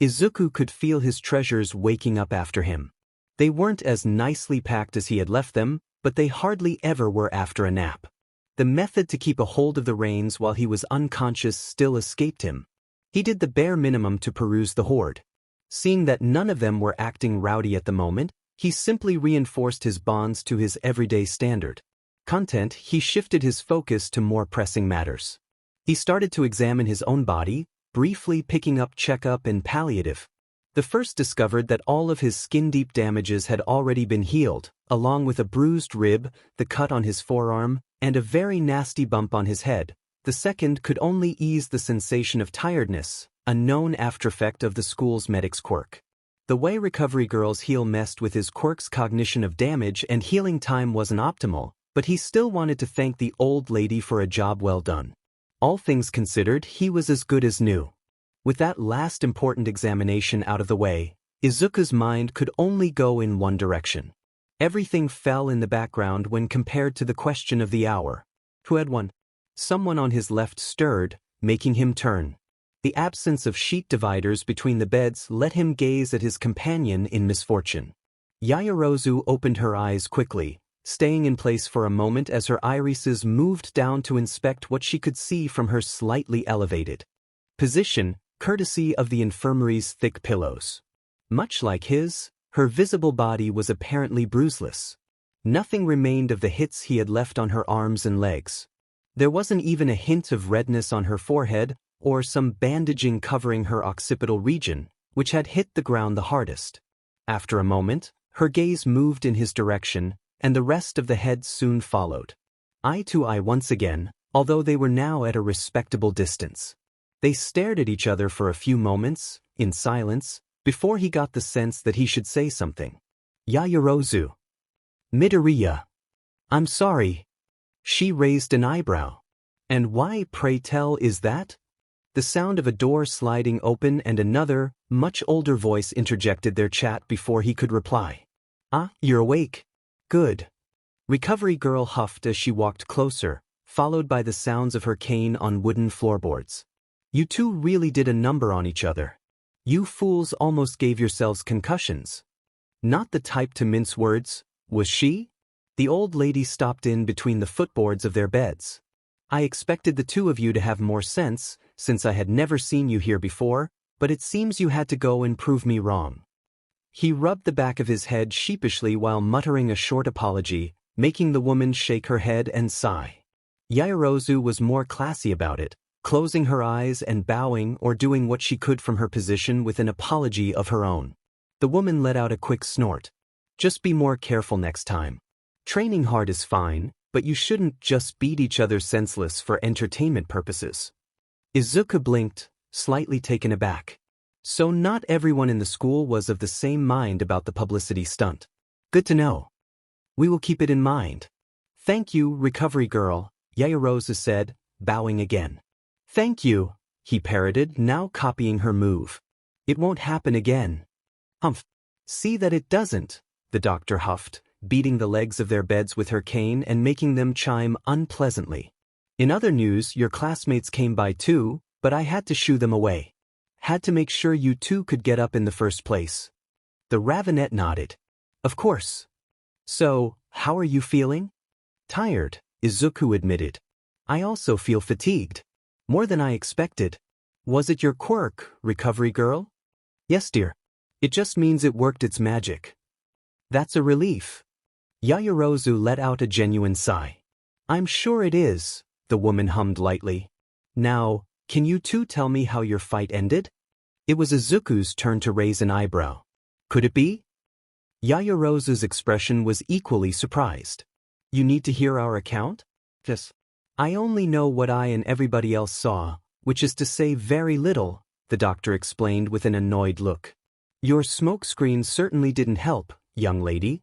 Izuku could feel his treasures waking up after him. They weren't as nicely packed as he had left them, but they hardly ever were after a nap. The method to keep a hold of the reins while he was unconscious still escaped him. He did the bare minimum to peruse the hoard. Seeing that none of them were acting rowdy at the moment, he simply reinforced his bonds to his everyday standard. Content, he shifted his focus to more pressing matters. He started to examine his own body, briefly picking up checkup and palliative. The first discovered that all of his skin-deep damages had already been healed, along with a bruised rib, the cut on his forearm, and a very nasty bump on his head. The second could only ease the sensation of tiredness, a known aftereffect of the school's medic's quirk. The way recovery girls heal messed with his quirk's cognition of damage, and healing time wasn't optimal, but he still wanted to thank the old lady for a job well done. All things considered, he was as good as new. With that last important examination out of the way, Izuku's mind could only go in one direction. Everything fell in the background when compared to the question of the hour. Who had won? Someone on his left stirred, making him turn. The absence of sheet dividers between the beds let him gaze at his companion in misfortune. Yaoyorozu opened her eyes quickly, staying in place for a moment as her irises moved down to inspect what she could see from her slightly elevated position, courtesy of the infirmary's thick pillows. Much like his, her visible body was apparently bruiseless. Nothing remained of the hits he had left on her arms and legs. There wasn't even a hint of redness on her forehead or some bandaging covering her occipital region, which had hit the ground the hardest. After a moment, her gaze moved in his direction, and the rest of the head soon followed. Eye to eye once again, although they were now at a respectable distance. They stared at each other for a few moments, in silence, before he got the sense that he should say something. Yaoyorozu. Midoriya. I'm sorry. She raised an eyebrow. And why, pray tell, is that? The sound of a door sliding open and another, much older voice interjected their chat before he could reply. Ah, you're awake. Good. Recovery girl huffed as she walked closer, followed by the sounds of her cane on wooden floorboards. You two really did a number on each other. You fools almost gave yourselves concussions. Not the type to mince words, was she? The old lady stopped in between the footboards of their beds. I expected the two of you to have more sense, since I had never seen you here before, but it seems you had to go and prove me wrong. He rubbed the back of his head sheepishly while muttering a short apology, making the woman shake her head and sigh. Yaoyorozu was more classy about it, closing her eyes and bowing or doing what she could from her position with an apology of her own. The woman let out a quick snort. Just be more careful next time. Training hard is fine, but you shouldn't just beat each other senseless for entertainment purposes. Izuku blinked, slightly taken aback. So not everyone in the school was of the same mind about the publicity stunt. Good to know. We will keep it in mind. Thank you, recovery girl, Yaoyorozu said, bowing again. Thank you, he parroted, now copying her move. It won't happen again. Humph. See that it doesn't, the doctor huffed, beating the legs of their beds with her cane and making them chime unpleasantly. In other news, your classmates came by too, but I had to shoo them away. Had to make sure you two could get up in the first place. The Ravenet nodded. Of course. So, how are you feeling? Tired, Izuku admitted. I also feel fatigued. More than I expected. Was it your quirk, recovery girl? Yes, dear. It just means it worked its magic. That's a relief. Yaoyorozu let out a genuine sigh. I'm sure it is, the woman hummed lightly. Now, can you two tell me how your fight ended? It was Izuku's turn to raise an eyebrow. Could it be? Yaoyorozu's expression was equally surprised. You need to hear our account? Yes. I only know what I and everybody else saw, which is to say very little, the doctor explained with an annoyed look. Your smoke screen certainly didn't help, young lady.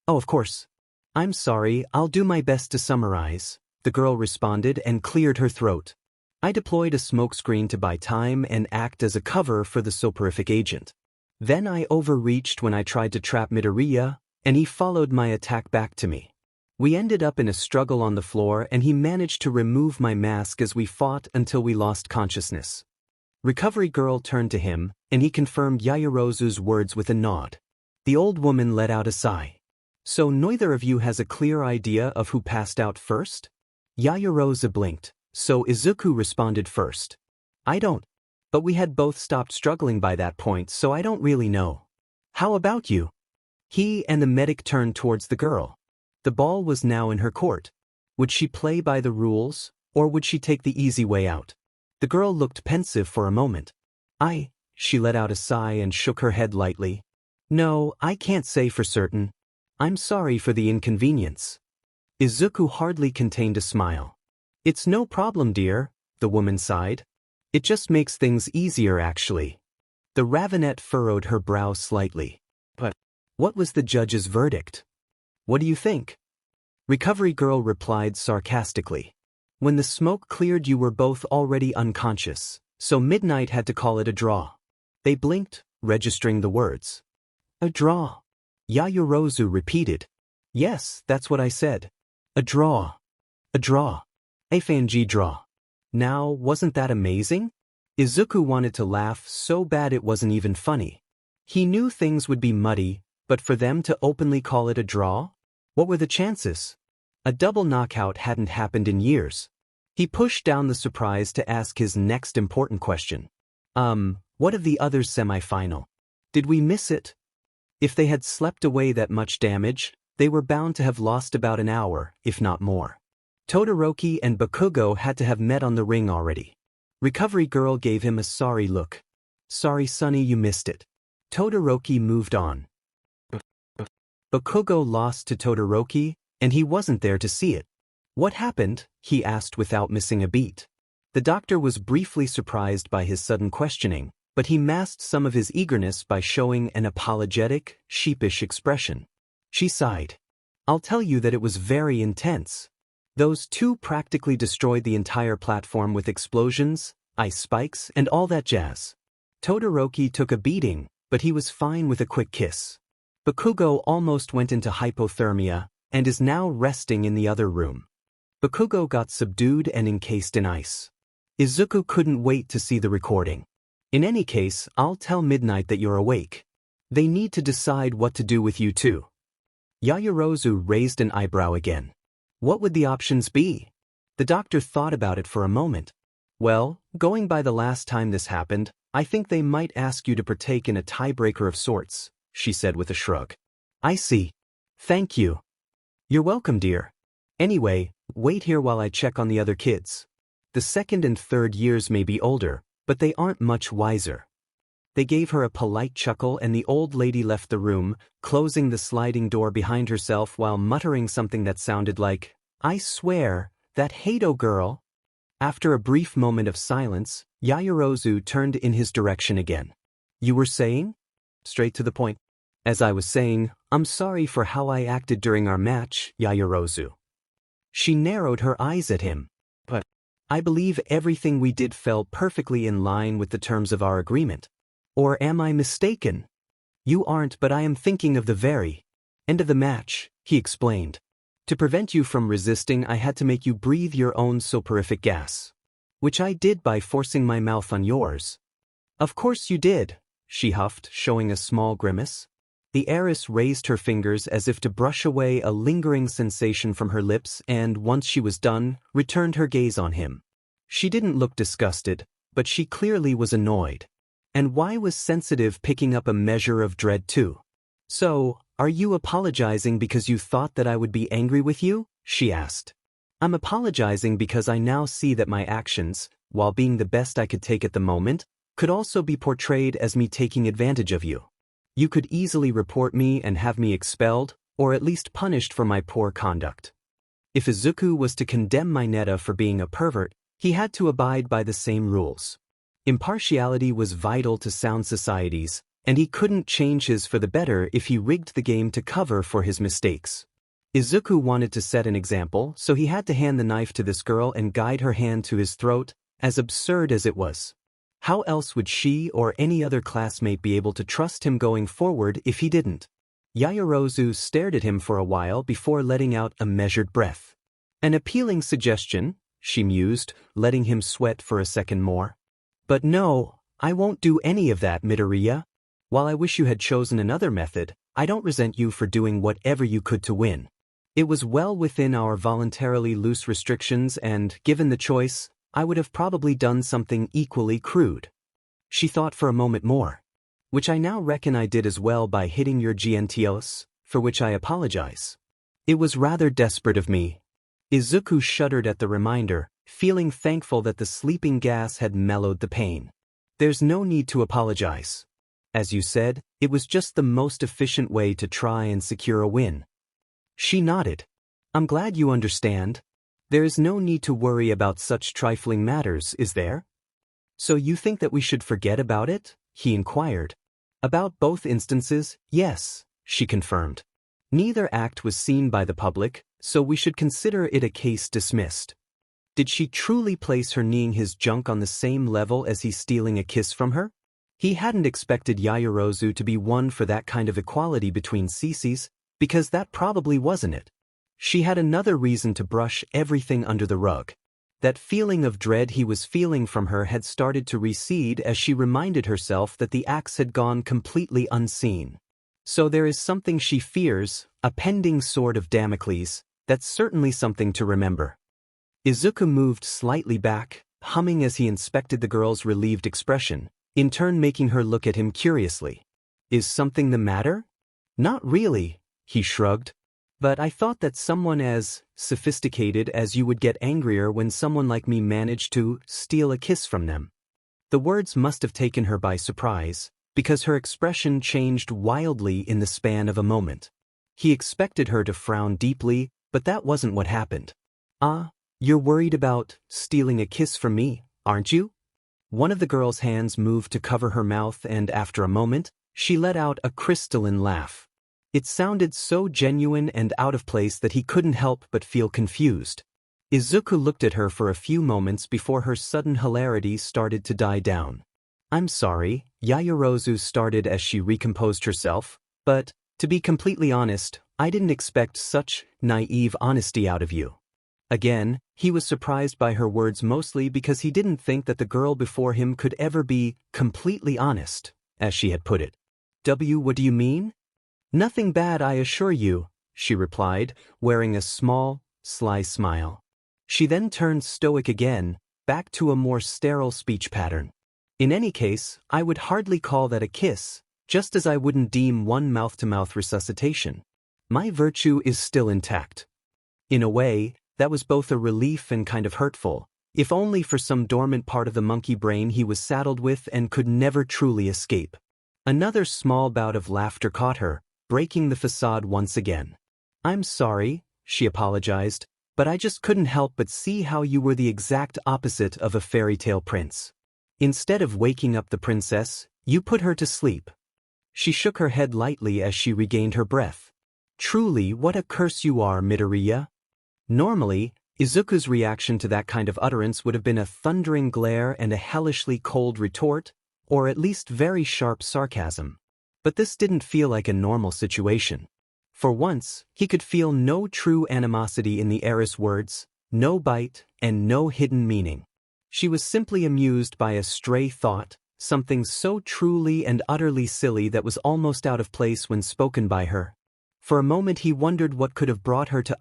Oh, of course. I'm sorry, I'll do my best to summarize, the girl responded and cleared her throat. I deployed a smokescreen to buy time and act as a cover for the soporific agent. Then I overreached when I tried to trap Midoriya, and he followed my attack back to me. We ended up in a struggle on the floor and he managed to remove my mask as we fought until we lost consciousness. Recovery girl turned to him, and he confirmed Yaoyorozu's words with a nod. The old woman let out a sigh. So neither of you has a clear idea of who passed out first? Yaoyorozu blinked, so Izuku responded first. I don't. But we had both stopped struggling by that point, so I don't really know. How about you? He and the medic turned towards the girl. The ball was now in her court. Would she play by the rules, or would she take the easy way out? The girl looked pensive for a moment. She let out a sigh and shook her head lightly. No, I can't say for certain. I'm sorry for the inconvenience. Izuku hardly contained a smile. It's no problem, dear, the woman sighed. It just makes things easier, actually. The Ravenet furrowed her brow slightly. But what was the judge's verdict? What do you think? Recovery girl replied sarcastically. When the smoke cleared, you were both already unconscious, so Midnight had to call it a draw. They blinked, registering the words. A draw. Yaoyorozu repeated. Yes, that's what I said. A draw. A draw. A fanji draw. Now, wasn't that amazing? Izuku wanted to laugh so bad it wasn't even funny. He knew things would be muddy, but for them to openly call it a draw? What were the chances? A double knockout hadn't happened in years. He pushed down the surprise to ask his next important question. What of the other semi-final? Did we miss it? If they had slept away that much damage, they were bound to have lost about an hour, if not more. Todoroki and Bakugo had to have met on the ring already. Recovery girl gave him a sorry look. Sorry, Sonny, you missed it. Todoroki moved on. Bakugo lost to Todoroki, and he wasn't there to see it. What happened? He asked without missing a beat. The doctor was briefly surprised by his sudden questioning, but he masked some of his eagerness by showing an apologetic, sheepish expression. She sighed. I'll tell you that it was very intense. Those two practically destroyed the entire platform with explosions, ice spikes, and all that jazz. Todoroki took a beating, but he was fine with a quick kiss. Bakugo almost went into hypothermia, and is now resting in the other room. Bakugo got subdued and encased in ice. Izuku couldn't wait to see the recording. In any case, I'll tell Midnight that you're awake. They need to decide what to do with you too. Yaoyorozu raised an eyebrow again. What would the options be? The doctor thought about it for a moment. Well, going by the last time this happened, I think they might ask you to partake in a tiebreaker of sorts, she said with a shrug. I see. Thank you. You're welcome, dear. Anyway, wait here while I check on the other kids. The second and third years may be older, but they aren't much wiser. They gave her a polite chuckle and the old lady left the room, closing the sliding door behind herself while muttering something that sounded like, I swear, that Heido girl. After a brief moment of silence, Yaoyorozu turned in his direction again. You were saying? Straight to the point. As I was saying, I'm sorry for how I acted during our match, Yaoyorozu. She narrowed her eyes at him. But I believe everything we did fell perfectly in line with the terms of our agreement. Or am I mistaken? You aren't, but I am thinking of the very end of the match, he explained. To prevent you from resisting, I had to make you breathe your own soporific gas. Which I did by forcing my mouth on yours. Of course you did, she huffed, showing a small grimace. The heiress raised her fingers as if to brush away a lingering sensation from her lips and, once she was done, returned her gaze on him. She didn't look disgusted, but she clearly was annoyed. And why was Sensitive picking up a measure of dread too? So, are you apologizing because you thought that I would be angry with you? She asked. I'm apologizing because I now see that my actions, while being the best I could take at the moment, could also be portrayed as me taking advantage of you. You could easily report me and have me expelled, or at least punished for my poor conduct. If Izuku was to condemn my Neta for being a pervert, he had to abide by the same rules. Impartiality was vital to sound societies, and he couldn't change his for the better if he rigged the game to cover for his mistakes. Izuku wanted to set an example, so he had to hand the knife to this girl and guide her hand to his throat, as absurd as it was. How else would she or any other classmate be able to trust him going forward if he didn't? Yaoyorozu stared at him for a while before letting out a measured breath. An appealing suggestion, she mused, letting him sweat for a second more. But no, I won't do any of that, Midoriya. While I wish you had chosen another method, I don't resent you for doing whatever you could to win. It was well within our voluntarily loose restrictions and, given the choice, I would have probably done something equally crude. She thought for a moment more. Which I now reckon I did as well by hitting your GNTOs, for which I apologize. It was rather desperate of me. Izuku shuddered at the reminder, feeling thankful that the sleeping gas had mellowed the pain. There's no need to apologize. As you said, it was just the most efficient way to try and secure a win. She nodded. I'm glad you understand. There is no need to worry about such trifling matters, is there? So you think that we should forget about it? He inquired. About both instances, yes, she confirmed. Neither act was seen by the public, so we should consider it a case dismissed. Did she truly place her kneeing his junk on the same level as he stealing a kiss from her? He hadn't expected Yaoyorozu to be one for that kind of equality between CCs, because that probably wasn't it. She had another reason to brush everything under the rug. That feeling of dread he was feeling from her had started to recede as she reminded herself that the axe had gone completely unseen. So there is something she fears, a pending sword of Damocles, that's certainly something to remember. Izuku moved slightly back, humming as he inspected the girl's relieved expression, in turn making her look at him curiously. Is something the matter? Not really, he shrugged. But I thought that someone as sophisticated as you would get angrier when someone like me managed to steal a kiss from them. The words must have taken her by surprise, because her expression changed wildly in the span of a moment. He expected her to frown deeply, but that wasn't what happened. You're worried about stealing a kiss from me, aren't you? One of the girl's hands moved to cover her mouth and after a moment, she let out a crystalline laugh. It sounded so genuine and out of place that he couldn't help but feel confused. Izuku looked at her for a few moments before her sudden hilarity started to die down. I'm sorry, Yaoyorozu started as she recomposed herself, but, to be completely honest, I didn't expect such naive honesty out of you. Again, he was surprised by her words mostly because he didn't think that the girl before him could ever be completely honest, as she had put it. What do you mean? Nothing bad, I assure you, she replied, wearing a small, sly smile. She then turned stoic again, back to a more sterile speech pattern. In any case, I would hardly call that a kiss, just as I wouldn't deem one mouth-to-mouth resuscitation. My virtue is still intact. In a way, that was both a relief and kind of hurtful, if only for some dormant part of the monkey brain he was saddled with and could never truly escape. Another small bout of laughter caught her, breaking the facade once again. I'm sorry, she apologized, but I just couldn't help but see how you were the exact opposite of a fairy tale prince. Instead of waking up the princess, you put her to sleep. She shook her head lightly as she regained her breath. Truly, what a curse you are, Midoriya. Normally, Izuku's reaction to that kind of utterance would have been a thundering glare and a hellishly cold retort, or at least very sharp sarcasm. But this didn't feel like a normal situation. For once, he could feel no true animosity in the heiress' words, no bite, and no hidden meaning. She was simply amused by a stray thought, something so truly and utterly silly that was almost out of place when spoken by her. For a moment he wondered what could have brought her to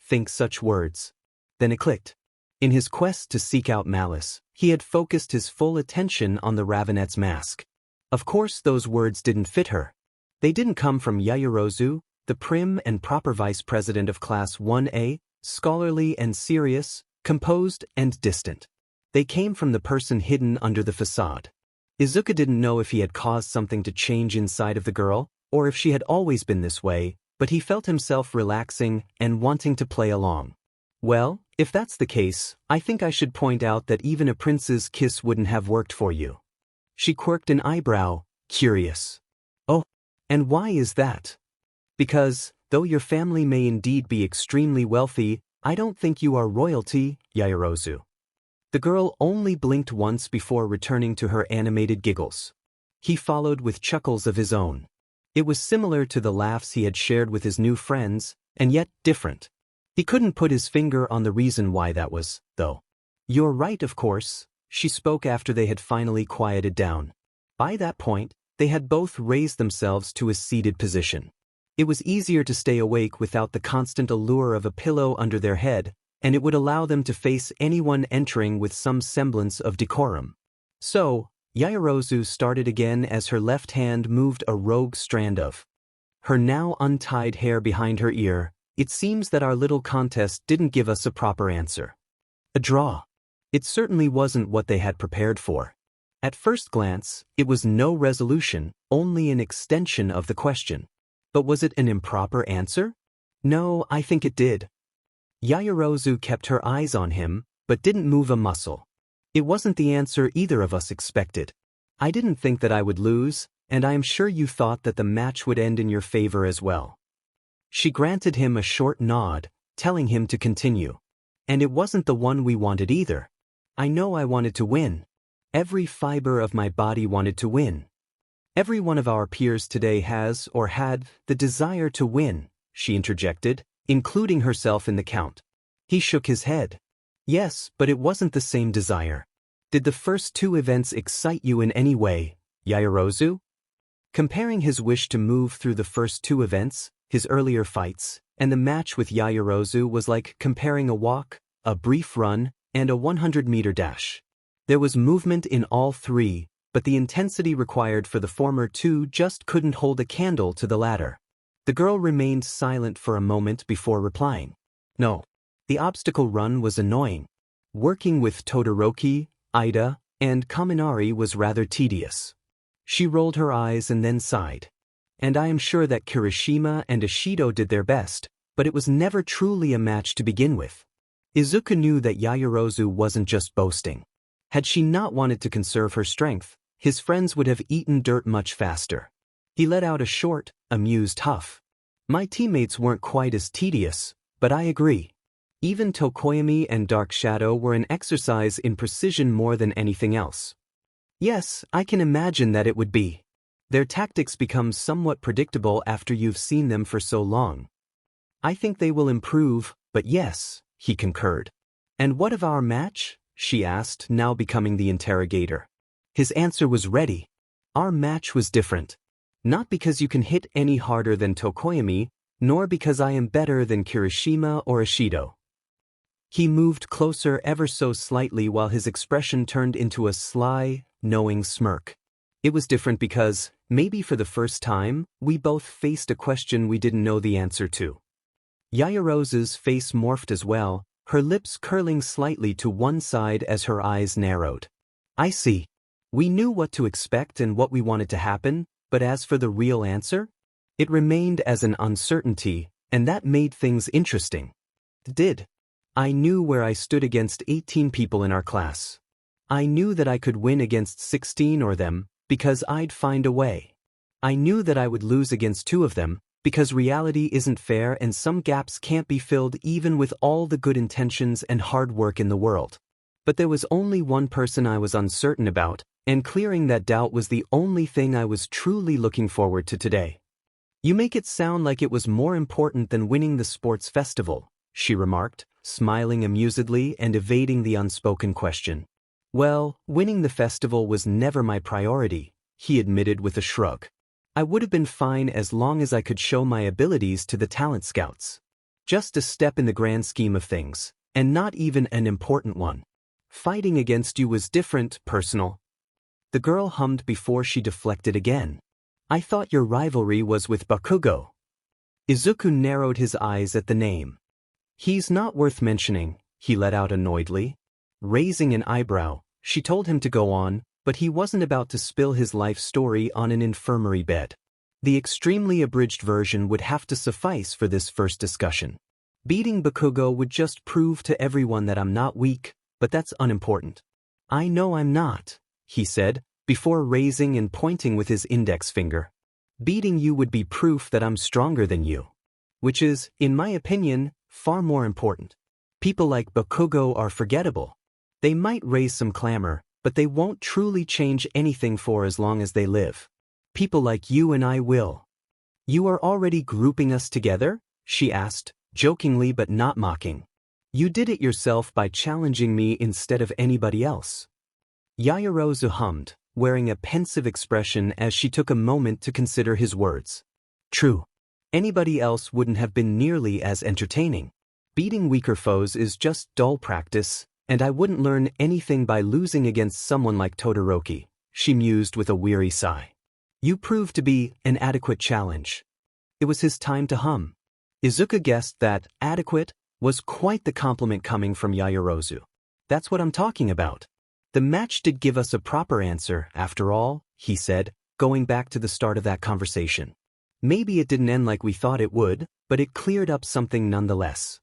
think such words. Then it clicked. In his quest to seek out malice, he had focused his full attention on the Ravenette's mask. Of course those words didn't fit her. They didn't come from Yaoyorozu, the prim and proper vice president of Class 1A, scholarly and serious, composed and distant. They came from the person hidden under the facade. Izuku didn't know if he had caused something to change inside of the girl, or if she had always been this way, but he felt himself relaxing and wanting to play along. Well, if that's the case, I think I should point out that even a prince's kiss wouldn't have worked for you. She quirked an eyebrow, curious. Oh, and why is that? Because, though your family may indeed be extremely wealthy, I don't think you are royalty, Yaoyorozu. The girl only blinked once before returning to her animated giggles. He followed with chuckles of his own. It was similar to the laughs he had shared with his new friends, and yet different. He couldn't put his finger on the reason why that was, though. You're right, of course, she spoke after they had finally quieted down. By that point, they had both raised themselves to a seated position. It was easier to stay awake without the constant allure of a pillow under their head, and it would allow them to face anyone entering with some semblance of decorum. So, Yaoyorozu started again as her left hand moved a rogue strand of her now untied hair behind her ear. It seems that our little contest didn't give us a proper answer. A draw. It certainly wasn't what they had prepared for. At first glance, it was no resolution, only an extension of the question. But was it an improper answer? No, I think it did. Yaoyorozu kept her eyes on him, but didn't move a muscle. It wasn't the answer either of us expected. I didn't think that I would lose, and I am sure you thought that the match would end in your favor as well. She granted him a short nod, telling him to continue. And it wasn't the one we wanted either. I know I wanted to win. Every fiber of my body wanted to win. Every one of our peers today has or had the desire to win, she interjected, including herself in the count. He shook his head. Yes, but it wasn't the same desire. Did the first two events excite you in any way, Yaoyorozu? Comparing his wish to move through the first two events, his earlier fights, and the match with Yaoyorozu was like comparing a walk, a brief run, and a 100-meter dash. There was movement in all three, but the intensity required for the former two just couldn't hold a candle to the latter. The girl remained silent for a moment before replying. No. The obstacle run was annoying. Working with Todoroki, Ida, and Kaminari was rather tedious. She rolled her eyes and then sighed. And I am sure that Kirishima and Ishido did their best, but it was never truly a match to begin with. Izuku knew that Yaoyorozu wasn't just boasting. Had she not wanted to conserve her strength, his friends would have eaten dirt much faster. He let out a short, amused huff. My teammates weren't quite as tedious, but I agree. Even Tokoyami and Dark Shadow were an exercise in precision more than anything else. Yes, I can imagine that it would be. Their tactics become somewhat predictable after you've seen them for so long. I think they will improve, but yes, he concurred. And what of our match? She asked, now becoming the interrogator. His answer was ready. Our match was different. Not because you can hit any harder than Tokoyami, nor because I am better than Kirishima or Ishido. He moved closer ever so slightly while his expression turned into a sly, knowing smirk. It was different because, maybe for the first time, we both faced a question we didn't know the answer to. Yaoyorozu's face morphed as well, her lips curling slightly to one side as her eyes narrowed. I see. We knew what to expect and what we wanted to happen, but as for the real answer? It remained as an uncertainty, and that made things interesting. I knew where I stood against 18 people in our class. I knew that I could win against 16 or them, because I'd find a way. I knew that I would lose against 2 of them, because reality isn't fair and some gaps can't be filled even with all the good intentions and hard work in the world. But there was only one person I was uncertain about, and clearing that doubt was the only thing I was truly looking forward to today. You make it sound like it was more important than winning the sports festival, she remarked, smiling amusedly and evading the unspoken question. Well, winning the festival was never my priority, he admitted with a shrug. I would have been fine as long as I could show my abilities to the talent scouts. Just a step in the grand scheme of things, and not even an important one. Fighting against you was different, personal. The girl hummed before she deflected again. I thought your rivalry was with Bakugo. Izuku narrowed his eyes at the name. He's not worth mentioning, he let out annoyedly. Raising an eyebrow, she told him to go on, but he wasn't about to spill his life story on an infirmary bed. The extremely abridged version would have to suffice for this first discussion. Beating Bakugo would just prove to everyone that I'm not weak, but that's unimportant. I know I'm not, he said, before raising and pointing with his index finger. Beating you would be proof that I'm stronger than you. Which is, in my opinion, far more important. People like Bakugo are forgettable. They might raise some clamor, but they won't truly change anything for as long as they live. People like you and I will. You are already grouping us together? She asked, jokingly but not mocking. You did it yourself by challenging me instead of anybody else. Yaoyorozu hummed, wearing a pensive expression as she took a moment to consider his words. True. Anybody else wouldn't have been nearly as entertaining. Beating weaker foes is just dull practice, and I wouldn't learn anything by losing against someone like Todoroki, she mused with a weary sigh. You proved to be an adequate challenge. It was his time to hum. Izuku guessed that adequate was quite the compliment coming from Yaoyorozu. That's what I'm talking about. The match did give us a proper answer, after all, he said, going back to the start of that conversation. Maybe it didn't end like we thought it would, but it cleared up something nonetheless.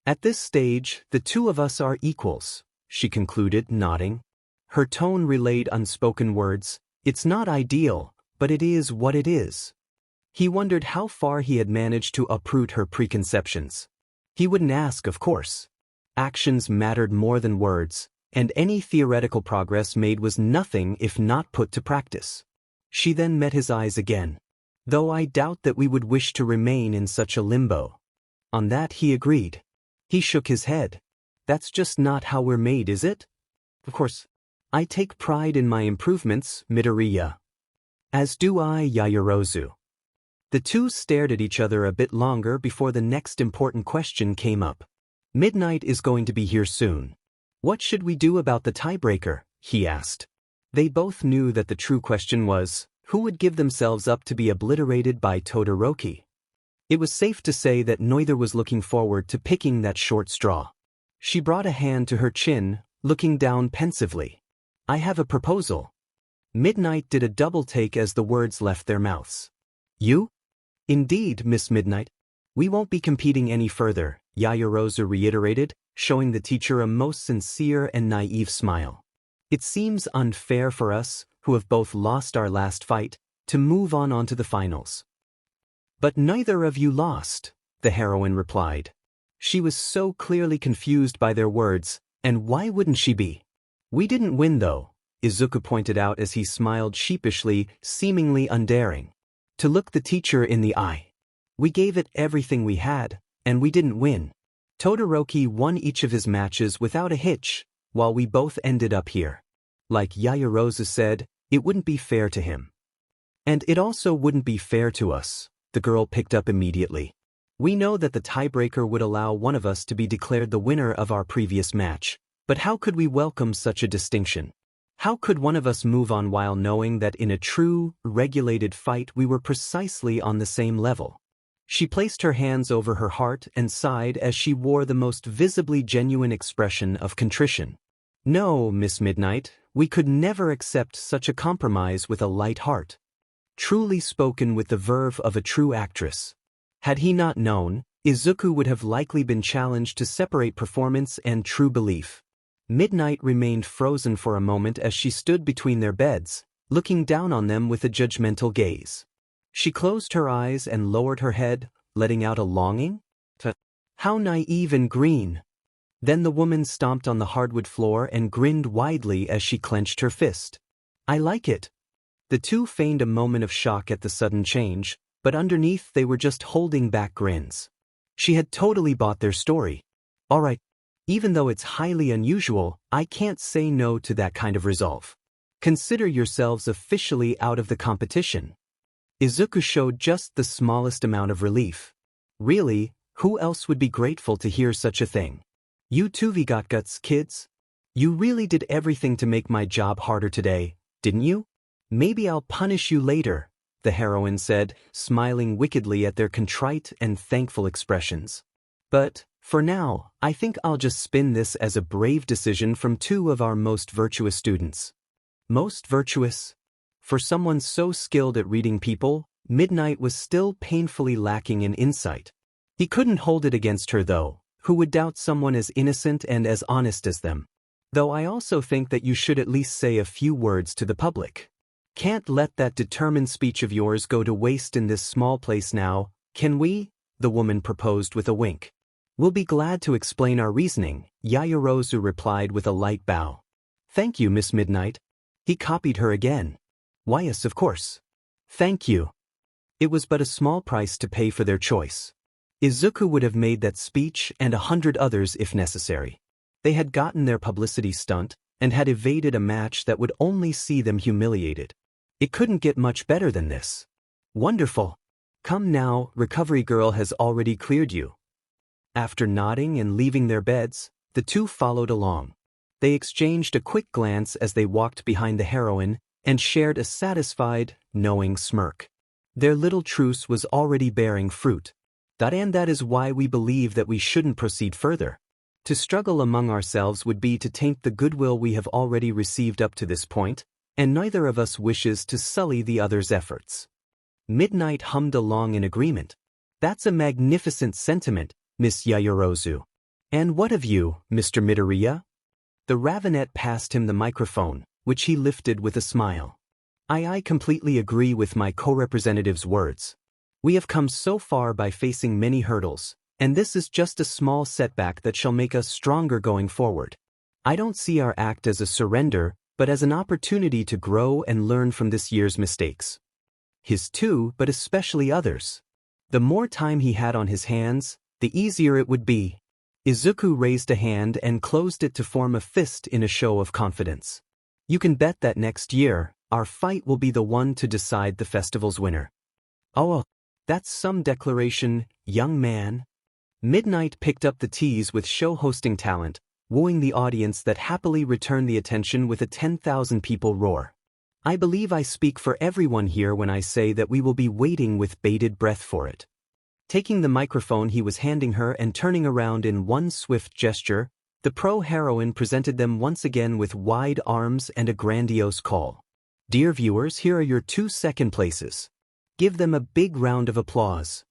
At this stage, the two of us are equals, she concluded, nodding. Her tone relayed unspoken words. It's not ideal, but it is what it is. He wondered how far he had managed to uproot her preconceptions. He wouldn't ask, of course. Actions mattered more than words, and any theoretical progress made was nothing if not put to practice. She then met his eyes again. Though I doubt that we would wish to remain in such a limbo. On that he agreed. He shook his head. That's just not how we're made, is it? Of course. I take pride in my improvements, Midoriya. As do I, Yaoyorozu. The two stared at each other a bit longer before the next important question came up. Midnight is going to be here soon. What should we do about the tiebreaker? He asked. They both knew that the true question was, who would give themselves up to be obliterated by Todoroki? It was safe to say that neither was looking forward to picking that short straw. She brought a hand to her chin, looking down pensively. I have a proposal. Midnight did a double take as the words left their mouths. You? Indeed, Miss Midnight. We won't be competing any further, Yaoyorozu reiterated, showing the teacher a most sincere and naive smile. It seems unfair for us, who have both lost our last fight, to move on onto the finals. But neither of you lost, the heroine replied. She was so clearly confused by their words, and why wouldn't she be? We didn't win though, Izuku pointed out as he smiled sheepishly, seemingly undaring. To look the teacher in the eye. We gave it everything we had, and we didn't win. Todoroki won each of his matches without a hitch, while we both ended up here. Like Yaoyorozu said, it wouldn't be fair to him. And it also wouldn't be fair to us, the girl picked up immediately. We know that the tiebreaker would allow one of us to be declared the winner of our previous match, but how could we welcome such a distinction? How could one of us move on while knowing that in a true, regulated fight we were precisely on the same level? She placed her hands over her heart and sighed as she wore the most visibly genuine expression of contrition. No, Miss Midnight, we could never accept such a compromise with a light heart. Truly spoken with the verve of a true actress. Had he not known, Izuku would have likely been challenged to separate performance and true belief. Midnight remained frozen for a moment as she stood between their beds, looking down on them with a judgmental gaze. She closed her eyes and lowered her head, letting out a longing. How naive and green! Then the woman stomped on the hardwood floor and grinned widely as she clenched her fist. I like it. The two feigned a moment of shock at the sudden change, but underneath they were just holding back grins. She had totally bought their story. All right, even though it's highly unusual, I can't say no to that kind of resolve. Consider yourselves officially out of the competition. Izuku showed just the smallest amount of relief. Really, who else would be grateful to hear such a thing? You two got guts, kids. You really did everything to make my job harder today, didn't you? Maybe I'll punish you later, the heroine said, smiling wickedly at their contrite and thankful expressions. But, for now, I think I'll just spin this as a brave decision from two of our most virtuous students. Most virtuous? For someone so skilled at reading people, Midnight was still painfully lacking in insight. He couldn't hold it against her though, who would doubt someone as innocent and as honest as them. Though I also think that you should at least say a few words to the public. Can't let that determined speech of yours go to waste in this small place now, can we? The woman proposed with a wink. We'll be glad to explain our reasoning, Yaoyorozu replied with a light bow. Thank you, Miss Midnight. He copied her again. Why yes, of course. Thank you. It was but a small price to pay for their choice. Izuku would have made that speech and 100 others if necessary. They had gotten their publicity stunt and had evaded a match that would only see them humiliated. It couldn't get much better than this. Wonderful. Come now, recovery girl has already cleared you. After nodding and leaving their beds, the two followed along. They exchanged a quick glance as they walked behind the heroine and shared a satisfied, knowing smirk. Their little truce was already bearing fruit. And that is why we believe that we shouldn't proceed further. To struggle among ourselves would be to taint the goodwill we have already received up to this point, and neither of us wishes to sully the other's efforts. Midnight hummed along in agreement. That's a magnificent sentiment, Miss Yaoyorozu. And what of you, Mr. Midoriya? The Ravenet passed him the microphone, which he lifted with a smile. I completely agree with my co-representative's words. We have come so far by facing many hurdles, and this is just a small setback that shall make us stronger going forward. I don't see our act as a surrender, but as an opportunity to grow and learn from this year's mistakes. His too, but especially others. The more time he had on his hands, the easier it would be. Izuku raised a hand and closed it to form a fist in a show of confidence. You can bet that next year, our fight will be the one to decide the festival's winner. Oh, that's some declaration, young man. Midnight picked up the tease with show hosting talent, wooing the audience that happily returned the attention with a 10,000 people roar. I believe I speak for everyone here when I say that we will be waiting with bated breath for it. Taking the microphone he was handing her and turning around in one swift gesture, the pro-heroine presented them once again with wide arms and a grandiose call. Dear viewers, here are your 2 second places. Give them a big round of applause.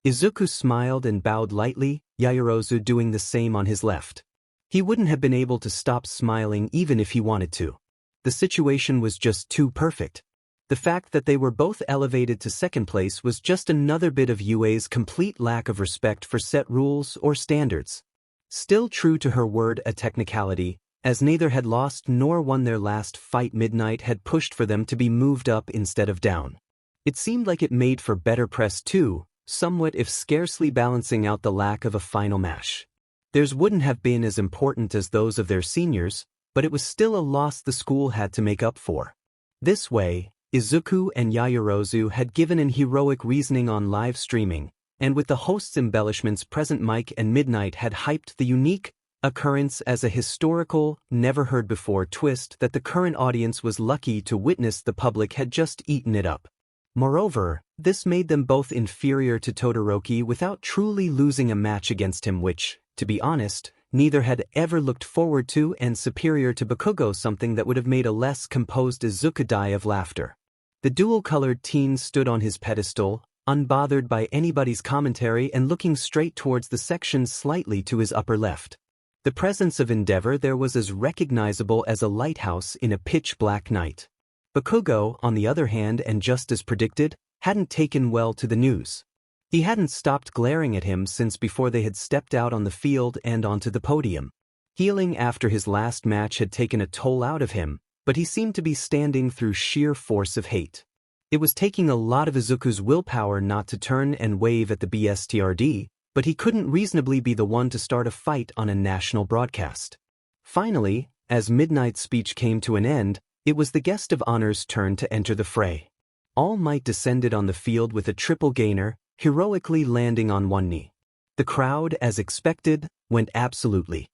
Izuku smiled and bowed lightly, Yaoyorozu doing the same on his left. He wouldn't have been able to stop smiling even if he wanted to. The situation was just too perfect. The fact that they were both elevated to second place was just another bit of Yue's complete lack of respect for set rules or standards. Still true to her word, a technicality, as neither had lost nor won their last fight. Midnight had pushed for them to be moved up instead of down. It seemed like it made for better press too, somewhat if scarcely balancing out the lack of a final match. Theirs wouldn't have been as important as those of their seniors, but it was still a loss the school had to make up for. This way, Izuku and Yaoyorozu had given an heroic reasoning on live streaming, and with the host's embellishments present Mike and Midnight had hyped the unique occurrence as a historical, never-heard-before twist that the current audience was lucky to witness. The public had just eaten it up. Moreover, this made them both inferior to Todoroki without truly losing a match against him, which, to be honest, neither had ever looked forward to, and superior to Bakugo, something that would have made a less composed Izuku die of laughter. The dual-colored teen stood on his pedestal, unbothered by anybody's commentary and looking straight towards the section slightly to his upper left. The presence of Endeavor there was as recognizable as a lighthouse in a pitch-black night. Bakugo, on the other hand, and just as predicted, hadn't taken well to the news. He hadn't stopped glaring at him since before they had stepped out on the field and onto the podium. Healing after his last match had taken a toll out of him, but he seemed to be standing through sheer force of hate. It was taking a lot of Izuku's willpower not to turn and wave at the BSTRD, but he couldn't reasonably be the one to start a fight on a national broadcast. Finally, as Midnight's speech came to an end, it was the guest of honor's turn to enter the fray. All Might descended on the field with a triple gainer, heroically landing on one knee. The crowd, as expected, went absolutely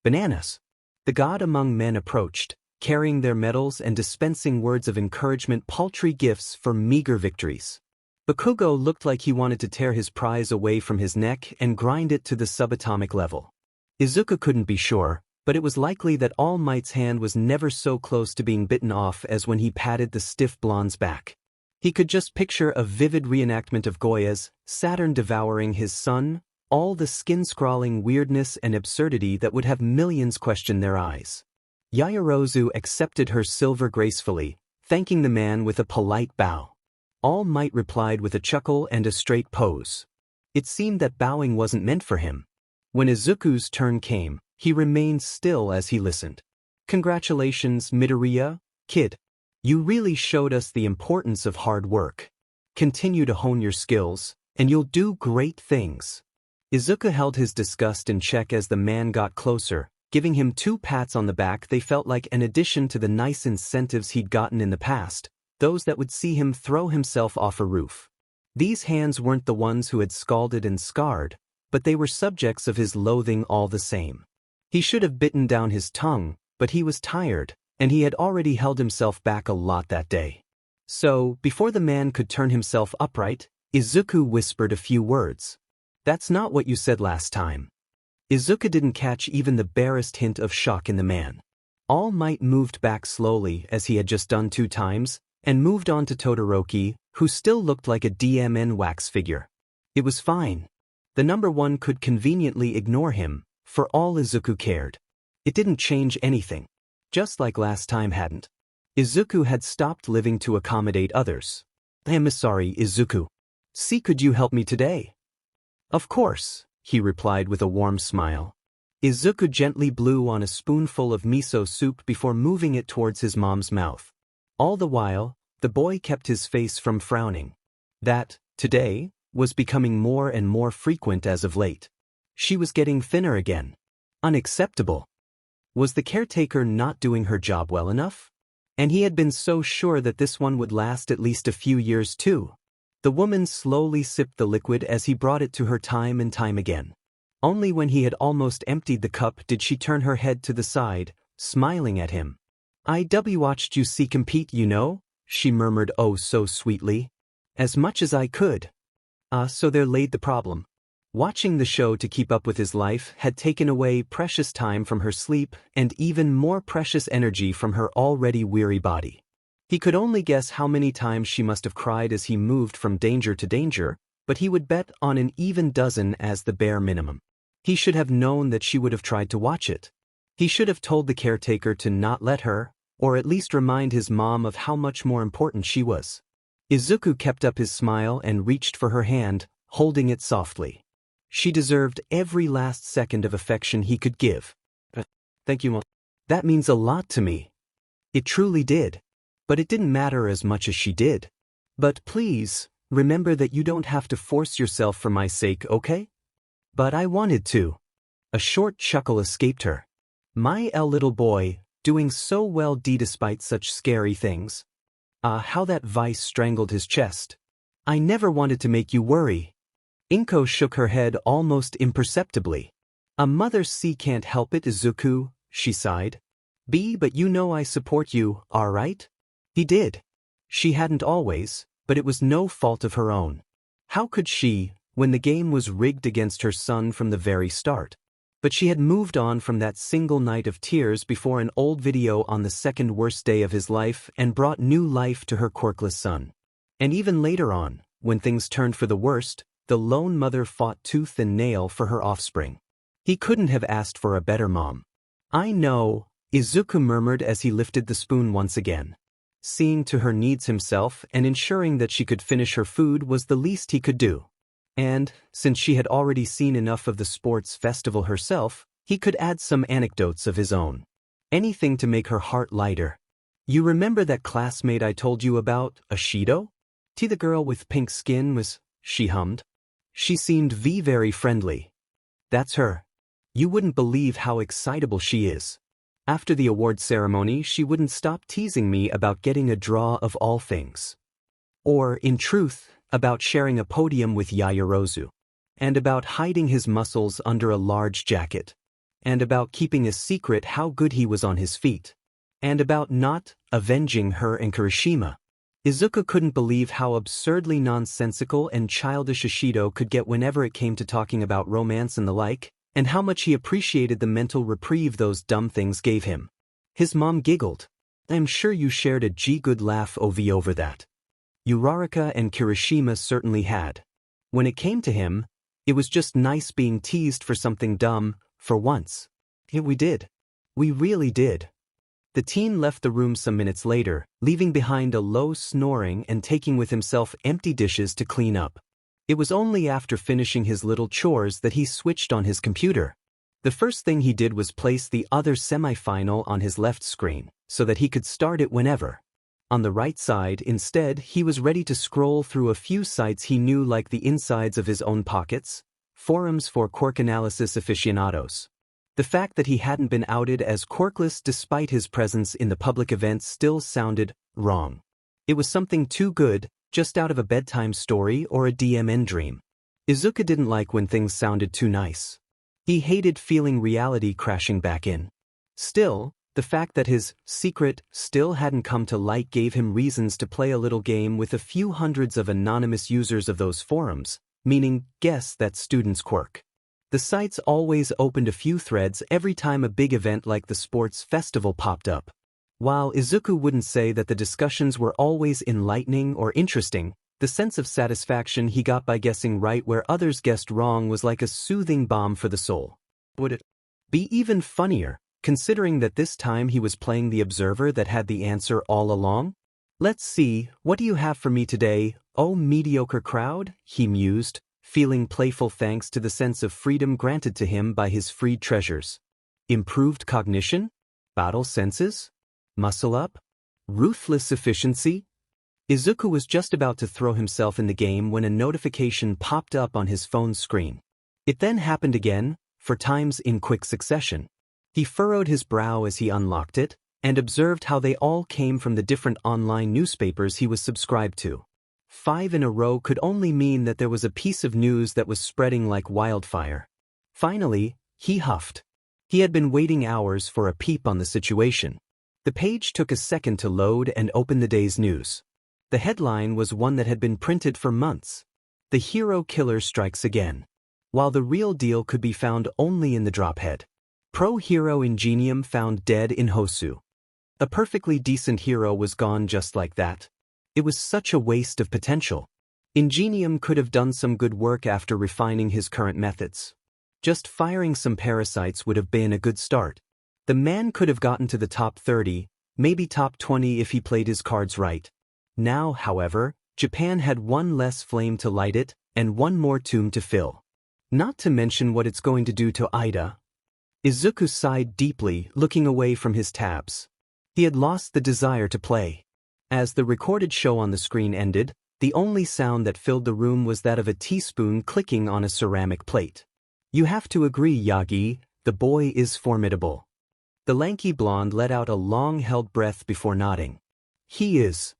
bananas. The god among men approached, carrying their medals and dispensing words of encouragement, paltry gifts for meager victories. Bakugo looked like he wanted to tear his prize away from his neck and grind it to the subatomic level. Izuku couldn't be sure, but it was likely that All Might's hand was never so close to being bitten off as when he patted the stiff blonde's back. He could just picture a vivid reenactment of Goya's Saturn devouring his son, all the skin-scrawling weirdness and absurdity that would have millions question their eyes. Yaoyorozu accepted her silver gracefully, thanking the man with a polite bow. All Might replied with a chuckle and a straight pose. It seemed that bowing wasn't meant for him. When Izuku's turn came, he remained still as he listened. "Congratulations, Midoriya, kid. You really showed us the importance of hard work. Continue to hone your skills, and you'll do great things." Izuku held his disgust in check as the man got closer, giving him 2 pats on the back. They felt like an addition to the nice incentives he'd gotten in the past, those that would see him throw himself off a roof. These hands weren't the ones who had scalded and scarred, but they were subjects of his loathing all the same. He should have bitten down his tongue, but he was tired, and he had already held himself back a lot that day. So, before the man could turn himself upright, Izuku whispered a few words. "That's not what you said last time." Izuku didn't catch even the barest hint of shock in the man. All Might moved back slowly, as he had just done 2 times, and moved on to Todoroki, who still looked like a DMN wax figure. It was fine. The number 1 could conveniently ignore him, for all Izuku cared. It didn't change anything. Just like last time hadn't. Izuku had stopped living to accommodate others. "I'm sorry, Izuku. See, could you help me today?" "Of course," he replied with a warm smile. Izuku gently blew on a spoonful of miso soup before moving it towards his mom's mouth. All the while, the boy kept his face from frowning. That, today, was becoming more and more frequent as of late. She was getting thinner again. Unacceptable. Was the caretaker not doing her job well enough? And he had been so sure that this one would last at least a few years too. The woman slowly sipped the liquid as he brought it to her time and time again. Only when he had almost emptied the cup did she turn her head to the side, smiling at him. "I watched you see compete, you know," she murmured oh so sweetly. "As much as I could." So there laid the problem. Watching the show to keep up with his life had taken away precious time from her sleep and even more precious energy from her already weary body. He could only guess how many times she must have cried as he moved from danger to danger, but he would bet on an even dozen as the bare minimum. He should have known that she would have tried to watch it. He should have told the caretaker to not let her, or at least remind his mom of how much more important she was. Izuku kept up his smile and reached for her hand, holding it softly. She deserved every last second of affection he could give. "Thank you, Mom. That means a lot to me." It truly did. But it didn't matter as much as she did. "But please, remember that you don't have to force yourself for my sake, okay?" "But I wanted to." A short chuckle escaped her. "My little boy, doing so well despite such scary things." Ah, how that vice strangled his chest. I never wanted to make you worry. Inko shook her head almost imperceptibly. A mother C can't help it, Izuku, she sighed. B, but you know I support you, alright? He did. She hadn't always, but it was no fault of her own. How could she, when the game was rigged against her son from the very start? But she had moved on from that single night of tears before an old video on the second worst day of his life and brought new life to her quirkless son. And even later on, when things turned for the worst, the lone mother fought tooth and nail for her offspring. He couldn't have asked for a better mom. I know, Izuku murmured as he lifted the spoon once again. Seeing to her needs himself and ensuring that she could finish her food was the least he could do. And, since she had already seen enough of the sports festival herself, he could add some anecdotes of his own. Anything to make her heart lighter. You remember that classmate I told you about, Ashido? The girl with pink skin was, she hummed. She seemed very friendly. That's her. You wouldn't believe how excitable she is. After the award ceremony she wouldn't stop teasing me about getting a draw of all things. Or, in truth, about sharing a podium with Yaoyorozu. And about hiding his muscles under a large jacket. And about keeping a secret how good he was on his feet. And about not avenging her and Kirishima. Izuku couldn't believe how absurdly nonsensical and childish Ashido could get whenever it came to talking about romance and the like, and how much he appreciated the mental reprieve those dumb things gave him. His mom giggled. I'm sure you shared a good laugh over that. Uraraka and Kirishima certainly had. When it came to him, it was just nice being teased for something dumb, for once. Yeah, we did. We really did. The teen left the room some minutes later, leaving behind a low snoring and taking with himself empty dishes to clean up. It was only after finishing his little chores that he switched on his computer. The first thing he did was place the other semifinal on his left screen, so that he could start it whenever. On the right side, instead, he was ready to scroll through a few sites he knew like the insides of his own pockets, forums for Quirk analysis aficionados. The fact that he hadn't been outed as Quirkless despite his presence in the public event still sounded wrong. It was something too good, just out of a bedtime story or a DMN dream. Izuku didn't like when things sounded too nice. He hated feeling reality crashing back in. Still, the fact that his secret still hadn't come to light gave him reasons to play a little game with a few hundreds of anonymous users of those forums, meaning guess that student's quirk. The sites always opened a few threads every time a big event like the sports festival popped up. While Izuku wouldn't say that the discussions were always enlightening or interesting, the sense of satisfaction he got by guessing right where others guessed wrong was like a soothing balm for the soul. Would it be even funnier, considering that this time he was playing the observer that had the answer all along? Let's see, what do you have for me today, oh mediocre crowd? He mused, feeling playful thanks to the sense of freedom granted to him by his freed treasures. Improved cognition? Battle senses? Muscle up? Ruthless efficiency? Izuku was just about to throw himself in the game when a notification popped up on his phone's screen. It then happened again, 4 times in quick succession. He furrowed his brow as he unlocked it, and observed how they all came from the different online newspapers he was subscribed to. 5 in a row could only mean that there was a piece of news that was spreading like wildfire. Finally, he huffed. He had been waiting hours for a peep on the situation. The page took a second to load and open the day's news. The headline was one that had been printed for months. The hero killer strikes again. While the real deal could be found only in the drophead. Pro-hero Ingenium found dead in Hosu. A perfectly decent hero was gone just like that. It was such a waste of potential. Ingenium could have done some good work after refining his current methods. Just firing some parasites would have been a good start. The man could have gotten to the top 30, maybe top 20 if he played his cards right. Now, however, Japan had one less flame to light it, and one more tomb to fill. Not to mention what it's going to do to Theida. Izuku sighed deeply, looking away from his tabs. He had lost the desire to play. As the recorded show on the screen ended, the only sound that filled the room was that of a teaspoon clicking on a ceramic plate. You have to agree, Yagi, the boy is formidable. The lanky blonde let out a long-held breath before nodding. He is.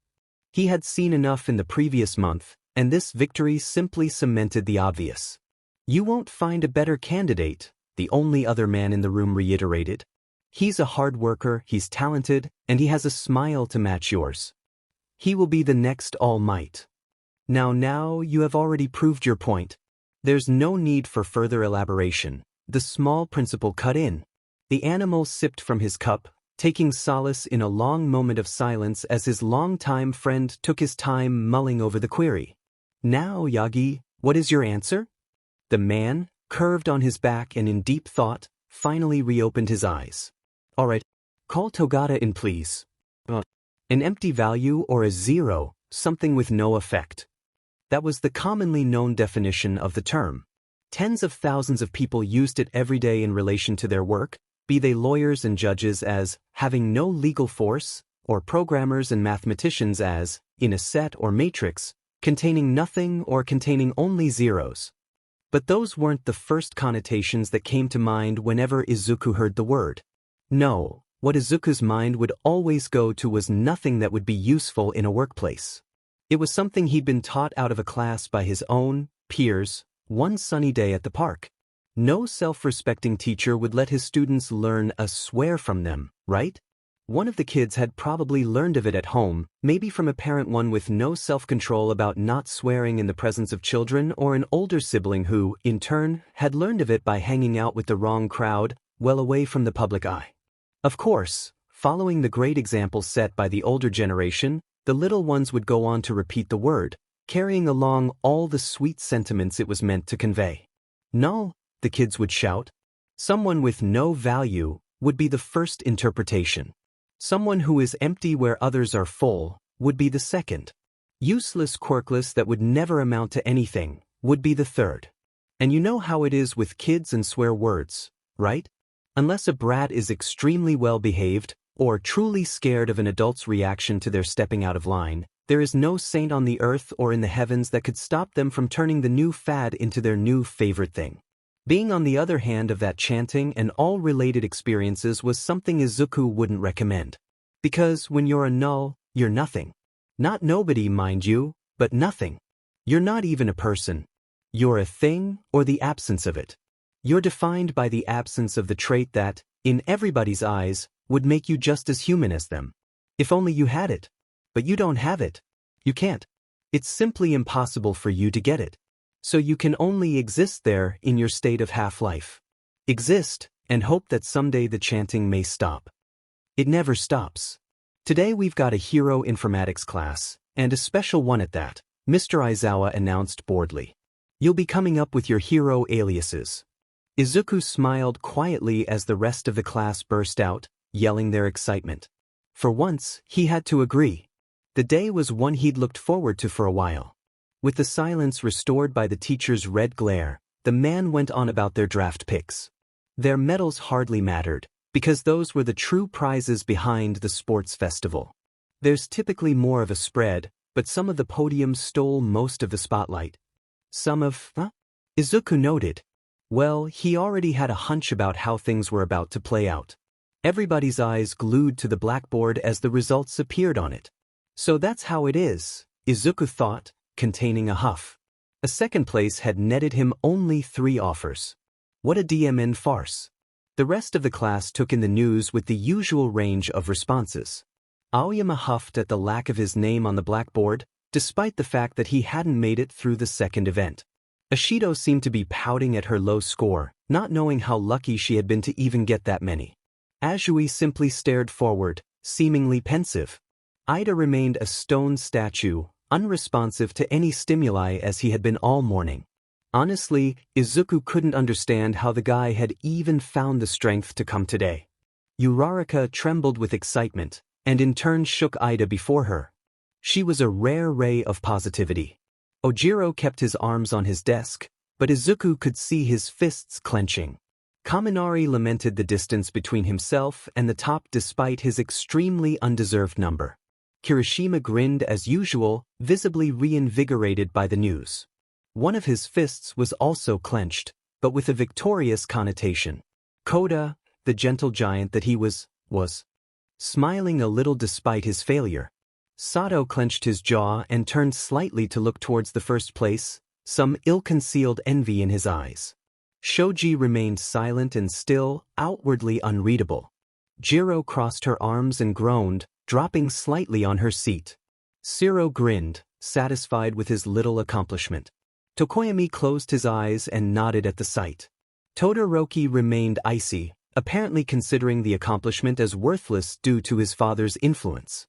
He had seen enough in the previous month, and this victory simply cemented the obvious. You won't find a better candidate, the only other man in the room reiterated. He's a hard worker, he's talented, and he has a smile to match yours. He will be the next All Might. Now you have already proved your point. There's no need for further elaboration. The small principal cut in. The animal sipped from his cup, taking solace in a long moment of silence as his longtime friend took his time mulling over the query. Now, Yagi, what is your answer? The man, curved on his back and in deep thought, finally reopened his eyes. All right, call Togata in please. An empty value or a zero, something with no effect. That was the commonly known definition of the term. Tens of thousands of people used it every day in relation to their work, be they lawyers and judges as having no legal force, or programmers and mathematicians as, in a set or matrix, containing nothing or containing only zeros. But those weren't the first connotations that came to mind whenever Izuku heard the word. No, what Izuku's mind would always go to was nothing that would be useful in a workplace. It was something he'd been taught out of a class by his own peers, one sunny day at the park. No self-respecting teacher would let his students learn a swear from them, right? One of the kids had probably learned of it at home, maybe from a parent one with no self-control about not swearing in the presence of children, or an older sibling who, in turn, had learned of it by hanging out with the wrong crowd, well away from the public eye. Of course, following the great example set by the older generation, the little ones would go on to repeat the word, carrying along all the sweet sentiments it was meant to convey. No, the kids would shout. Someone with no value would be the first interpretation. Someone who is empty where others are full would be the second. Useless Quirkless that would never amount to anything would be the third. And you know how it is with kids and swear words, right? Unless a brat is extremely well behaved, or truly scared of an adult's reaction to their stepping out of line, there is no saint on the earth or in the heavens that could stop them from turning the new fad into their new favorite thing. Being on the other hand of that chanting and all related experiences was something Izuku wouldn't recommend. Because when you're a null, you're nothing. Not nobody, mind you, but nothing. You're not even a person. You're a thing or the absence of it. You're defined by the absence of the trait that, in everybody's eyes, would make you just as human as them. If only you had it. But you don't have it. You can't. It's simply impossible for you to get it. So you can only exist there in your state of half-life. Exist, and hope that someday the chanting may stop. It never stops. Today we've got a hero informatics class, and a special one at that, Mr. Aizawa announced boredly. You'll be coming up with your hero aliases. Izuku smiled quietly as the rest of the class burst out, yelling their excitement. For once, he had to agree. The day was one he'd looked forward to for a while. With the silence restored by the teacher's red glare, the man went on about their draft picks. Their medals hardly mattered, because those were the true prizes behind the sports festival. There's typically more of a spread, but some of the podiums stole most of the spotlight. Izuku noted. Well, he already had a hunch about how things were about to play out. Everybody's eyes glued to the blackboard as the results appeared on it. So that's how it is, Izuku thought, containing a huff. A second place had netted him only 3 offers. What a DMN farce. The rest of the class took in the news with the usual range of responses. Aoyama huffed at the lack of his name on the blackboard, despite the fact that he hadn't made it through the second event. Ashido seemed to be pouting at her low score, not knowing how lucky she had been to even get that many. Azui simply stared forward, seemingly pensive. Ida remained a stone statue, unresponsive to any stimuli as he had been all morning. Honestly, Izuku couldn't understand how the guy had even found the strength to come today. Uraraka trembled with excitement, and in turn shook Ida before her. She was a rare ray of positivity. Ojiro kept his arms on his desk, but Izuku could see his fists clenching. Kaminari lamented the distance between himself and the top despite his extremely undeserved number. Kirishima grinned as usual, visibly reinvigorated by the news. One of his fists was also clenched, but with a victorious connotation. Koda, the gentle giant that he was, smiling a little despite his failure. Sato clenched his jaw and turned slightly to look towards the first place, some ill-concealed envy in his eyes. Shoji remained silent and still, outwardly unreadable. Jiro crossed her arms and groaned, dropping slightly on her seat. Shiro grinned, satisfied with his little accomplishment. Tokoyami closed his eyes and nodded at the sight. Todoroki remained icy, apparently considering the accomplishment as worthless due to his father's influence.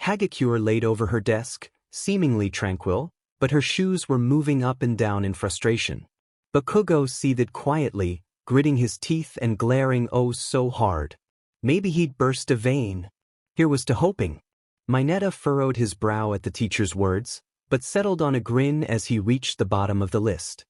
Hagakure laid over her desk, seemingly tranquil, but her shoes were moving up and down in frustration. Bakugo seethed quietly, gritting his teeth and glaring oh so hard. Maybe he'd burst a vein. Here was to hoping. Mineta furrowed his brow at the teacher's words, but settled on a grin as he reached the bottom of the list.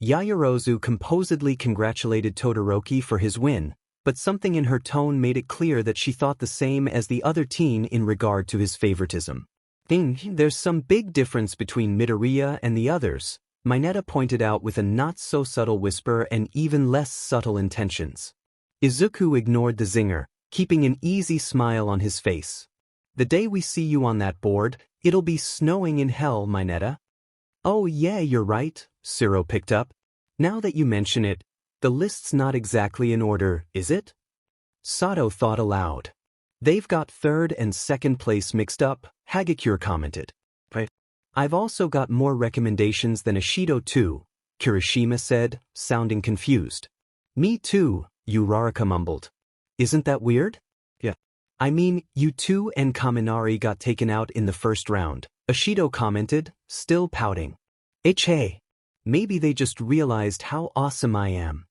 Yaoyorozu composedly congratulated Todoroki for his win, but something in her tone made it clear that she thought the same as the other teen in regard to his favoritism. There's some big difference between Midoriya and the others, Mineta pointed out with a not-so-subtle whisper and even less subtle intentions. Izuku ignored the zinger, keeping an easy smile on his face. The day we see you on that board, it'll be snowing in hell, Mineta. Oh yeah, you're right, Shiro picked up. Now that you mention it, the list's not exactly in order, is it? Sato thought aloud. They've got third and second place mixed up, Hagakure commented. I've also got more recommendations than Ishido too, Kirishima said, sounding confused. Me too, Uraraka mumbled. Isn't that weird? Yeah. I mean, you two and Kaminari got taken out in the first round, Ishido commented, still pouting. Hey. Maybe they just realized how awesome I am.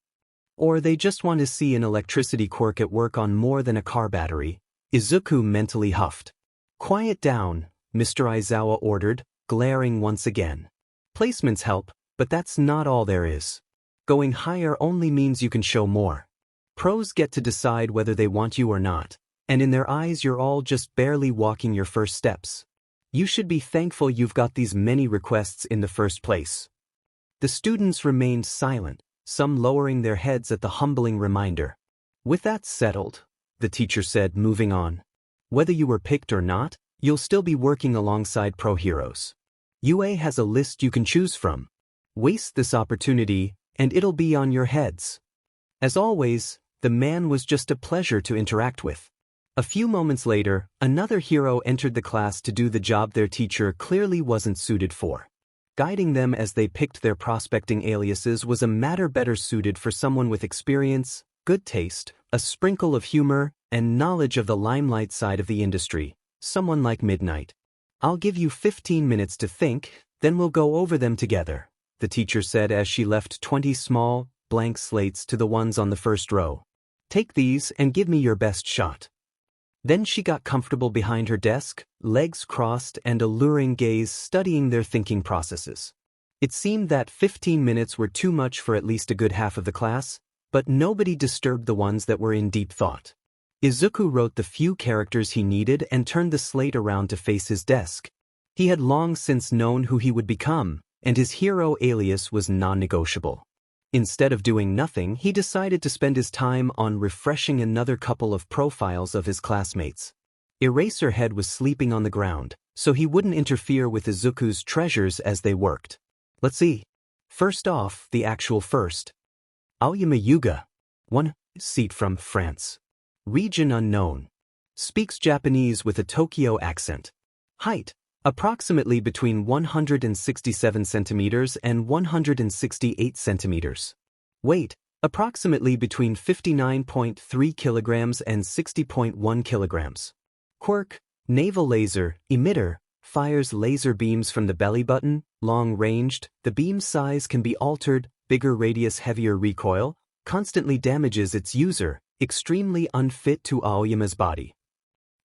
Or they just want to see an electricity quirk at work on more than a car battery, Izuku mentally huffed. Quiet down, Mr. Aizawa ordered, glaring once again. Placements help, but that's not all there is. Going higher only means you can show more. Pros get to decide whether they want you or not, and in their eyes you're all just barely walking your first steps. You should be thankful you've got these many requests in the first place. The students remained silent, some lowering their heads at the humbling reminder. With that settled, the teacher said, moving on. Whether you were picked or not, you'll still be working alongside pro heroes. UA has a list you can choose from. Waste this opportunity, and it'll be on your heads. As always, the man was just a pleasure to interact with. A few moments later, another hero entered the class to do the job their teacher clearly wasn't suited for. Guiding them as they picked their prospecting aliases was a matter better suited for someone with experience, good taste, a sprinkle of humor, and knowledge of the limelight side of the industry, someone like Midnight. I'll give you 15 minutes to think, then we'll go over them together, the teacher said as she left 20 small, blank slates to the ones on the first row. Take these and give me your best shot. Then she got comfortable behind her desk, legs crossed and alluring gaze studying their thinking processes. It seemed that 15 minutes were too much for at least a good half of the class, but nobody disturbed the ones that were in deep thought. Izuku wrote the few characters he needed and turned the slate around to face his desk. He had long since known who he would become, and his hero alias was non-negotiable. Instead of doing nothing, he decided to spend his time on refreshing another couple of profiles of his classmates. Eraserhead was sleeping on the ground, so he wouldn't interfere with Izuku's treasures as they worked. Let's see. First off, the actual first. Aoyama Yuga. 1 seat from France. Region unknown. Speaks Japanese with a Tokyo accent. Height. Approximately between 167 centimeters and 168 centimeters. Weight, approximately between 59.3 kilograms and 60.1 kilograms. Quirk, naval laser, emitter, fires laser beams from the belly button, long-ranged, the beam size can be altered, bigger radius, heavier recoil, constantly damages its user, extremely unfit to Aoyama's body.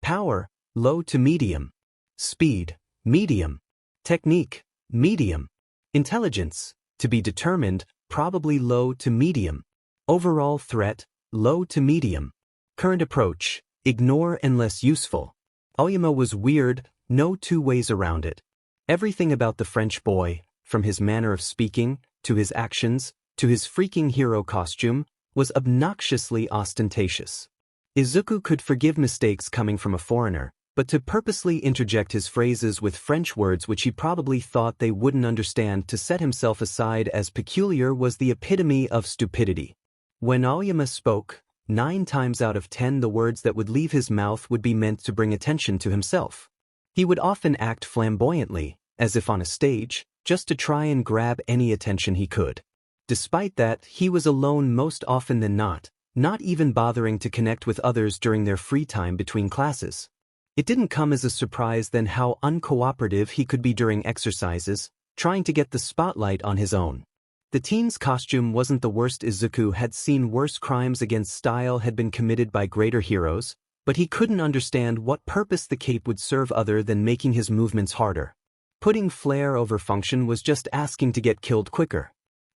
Power, low to medium. Speed, medium. Technique, medium. Intelligence, to be determined, probably low to medium. Overall threat, low to medium. Current approach, ignore unless useful. Aoyama was weird, no two ways around it. Everything about the French boy, from his manner of speaking, to his actions, to his freaking hero costume, was obnoxiously ostentatious. Izuku could forgive mistakes coming from a foreigner, but to purposely interject his phrases with French words which he probably thought they wouldn't understand to set himself aside as peculiar was the epitome of stupidity. When Aoyama spoke, 9 times out of 10 the words that would leave his mouth would be meant to bring attention to himself. He would often act flamboyantly, as if on a stage, just to try and grab any attention he could. Despite that, he was alone most often than not even bothering to connect with others during their free time between classes. It didn't come as a surprise then how uncooperative he could be during exercises, trying to get the spotlight on his own. The teen's costume wasn't the worst. Izuku had seen worse. Crimes against style had been committed by greater heroes, but he couldn't understand what purpose the cape would serve other than making his movements harder. Putting flair over function was just asking to get killed quicker.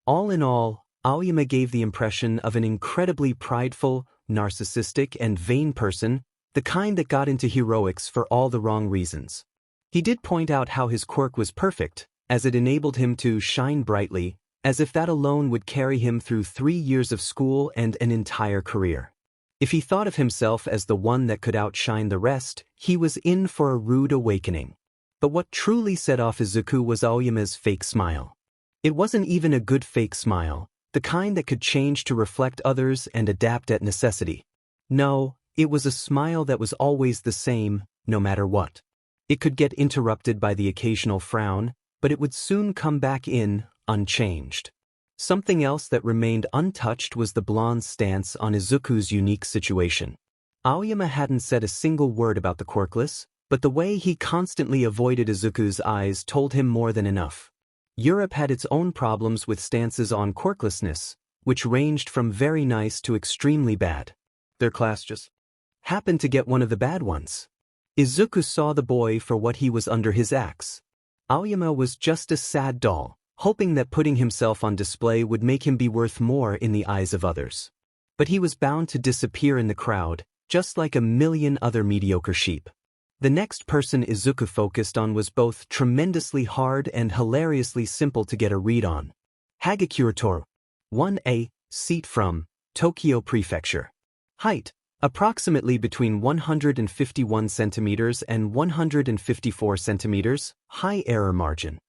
All in all, Aoyama gave the impression of an incredibly prideful, narcissistic, and vain person, the kind that got into heroics for all the wrong reasons. He did point out how his quirk was perfect, as it enabled him to shine brightly, as if that alone would carry him through 3 years of school and an entire career. If he thought of himself as the one that could outshine the rest, he was in for a rude awakening. But what truly set off Izuku was Aoyama's fake smile. It wasn't even a good fake smile, the kind that could change to reflect others and adapt at necessity. No, it was a smile that was always the same, no matter what. It could get interrupted by the occasional frown, but it would soon come back in, unchanged. Something else that remained untouched was the blonde's stance on Izuku's unique situation. Aoyama hadn't said a single word about the Quirkless, but the way he constantly avoided Izuku's eyes told him more than enough. Europe had its own problems with stances on quirklessness, which ranged from very nice to extremely bad. Their class just happened to get one of the bad ones. Izuku saw the boy for what he was under his axe. Aoyama was just a sad doll, hoping that putting himself on display would make him be worth more in the eyes of others. But he was bound to disappear in the crowd, just like a million other mediocre sheep. The next person Izuku focused on was both tremendously hard and hilariously simple to get a read on. Hagakure Toru. 1A, seat from Tokyo Prefecture. Height, approximately between 151 centimeters and 154 centimeters, high error margin.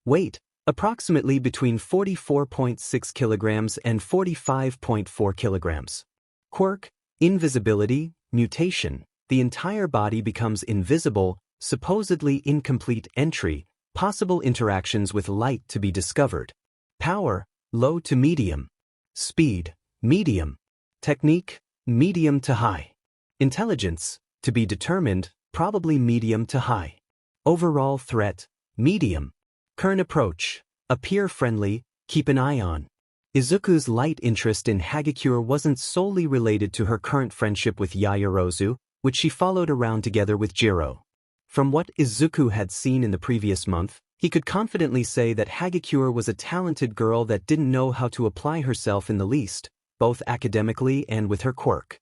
Weight, approximately between 44.6 kilograms and 45.4 kilograms. Quirk, invisibility, mutation. The entire body becomes invisible, supposedly incomplete entry, possible interactions with light to be discovered. Power, low to medium. Speed, medium. Technique, medium to high. Intelligence, to be determined, probably medium to high. Overall threat, medium. Current approach, appear friendly, keep an eye on. Izuku's light interest in Hagakure wasn't solely related to her current friendship with Yaoyorozu, which she followed around together with Jiro. From what Izuku had seen in the previous month, he could confidently say that Hagakure was a talented girl that didn't know how to apply herself in the least, both academically and with her quirk.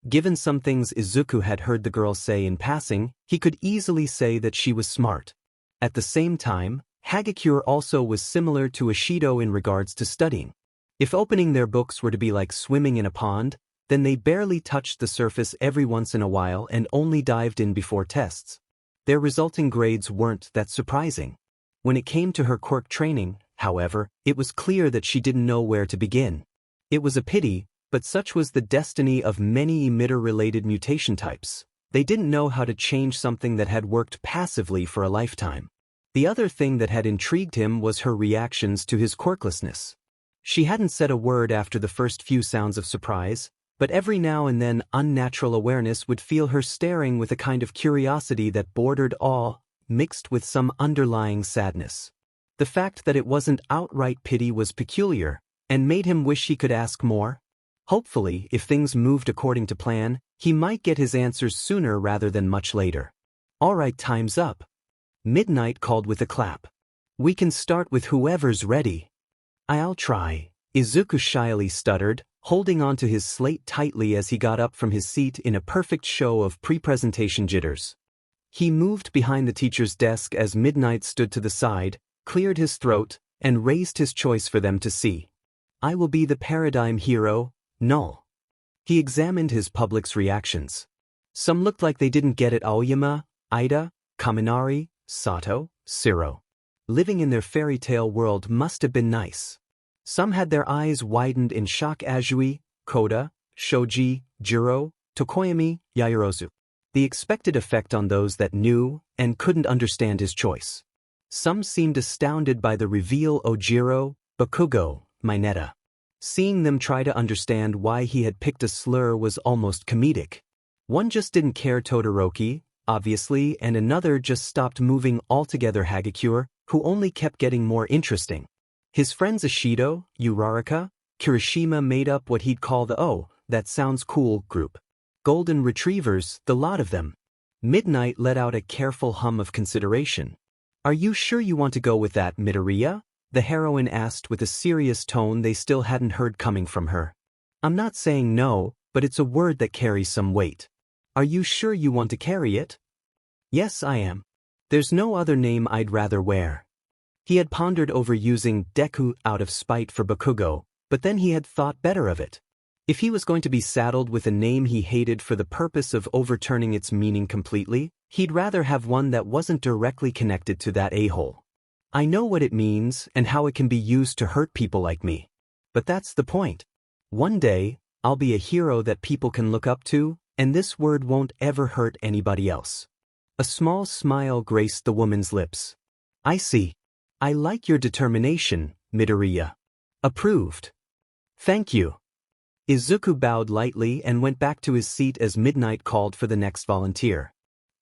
Given some things Izuku had heard the girl say in passing, he could easily say that she was smart. At the same time, Hagakure also was similar to Ishido in regards to studying. If opening their books were to be like swimming in a pond, then they barely touched the surface every once in a while and only dived in before tests. Their resulting grades weren't that surprising. When it came to her quirk training, however, it was clear that she didn't know where to begin. It was a pity, but such was the destiny of many emitter-related mutation types. They didn't know how to change something that had worked passively for a lifetime. The other thing that had intrigued him was her reactions to his quirklessness. She hadn't said a word after the first few sounds of surprise, but every now and then unnatural awareness would feel her staring with a kind of curiosity that bordered awe, mixed with some underlying sadness. The fact that it wasn't outright pity was peculiar, and made him wish he could ask more. Hopefully, if things moved according to plan, he might get his answers sooner rather than much later. Alright, time's up. Midnight called with a clap. We can start with whoever's ready. I'll try, Izuku shyly stuttered, holding onto his slate tightly as he got up from his seat in a perfect show of pre-presentation jitters. He moved behind the teacher's desk as Midnight stood to the side, cleared his throat, and raised his choice for them to see. I will be the paradigm hero, Null. He examined his public's reactions. Some looked like they didn't get it. Aoyama, Ida, Kaminari, Sato, Shiro. Living in their fairy tale world must have been nice. Some had their eyes widened in shock. Azui, Koda, Shoji, Jiro, Tokoyami, Yaoyorozu. The expected effect on those that knew and couldn't understand his choice. Some seemed astounded by the reveal. Ojiro, Bakugo, Mineta. Seeing them try to understand why he had picked a slur was almost comedic. One just didn't care. Todoroki, obviously, and another just stopped moving altogether. Hagakure, who only kept getting more interesting. His friends Ishido, Uraraka, Kirishima made up what he'd call the "oh, that sounds cool" group. Golden Retrievers, the lot of them. Midnight let out a careful hum of consideration. "Are you sure you want to go with that, Midoriya?" the heroine asked with a serious tone they still hadn't heard coming from her. "I'm not saying no, but it's a word that carries some weight. Are you sure you want to carry it?" "Yes, I am. There's no other name I'd rather wear." He had pondered over using Deku out of spite for Bakugo, but then he had thought better of it. If he was going to be saddled with a name he hated for the purpose of overturning its meaning completely, he'd rather have one that wasn't directly connected to that a-hole. "I know what it means and how it can be used to hurt people like me. But that's the point. One day, I'll be a hero that people can look up to, and this word won't ever hurt anybody else." A small smile graced the woman's lips. "I see. I like your determination, Midoriya." "Approved." "Thank you." Izuku bowed lightly and went back to his seat as Midnight called for the next volunteer.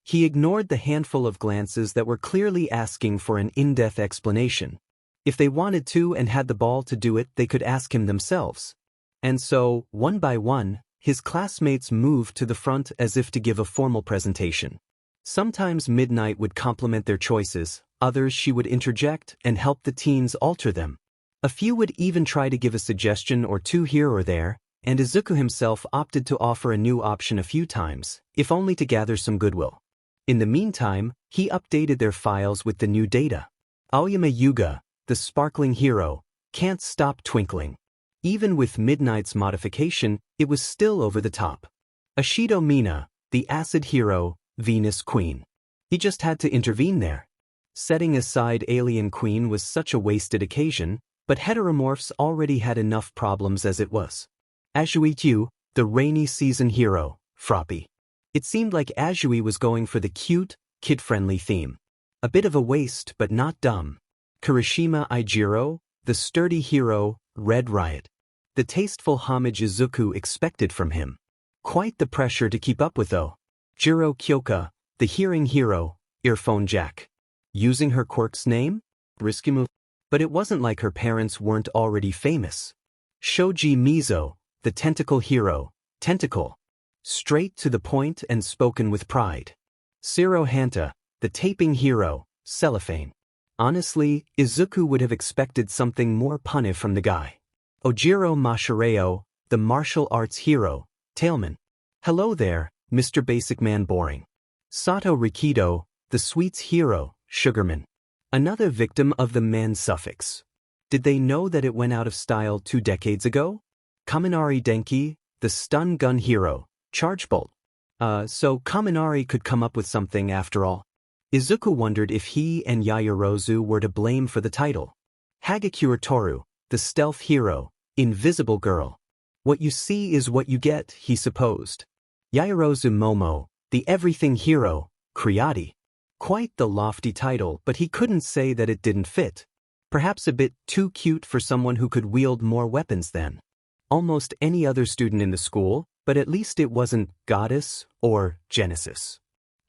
He ignored the handful of glances that were clearly asking for an in-depth explanation. If they wanted to and had the ball to do it, they could ask him themselves. And so, one by one, his classmates moved to the front as if to give a formal presentation. Sometimes Midnight would compliment their choices, others she would interject and help the teens alter them. A few would even try to give a suggestion or two here or there, and Izuku himself opted to offer a new option a few times, if only to gather some goodwill. In the meantime, he updated their files with the new data. Aoyama Yuga, the sparkling hero, can't stop twinkling. Even with Midnight's modification, it was still over the top. Ashido Mina, the acid hero, Venus Queen. He just had to intervene there. Setting aside Alien Queen was such a wasted occasion, but heteromorphs already had enough problems as it was. Azui Q, the rainy season hero, Froppy. It seemed like Azui was going for the cute, kid-friendly theme. A bit of a waste, but not dumb. Kirishima Ijiro, the sturdy hero, Red Riot. The tasteful homage Izuku expected from him. Quite the pressure to keep up with though. Jiro Kyoka, the hearing hero, Earphone Jack. Using her Quirk's name? Risky move. But it wasn't like her parents weren't already famous. Shoji Mizo, the tentacle hero, Tentacle. Straight to the point and spoken with pride. Shiro Hanta, the taping hero, Cellophane. Honestly, Izuku would have expected something more punny from the guy. Ojiro Mashireo, the martial arts hero, Tailman. Hello there, Mr. Basic Man Boring. Sato Rikido, the sweets hero, Sugarman. Another victim of the man suffix. Did they know that it went out of style 2 decades ago? Kaminari Denki, the stun gun hero, Chargebolt. So Kaminari could come up with something after all. Izuku wondered if he and Yaoyorozu were to blame for the title. Hagakure Toru, the stealth hero, Invisible Girl. What you see is what you get, he supposed. Yaoyorozu Momo, the everything hero, Kriati. Quite the lofty title, but he couldn't say that it didn't fit. Perhaps a bit too cute for someone who could wield more weapons than almost any other student in the school, but at least it wasn't Goddess or Genesis.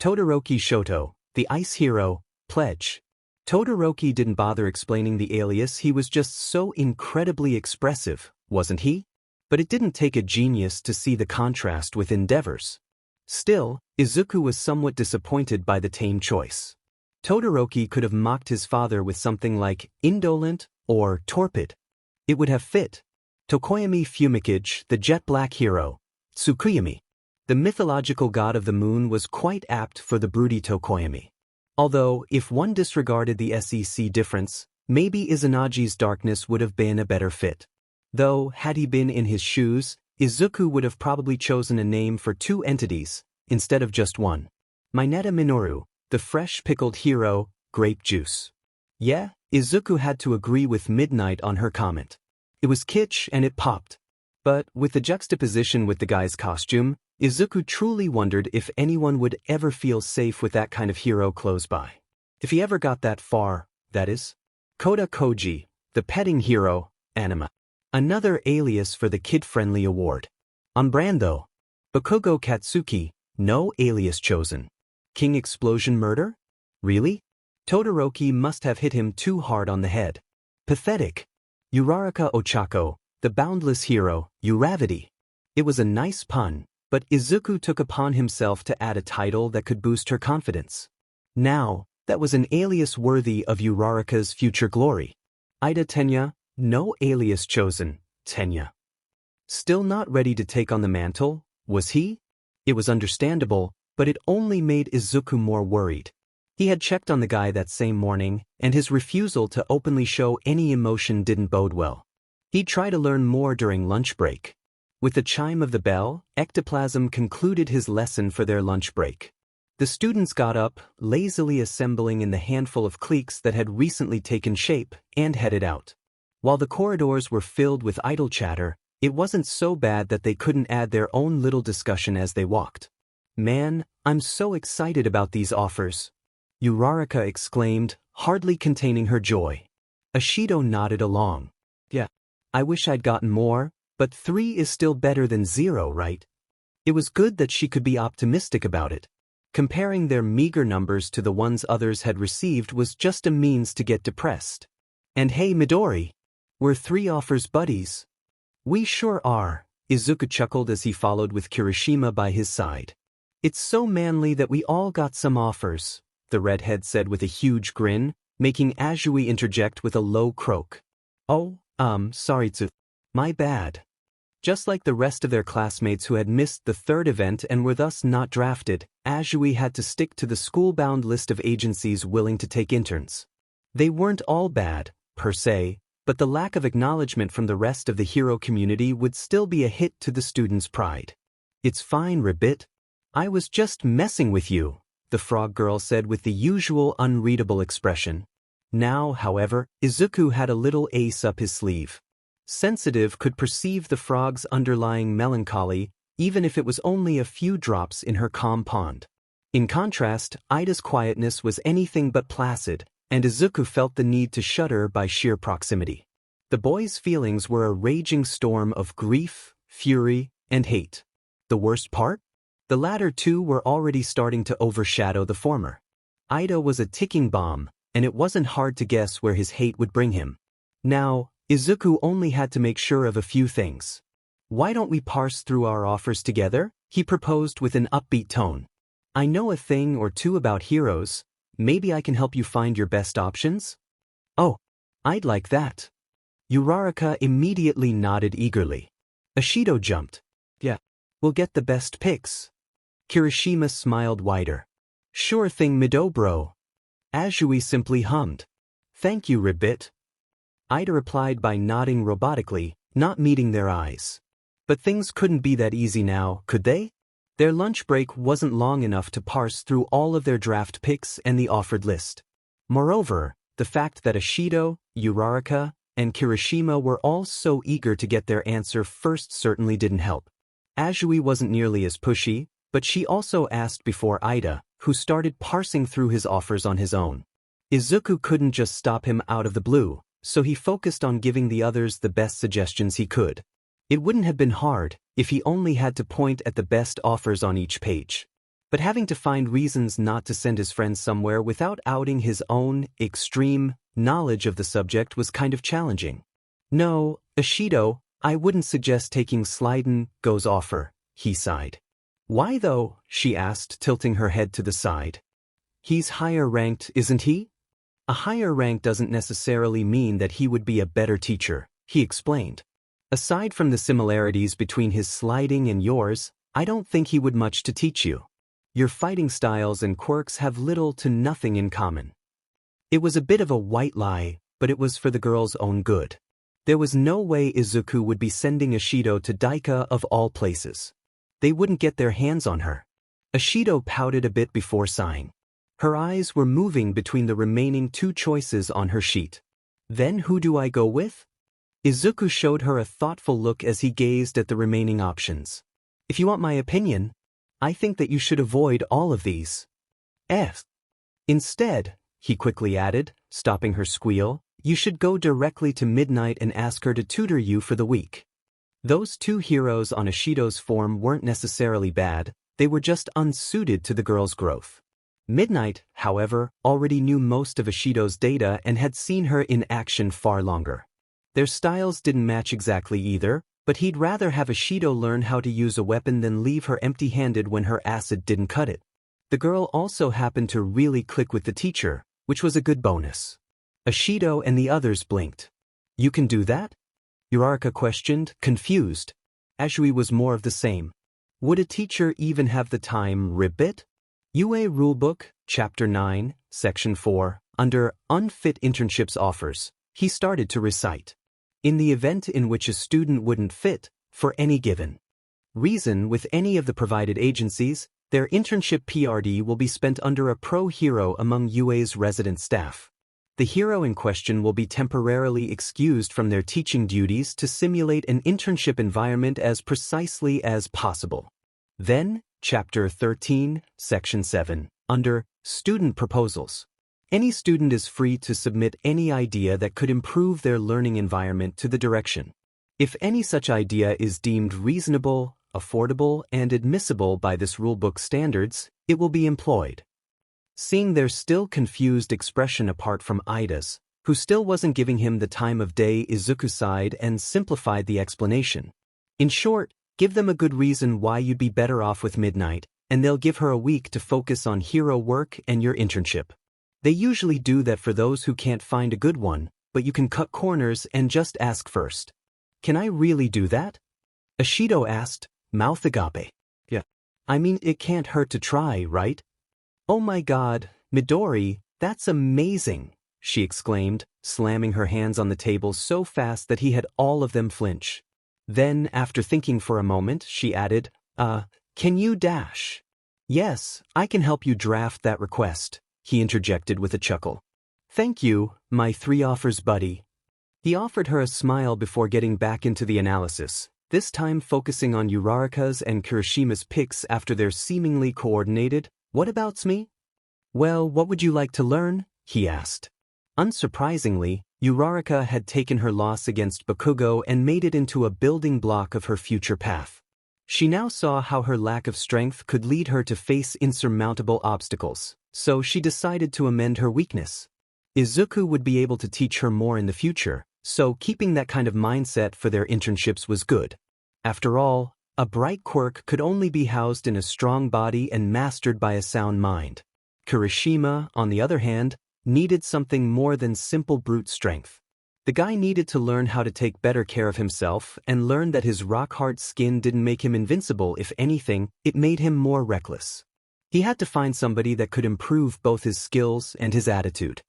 Todoroki Shoto, the ice hero, Pledge. Todoroki didn't bother explaining the alias, he was just so incredibly expressive, wasn't he? But it didn't take a genius to see the contrast with Endeavors. Still, Izuku was somewhat disappointed by the tame choice. Todoroki could have mocked his father with something like indolent or torpid. It would have fit. Tokoyami Fumikage, the jet black hero, Tsukuyami. The mythological god of the moon was quite apt for the broody Tokoyami. Although, if one disregarded the SEC difference, maybe Izunagi's darkness would have been a better fit. Though, had he been in his shoes, Izuku would have probably chosen a name for 2 entities, instead of just one. Mineta Minoru, the fresh pickled hero, grape juice. Yeah, Izuku had to agree with Midnight on her comment. It was kitsch and it popped. But with the juxtaposition with the guy's costume, Izuku truly wondered if anyone would ever feel safe with that kind of hero close by. If he ever got that far, that is. Koda Koji, the petting hero, anima. Another alias for the kid-friendly award. On brand though. Bakugo Katsuki, no alias chosen. King Explosion Murder? Really? Todoroki must have hit him too hard on the head. Pathetic. Uraraka Ochako, the boundless hero, Uravity. It was a nice pun, but Izuku took upon himself to add a title that could boost her confidence. Now, that was an alias worthy of Uraraka's future glory. Ida Tenya, no alias chosen, Tenya. Still not ready to take on the mantle, was he? It was understandable, but it only made Izuku more worried. He had checked on the guy that same morning, and his refusal to openly show any emotion didn't bode well. He'd try to learn more during lunch break. With the chime of the bell, Ectoplasm concluded his lesson for their lunch break. The students got up, lazily assembling in the handful of cliques that had recently taken shape, and headed out. While the corridors were filled with idle chatter, it wasn't so bad that they couldn't add their own little discussion as they walked. Man, I'm so excited about these offers. Uraraka exclaimed, hardly containing her joy. Ashido nodded along. Yeah, I wish I'd gotten more, but 3 is still better than 0, right? It was good that she could be optimistic about it. Comparing their meager numbers to the ones others had received was just a means to get depressed. And hey Midori, we're 3 offers buddies. We sure are, Izuku chuckled as he followed with Kirishima by his side. It's so manly that we all got some offers, the redhead said with a huge grin, making Azui interject with a low croak. Oh, sorry Tsu. My bad. Just like the rest of their classmates who had missed the 3rd event and were thus not drafted, Azui had to stick to the school-bound list of agencies willing to take interns. They weren't all bad, per se, but the lack of acknowledgement from the rest of the hero community would still be a hit to the students' pride. It's fine, Ribbit. I was just messing with you, the frog girl said with the usual unreadable expression. Now, however, Izuku had a little ace up his sleeve. Sensitive could perceive the frog's underlying melancholy, even if it was only a few drops in her calm pond. In contrast, Ida's quietness was anything but placid, and Izuku felt the need to shudder by sheer proximity. The boy's feelings were a raging storm of grief, fury, and hate. The worst part? The latter two were already starting to overshadow the former. Ida was a ticking bomb, and it wasn't hard to guess where his hate would bring him. Now, Izuku only had to make sure of a few things. Why don't we parse through our offers together? He proposed with an upbeat tone. I know a thing or two about heroes. Maybe I can help you find your best options? Oh, I'd like that. Uraraka immediately nodded eagerly. Ashido jumped. Yeah, we'll get the best picks. Kirishima smiled wider. Sure thing Mido bro. Azui simply hummed. Thank you Ribbit. Ida replied by nodding robotically, not meeting their eyes. But things couldn't be that easy now, could they? Their lunch break wasn't long enough to parse through all of their draft picks and the offered list. Moreover, the fact that Ashido, Uraraka, and Kirishima were all so eager to get their answer first certainly didn't help. Azui wasn't nearly as pushy, but she also asked before Ida, who started parsing through his offers on his own. Izuku couldn't just stop him out of the blue, so he focused on giving the others the best suggestions he could. It wouldn't have been hard if he only had to point at the best offers on each page. But having to find reasons not to send his friends somewhere without outing his own extreme knowledge of the subject was kind of challenging. No, Ashido, I wouldn't suggest taking Sliden Go's offer, he sighed. Why though? She asked, tilting her head to the side. He's higher ranked, isn't he? A higher rank doesn't necessarily mean that he would be a better teacher, he explained. Aside from the similarities between his sliding and yours, I don't think he would much to teach you. Your fighting styles and quirks have little to nothing in common. It was a bit of a white lie, but it was for the girl's own good. There was no way Izuku would be sending Ashido to Daika of all places. They wouldn't get their hands on her. Ashido pouted a bit before sighing. Her eyes were moving between the remaining two choices on her sheet. Then who do I go with? Izuku showed her a thoughtful look as he gazed at the remaining options. If you want my opinion, I think that you should avoid all of these. Instead, he quickly added, stopping her squeal, you should go directly to Midnight and ask her to tutor you for the week. Those two heroes on Ashido's form weren't necessarily bad, they were just unsuited to the girl's growth. Midnight, however, already knew most of Ashido's data and had seen her in action far longer. Their styles didn't match exactly either, but he'd rather have Ashido learn how to use a weapon than leave her empty-handed when her acid didn't cut it. The girl also happened to really click with the teacher, which was a good bonus. Ashido and the others blinked. You can do that? Uraraka questioned, confused. Ashui was more of the same. Would a teacher even have the time, ribbit? UA Rulebook, Chapter 9, Section 4, under Unfit Internships Offers, he started to recite. In the event in which a student wouldn't fit, for any given reason with any of the provided agencies, their internship PRD will be spent under a pro-hero among UA's resident staff. The hero in question will be temporarily excused from their teaching duties to simulate an internship environment as precisely as possible. Then, Chapter 13, Section 7, under Student Proposals. Any student is free to submit any idea that could improve their learning environment to the direction. If any such idea is deemed reasonable, affordable, and admissible by this rulebook standards, it will be employed. Seeing their still confused expression apart from Ida's, who still wasn't giving him the time of day, Izuku sighed and simplified the explanation. In short, give them a good reason why you'd be better off with Midnight, and they'll give her a week to focus on hero work and your internship. They usually do that for those who can't find a good one, but you can cut corners and just ask first. Can I really do that? Ashido asked, mouth agape. Yeah. I mean, it can't hurt to try, right? Oh my god, Midori, that's amazing, she exclaimed, slamming her hands on the table so fast that he had all of them flinch. Then, after thinking for a moment, she added, can you dash? Yes, I can help you draft that request, he interjected with a chuckle. Thank you, my 3 offers buddy. He offered her a smile before getting back into the analysis, this time focusing on Uraraka's and Kirishima's picks after their seemingly coordinated, what abouts me? Well, what would you like to learn? He asked. Unsurprisingly, Uraraka had taken her loss against Bakugo and made it into a building block of her future path. She now saw how her lack of strength could lead her to face insurmountable obstacles, so she decided to amend her weakness. Izuku would be able to teach her more in the future, so keeping that kind of mindset for their internships was good. After all, a bright quirk could only be housed in a strong body and mastered by a sound mind. Kirishima, on the other hand, needed something more than simple brute strength. The guy needed to learn how to take better care of himself and learn that his rock-hard skin didn't make him invincible. If anything, it made him more reckless. He had to find somebody that could improve both his skills and his attitude.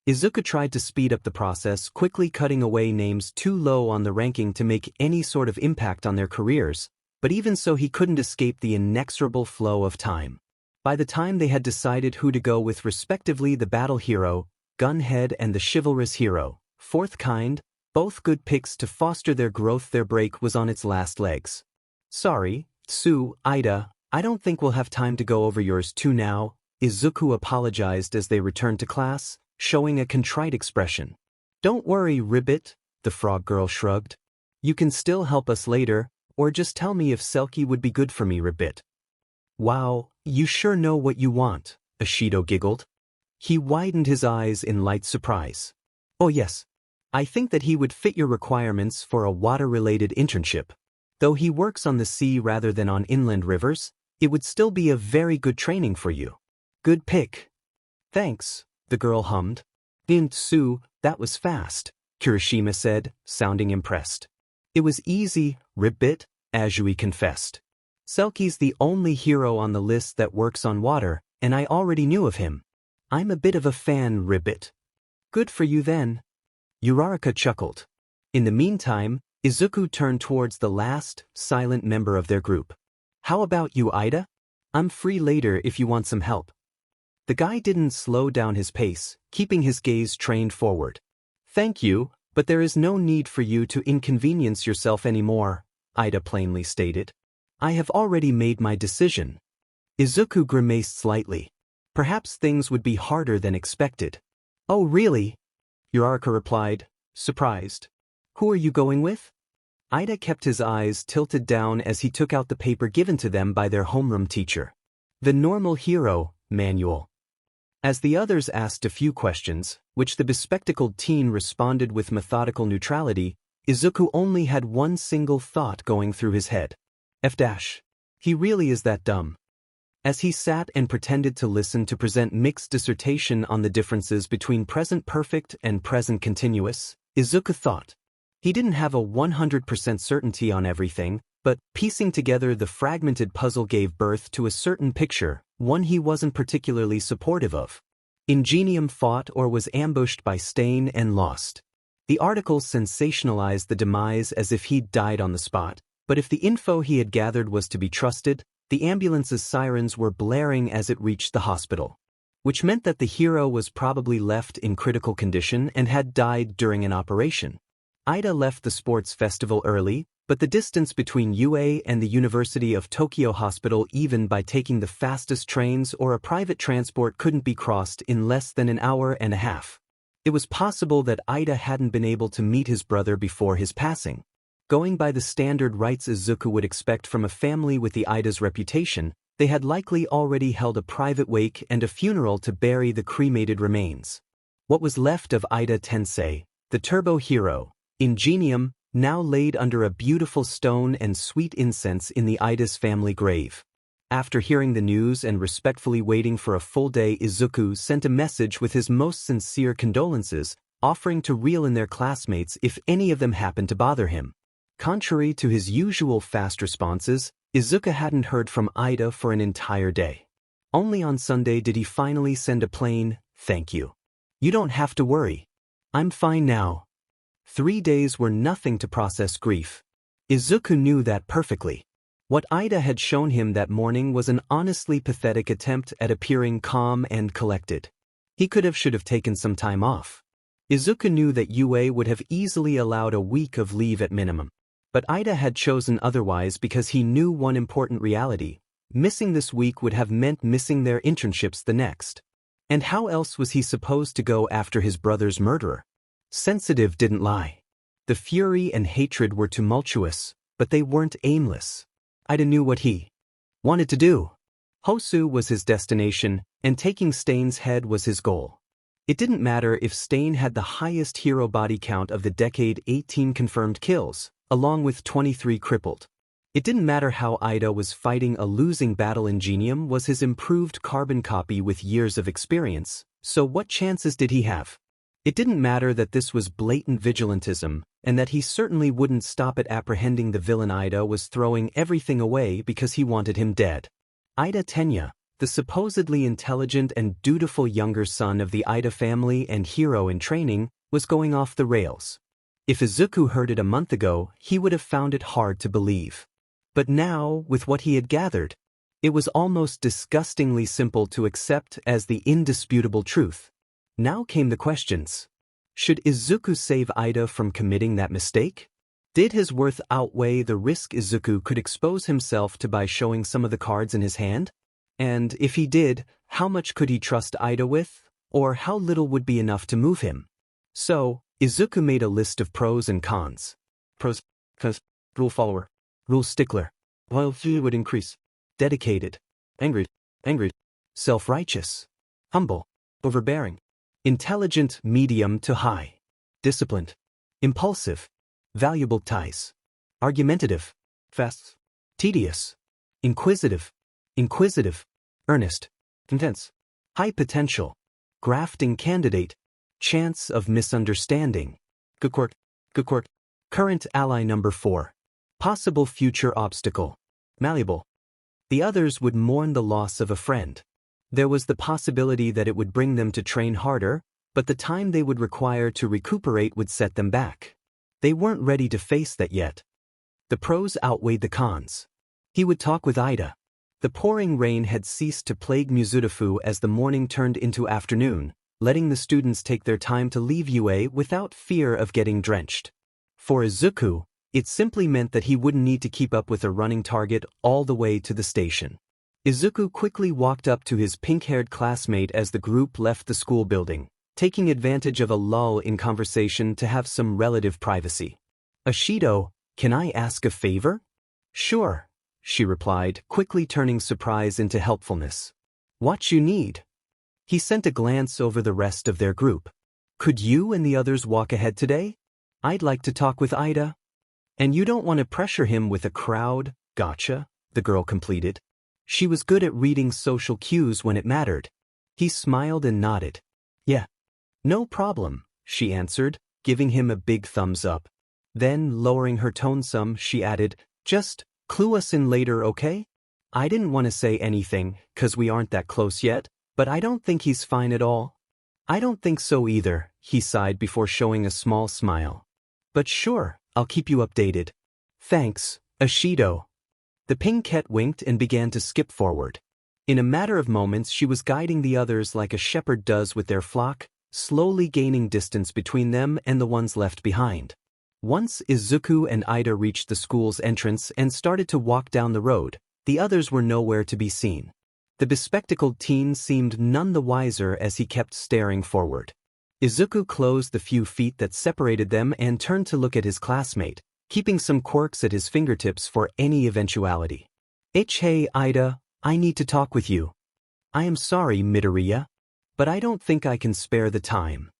Izuku tried to speed up the process, quickly cutting away names too low on the ranking to make any sort of impact on their careers, but even so he couldn't escape the inexorable flow of time. By the time they had decided who to go with respectively the battle hero, gunhead and the chivalrous hero, fourth kind, both good picks to foster their growth, their break was on its last legs. Sorry, Tsu, Ida, I don't think we'll have time to go over yours too now, Izuku apologized as they returned to class, showing a contrite expression. Don't worry, Ribbit, the frog girl shrugged. You can still help us later, or just tell me if Selkie would be good for me, Ribbit. Wow, you sure know what you want, Ashido giggled. He widened his eyes in light surprise. Oh yes, I think that he would fit your requirements for a water-related internship. Though he works on the sea rather than on inland rivers, it would still be a very good training for you. Good pick. Thanks, the girl hummed. Tsu, that was fast, Kirishima said, sounding impressed. It was easy, Ribbit, Ashui confessed. Selkie's the only hero on the list that works on water, and I already knew of him. I'm a bit of a fan, Ribbit. Good for you then. Uraraka chuckled. In the meantime, Izuku turned towards the last, silent member of their group. How about you, Ida? I'm free later if you want some help. The guy didn't slow down his pace, keeping his gaze trained forward. Thank you, but there is no need for you to inconvenience yourself anymore, Ida plainly stated. I have already made my decision. Izuku grimaced slightly. Perhaps things would be harder than expected. Oh really? Uraraka replied, surprised. Who are you going with? Ida kept his eyes tilted down as he took out the paper given to them by their homeroom teacher. The Normal Hero Manual. As the others asked a few questions, which the bespectacled teen responded with methodical neutrality, Izuku only had one single thought going through his head. He really is that dumb. As he sat and pretended to listen to present mixed dissertation on the differences between present perfect and present continuous, Izuku thought. He didn't have a 100% certainty on everything, but piecing together the fragmented puzzle gave birth to a certain picture, one he wasn't particularly supportive of. Ingenium fought or was ambushed by Stain and lost. The article sensationalized the demise as if he'd died on the spot, but if the info he had gathered was to be trusted, the ambulance's sirens were blaring as it reached the hospital. Which meant that the hero was probably left in critical condition and had died during an operation. Ida left the sports festival early, but the distance between UA and the University of Tokyo Hospital even by taking the fastest trains or a private transport couldn't be crossed in less than an hour and a half. It was possible that Ida hadn't been able to meet his brother before his passing. Going by the standard rites Izuku would expect from a family with the Ida's reputation, they had likely already held a private wake and a funeral to bury the cremated remains. What was left of Ida Tensei, the turbo hero, Ingenium, now laid under a beautiful stone and sweet incense in the Ida's family grave. After hearing the news and respectfully waiting for a full day, Izuku sent a message with his most sincere condolences, offering to reel in their classmates if any of them happened to bother him. Contrary to his usual fast responses, Izuku hadn't heard from Ida for an entire day. Only on Sunday did he finally send a plain, "Thank you. You don't have to worry. I'm fine now." 3 days were nothing to process grief. Izuku knew that perfectly. What Ida had shown him that morning was an honestly pathetic attempt at appearing calm and collected. He should have taken some time off. Izuku knew that UA would have easily allowed a week of leave at minimum. But Ida had chosen otherwise because he knew one important reality. Missing this week would have meant missing their internships the next. And how else was he supposed to go after his brother's murderer? Sensitive didn't lie. The fury and hatred were tumultuous, but they weren't aimless. Ida knew what he wanted to do. Hosu was his destination, and taking Stain's head was his goal. It didn't matter if Stain had the highest hero body count of the decade, 18 confirmed kills, along with 23 crippled. It didn't matter how Ida was fighting a losing battle. Ingenium was his improved carbon copy with years of experience, so what chances did he have? It didn't matter that this was blatant vigilantism, and that he certainly wouldn't stop at apprehending the villain. Ida was throwing everything away because he wanted him dead. Ida Tenya, the supposedly intelligent and dutiful younger son of the Ida family and hero in training, was going off the rails. If Izuku heard it a month ago, he would have found it hard to believe. But now, with what he had gathered, it was almost disgustingly simple to accept as the indisputable truth. Now came the questions. Should Izuku save Ida from committing that mistake? Did his worth outweigh the risk Izuku could expose himself to by showing some of the cards in his hand? And if he did, how much could he trust Ida with, or how little would be enough to move him? So, Izuku made a list of pros and cons. Pros, cons, rule follower, rule stickler, loyalty would increase, dedicated, angry, self-righteous, humble, overbearing, intelligent, medium to high, disciplined, impulsive, valuable ties, argumentative, fast, tedious, inquisitive, earnest, intense, high potential, grafting candidate, chance of misunderstanding, good quirk, current ally number 4, possible future obstacle, malleable. The others would mourn the loss of a friend. There was the possibility that it would bring them to train harder, but the time they would require to recuperate would set them back. They weren't ready to face that yet. The pros outweighed the cons. He would talk with Ida. The pouring rain had ceased to plague Mizudafu as the morning turned into afternoon, letting the students take their time to leave UA without fear of getting drenched. For Izuku, it simply meant that he wouldn't need to keep up with a running target all the way to the station. Izuku quickly walked up to his pink-haired classmate as the group left the school building, taking advantage of a lull in conversation to have some relative privacy. "Ashido, can I ask a favor?" "Sure," she replied, quickly turning surprise into helpfulness. "What you need?" He sent a glance over the rest of their group. "Could you and the others walk ahead today? I'd like to talk with Ida." "And you don't want to pressure him with a crowd, gotcha," the girl completed. She was good at reading social cues when it mattered. He smiled and nodded. "Yeah. No problem," she answered, giving him a big thumbs up. Then, lowering her tone some, she added, "Just clue us in later, okay? I didn't want to say anything, 'cause we aren't that close yet, but I don't think he's fine at all." "I don't think so either," he sighed before showing a small smile. "But sure, I'll keep you updated." "Thanks, Ashido." The pink-cat winked and began to skip forward. In a matter of moments she was guiding the others like a shepherd does with their flock, slowly gaining distance between them and the ones left behind. Once Izuku and Ida reached the school's entrance and started to walk down the road, the others were nowhere to be seen. The bespectacled teen seemed none the wiser as he kept staring forward. Izuku closed the few feet that separated them and turned to look at his classmate, keeping some quirks at his fingertips for any eventuality. "Hey Ida, I need to talk with you." "I am sorry, Midoriya, but I don't think I can spare the time."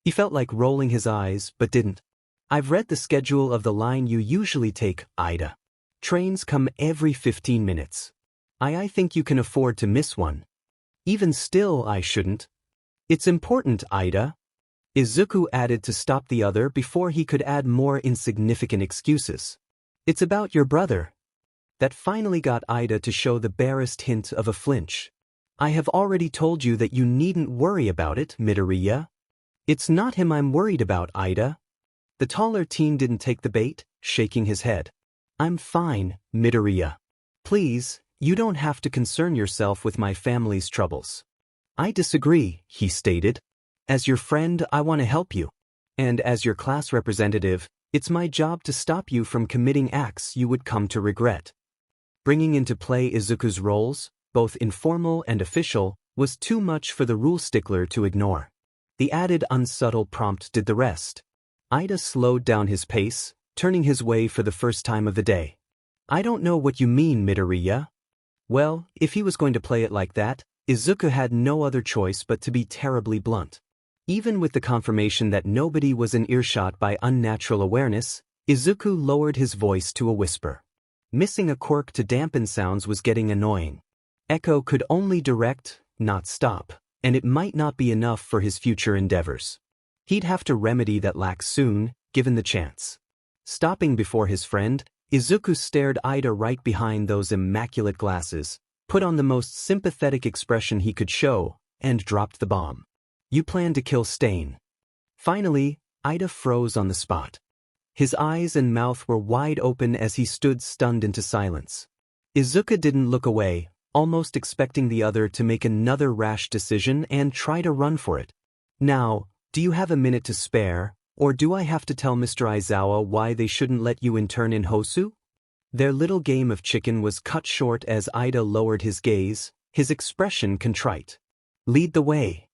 He felt like rolling his eyes, but didn't. "I've read the schedule of the line you usually take, Ida. Trains come every 15 minutes. I think you can afford to miss one." "Even still, I shouldn't." "It's important, Ida," Izuku added to stop the other before he could add more insignificant excuses. "It's about your brother." That finally got Ida to show the barest hint of a flinch. "I have already told you that you needn't worry about it, Midoriya." "It's not him I'm worried about, Ida." The taller teen didn't take the bait, shaking his head. "I'm fine, Midoriya. Please, you don't have to concern yourself with my family's troubles." "I disagree," he stated. "As your friend, I want to help you. And as your class representative, it's my job to stop you from committing acts you would come to regret." Bringing into play Izuku's roles, both informal and official, was too much for the rule stickler to ignore. The added unsubtle prompt did the rest. Ida slowed down his pace, turning his way for the first time of the day. "I don't know what you mean, Midoriya." Well, if he was going to play it like that, Izuku had no other choice but to be terribly blunt. Even with the confirmation that nobody was in earshot by unnatural awareness, Izuku lowered his voice to a whisper. Missing a quirk to dampen sounds was getting annoying. Echo could only direct, not stop, and it might not be enough for his future endeavors. He'd have to remedy that lack soon, given the chance. Stopping before his friend, Izuku stared Ida right behind those immaculate glasses, put on the most sympathetic expression he could show, and dropped the bomb. "You plan to kill Stain." Finally, Ida froze on the spot. His eyes and mouth were wide open as he stood stunned into silence. Izuku didn't look away, almost expecting the other to make another rash decision and try to run for it. "Now, do you have a minute to spare, or do I have to tell Mr. Aizawa why they shouldn't let you intern in Hosu?" Their little game of chicken was cut short as Ida lowered his gaze, his expression contrite. "Lead the way."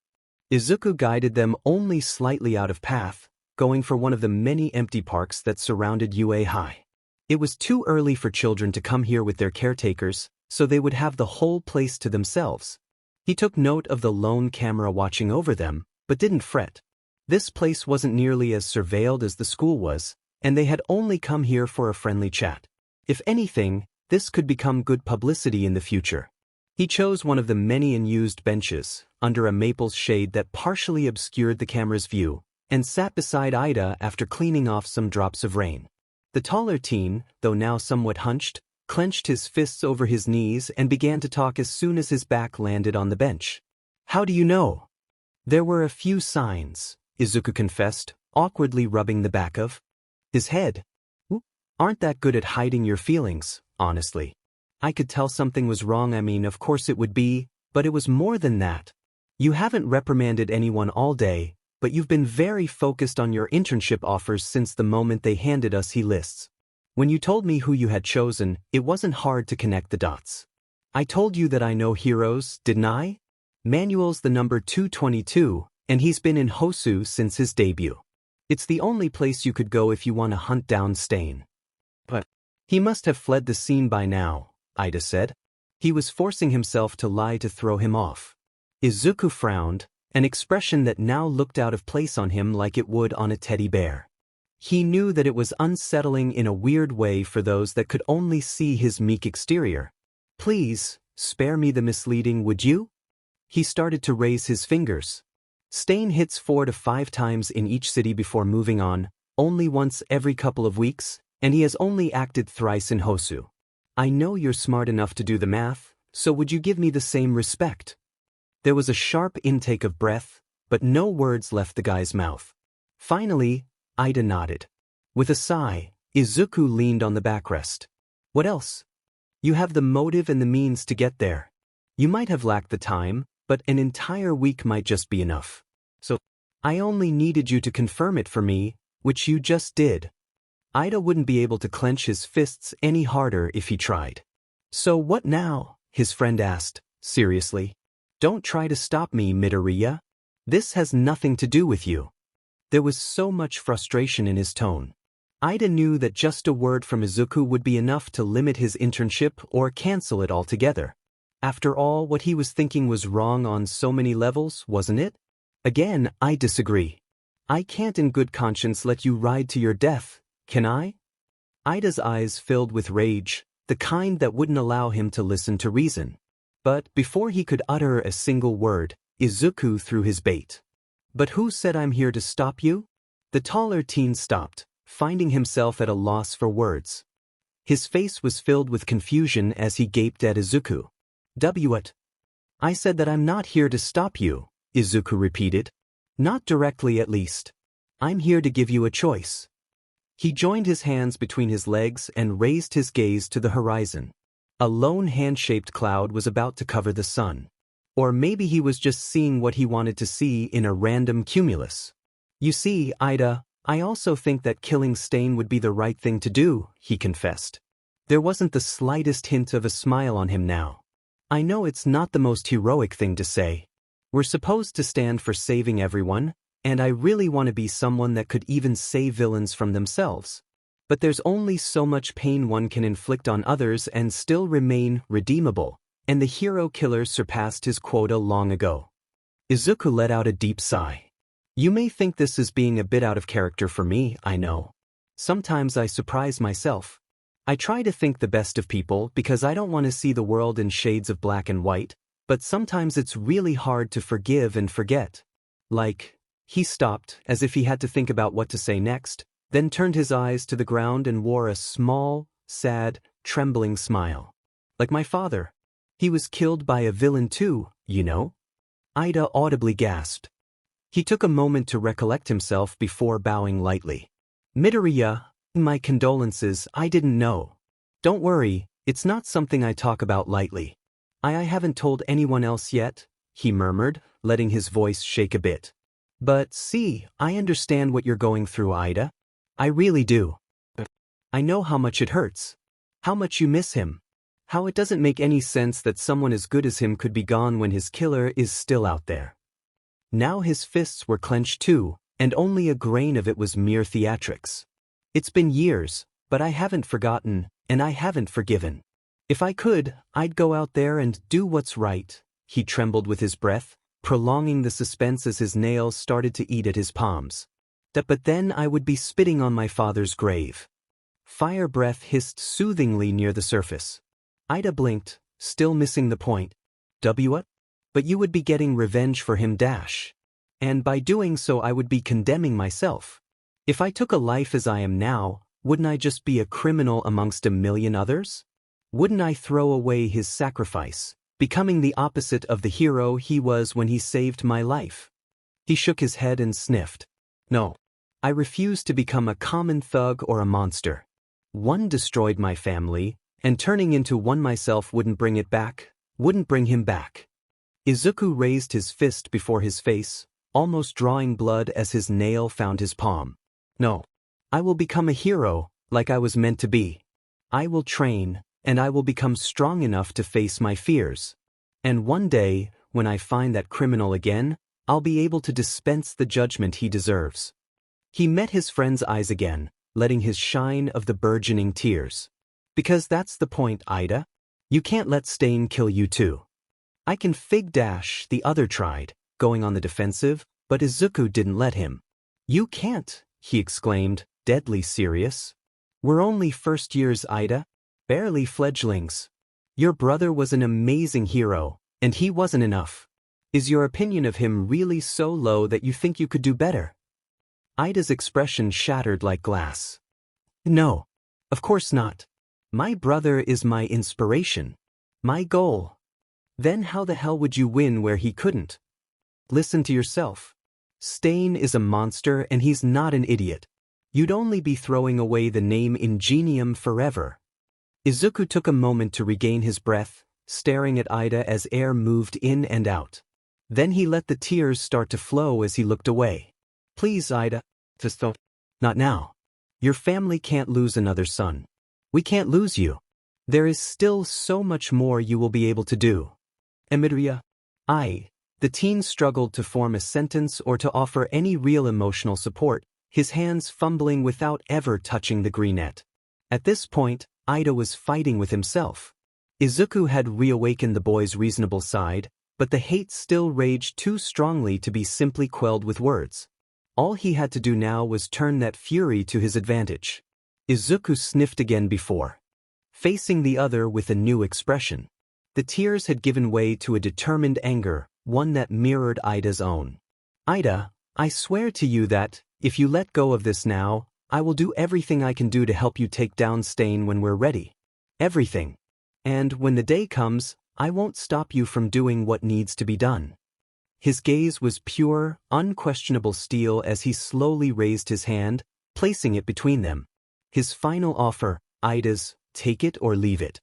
Izuku guided them only slightly out of path, going for one of the many empty parks that surrounded UA High. It was too early for children to come here with their caretakers, so they would have the whole place to themselves. He took note of the lone camera watching over them, but didn't fret. This place wasn't nearly as surveilled as the school was, and they had only come here for a friendly chat. If anything, this could become good publicity in the future. He chose one of the many unused benches, under a maple's shade that partially obscured the camera's view, and sat beside Ida after cleaning off some drops of rain. The taller teen, though now somewhat hunched, clenched his fists over his knees and began to talk as soon as his back landed on the bench. "How do you know?" "There were a few signs," Izuku confessed, awkwardly rubbing the back of his head. "Aren't that good at hiding your feelings, honestly." I could tell something was wrong. I mean, of course it would be, but it was more than that. You haven't reprimanded anyone all day, but you've been very focused on your internship offers since the moment they handed us he lists. When you told me who you had chosen, it wasn't hard to connect the dots. I told you that I know heroes, didn't I? Manuel's the number 222, and he's been in Hosu since his debut. It's the only place you could go if you want to hunt down Stain. But he must have fled the scene by now, Ida said. He was forcing himself to lie to throw him off. Izuku frowned, an expression that now looked out of place on him like it would on a teddy bear. He knew that it was unsettling in a weird way for those that could only see his meek exterior. Please, spare me the misleading, would you? He started to raise his fingers. Stain hits 4 to 5 times in each city before moving on, only once every couple of weeks, and he has only acted thrice in Hosu. I know you're smart enough to do the math, so would you give me the same respect? There was a sharp intake of breath, but no words left the guy's mouth. Finally, Ida nodded. With a sigh, Izuku leaned on the backrest. What else? You have the motive and the means to get there. You might have lacked the time, but an entire week might just be enough. So, I only needed you to confirm it for me, which you just did. Ida wouldn't be able to clench his fists any harder if he tried. So what now? His friend asked, seriously. Don't try to stop me, Midoriya. This has nothing to do with you. There was so much frustration in his tone. Ida knew that just a word from Izuku would be enough to limit his internship or cancel it altogether. After all, what he was thinking was wrong on so many levels, wasn't it? Again, I disagree. I can't in good conscience let you ride to your death, can I? Ida's eyes filled with rage, the kind that wouldn't allow him to listen to reason. But before he could utter a single word, Izuku threw his bait. But who said I'm here to stop you? The taller teen stopped, finding himself at a loss for words. His face was filled with confusion as he gaped at Izuku. What? I said that I'm not here to stop you, Izuku repeated. Not directly, at least. I'm here to give you a choice. He joined his hands between his legs and raised his gaze to the horizon. A lone hand-shaped cloud was about to cover the sun. Or maybe he was just seeing what he wanted to see in a random cumulus. You see, Ida, I also think that killing Stain would be the right thing to do, he confessed. There wasn't the slightest hint of a smile on him now. I know it's not the most heroic thing to say. We're supposed to stand for saving everyone, and I really want to be someone that could even save villains from themselves. But there's only so much pain one can inflict on others and still remain redeemable, and the hero killer surpassed his quota long ago. Izuku let out a deep sigh. You may think this is being a bit out of character for me, I know. Sometimes I surprise myself. I try to think the best of people because I don't want to see the world in shades of black and white, but sometimes it's really hard to forgive and forget. He stopped, as if he had to think about what to say next, then turned his eyes to the ground and wore a small, sad, trembling smile. Like my father. He was killed by a villain too, you know? Ida audibly gasped. He took a moment to recollect himself before bowing lightly. Midoriya, my condolences, I didn't know. Don't worry, it's not something I talk about lightly. I haven't told anyone else yet, he murmured, letting his voice shake a bit. But see, I understand what you're going through, Ida. I really do. I know how much it hurts. How much you miss him. How it doesn't make any sense that someone as good as him could be gone when his killer is still out there. Now his fists were clenched too, and only a grain of it was mere theatrics. It's been years, but I haven't forgotten, and I haven't forgiven. If I could, I'd go out there and do what's right. He trembled with his breath, prolonging the suspense as his nails started to eat at his palms. But then I would be spitting on my father's grave. Fire breath hissed soothingly near the surface. Ida blinked, still missing the point. What? But you would be getting revenge for him dash. And by doing so I would be condemning myself. If I took a life as I am now, wouldn't I just be a criminal amongst a million others? Wouldn't I throw away his sacrifice, becoming the opposite of the hero he was when he saved my life? He shook his head and sniffed. No. I refuse to become a common thug or a monster. One destroyed my family, And turning into one myself wouldn't bring it back, wouldn't bring him back. Izuku raised his fist before his face, almost drawing blood as his nail found his palm. No. I will become a hero, like I was meant to be. I will train, and I will become strong enough to face my fears. And one day, when I find that criminal again, I'll be able to dispense the judgment he deserves. He met his friend's eyes again, letting his shine of the burgeoning tears. Because that's the point, Ida. You can't let Stain kill you too. I can fig dash, the other tried, going on the defensive, but Izuku didn't let him. You can't, he exclaimed, deadly serious. We're only first years, Ida. Barely fledglings. Your brother was an amazing hero, and he wasn't enough. Is your opinion of him really so low that you think you could do better? Ida's expression shattered like glass. No. Of course not. My brother is my inspiration. My goal. Then how the hell would you win where he couldn't? Listen to yourself. Stain is a monster and he's not an idiot. You'd only be throwing away the name Ingenium forever. Izuku took a moment to regain his breath, staring at Ida as air moved in and out. Then he let the tears start to flow as he looked away. Please, Ida. Just don't. Not now. Your family can't lose another son. We can't lose you. There is still so much more you will be able to do. Emiria. The teen struggled to form a sentence or to offer any real emotional support, his hands fumbling without ever touching the greenette. At this point, Ida was fighting with himself. Izuku had reawakened the boy's reasonable side, but the hate still raged too strongly to be simply quelled with words. All he had to do now was turn that fury to his advantage. Izuku sniffed again before, facing the other with a new expression. The tears had given way to a determined anger, one that mirrored Ida's own. Ida, I swear to you that, if you let go of this now, I will do everything I can do to help you take down Stain when we're ready. Everything. And when the day comes, I won't stop you from doing what needs to be done. His gaze was pure, unquestionable steel as he slowly raised his hand, placing it between them. His final offer, Ida's, take it or leave it.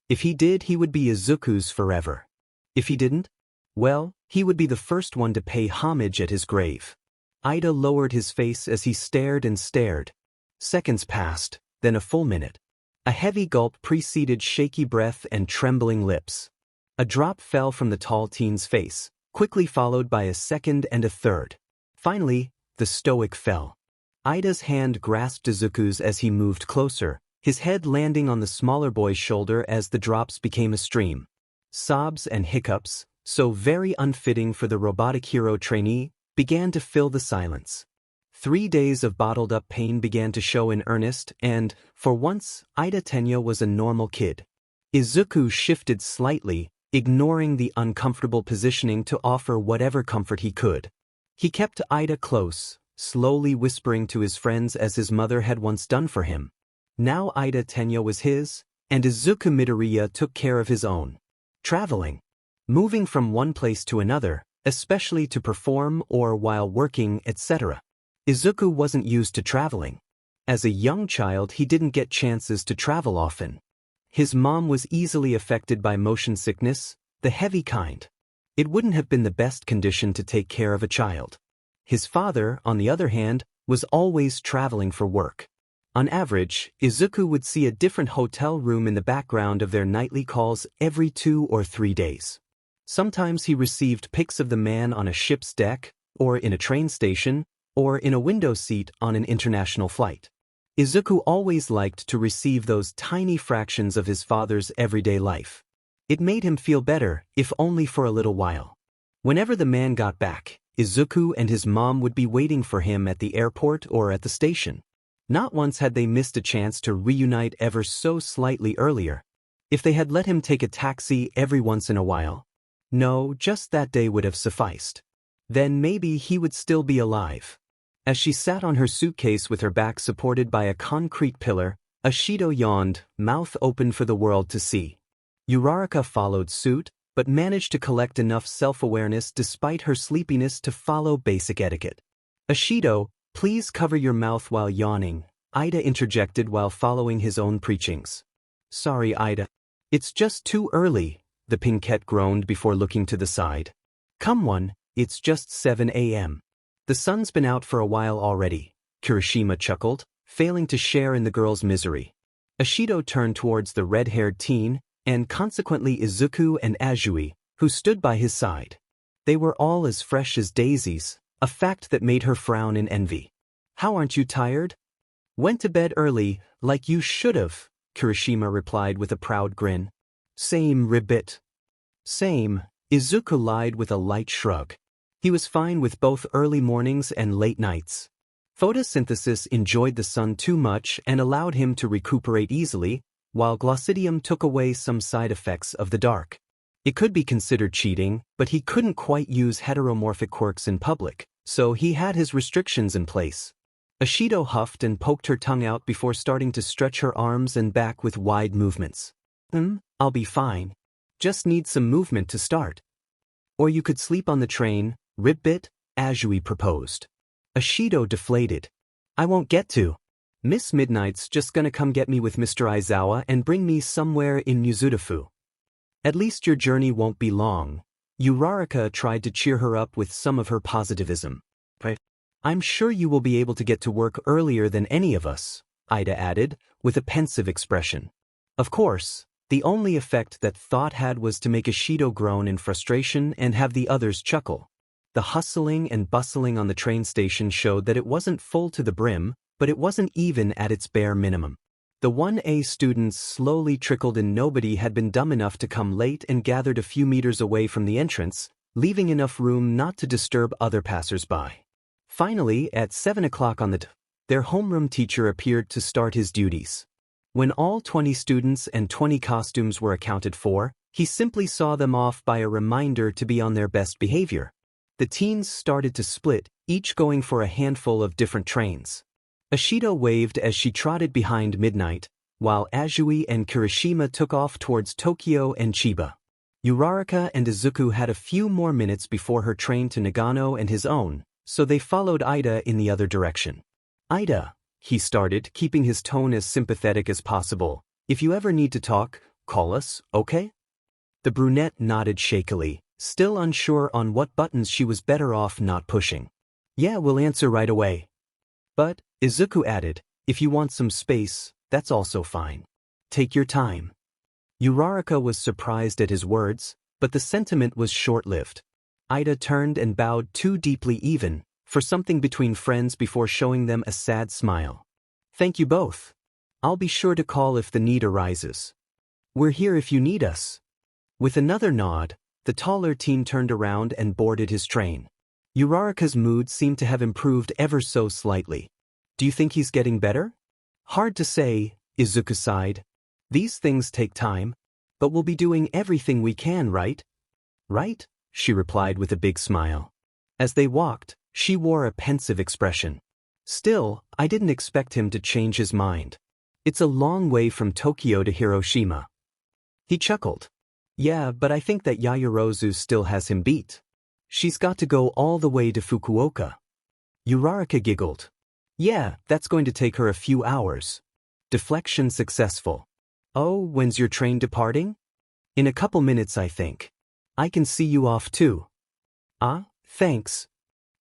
If he did, he would be Izuku's forever. If he didn't, well, he would be the first one to pay homage at his grave. Ida lowered his face as he stared and stared. Seconds passed, then a full minute. A heavy gulp preceded shaky breath and trembling lips. A drop fell from the tall teen's face, quickly followed by a second and a third. Finally, the stoic fell. Ida's hand grasped Izuku's as he moved closer, his head landing on the smaller boy's shoulder as the drops became a stream. Sobs and hiccups, so very unfitting for the robotic hero trainee, began to fill the silence. 3 days of bottled-up pain began to show in earnest and, for once, Ida Tenya was a normal kid. Izuku shifted slightly, ignoring the uncomfortable positioning to offer whatever comfort he could. He kept Ida close, slowly whispering to his friends as his mother had once done for him. Now Ida Tenya was his, and Izuku Midoriya took care of his own. Traveling. Moving from one place to another, especially to perform or while working, etc. Izuku wasn't used to traveling. As a young child, he didn't get chances to travel often. His mom was easily affected by motion sickness, the heavy kind. It wouldn't have been the best condition to take care of a child. His father, on the other hand, was always traveling for work. On average, Izuku would see a different hotel room in the background of their nightly calls every 2 or 3 days. Sometimes he received pics of the man on a ship's deck, or in a train station, or in a window seat on an international flight. Izuku always liked to receive those tiny fractions of his father's everyday life. It made him feel better, if only for a little while. Whenever the man got back, Izuku and his mom would be waiting for him at the airport or at the station. Not once had they missed a chance to reunite ever so slightly earlier. If they had let him take a taxi every once in a while, no, just that day would have sufficed. Then maybe he would still be alive. As she sat on her suitcase with her back supported by a concrete pillar, Ashido yawned, mouth open for the world to see. Uraraka followed suit, but managed to collect enough self-awareness despite her sleepiness to follow basic etiquette. Ashido, please cover your mouth while yawning, Ida interjected while following his own preachings. Sorry, Ida. It's just too early, the pinkette groaned before looking to the side. Come on, it's just 7 a.m. The sun's been out for a while already, Kirishima chuckled, failing to share in the girl's misery. Ashido turned towards the red-haired teen, and consequently Izuku and Azui, who stood by his side. They were all as fresh as daisies, a fact that made her frown in envy. How aren't you tired? Went to bed early, like you should've, Kirishima replied with a proud grin. Same, ribbit. Same, Izuku lied with a light shrug. He was fine with both early mornings and late nights. Photosynthesis enjoyed the sun too much and allowed him to recuperate easily, while Glossidium took away some side effects of the dark. It could be considered cheating, but he couldn't quite use heteromorphic quirks in public, so he had his restrictions in place. Ashido huffed and poked her tongue out before starting to stretch her arms and back with wide movements. I'll be fine. Just need some movement to start. Or you could sleep on the train, Ribbit, Azui proposed. Ashido deflated. I won't get to. Miss Midnight's just gonna come get me with Mr. Aizawa and bring me somewhere in Mizudafu. At least your journey won't be long. Uraraka tried to cheer her up with some of her positivism. I'm sure you will be able to get to work earlier than any of us, Ida added, with a pensive expression. Of course, the only effect that thought had was to make Ashido groan in frustration and have the others chuckle. The hustling and bustling on the train station showed that it wasn't full to the brim, but it wasn't even at its bare minimum. The 1A students slowly trickled and nobody had been dumb enough to come late and gathered a few meters away from the entrance, leaving enough room not to disturb other passers-by. Finally, at 7 o'clock on their homeroom teacher appeared to start his duties. When all 20 students and 20 costumes were accounted for, he simply saw them off by a reminder to be on their best behavior. The teens started to split, each going for a handful of different trains. Ashido waved as she trotted behind Midnight, while Azui and Kirishima took off towards Tokyo and Chiba. Uraraka and Izuku had a few more minutes before her train to Nagano and his own, so they followed Ida in the other direction. Ida, he started, keeping his tone as sympathetic as possible. If you ever need to talk, call us, okay? The brunette nodded shakily, still unsure on what buttons she was better off not pushing. Yeah, we'll answer right away. But, Izuku added, if you want some space, that's also fine. Take your time. Uraraka was surprised at his words, but the sentiment was short-lived. Ida turned and bowed too deeply even, for something between friends before showing them a sad smile. Thank you both. I'll be sure to call if the need arises. We're here if you need us. With another nod, the taller teen turned around and boarded his train. Uraraka's mood seemed to have improved ever so slightly. Do you think he's getting better? Hard to say, Izuku sighed. These things take time, but we'll be doing everything we can, right? Right? She replied with a big smile. As they walked, she wore a pensive expression. Still, I didn't expect him to change his mind. It's a long way from Tokyo to Hiroshima. He chuckled. Yeah, but I think that Yayorozu still has him beat. She's got to go all the way to Fukuoka. Uraraka giggled. Yeah, that's going to take her a few hours. Deflection successful. Oh, when's your train departing? In a couple minutes, I think. I can see you off too. Ah, thanks.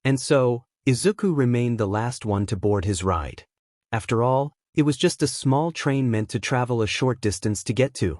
And so, Izuku remained the last one to board his ride. After all, it was just a small train meant to travel a short distance to get to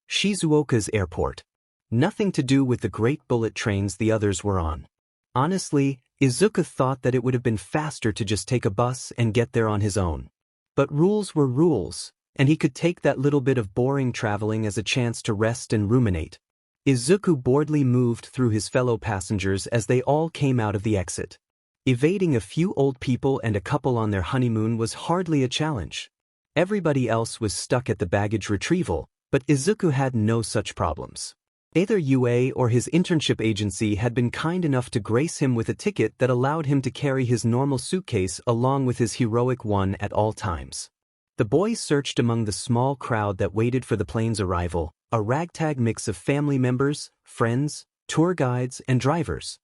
Shizuoka's airport. Nothing to do with the great bullet trains the others were on. Honestly, Izuku thought that it would have been faster to just take a bus and get there on his own. But rules were rules, and he could take that little bit of boring traveling as a chance to rest and ruminate. Izuku boredly moved through his fellow passengers as they all came out of the exit. Evading a few old people and a couple on their honeymoon was hardly a challenge. Everybody else was stuck at the baggage retrieval, but Izuku had no such problems. Either UA or his internship agency had been kind enough to grace him with a ticket that allowed him to carry his normal suitcase along with his heroic one at all times. The boy searched among the small crowd that waited for the plane's arrival, a ragtag mix of family members, friends, tour guides, and drivers.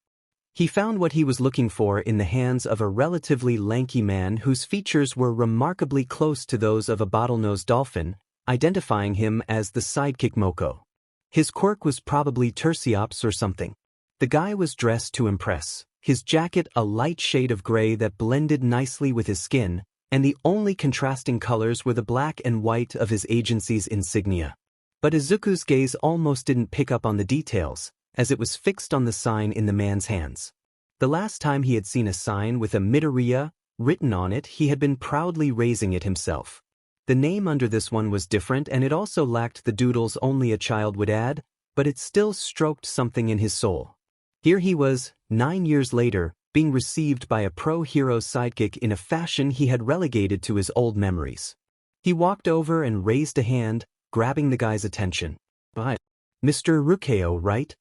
He found what he was looking for in the hands of a relatively lanky man whose features were remarkably close to those of a bottlenose dolphin, identifying him as the sidekick Moko. His quirk was probably Tersiops or something. The guy was dressed to impress, his jacket a light shade of gray that blended nicely with his skin, and the only contrasting colors were the black and white of his agency's insignia. But Izuku's gaze almost didn't pick up on the details, as it was fixed on the sign in the man's hands. The last time he had seen a sign with a Midoriya written on it, he had been proudly raising it himself. The name under this one was different, and it also lacked the doodles only a child would add, but it still stroked something in his soul. Here he was, 9 years later, being received by a pro-hero sidekick in a fashion he had relegated to his old memories. He walked over and raised a hand, grabbing the guy's attention. "Hi, Mr. Rukeo, right?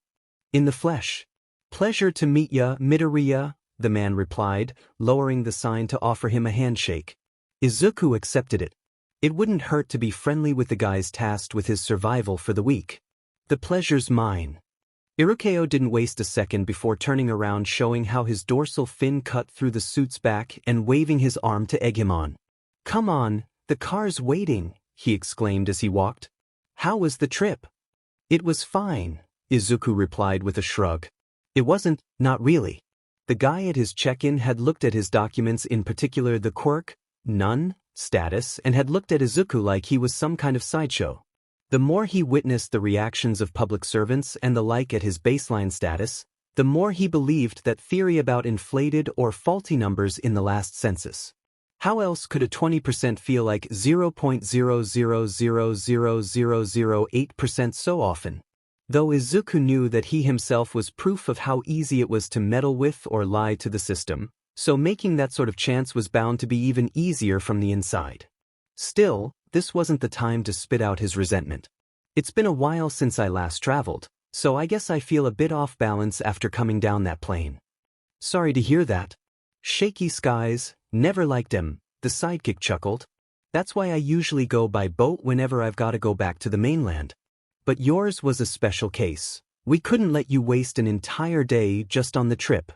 In the flesh. Pleasure to meet ya, Midoriya," the man replied, lowering the sign to offer him a handshake. Izuku accepted it. It wouldn't hurt to be friendly with the guys tasked with his survival for the week. "The pleasure's mine." Irukeo didn't waste a second before turning around, showing how his dorsal fin cut through the suit's back and waving his arm to egg him on. "Come on, the car's waiting," he exclaimed as he walked. "How was the trip?" "It was fine," Izuku replied with a shrug. "It wasn't, not really." The guy at his check-in had looked at his documents, in particular the quirk, none, status, and had looked at Izuku like he was some kind of sideshow. The more he witnessed the reactions of public servants and the like at his baseline status, the more he believed that theory about inflated or faulty numbers in the last census. How else could a 20% feel like 0.0000008% so often? Though Izuku knew that he himself was proof of how easy it was to meddle with or lie to the system, so making that sort of chance was bound to be even easier from the inside. Still, this wasn't the time to spit out his resentment. "It's been a while since I last traveled, so I guess I feel a bit off balance after coming down that plane." "Sorry to hear that. Shaky skies, never liked 'em," the sidekick chuckled. "That's why I usually go by boat whenever I've got to go back to the mainland. But yours was a special case. We couldn't let you waste an entire day just on the trip."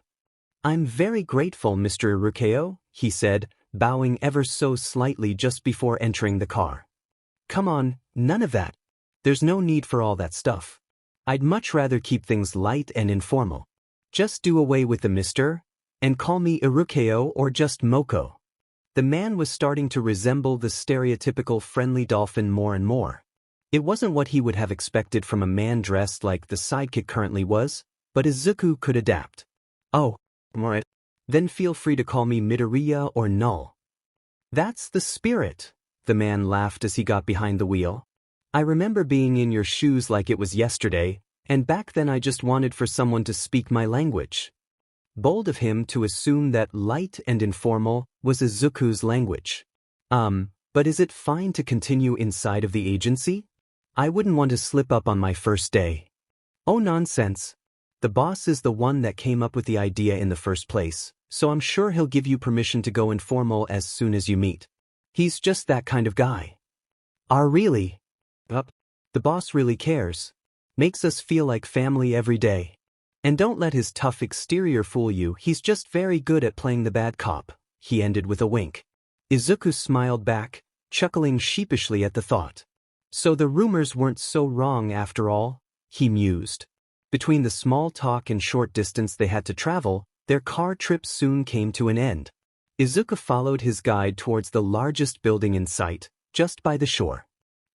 "I'm very grateful, Mr. Irukeo," he said, bowing ever so slightly just before entering the car. "Come on, none of that. There's no need for all that stuff. I'd much rather keep things light and informal. Just do away with the Mr. and call me Irukeo or just Moko." The man was starting to resemble the stereotypical friendly dolphin more and more. It wasn't what he would have expected from a man dressed like the sidekick currently was, but Izuku could adapt. "Oh, alright. Then feel free to call me Midoriya or Null." "That's the spirit," the man laughed as he got behind the wheel. "I remember being in your shoes like it was yesterday, and back then I just wanted for someone to speak my language." Bold of him to assume that light and informal was Izuku's language. But is it fine to continue inside of the agency? I wouldn't want to slip up on my first day." "Oh, nonsense. The boss is the one that came up with the idea in the first place, so I'm sure he'll give you permission to go informal as soon as you meet. He's just that kind of guy." Really? The boss really cares. Makes us feel like family every day. And don't let his tough exterior fool you, he's just very good at playing the bad cop," he ended with a wink. Izuku smiled back, chuckling sheepishly at the thought. So the rumors weren't so wrong after all, he mused. Between the small talk and short distance they had to travel, their car trip soon came to an end. Izuku followed his guide towards the largest building in sight, just by the shore.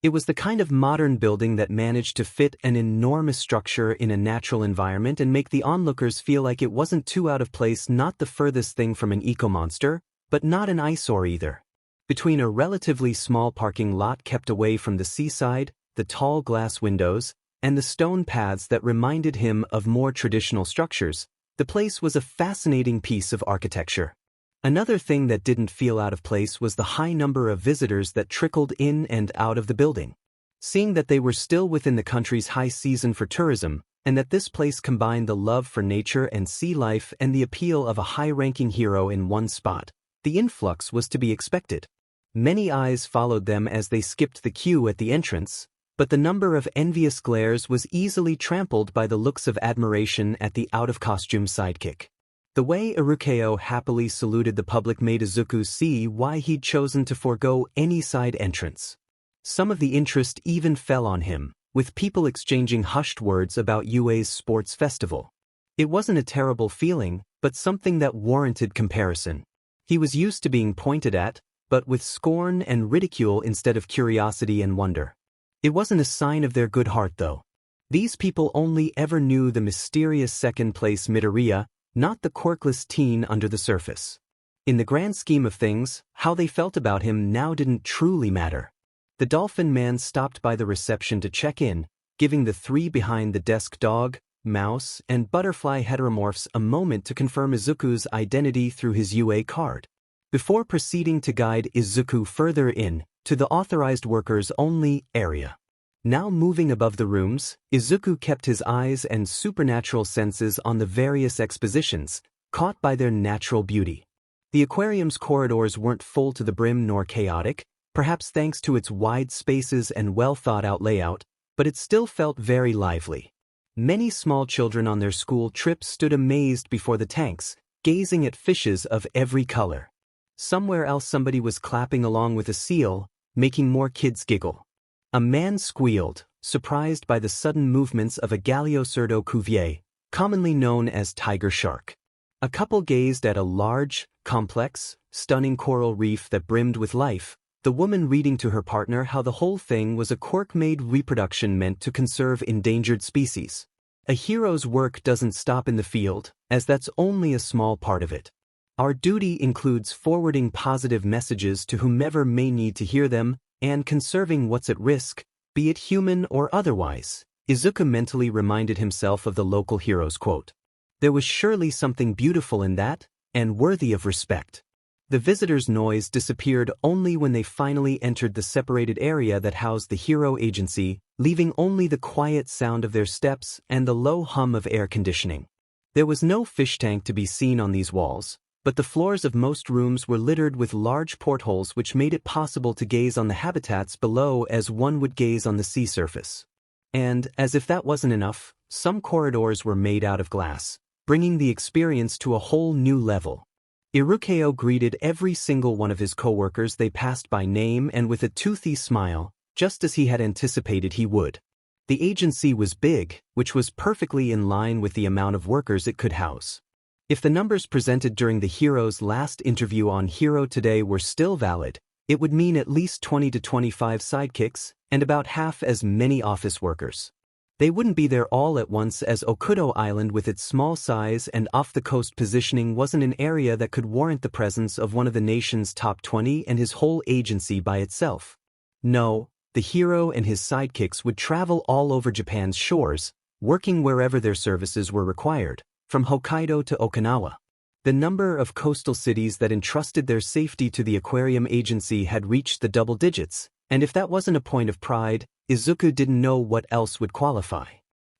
It was the kind of modern building that managed to fit an enormous structure in a natural environment and make the onlookers feel like it wasn't too out of place, not the furthest thing from an eco-monster, but not an eyesore either. Between a relatively small parking lot kept away from the seaside, the tall glass windows, and the stone paths that reminded him of more traditional structures, the place was a fascinating piece of architecture. Another thing that didn't feel out of place was the high number of visitors that trickled in and out of the building. Seeing that they were still within the country's high season for tourism, and that this place combined the love for nature and sea life and the appeal of a high-ranking hero in one spot, the influx was to be expected. Many eyes followed them as they skipped the queue at the entrance, but the number of envious glares was easily trampled by the looks of admiration at the out-of-costume sidekick. The way Irukeo happily saluted the public made Izuku see why he'd chosen to forego any side entrance. Some of the interest even fell on him, with people exchanging hushed words about UA's sports festival. It wasn't a terrible feeling, but something that warranted comparison. He was used to being pointed at, but with scorn and ridicule instead of curiosity and wonder. It wasn't a sign of their good heart though. These people only ever knew the mysterious second-place Midoriya, not the quirkless teen under the surface. In the grand scheme of things, how they felt about him now didn't truly matter. The dolphin man stopped by the reception to check in, giving the three behind-the-desk dog, mouse, and butterfly heteromorphs a moment to confirm Izuku's identity through his UA card, before proceeding to guide Izuku further in, to the authorized workers-only area. Now moving above the rooms, Izuku kept his eyes and supernatural senses on the various expositions, caught by their natural beauty. The aquarium's corridors weren't full to the brim nor chaotic, perhaps thanks to its wide spaces and well-thought-out layout, but it still felt very lively. Many small children on their school trips stood amazed before the tanks, gazing at fishes of every color. Somewhere else somebody was clapping along with a seal, making more kids giggle. A man squealed, surprised by the sudden movements of a Galiocerdo Cuvier, commonly known as tiger shark. A couple gazed at a large, complex, stunning coral reef that brimmed with life, the woman reading to her partner how the whole thing was a Quirk-made reproduction meant to conserve endangered species. A hero's work doesn't stop in the field, as that's only a small part of it. Our duty includes forwarding positive messages to whomever may need to hear them, and conserving what's at risk, be it human or otherwise. Izuku mentally reminded himself of the local hero's quote. There was surely something beautiful in that, and worthy of respect. The visitors' noise disappeared only when they finally entered the separated area that housed the hero agency, leaving only the quiet sound of their steps and the low hum of air conditioning. There was no fish tank to be seen on these walls, but the floors of most rooms were littered with large portholes which made it possible to gaze on the habitats below as one would gaze on the sea surface. And, as if that wasn't enough, some corridors were made out of glass, bringing the experience to a whole new level. Irukeo greeted every single one of his co-workers they passed by name and with a toothy smile, just as he had anticipated he would. The agency was big, which was perfectly in line with the amount of workers it could house. If the numbers presented during the hero's last interview on Hero Today were still valid, it would mean at least 20 to 25 sidekicks, and about half as many office workers. They wouldn't be there all at once as Okudo Island with its small size and off-the-coast positioning wasn't an area that could warrant the presence of one of the nation's top 20 and his whole agency by itself. No, the hero and his sidekicks would travel all over Japan's shores, working wherever their services were required, from Hokkaido to Okinawa. The number of coastal cities that entrusted their safety to the aquarium agency had reached the double digits, and if that wasn't a point of pride, Izuku didn't know what else would qualify.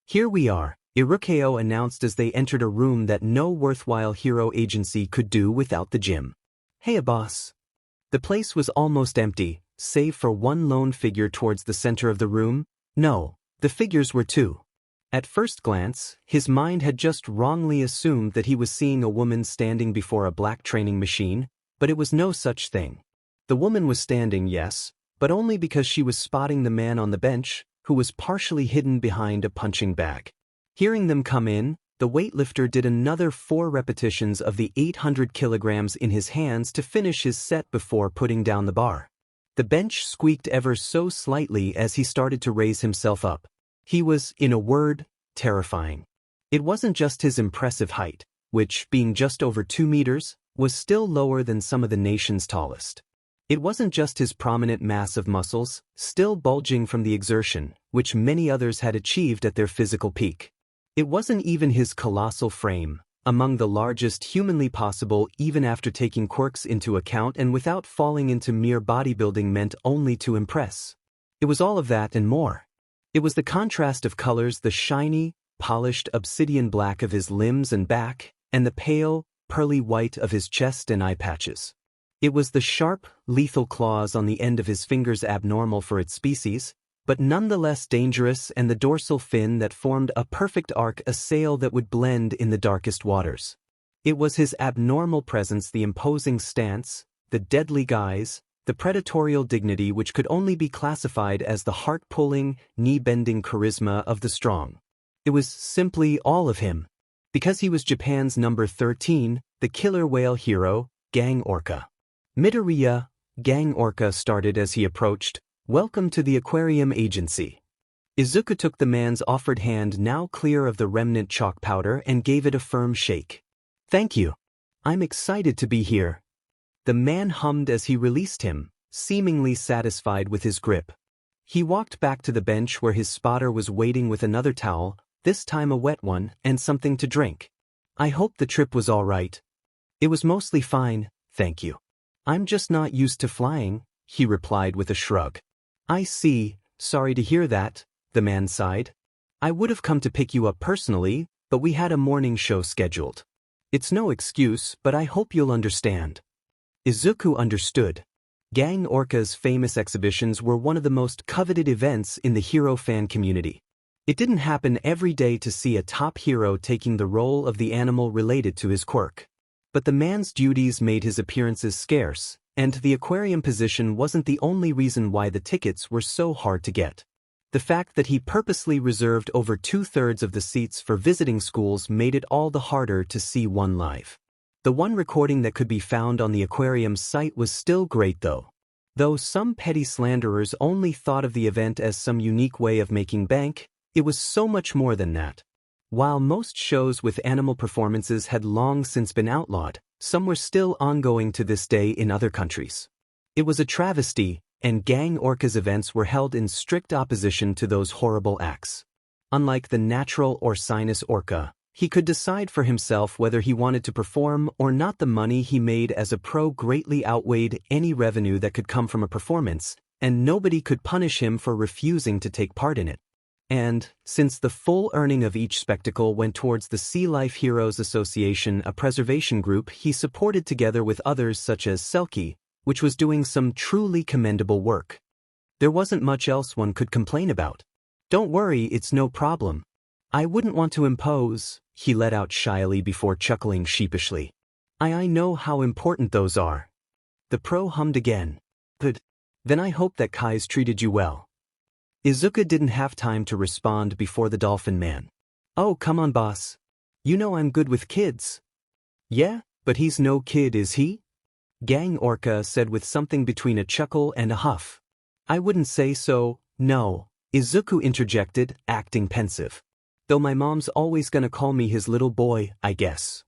Here we are, Irukeo announced as they entered a room that no worthwhile hero agency could do without the gym. Hey boss. The place was almost empty, save for one lone figure towards the center of the room. No, the figures were two. At first glance, his mind had just wrongly assumed that he was seeing a woman standing before a black training machine, but it was no such thing. The woman was standing, yes, but only because she was spotting the man on the bench, who was partially hidden behind a punching bag. Hearing them come in, the weightlifter did another 4 repetitions of the 800 kilograms in his hands to finish his set before putting down the bar. The bench squeaked ever so slightly as he started to raise himself up. He was, in a word, terrifying. It wasn't just his impressive height, which, being just over 2 meters, was still lower than some of the nation's tallest. It wasn't just his prominent mass of muscles, still bulging from the exertion, which many others had achieved at their physical peak. It wasn't even his colossal frame, among the largest humanly possible even after taking quirks into account and without falling into mere bodybuilding meant only to impress. It was all of that and more. It was the contrast of colors, the shiny, polished obsidian black of his limbs and back, and the pale, pearly white of his chest and eye patches. It was the sharp, lethal claws on the end of his fingers abnormal for its species, but nonetheless dangerous, and the dorsal fin that formed a perfect arc, a sail that would blend in the darkest waters. It was his abnormal presence, the imposing stance, the deadly guise, the predatorial dignity which could only be classified as the heart-pulling, knee-bending charisma of the strong. It was simply all of him. Because he was Japan's number 13, the killer whale hero, Gang Orca. Midoriya, Gang Orca started as he approached, "Welcome to the aquarium agency." Izuku took the man's offered hand now clear of the remnant chalk powder and gave it a firm shake. "Thank you. I'm excited to be here." The man hummed as he released him, seemingly satisfied with his grip. He walked back to the bench where his spotter was waiting with another towel, this time a wet one, and something to drink. "I hope the trip was all right." "It was mostly fine, thank you. I'm just not used to flying," he replied with a shrug. "I see, sorry to hear that," the man sighed. "I would have come to pick you up personally, but we had a morning show scheduled. It's no excuse, but I hope you'll understand." Izuku understood. Gang Orca's famous exhibitions were one of the most coveted events in the hero fan community. It didn't happen every day to see a top hero taking the role of the animal related to his quirk. But the man's duties made his appearances scarce, and the aquarium position wasn't the only reason why the tickets were so hard to get. The fact that he purposely reserved over 2/3 of the seats for visiting schools made it all the harder to see one live. The one recording that could be found on the aquarium's site was still great though. Though some petty slanderers only thought of the event as some unique way of making bank, it was so much more than that. While most shows with animal performances had long since been outlawed, some were still ongoing to this day in other countries. It was a travesty, and Gang Orca's events were held in strict opposition to those horrible acts. Unlike the natural or sinus orca, he could decide for himself whether he wanted to perform or not. The money he made as a pro greatly outweighed any revenue that could come from a performance, and nobody could punish him for refusing to take part in it. And, since the full earning of each spectacle went towards the Sea Life Heroes Association, a preservation group he supported together with others such as Selkie, which was doing some truly commendable work. There wasn't much else one could complain about. "Don't worry, it's no problem. I wouldn't want to impose," he let out shyly before chuckling sheepishly. I know how important those are." The pro hummed again. "Good. Then I hope that Kai's treated you well." Izuku didn't have time to respond before the dolphin man. "Oh, come on, boss. You know I'm good with kids." "Yeah, but he's no kid, is he?" Gang Orca said with something between a chuckle and a huff. "I wouldn't say so, no," Izuku interjected, acting pensive. "Though my mom's always gonna call me his little boy, I guess."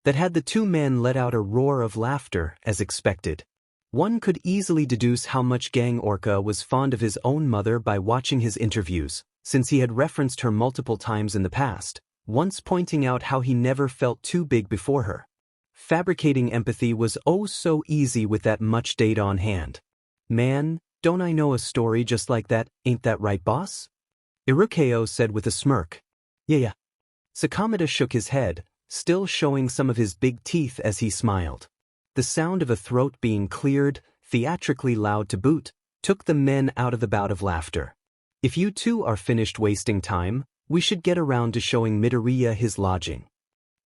That had the two men let out a roar of laughter, as expected. One could easily deduce how much Gang Orca was fond of his own mother by watching his interviews, since he had referenced her multiple times in the past, once pointing out how he never felt too big before her. Fabricating empathy was oh so easy with that much data on hand. "Man, don't I know a story just like that, ain't that right, boss?" Irukeo said with a smirk. Yeah. Sakamata shook his head, still showing some of his big teeth as he smiled. The sound of a throat being cleared, theatrically loud to boot, took the men out of the bout of laughter. "If you two are finished wasting time, we should get around to showing Midoriya his lodging."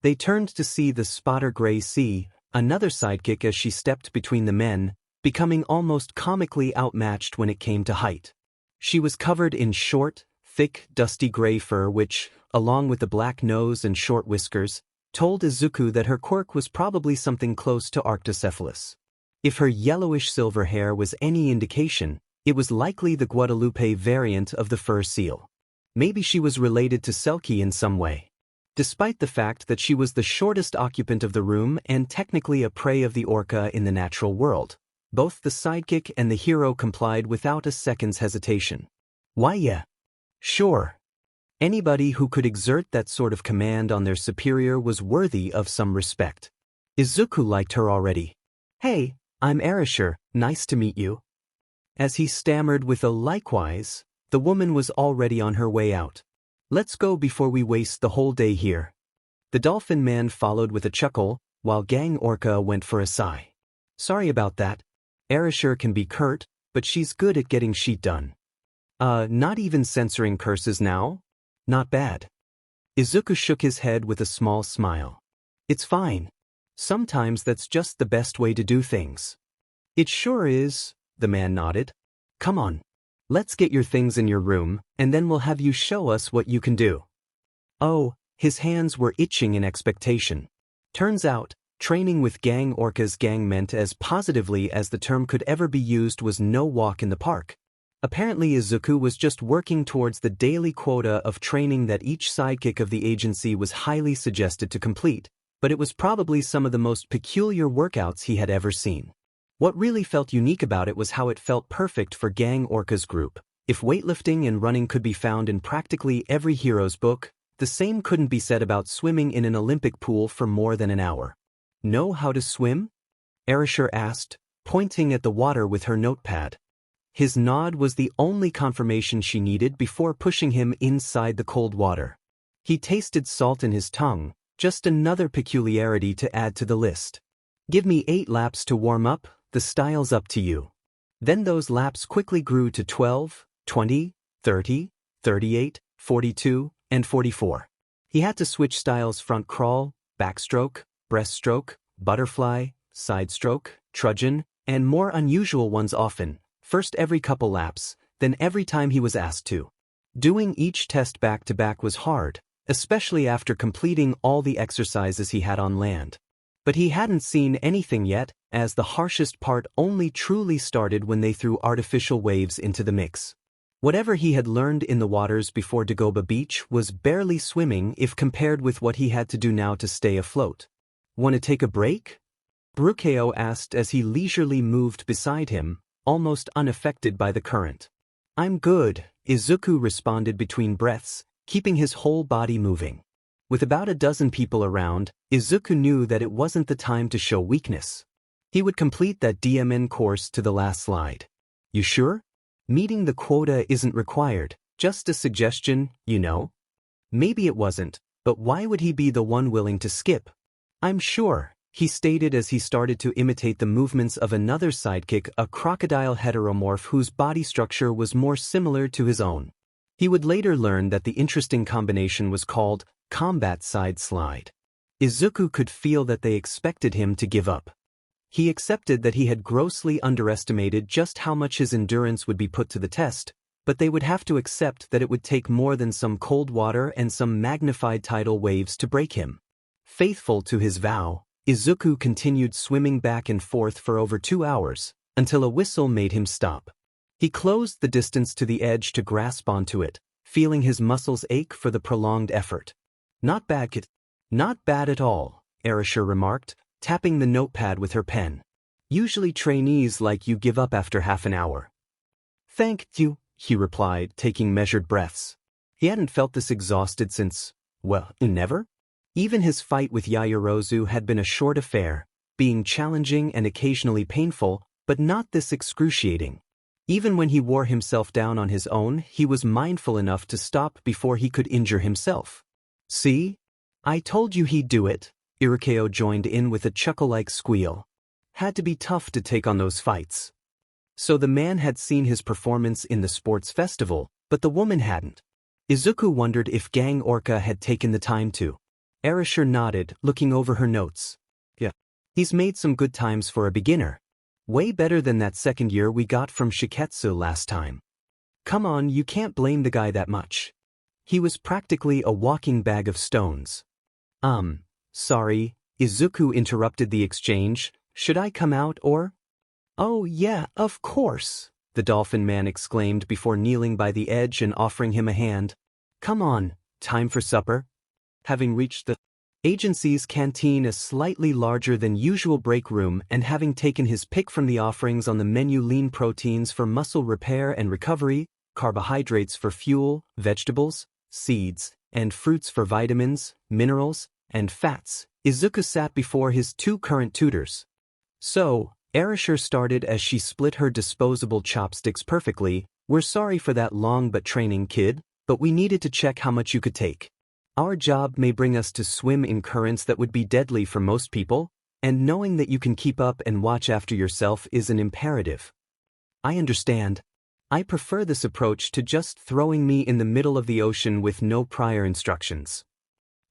They turned to see the spotter Gray Sea, another sidekick, as she stepped between the men, becoming almost comically outmatched when it came to height. She was covered in short, thick, dusty gray fur which, along with the black nose and short whiskers, told Izuku that her quirk was probably something close to Arctocephalus. If her yellowish-silver hair was any indication, it was likely the Guadalupe variant of the fur seal. Maybe she was related to Selkie in some way. Despite the fact that she was the shortest occupant of the room and technically a prey of the orca in the natural world, both the sidekick and the hero complied without a second's hesitation. "Why yeah. Sure." Anybody who could exert that sort of command on their superior was worthy of some respect. Izuku liked her already. "Hey, I'm Erasure, nice to meet you." As he stammered with a "likewise," the woman was already on her way out. "Let's go before we waste the whole day here." The dolphin man followed with a chuckle, while Gang Orca went for a sigh. "Sorry about that. Erasure can be curt, but she's good at getting shit done." Not even censoring curses now? Not bad." Izuku shook his head with a small smile. "It's fine. Sometimes that's just the best way to do things." "It sure is," The man nodded. Come on. Let's get your things in your room, and then we'll have you show us what you can do. Oh, his hands were itching in expectation. Turns out, training with Gang Orca's gang meant as positively as the term could ever be used was no walk in the park. Apparently Izuku was just working towards the daily quota of training that each sidekick of the agency was highly suggested to complete, but it was probably some of the most peculiar workouts he had ever seen. What really felt unique about it was how it felt perfect for Gang Orca's group. If weightlifting and running could be found in practically every hero's book, the same couldn't be said about swimming in an Olympic pool for more than an hour. Know how to swim? Erasure asked, pointing at the water with her notepad. His nod was the only confirmation she needed before pushing him inside the cold water. He tasted salt in his tongue, just another peculiarity to add to the list. Give me 8 laps to warm up, the style's up to you. Then those laps quickly grew to 12, 20, 30, 38, 42, and 44. He had to switch styles: front crawl, backstroke, breaststroke, butterfly, side stroke, trudgeon, and more unusual ones often. First every couple laps, then every time he was asked to. Doing each test back-to-back was hard, especially after completing all the exercises he had on land. But he hadn't seen anything yet, as the harshest part only truly started when they threw artificial waves into the mix. Whatever he had learned in the waters before Dagoba Beach was barely swimming if compared with what he had to do now to stay afloat. Want to take a break? Brukeo asked as he leisurely moved beside him, almost unaffected by the current. I'm good, Izuku responded between breaths, keeping his whole body moving. With about a dozen people around, Izuku knew that it wasn't the time to show weakness. He would complete that DMN course to the last slide. You sure? Meeting the quota isn't required, just a suggestion, you know? Maybe it wasn't, but why would he be the one willing to skip? I'm sure, he stated as he started to imitate the movements of another sidekick, a crocodile heteromorph whose body structure was more similar to his own. He would later learn that the interesting combination was called combat side slide. Izuku could feel that they expected him to give up. He accepted that he had grossly underestimated just how much his endurance would be put to the test, but they would have to accept that it would take more than some cold water and some magnified tidal waves to break him. Faithful to his vow, Izuku continued swimming back and forth for over 2 hours, until a whistle made him stop. He closed the distance to the edge to grasp onto it, feeling his muscles ache for the prolonged effort. Not bad at all, Erasure remarked, tapping the notepad with her pen. Usually trainees like you give up after half an hour. Thank you, he replied, taking measured breaths. He hadn't felt this exhausted since, well, never? Even his fight with Yaoyorozu had been a short affair, being challenging and occasionally painful, but not this excruciating. Even when he wore himself down on his own, he was mindful enough to stop before he could injure himself. See? I told you he'd do it, Irukeo joined in with a chuckle-like squeal. Had to be tough to take on those fights. So the man had seen his performance in the sports festival, but the woman hadn't. Izuku wondered if Gang Orca had taken the time to. Erasure nodded, looking over her notes. Yeah. He's made some good times for a beginner. Way better than that second year we got from Shiketsu last time. Come on, you can't blame the guy that much. He was practically a walking bag of stones. Sorry, Izuku interrupted the exchange. Should I come out or? Oh yeah, of course, the dolphin man exclaimed before kneeling by the edge and offering him a hand. Come on, time for supper? Having reached the agency's canteen, a slightly larger than usual break room, and having taken his pick from the offerings on the menu: lean proteins for muscle repair and recovery, carbohydrates for fuel, vegetables, seeds, and fruits for vitamins, minerals, and fats, Izuku sat before his 2 current tutors. So, Erasure started as she split her disposable chopsticks perfectly. We're sorry for that long but training, kid, but we needed to check how much you could take. Our job may bring us to swim in currents that would be deadly for most people, and knowing that you can keep up and watch after yourself is an imperative. I understand. I prefer this approach to just throwing me in the middle of the ocean with no prior instructions.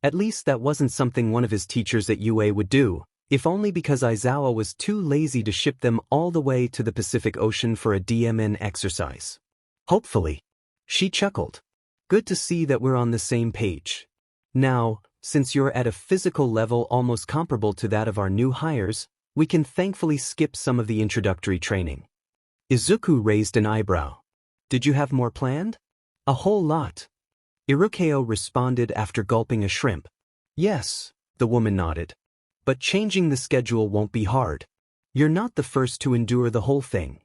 At least that wasn't something one of his teachers at UA would do, If only because Aizawa was too lazy to ship them all the way to the Pacific Ocean for a DMN exercise. Hopefully. She chuckled. Good to see that we're on the same page. Now, since you're at a physical level almost comparable to that of our new hires, we can thankfully skip some of the introductory training. Izuku raised an eyebrow. Did you have more planned? A whole lot. Irukeo responded after gulping a shrimp. Yes, the woman nodded. But changing the schedule won't be hard. You're not the first to endure the whole thing.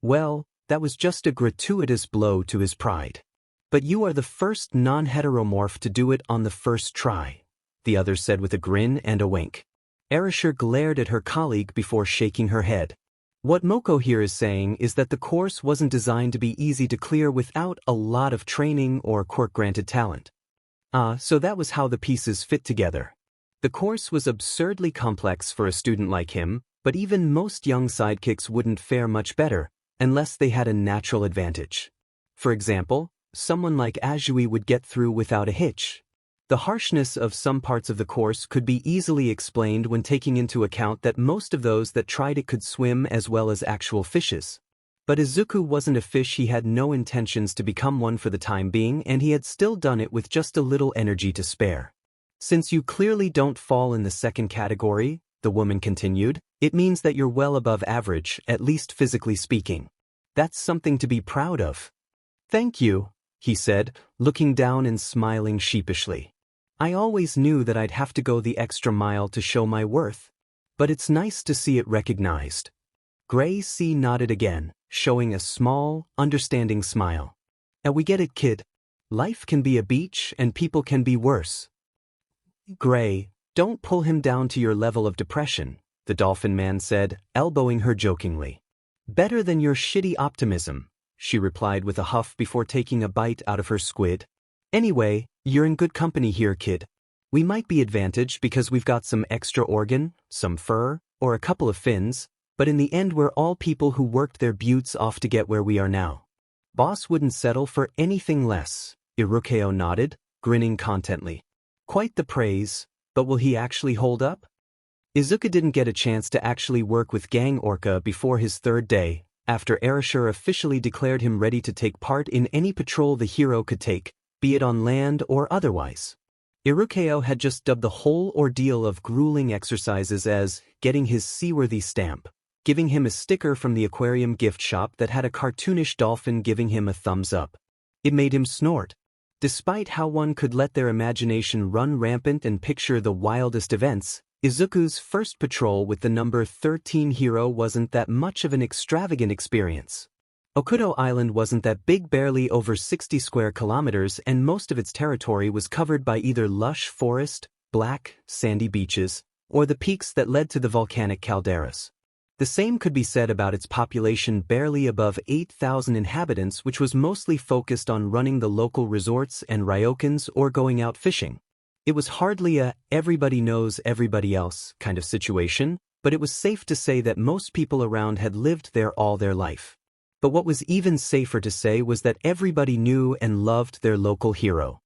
Well, that was just a gratuitous blow to his pride. But you are the first non-heteromorph to do it on the first try, the other said with a grin and a wink. Erasure glared at her colleague before shaking her head. What Moko here is saying is that the course wasn't designed to be easy to clear without a lot of training or Quirk-granted talent. So that was how the pieces fit together. The course was absurdly complex for a student like him, but even most young sidekicks wouldn't fare much better, unless they had a natural advantage. For example, someone like Azui would get through without a hitch. The harshness of some parts of the course could be easily explained when taking into account that most of those that tried it could swim as well as actual fishes. But Izuku wasn't a fish. He had no intentions to become one for the time being, and he had still done it with just a little energy to spare. Since you clearly don't fall in the second category, the woman continued, it means that you're well above average, at least physically speaking. That's something to be proud of. Thank you, he said, looking down and smiling sheepishly. I always knew that I'd have to go the extra mile to show my worth. But it's nice to see it recognized. Gray C nodded again, showing a small, understanding smile. And we get it, kid. Life can be a beach and people can be worse. Gray, don't pull him down to your level of depression, the dolphin man said, elbowing her jokingly. Better than your shitty optimism, she replied with a huff before taking a bite out of her squid. Anyway, you're in good company here, kid. We might be advantaged because we've got some extra organ, some fur, or a couple of fins, but in the end we're all people who worked their butts off to get where we are now. Boss wouldn't settle for anything less, Irukeo nodded, grinning contently. Quite the praise, but will he actually hold up? Izuku didn't get a chance to actually work with Gang Orca before his third day, after Erasure officially declared him ready to take part in any patrol the hero could take, be it on land or otherwise. Irukeo had just dubbed the whole ordeal of grueling exercises as getting his seaworthy stamp, giving him a sticker from the aquarium gift shop that had a cartoonish dolphin giving him a thumbs up. It made him snort. Despite how one could let their imagination run rampant and picture the wildest events, Izuku's first patrol with the number 13 hero wasn't that much of an extravagant experience. Okudo Island wasn't that big, barely over 60 square kilometers, and most of its territory was covered by either lush forest, black, sandy beaches, or the peaks that led to the volcanic calderas. The same could be said about its population, barely above 8,000 inhabitants, which was mostly focused on running the local resorts and ryokans or going out fishing. It was hardly a everybody knows everybody else kind of situation, but it was safe to say that most people around had lived there all their life. But what was even safer to say was that everybody knew and loved their local hero.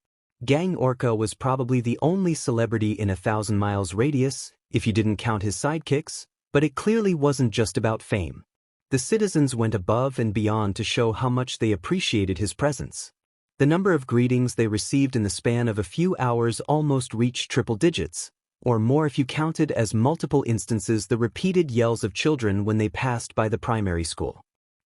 Gang Orca was probably the only celebrity in 1,000 miles radius, if you didn't count his sidekicks, but it clearly wasn't just about fame. The citizens went above and beyond to show how much they appreciated his presence. The number of greetings they received in the span of a few hours almost reached triple digits, or more if you counted as multiple instances the repeated yells of children when they passed by the primary school.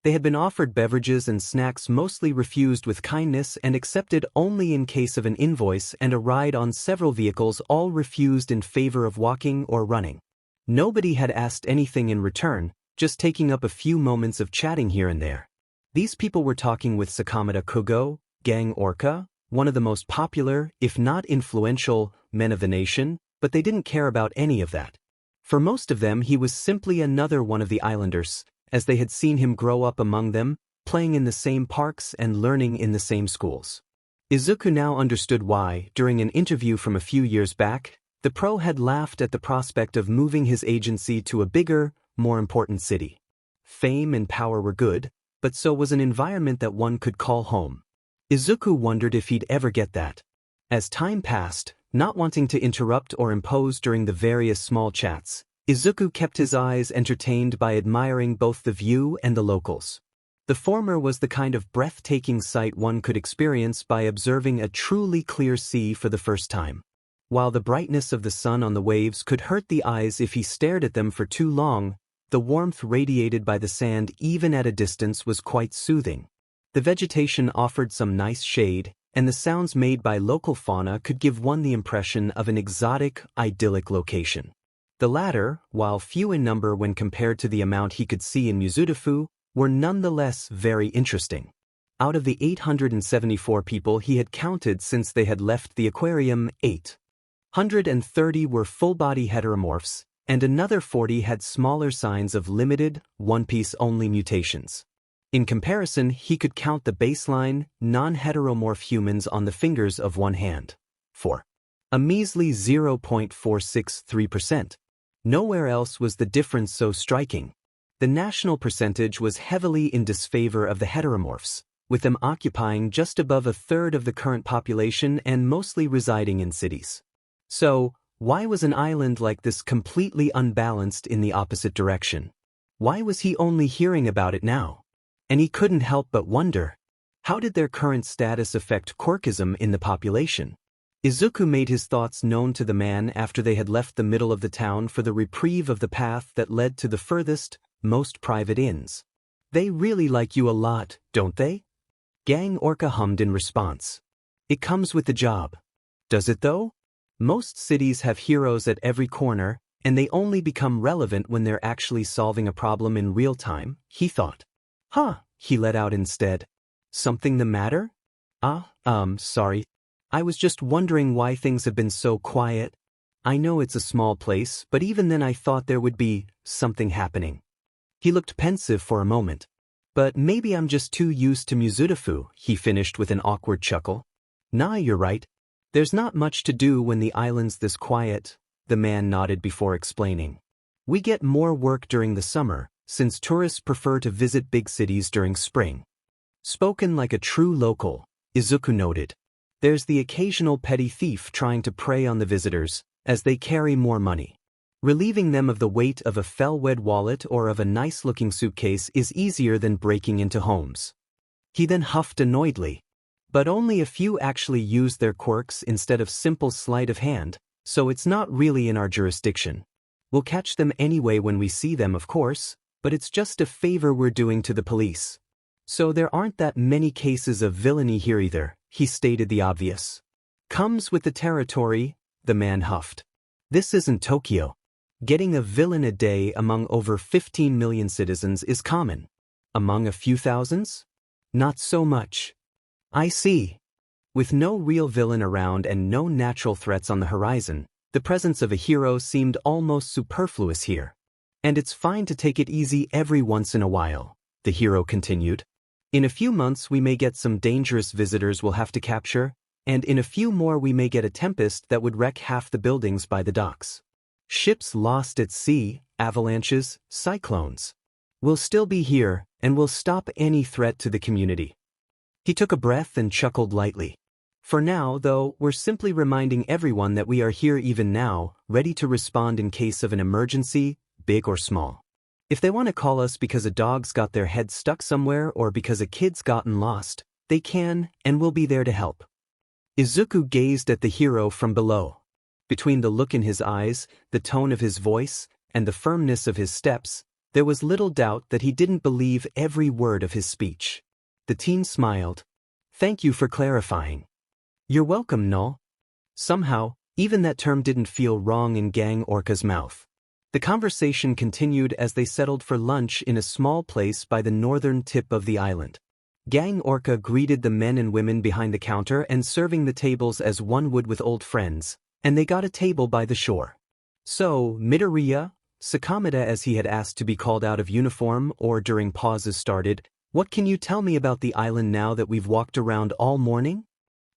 They had been offered beverages and snacks, mostly refused with kindness and accepted only in case of an invoice, and a ride on several vehicles, all refused in favor of walking or running. Nobody had asked anything in return, just taking up a few moments of chatting here and there. These people were talking with Sakamata Kugo, Gang Orca, one of the most popular, if not influential, men of the nation, but they didn't care about any of that. For most of them he was simply another one of the islanders, as they had seen him grow up among them, playing in the same parks and learning in the same schools. Izuku now understood why, during an interview from a few years back, the pro had laughed at the prospect of moving his agency to a bigger, more important city. Fame and power were good, but so was an environment that one could call home. Izuku wondered if he'd ever get that. As time passed, not wanting to interrupt or impose during the various small chats, Izuku kept his eyes entertained by admiring both the view and the locals. The former was the kind of breathtaking sight one could experience by observing a truly clear sea for the first time. While the brightness of the sun on the waves could hurt the eyes if he stared at them for too long, the warmth radiated by the sand even at a distance was quite soothing. The vegetation offered some nice shade, and the sounds made by local fauna could give one the impression of an exotic, idyllic location. The latter, while few in number when compared to the amount he could see in Mizudafu, were nonetheless very interesting. Out of the 874 people he had counted since they had left the aquarium, 830 were full-body heteromorphs, and another 40 had smaller signs of limited, one-piece-only mutations. In comparison, he could count the baseline, non-heteromorph humans on the fingers of one hand. 4. A measly 0.463%. Nowhere else was the difference so striking. The national percentage was heavily in disfavor of the heteromorphs, with them occupying just above a third of the current population and mostly residing in cities. So, why was an island like this completely unbalanced in the opposite direction? Why was he only hearing about it now? And he couldn't help but wonder, how did their current status affect quirkism in the population? Izuku made his thoughts known to the man after they had left the middle of the town for the reprieve of the path that led to the furthest, most private inns. They really like you a lot, don't they? Gang Orca hummed in response. It comes with the job. Does it though? Most cities have heroes at every corner, and they only become relevant when they're actually solving a problem in real time, he thought. Huh, he let out instead. Something the matter? Sorry. I was just wondering why things have been so quiet. I know it's a small place, but even then I thought there would be something happening. He looked pensive for a moment. But maybe I'm just too used to Mizudafu, he finished with an awkward chuckle. Nah, you're right. There's not much to do when the island's this quiet, the man nodded before explaining. We get more work during the summer, since tourists prefer to visit big cities during spring. Spoken like a true local, Izuku noted. There's the occasional petty thief trying to prey on the visitors, as they carry more money. Relieving them of the weight of a fell-wed wallet or of a nice-looking suitcase is easier than breaking into homes. He then huffed annoyedly. But only a few actually use their quirks instead of simple sleight of hand, so it's not really in our jurisdiction. We'll catch them anyway when we see them, of course, but it's just a favor we're doing to the police. So there aren't that many cases of villainy here either, he stated the obvious. Comes with the territory, the man huffed. This isn't Tokyo. Getting a villain a day among over 15 million citizens is common. Among a few thousands? Not so much. I see. With no real villain around and no natural threats on the horizon, the presence of a hero seemed almost superfluous here. And it's fine to take it easy every once in a while, the hero continued. In a few months we may get some dangerous visitors we'll have to capture, and in a few more we may get a tempest that would wreck half the buildings by the docks. Ships lost at sea, avalanches, cyclones. We'll still be here, and we'll stop any threat to the community. He took a breath and chuckled lightly. For now, though, we're simply reminding everyone that we are here even now, ready to respond in case of an emergency, big or small. If they want to call us because a dog's got their head stuck somewhere or because a kid's gotten lost, they can, and we'll be there to help. Izuku gazed at the hero from below. Between the look in his eyes, the tone of his voice, and the firmness of his steps, there was little doubt that he didn't believe every word of his speech. The teen smiled. Thank you for clarifying. You're welcome, Null. Somehow, even that term didn't feel wrong in Gang Orca's mouth. The conversation continued as they settled for lunch in a small place by the northern tip of the island. Gang Orca greeted the men and women behind the counter and serving the tables as one would with old friends, and they got a table by the shore. So, Midoriya, Sakamada as he had asked to be called out of uniform or during pauses started, what can you tell me about the island now that we've walked around all morning?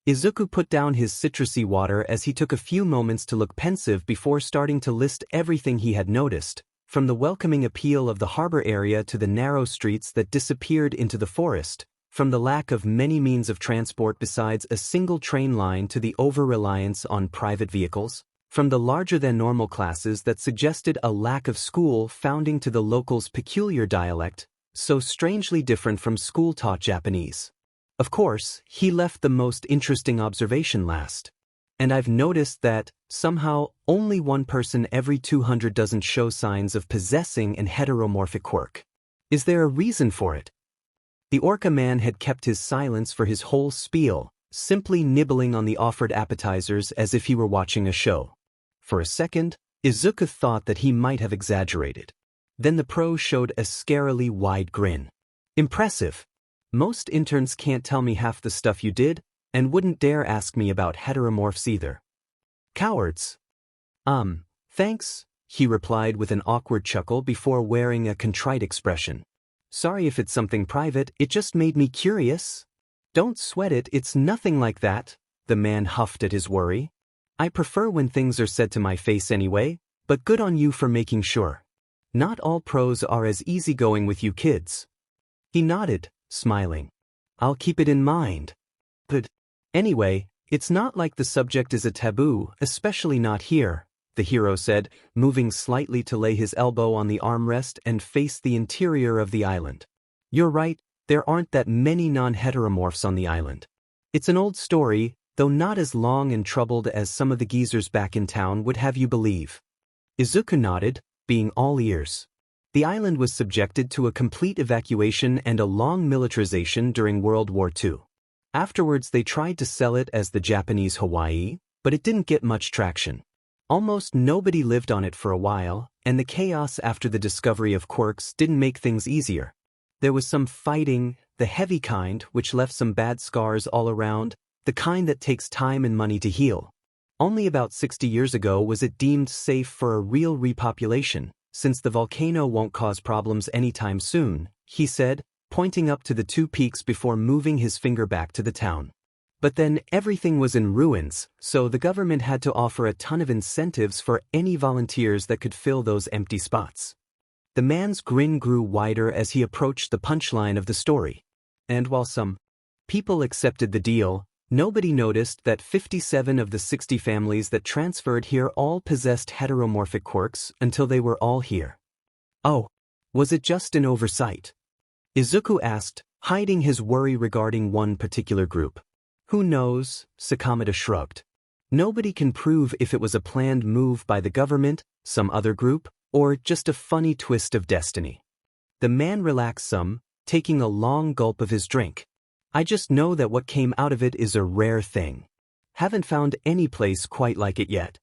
Izuku put down his citrusy water as he took a few moments to look pensive before starting to list everything he had noticed, from the welcoming appeal of the harbor area to the narrow streets that disappeared into the forest, from the lack of many means of transport besides a single train line to the over-reliance on private vehicles, from the larger-than-normal classes that suggested a lack of school founding to the locals' peculiar dialect, so strangely different from school-taught Japanese. Of course, he left the most interesting observation last. And I've noticed that, somehow, only one person every 200 doesn't show signs of possessing an heteromorphic quirk. Is there a reason for it? The Orca man had kept his silence for his whole spiel, simply nibbling on the offered appetizers as if he were watching a show. For a second, Izuku thought that he might have exaggerated. Then the pro showed a scarily wide grin. Impressive. Most interns can't tell me half the stuff you did, and wouldn't dare ask me about heteromorphs either. Cowards. Thanks, he replied with an awkward chuckle before wearing a contrite expression. Sorry if it's something private, it just made me curious. Don't sweat it, it's nothing like that, the man huffed at his worry. I prefer when things are said to my face anyway, but good on you for making sure. Not all pros are as easygoing with you kids. He nodded, smiling. I'll keep it in mind. But anyway, it's not like the subject is a taboo, especially not here, the hero said, moving slightly to lay his elbow on the armrest and face the interior of the island. You're right, there aren't that many non-heteromorphs on the island. It's an old story, though not as long and troubled as some of the geezers back in town would have you believe. Izuku nodded, being all ears. The island was subjected to a complete evacuation and a long militarization during World War II. Afterwards they tried to sell it as the Japanese Hawaii, but it didn't get much traction. Almost nobody lived on it for a while, and the chaos after the discovery of quirks didn't make things easier. There was some fighting, the heavy kind, which left some bad scars all around, the kind that takes time and money to heal. Only about 60 years ago was it deemed safe for a real repopulation, since the volcano won't cause problems anytime soon, he said, pointing up to the two peaks before moving his finger back to the town. But then everything was in ruins, so the government had to offer a ton of incentives for any volunteers that could fill those empty spots. The man's grin grew wider as he approached the punchline of the story. And while some people accepted the deal, nobody noticed that 57 of the 60 families that transferred here all possessed heteromorphic quirks until they were all here. Oh, was it just an oversight? Izuku asked, hiding his worry regarding one particular group. Who knows, Sakamata shrugged. Nobody can prove if it was a planned move by the government, some other group, or just a funny twist of destiny. The man relaxed some, taking a long gulp of his drink. I just know that what came out of it is a rare thing. Haven't found any place quite like it yet.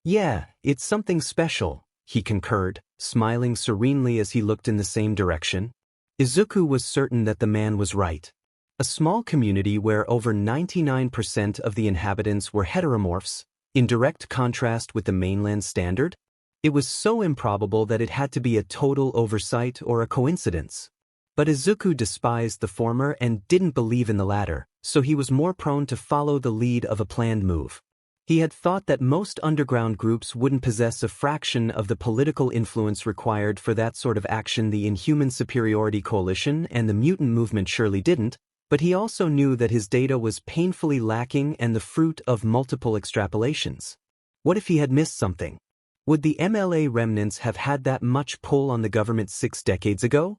Yeah, it's something special, he concurred, smiling serenely as he looked in the same direction. Izuku was certain that the man was right. A small community where over 99% of the inhabitants were heteromorphs, in direct contrast with the mainland standard? It was so improbable that it had to be a total oversight or a coincidence. But Izuku despised the former and didn't believe in the latter, so he was more prone to follow the lead of a planned move. He had thought that most underground groups wouldn't possess a fraction of the political influence required for that sort of action. The Inhuman Superiority Coalition and the Mutant Movement surely didn't, but he also knew that his data was painfully lacking and the fruit of multiple extrapolations. What if he had missed something? Would the MLA remnants have had that much pull on the government 6 decades ago?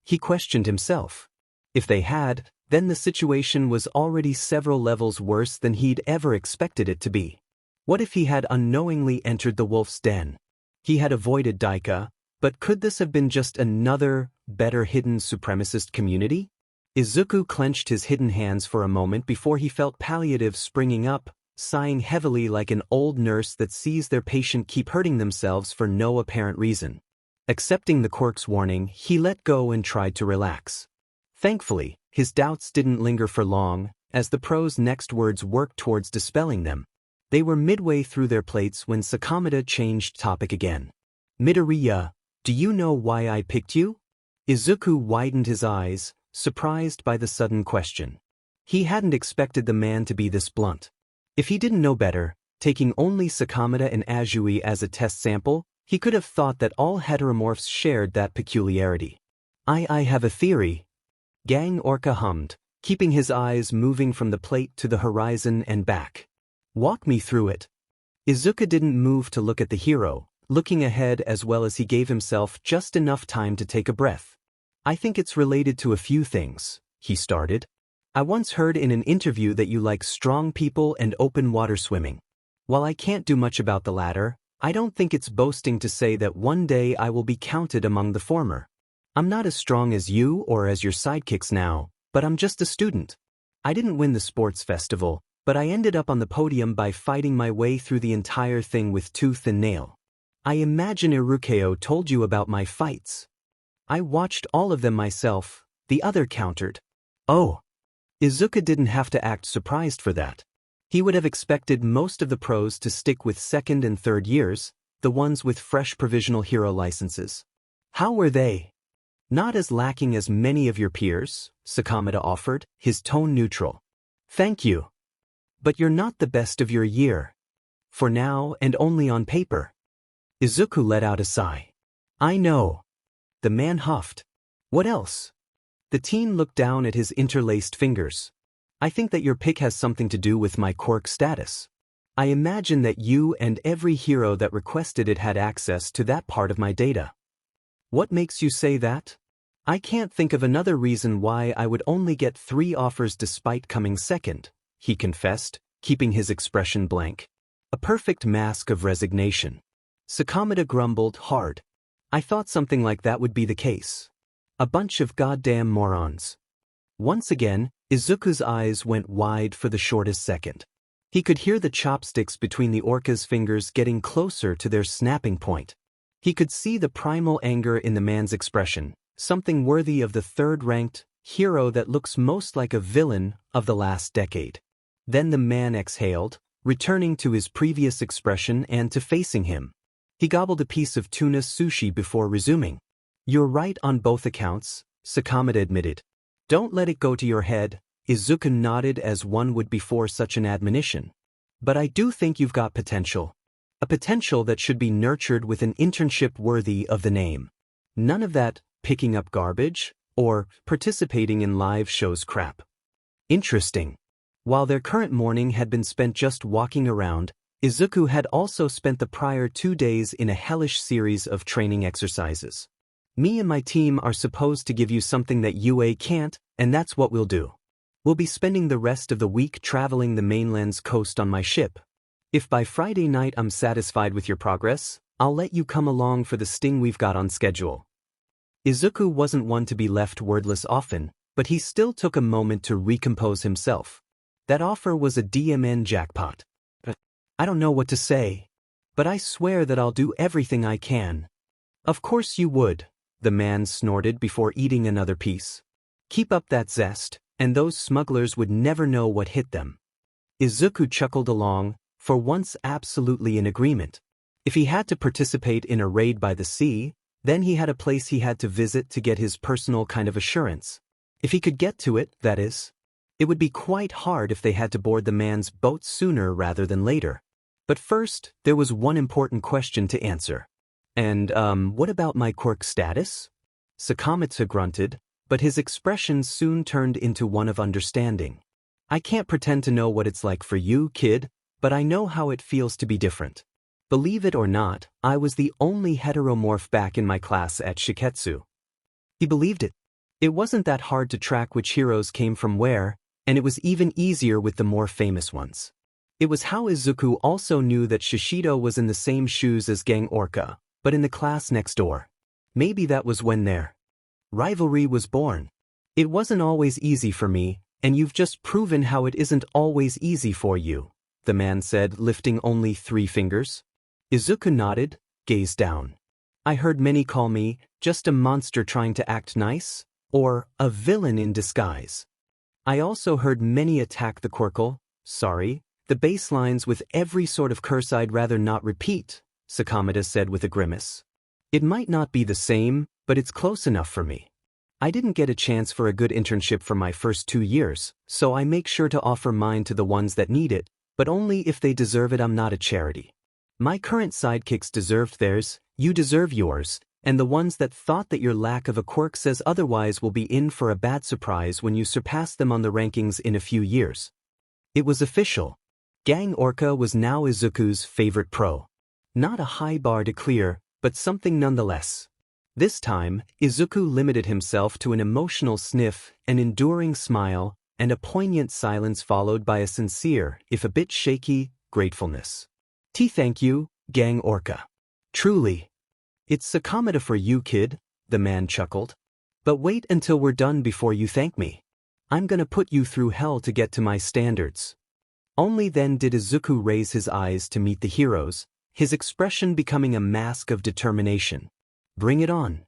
He questioned himself. If they had, then the situation was already several levels worse than he'd ever expected it to be. What if he had unknowingly entered the wolf's den? He had avoided Daika, but could this have been just another, better hidden supremacist community? Izuku clenched his hidden hands for a moment before he felt palliative springing up, sighing heavily like an old nurse that sees their patient keep hurting themselves for no apparent reason. Accepting the quirk's warning, he let go and tried to relax. Thankfully, his doubts didn't linger for long, as the pro's next words worked towards dispelling them. They were midway through their plates when Sakamata changed topic again. Midoriya, do you know why I picked you? Izuku widened his eyes, surprised by the sudden question. He hadn't expected the man to be this blunt. If he didn't know better, taking only Sakamata and Azui as a test sample, he could have thought that all heteromorphs shared that peculiarity. I have a theory. Gang Orca hummed, keeping his eyes moving from the plate to the horizon and back. Walk me through it. Izuku didn't move to look at the hero, looking ahead as well as he gave himself just enough time to take a breath. I think it's related to a few things, he started. I once heard in an interview that you like strong people and open water swimming. While I can't do much about the latter, I don't think it's boasting to say that one day I will be counted among the former. I'm not as strong as you or as your sidekicks now, but I'm just a student. I didn't win the sports festival, but I ended up on the podium by fighting my way through the entire thing with tooth and nail. I imagine Irukeo told you about my fights. I watched all of them myself, the other countered. Oh. Izuku didn't have to act surprised for that. He would have expected most of the pros to stick with second and third years, the ones with fresh provisional hero licenses. How were they? Not as lacking as many of your peers, Sakamata offered, his tone neutral. Thank you. But you're not the best of your year. For now and only on paper. Izuku let out a sigh. I know. The man huffed. What else? The teen looked down at his interlaced fingers. I think that your pick has something to do with my quirk status. I imagine that you and every hero that requested it had access to that part of my data. What makes you say that? I can't think of another reason why I would only get 3 offers despite coming second, he confessed, keeping his expression blank. A perfect mask of resignation. Sakamata grumbled hard. I thought something like that would be the case. A bunch of goddamn morons. Once again, Izuku's eyes went wide for the shortest second. He could hear the chopsticks between the orca's fingers getting closer to their snapping point. He could see the primal anger in the man's expression, something worthy of the third-ranked hero that looks most like a villain of the last decade. Then the man exhaled, returning to his previous expression and to facing him. He gobbled a piece of tuna sushi before resuming. You're right on both accounts, Sakamata admitted. Don't let it go to your head, Izuku nodded as one would before such an admonition. But I do think you've got potential. A potential that should be nurtured with an internship worthy of the name. None of that picking up garbage or participating in live shows crap. Interesting. While their current morning had been spent just walking around, Izuku had also spent the prior 2 days in a hellish series of training exercises. Me and my team are supposed to give you something that UA can't, and that's what we'll do. We'll be spending the rest of the week traveling the mainland's coast on my ship. If by Friday night I'm satisfied with your progress, I'll let you come along for the sting we've got on schedule. Izuku wasn't one to be left wordless often, but he still took a moment to recompose himself. That offer was a DMN jackpot. I don't know what to say, but I swear that I'll do everything I can. Of course you would. The man snorted before eating another piece. Keep up that zest, and those smugglers would never know what hit them. Izuku chuckled along, for once absolutely in agreement. If he had to participate in a raid by the sea, then he had a place he had to visit to get his personal kind of assurance. If he could get to it, that is. It would be quite hard if they had to board the man's boat sooner rather than later. But first, there was one important question to answer. And, what about my quirk status? Sakamata grunted, but his expression soon turned into one of understanding. I can't pretend to know what it's like for you, kid, but I know how it feels to be different. Believe it or not, I was the only heteromorph back in my class at Shiketsu. He believed it. It wasn't that hard to track which heroes came from where, and it was even easier with the more famous ones. It was how Izuku also knew that Shishido was in the same shoes as Gang Orca, but in the class next door. Maybe that was when their rivalry was born. It wasn't always easy for me, and you've just proven how it isn't always easy for you, the man said, lifting only 3 fingers. Izuku nodded, gazed down. I heard many call me just a monster trying to act nice, or a villain in disguise. I also heard many attack the the baselines with every sort of curse I'd rather not repeat, Sakamata said with a grimace. It might not be the same, but it's close enough for me. I didn't get a chance for a good internship for my first 2 years, so I make sure to offer mine to the ones that need it, but only if they deserve it. I'm not a charity. My current sidekicks deserved theirs, you deserve yours, and the ones that thought that your lack of a quirk says otherwise will be in for a bad surprise when you surpass them on the rankings in a few years. It was official. Gang Orca was now Izuku's favorite pro. Not a high bar to clear, but something nonetheless. This time, Izuku limited himself to an emotional sniff, an enduring smile, and a poignant silence followed by a sincere, if a bit shaky, gratefulness. Thank you, Gang Orca. Truly. It's Sakamata for you, kid, the man chuckled. But wait until we're done before you thank me. I'm gonna put you through hell to get to my standards. Only then did Izuku raise his eyes to meet the heroes, his expression becoming a mask of determination. Bring it on.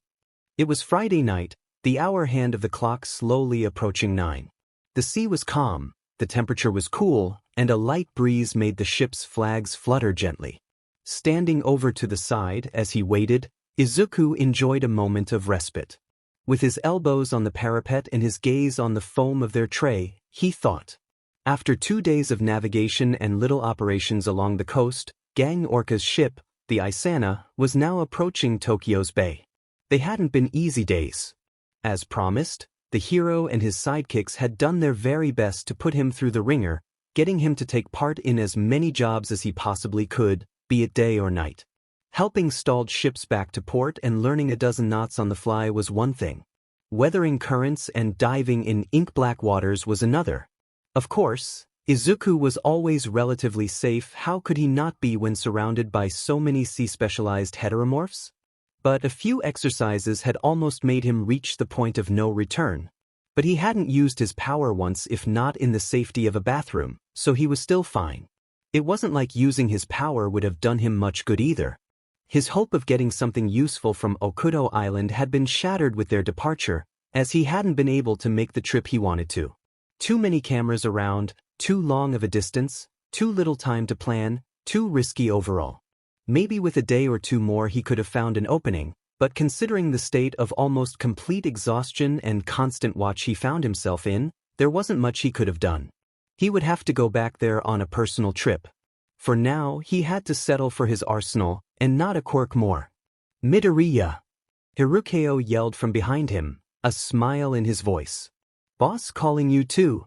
It was Friday night, the hour hand of the clock slowly approaching 9. The sea was calm, the temperature was cool, and a light breeze made the ship's flags flutter gently. Standing over to the side as he waited, Izuku enjoyed a moment of respite. With his elbows on the parapet and his gaze on the foam of their tray, he thought. After 2 days of navigation and little operations along the coast, Gang Orca's ship, the Isana, was now approaching Tokyo's bay. They hadn't been easy days. As promised, the hero and his sidekicks had done their very best to put him through the ringer, getting him to take part in as many jobs as he possibly could, be it day or night. Helping stalled ships back to port and learning a dozen knots on the fly was one thing. Weathering currents and diving in ink-black waters was another. Of course, Izuku was always relatively safe. How could he not be when surrounded by so many sea-specialized heteromorphs? But a few exercises had almost made him reach the point of no return. But he hadn't used his power once, if not in the safety of a bathroom, so he was still fine. It wasn't like using his power would have done him much good either. His hope of getting something useful from Okudo Island had been shattered with their departure, as he hadn't been able to make the trip he wanted to. Too many cameras around, too long of a distance, too little time to plan, too risky overall. Maybe with a day or two more he could have found an opening, but considering the state of almost complete exhaustion and constant watch he found himself in, there wasn't much he could have done. He would have to go back there on a personal trip. For now, he had to settle for his arsenal, and not a quirk more. Midoriya! Hirukeo yelled from behind him, a smile in his voice. Boss calling you too.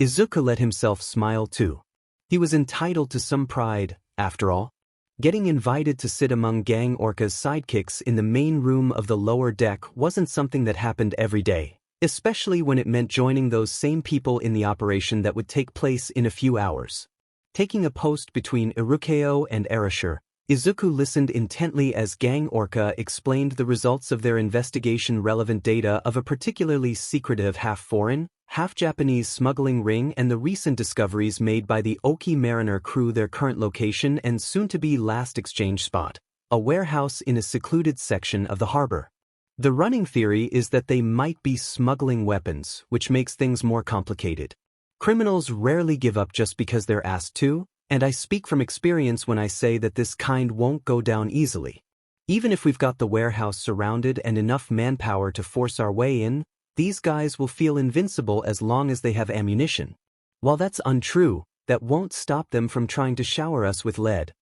Izuku let himself smile too. He was entitled to some pride, after all. Getting invited to sit among Gang Orca's sidekicks in the main room of the lower deck wasn't something that happened every day, especially when it meant joining those same people in the operation that would take place in a few hours. Taking a post between Hirukeo and Erasure, Izuku listened intently as Gang Orca explained the results of their investigation-relevant data of a particularly secretive half-foreign, half-Japanese smuggling ring and the recent discoveries made by the Oki Mariner crew, their current location and soon-to-be last exchange spot, a warehouse in a secluded section of the harbor. The running theory is that they might be smuggling weapons, which makes things more complicated. Criminals rarely give up just because they're asked to, and I speak from experience when I say that this kind won't go down easily. Even if we've got the warehouse surrounded and enough manpower to force our way in, these guys will feel invincible as long as they have ammunition. While that's untrue, that won't stop them from trying to shower us with lead.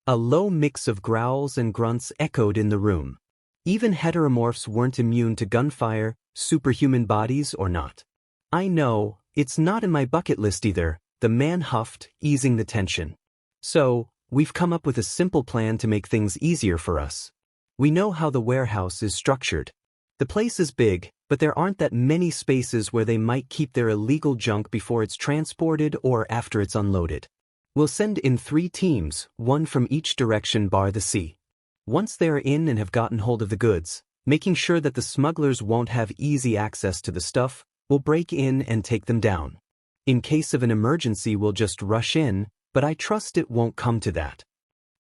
A low mix of growls and grunts echoed in the room. Even heteromorphs weren't immune to gunfire, superhuman bodies or not. I know, it's not in my bucket list either, the man huffed, easing the tension. So, we've come up with a simple plan to make things easier for us. We know how the warehouse is structured. The place is big, but there aren't that many spaces where they might keep their illegal junk before it's transported or after it's unloaded. We'll send in 3 teams, 1 from each direction bar the sea. Once they are in and have gotten hold of the goods, making sure that the smugglers won't have easy access to the stuff, we'll break in and take them down. In case of an emergency we'll just rush in, but I trust it won't come to that.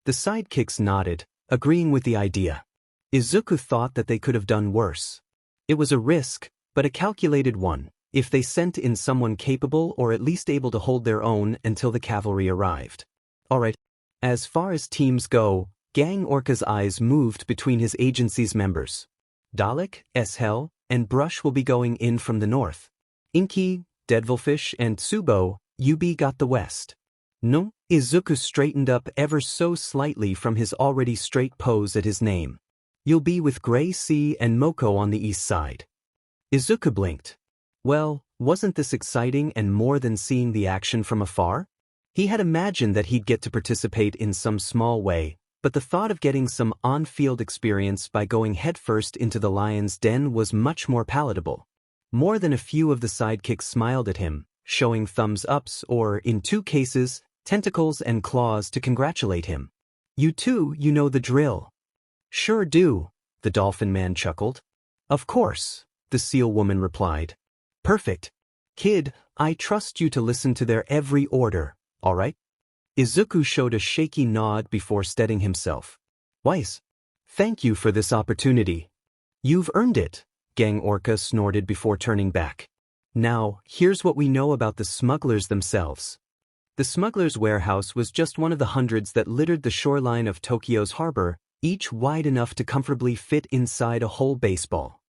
The sidekicks nodded, agreeing with the idea. Izuku thought that they could have done worse. It was a risk, but a calculated one, if they sent in someone capable or at least able to hold their own until the cavalry arrived. Alright, as far as teams go, Gang Orca's eyes moved between his agency's members. Dalek, Eshel, and Brush will be going in from the north. Inky, Deadvillefish, and Tsubo, UB got the west. No, Izuku straightened up ever so slightly from his already straight pose at his name. You'll be with Grey Sea and Moko on the east side. Izuku blinked. Well, wasn't this exciting and more than seeing the action from afar? He had imagined that he'd get to participate in some small way, but the thought of getting some on-field experience by going headfirst into the lion's den was much more palatable. More than a few of the sidekicks smiled at him, showing thumbs-ups or, in 2 cases, tentacles and claws to congratulate him. "You two, you know the drill." "Sure do," the dolphin man chuckled. "Of course," the seal woman replied. "Perfect. Kid, I trust you to listen to their every order, all right?" Izuku showed a shaky nod before steadying himself. "Wise. Thank you for this opportunity." "You've earned it," Gang Orca snorted before turning back. "Now, here's what we know about the smugglers themselves." The smuggler's warehouse was just one of the hundreds that littered the shoreline of Tokyo's harbor, each wide enough to comfortably fit inside a whole baseball.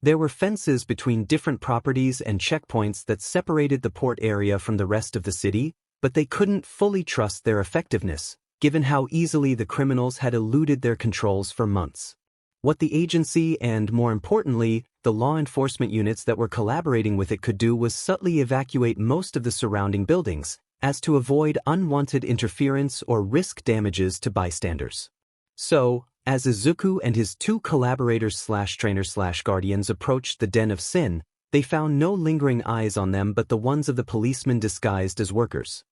There were fences between different properties and checkpoints that separated the port area from the rest of the city, but they couldn't fully trust their effectiveness, given how easily the criminals had eluded their controls for months. What the agency and, more importantly, the law enforcement units that were collaborating with it could do was subtly evacuate most of the surrounding buildings, as to avoid unwanted interference or risk damages to bystanders. So, as Izuku and his 2 collaborators/trainers/guardians approached the Den of Sin, they found no lingering eyes on them but the ones of the policemen disguised as workers.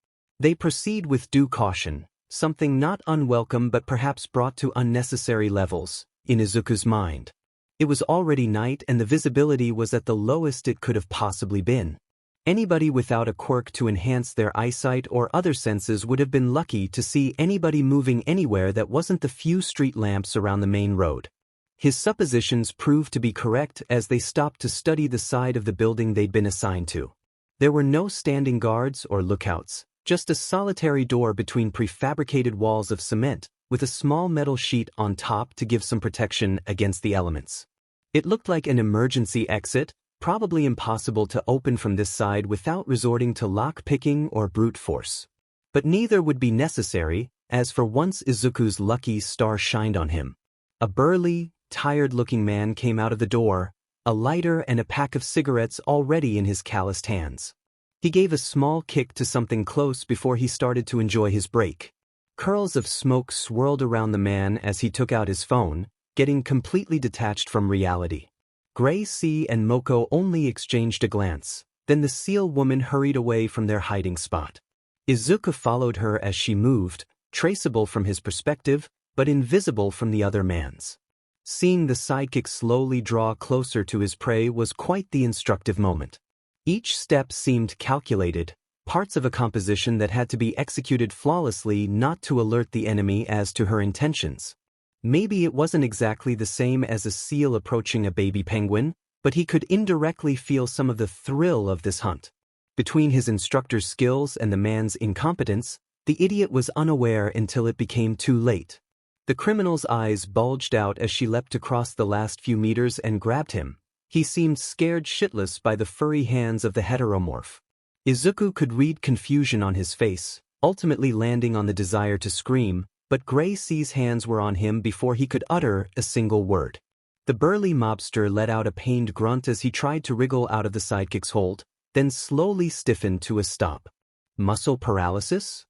They proceed with due caution, something not unwelcome but perhaps brought to unnecessary levels, in Izuku's mind. It was already night and the visibility was at the lowest it could have possibly been. Anybody without a quirk to enhance their eyesight or other senses would have been lucky to see anybody moving anywhere that wasn't the few street lamps around the main road. His suppositions proved to be correct as they stopped to study the side of the building they'd been assigned to. There were no standing guards or lookouts, just a solitary door between prefabricated walls of cement, with a small metal sheet on top to give some protection against the elements. It looked like an emergency exit, probably impossible to open from this side without resorting to lock-picking or brute force. But neither would be necessary, as for once Izuku's lucky star shined on him. A burly, tired-looking man came out of the door, a lighter and a pack of cigarettes already in his calloused hands. He gave a small kick to something close before he started to enjoy his break. Curls of smoke swirled around the man as he took out his phone, getting completely detached from reality. Gray Sea and Moko only exchanged a glance, then the seal woman hurried away from their hiding spot. Izuku followed her as she moved, traceable from his perspective, but invisible from the other man's. Seeing the sidekick slowly draw closer to his prey was quite the instructive moment. Each step seemed calculated, parts of a composition that had to be executed flawlessly not to alert the enemy as to her intentions. Maybe it wasn't exactly the same as a seal approaching a baby penguin, but he could indirectly feel some of the thrill of this hunt. Between his instructor's skills and the man's incompetence, the idiot was unaware until it became too late. The criminal's eyes bulged out as she leapt across the last few meters and grabbed him. He seemed scared shitless by the furry hands of the heteromorph. Izuku could read confusion on his face, ultimately landing on the desire to scream, but Gray Sea's hands were on him before he could utter a single word. The burly mobster let out a pained grunt as he tried to wriggle out of the sidekick's hold, then slowly stiffened to a stop. Muscle paralysis?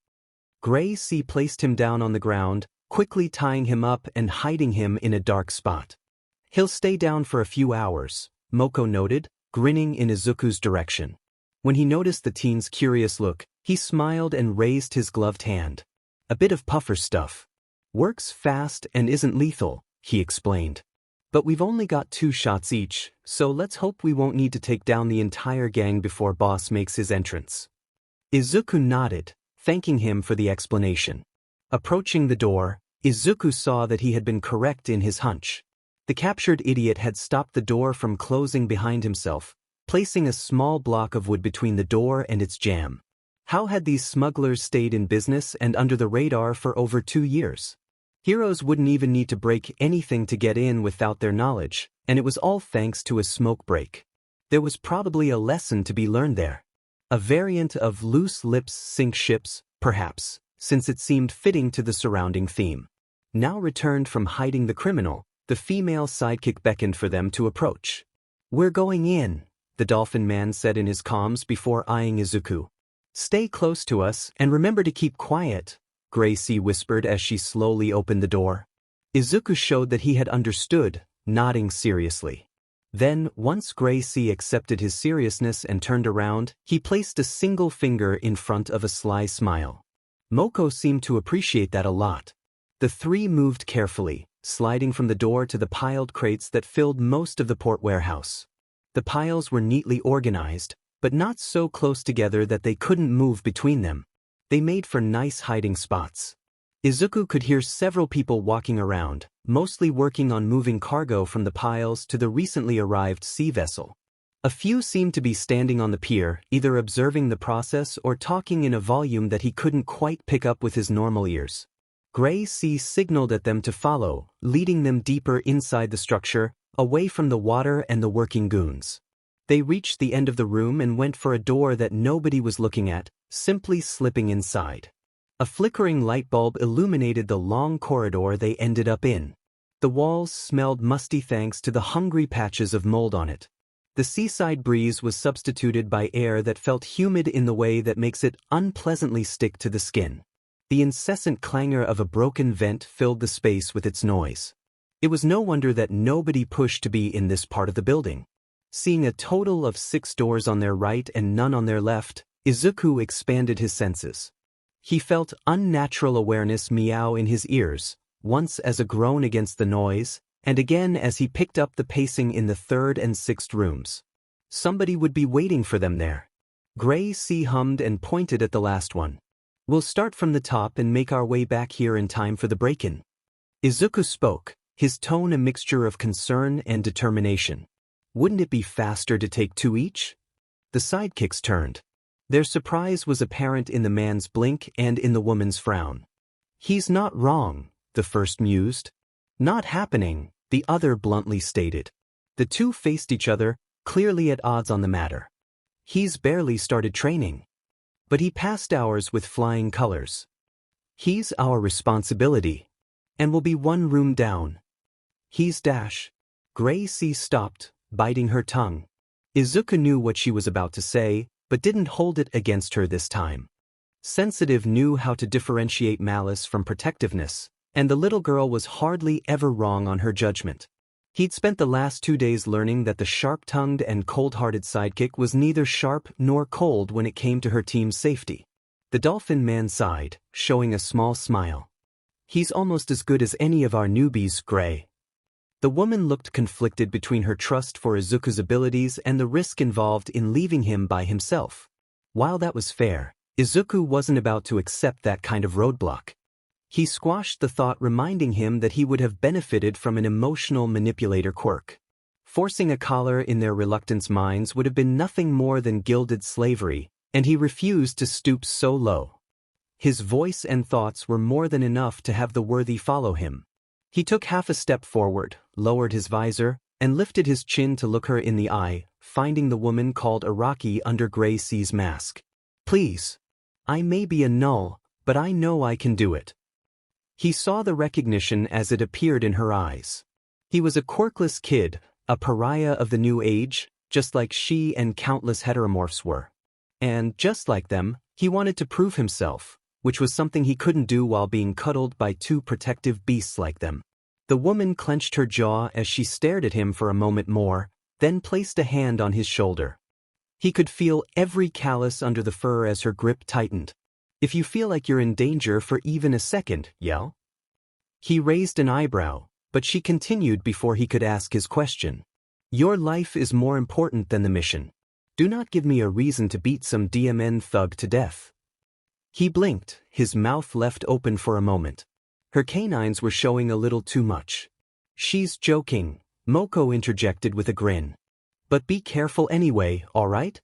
Gray Sea placed him down on the ground, quickly tying him up and hiding him in a dark spot. "He'll stay down for a few hours," Moko noted, grinning in Izuku's direction. When he noticed the teen's curious look, he smiled and raised his gloved hand. "A bit of puffer stuff. Works fast and isn't lethal," he explained. "But we've only got 2 shots each, so let's hope we won't need to take down the entire gang before boss makes his entrance." Izuku nodded, thanking him for the explanation. Approaching the door, Izuku saw that he had been correct in his hunch. The captured idiot had stopped the door from closing behind himself, placing a small block of wood between the door and its jamb. How had these smugglers stayed in business and under the radar for over 2 years? Heroes wouldn't even need to break anything to get in without their knowledge, and it was all thanks to a smoke break. There was probably a lesson to be learned there. A variant of loose lips sink ships, perhaps, since it seemed fitting to the surrounding theme. Now returned from hiding the criminal, the female sidekick beckoned for them to approach. "We're going in," the dolphin man said in his comms before eyeing Izuku. Stay close to us and remember to keep quiet, Gracie whispered as she slowly opened the door. Izuku showed that he had understood, nodding seriously. Then, once Gracie accepted his seriousness and turned around, he placed a single finger in front of a sly smile. Moko seemed to appreciate that a lot. The three moved carefully, sliding from the door to the piled crates that filled most of the port warehouse. The piles were neatly organized, but not so close together that they couldn't move between them. They made for nice hiding spots. Izuku could hear several people walking around, mostly working on moving cargo from the piles to the recently arrived sea vessel. A few seemed to be standing on the pier, either observing the process or talking in a volume that he couldn't quite pick up with his normal ears. Gracie signaled at them to follow, leading them deeper inside the structure, away from the water and the working goons. They reached the end of the room and went for a door that nobody was looking at, simply slipping inside. A flickering light bulb illuminated the long corridor they ended up in. The walls smelled musty thanks to the hungry patches of mold on it. The seaside breeze was substituted by air that felt humid in the way that makes it unpleasantly stick to the skin. The incessant clangor of a broken vent filled the space with its noise. It was no wonder that nobody pushed to be in this part of the building. Seeing a total of 6 doors on their right and none on their left, Izuku expanded his senses. He felt unnatural awareness meow in his ears, once as a groan against the noise, and again as he picked up the pacing in the 3rd and 6th rooms. Somebody would be waiting for them there. Gracie hummed and pointed at the last one. We'll start from the top and make our way back here in time for the break-in. Izuku spoke, his tone a mixture of concern and determination. Wouldn't it be faster to take 2 each? The sidekicks turned. Their surprise was apparent in the man's blink and in the woman's frown. He's not wrong, the first mused. Not happening, the other bluntly stated. The two faced each other, clearly at odds on the matter. He's barely started training. But he passed ours with flying colors. He's our responsibility. And will be 1 room down. He's dash. Gracie stopped, biting her tongue. Izuku knew what she was about to say, but didn't hold it against her this time. Sensitive knew how to differentiate malice from protectiveness, and the little girl was hardly ever wrong on her judgment. He'd spent the last 2 days learning that the sharp-tongued and cold-hearted sidekick was neither sharp nor cold when it came to her team's safety. The dolphin man sighed, showing a small smile. He's almost as good as any of our newbies, Gray. The woman looked conflicted between her trust for Izuku's abilities and the risk involved in leaving him by himself. While that was fair, Izuku wasn't about to accept that kind of roadblock. He squashed the thought, reminding him that he would have benefited from an emotional manipulator quirk. Forcing a collar in their reluctant minds would have been nothing more than gilded slavery, and he refused to stoop so low. His voice and thoughts were more than enough to have the worthy follow him. He took half a step forward, lowered his visor, and lifted his chin to look her in the eye, finding the woman called Araki under Gracie's mask. Please. I may be a null, but I know I can do it. He saw the recognition as it appeared in her eyes. He was a quirkless kid, a pariah of the new age, just like she and countless heteromorphs were. And, just like them, he wanted to prove himself, which was something he couldn't do while being cuddled by 2 protective beasts like them. The woman clenched her jaw as she stared at him for a moment more, then placed a hand on his shoulder. He could feel every callus under the fur as her grip tightened. If you feel like you're in danger for even a second, yell. He raised an eyebrow, but she continued before he could ask his question. Your life is more important than the mission. Do not give me a reason to beat some DMN thug to death. He blinked, his mouth left open for a moment. Her canines were showing a little too much. She's joking, Moko interjected with a grin. But be careful anyway, all right?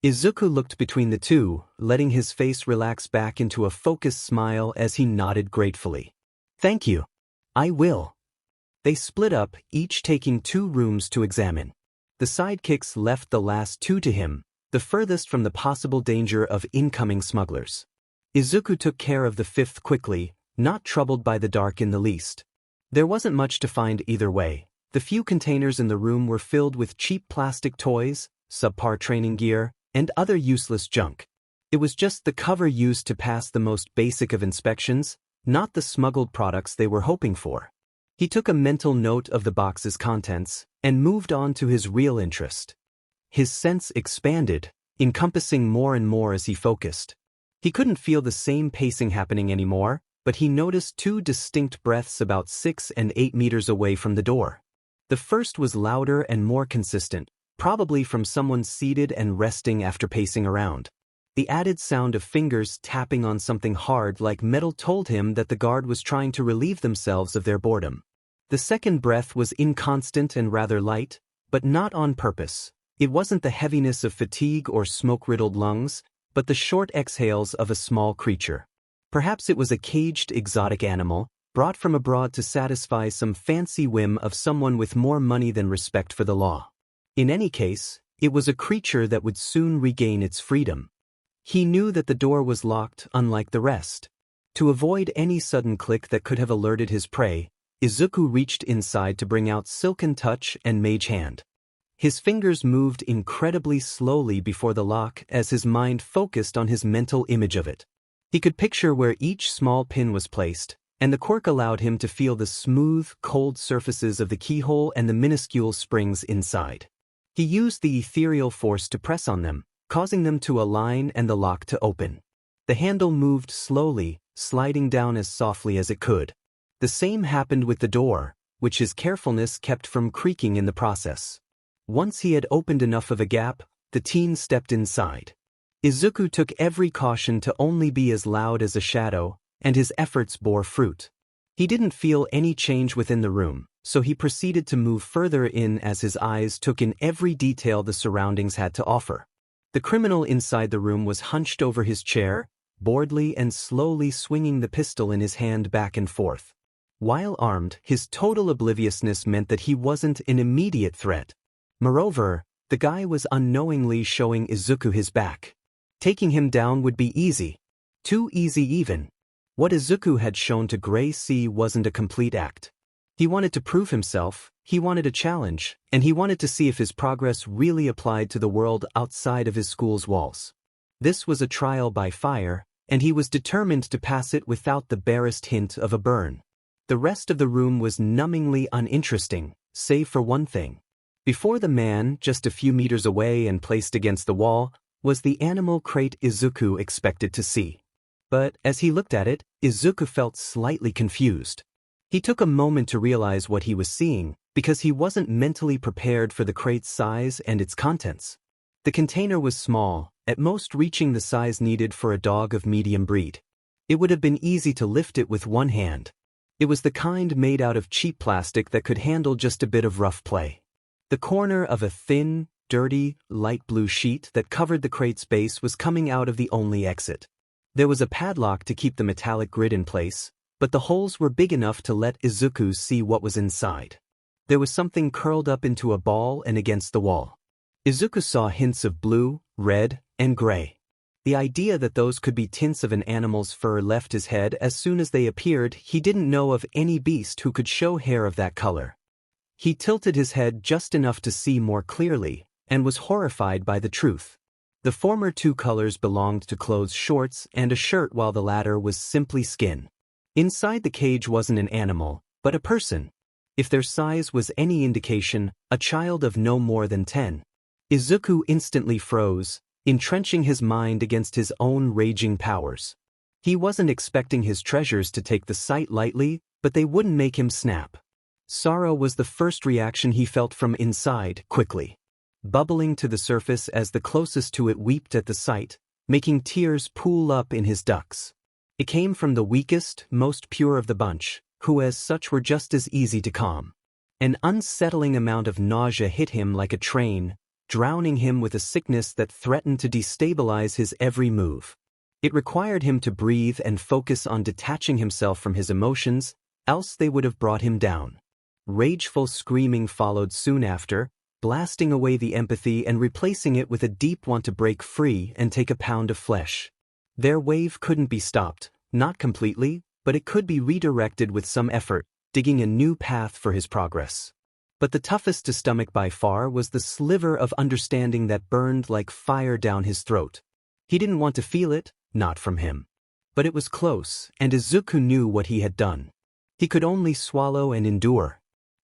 Izuku looked between the two, letting his face relax back into a focused smile as he nodded gratefully. Thank you. I will. They split up, each taking 2 rooms to examine. The sidekicks left the last 2 to him, the furthest from the possible danger of incoming smugglers. Izuku took care of the 5th quickly, not troubled by the dark in the least. There wasn't much to find either way. The few containers in the room were filled with cheap plastic toys, subpar training gear, and other useless junk. It was just the cover used to pass the most basic of inspections, not the smuggled products they were hoping for. He took a mental note of the box's contents and moved on to his real interest. His sense expanded, encompassing more and more as he focused. He couldn't feel the same pacing happening anymore, but he noticed two distinct breaths about 6 and 8 meters away from the door. The first was louder and more consistent, probably from someone seated and resting after pacing around. The added sound of fingers tapping on something hard like metal told him that the guard was trying to relieve themselves of their boredom. The second breath was inconstant and rather light, but not on purpose. It wasn't the heaviness of fatigue or smoke-riddled lungs, but the short exhales of a small creature. Perhaps it was a caged exotic animal, brought from abroad to satisfy some fancy whim of someone with more money than respect for the law. In any case, it was a creature that would soon regain its freedom. He knew that the door was locked, unlike the rest. To avoid any sudden click that could have alerted his prey, Izuku reached inside to bring out Silken Touch and Mage Hand. His fingers moved incredibly slowly before the lock as his mind focused on his mental image of it. He could picture where each small pin was placed, and the quirk allowed him to feel the smooth, cold surfaces of the keyhole and the minuscule springs inside. He used the ethereal force to press on them, causing them to align and the lock to open. The handle moved slowly, sliding down as softly as it could. The same happened with the door, which his carefulness kept from creaking in the process. Once he had opened enough of a gap, the teen stepped inside. Izuku took every caution to only be as loud as a shadow, and his efforts bore fruit. He didn't feel any change within the room, so he proceeded to move further in as his eyes took in every detail the surroundings had to offer. The criminal inside the room was hunched over his chair, boredly and slowly swinging the pistol in his hand back and forth. While armed, his total obliviousness meant that he wasn't an immediate threat. Moreover, the guy was unknowingly showing Izuku his back. Taking him down would be easy. Too easy even. What Izuku had shown to Gray Sea wasn't a complete act. He wanted to prove himself, he wanted a challenge, and he wanted to see if his progress really applied to the world outside of his school's walls. This was a trial by fire, and he was determined to pass it without the barest hint of a burn. The rest of the room was numbingly uninteresting, save for one thing. Before the man, just a few meters away and placed against the wall, was the animal crate Izuku expected to see. But as he looked at it, Izuku felt slightly confused. He took a moment to realize what he was seeing, because he wasn't mentally prepared for the crate's size and its contents. The container was small, at most reaching the size needed for a dog of medium breed. It would have been easy to lift it with one hand. It was the kind made out of cheap plastic that could handle just a bit of rough play. The corner of a thin, dirty, light blue sheet that covered the crate's base was coming out of the only exit. There was a padlock to keep the metallic grid in place, but the holes were big enough to let Izuku see what was inside. There was something curled up into a ball and against the wall. Izuku saw hints of blue, red, and gray. The idea that those could be tints of an animal's fur left his head as soon as they appeared. He didn't know of any beast who could show hair of that color. He tilted his head just enough to see more clearly, and was horrified by the truth. The former two colors belonged to clothes, shorts and a shirt, while the latter was simply skin. Inside the cage wasn't an animal, but a person. If their size was any indication, a child of no more than 10. Izuku instantly froze, entrenching his mind against his own raging powers. He wasn't expecting his treasures to take the sight lightly, but they wouldn't make him snap. Sorrow was the first reaction he felt from inside, quickly bubbling to the surface as the closest to it wept at the sight, making tears pool up in his ducts. It came from the weakest, most pure of the bunch, who as such were just as easy to calm. An unsettling amount of nausea hit him like a train, drowning him with a sickness that threatened to destabilize his every move. It required him to breathe and focus on detaching himself from his emotions, else they would have brought him down. Rageful screaming followed soon after, blasting away the empathy and replacing it with a deep want to break free and take a pound of flesh. Their wave couldn't be stopped, not completely, but it could be redirected with some effort, digging a new path for his progress. But the toughest to stomach by far was the sliver of understanding that burned like fire down his throat. He didn't want to feel it, not from him. But it was close, and Izuku knew what he had done. He could only swallow and endure.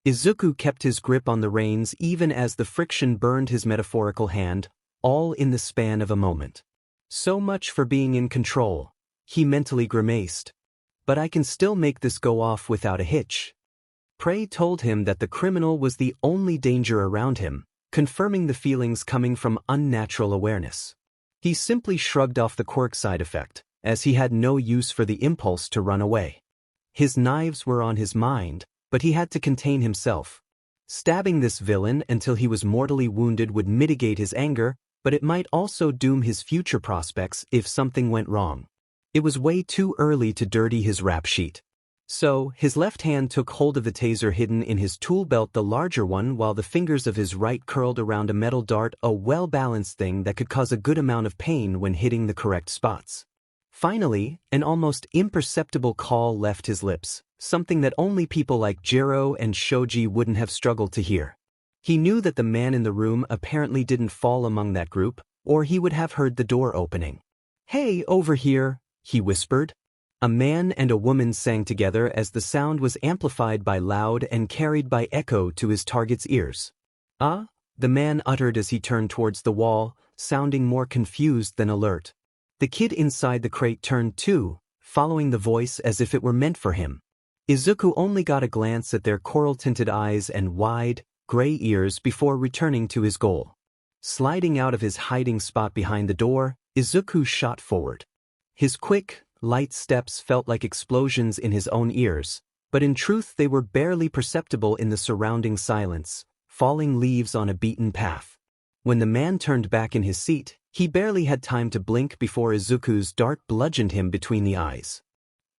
Izuku kept his grip on the reins even as the friction burned his metaphorical hand, all in the span of a moment. So much for being in control, he mentally grimaced. But I can still make this go off without a hitch. Prey told him that the criminal was the only danger around him, confirming the feelings coming from unnatural awareness. He simply shrugged off the quirk side effect, as he had no use for the impulse to run away. His knives were on his mind, but he had to contain himself. Stabbing this villain until he was mortally wounded would mitigate his anger, but it might also doom his future prospects if something went wrong. It was way too early to dirty his rap sheet. So, his left hand took hold of the taser hidden in his tool belt, the larger one, while the fingers of his right curled around a metal dart, a well-balanced thing that could cause a good amount of pain when hitting the correct spots. Finally, an almost imperceptible call left his lips, something that only people like Jiro and Shoji wouldn't have struggled to hear. He knew that the man in the room apparently didn't fall among that group, or he would have heard the door opening. "Hey, over here," he whispered. A man and a woman sang together as the sound was amplified by loud and carried by echo to his target's ears. "Ah," the man uttered as he turned towards the wall, sounding more confused than alert. The kid inside the crate turned too, following the voice as if it were meant for him. Izuku only got a glance at their coral-tinted eyes and wide, gray ears before returning to his goal. Sliding out of his hiding spot behind the door, Izuku shot forward. His quick, light steps felt like explosions in his own ears, but in truth they were barely perceptible in the surrounding silence, falling leaves on a beaten path. When the man turned back in his seat, he barely had time to blink before Izuku's dart bludgeoned him between the eyes.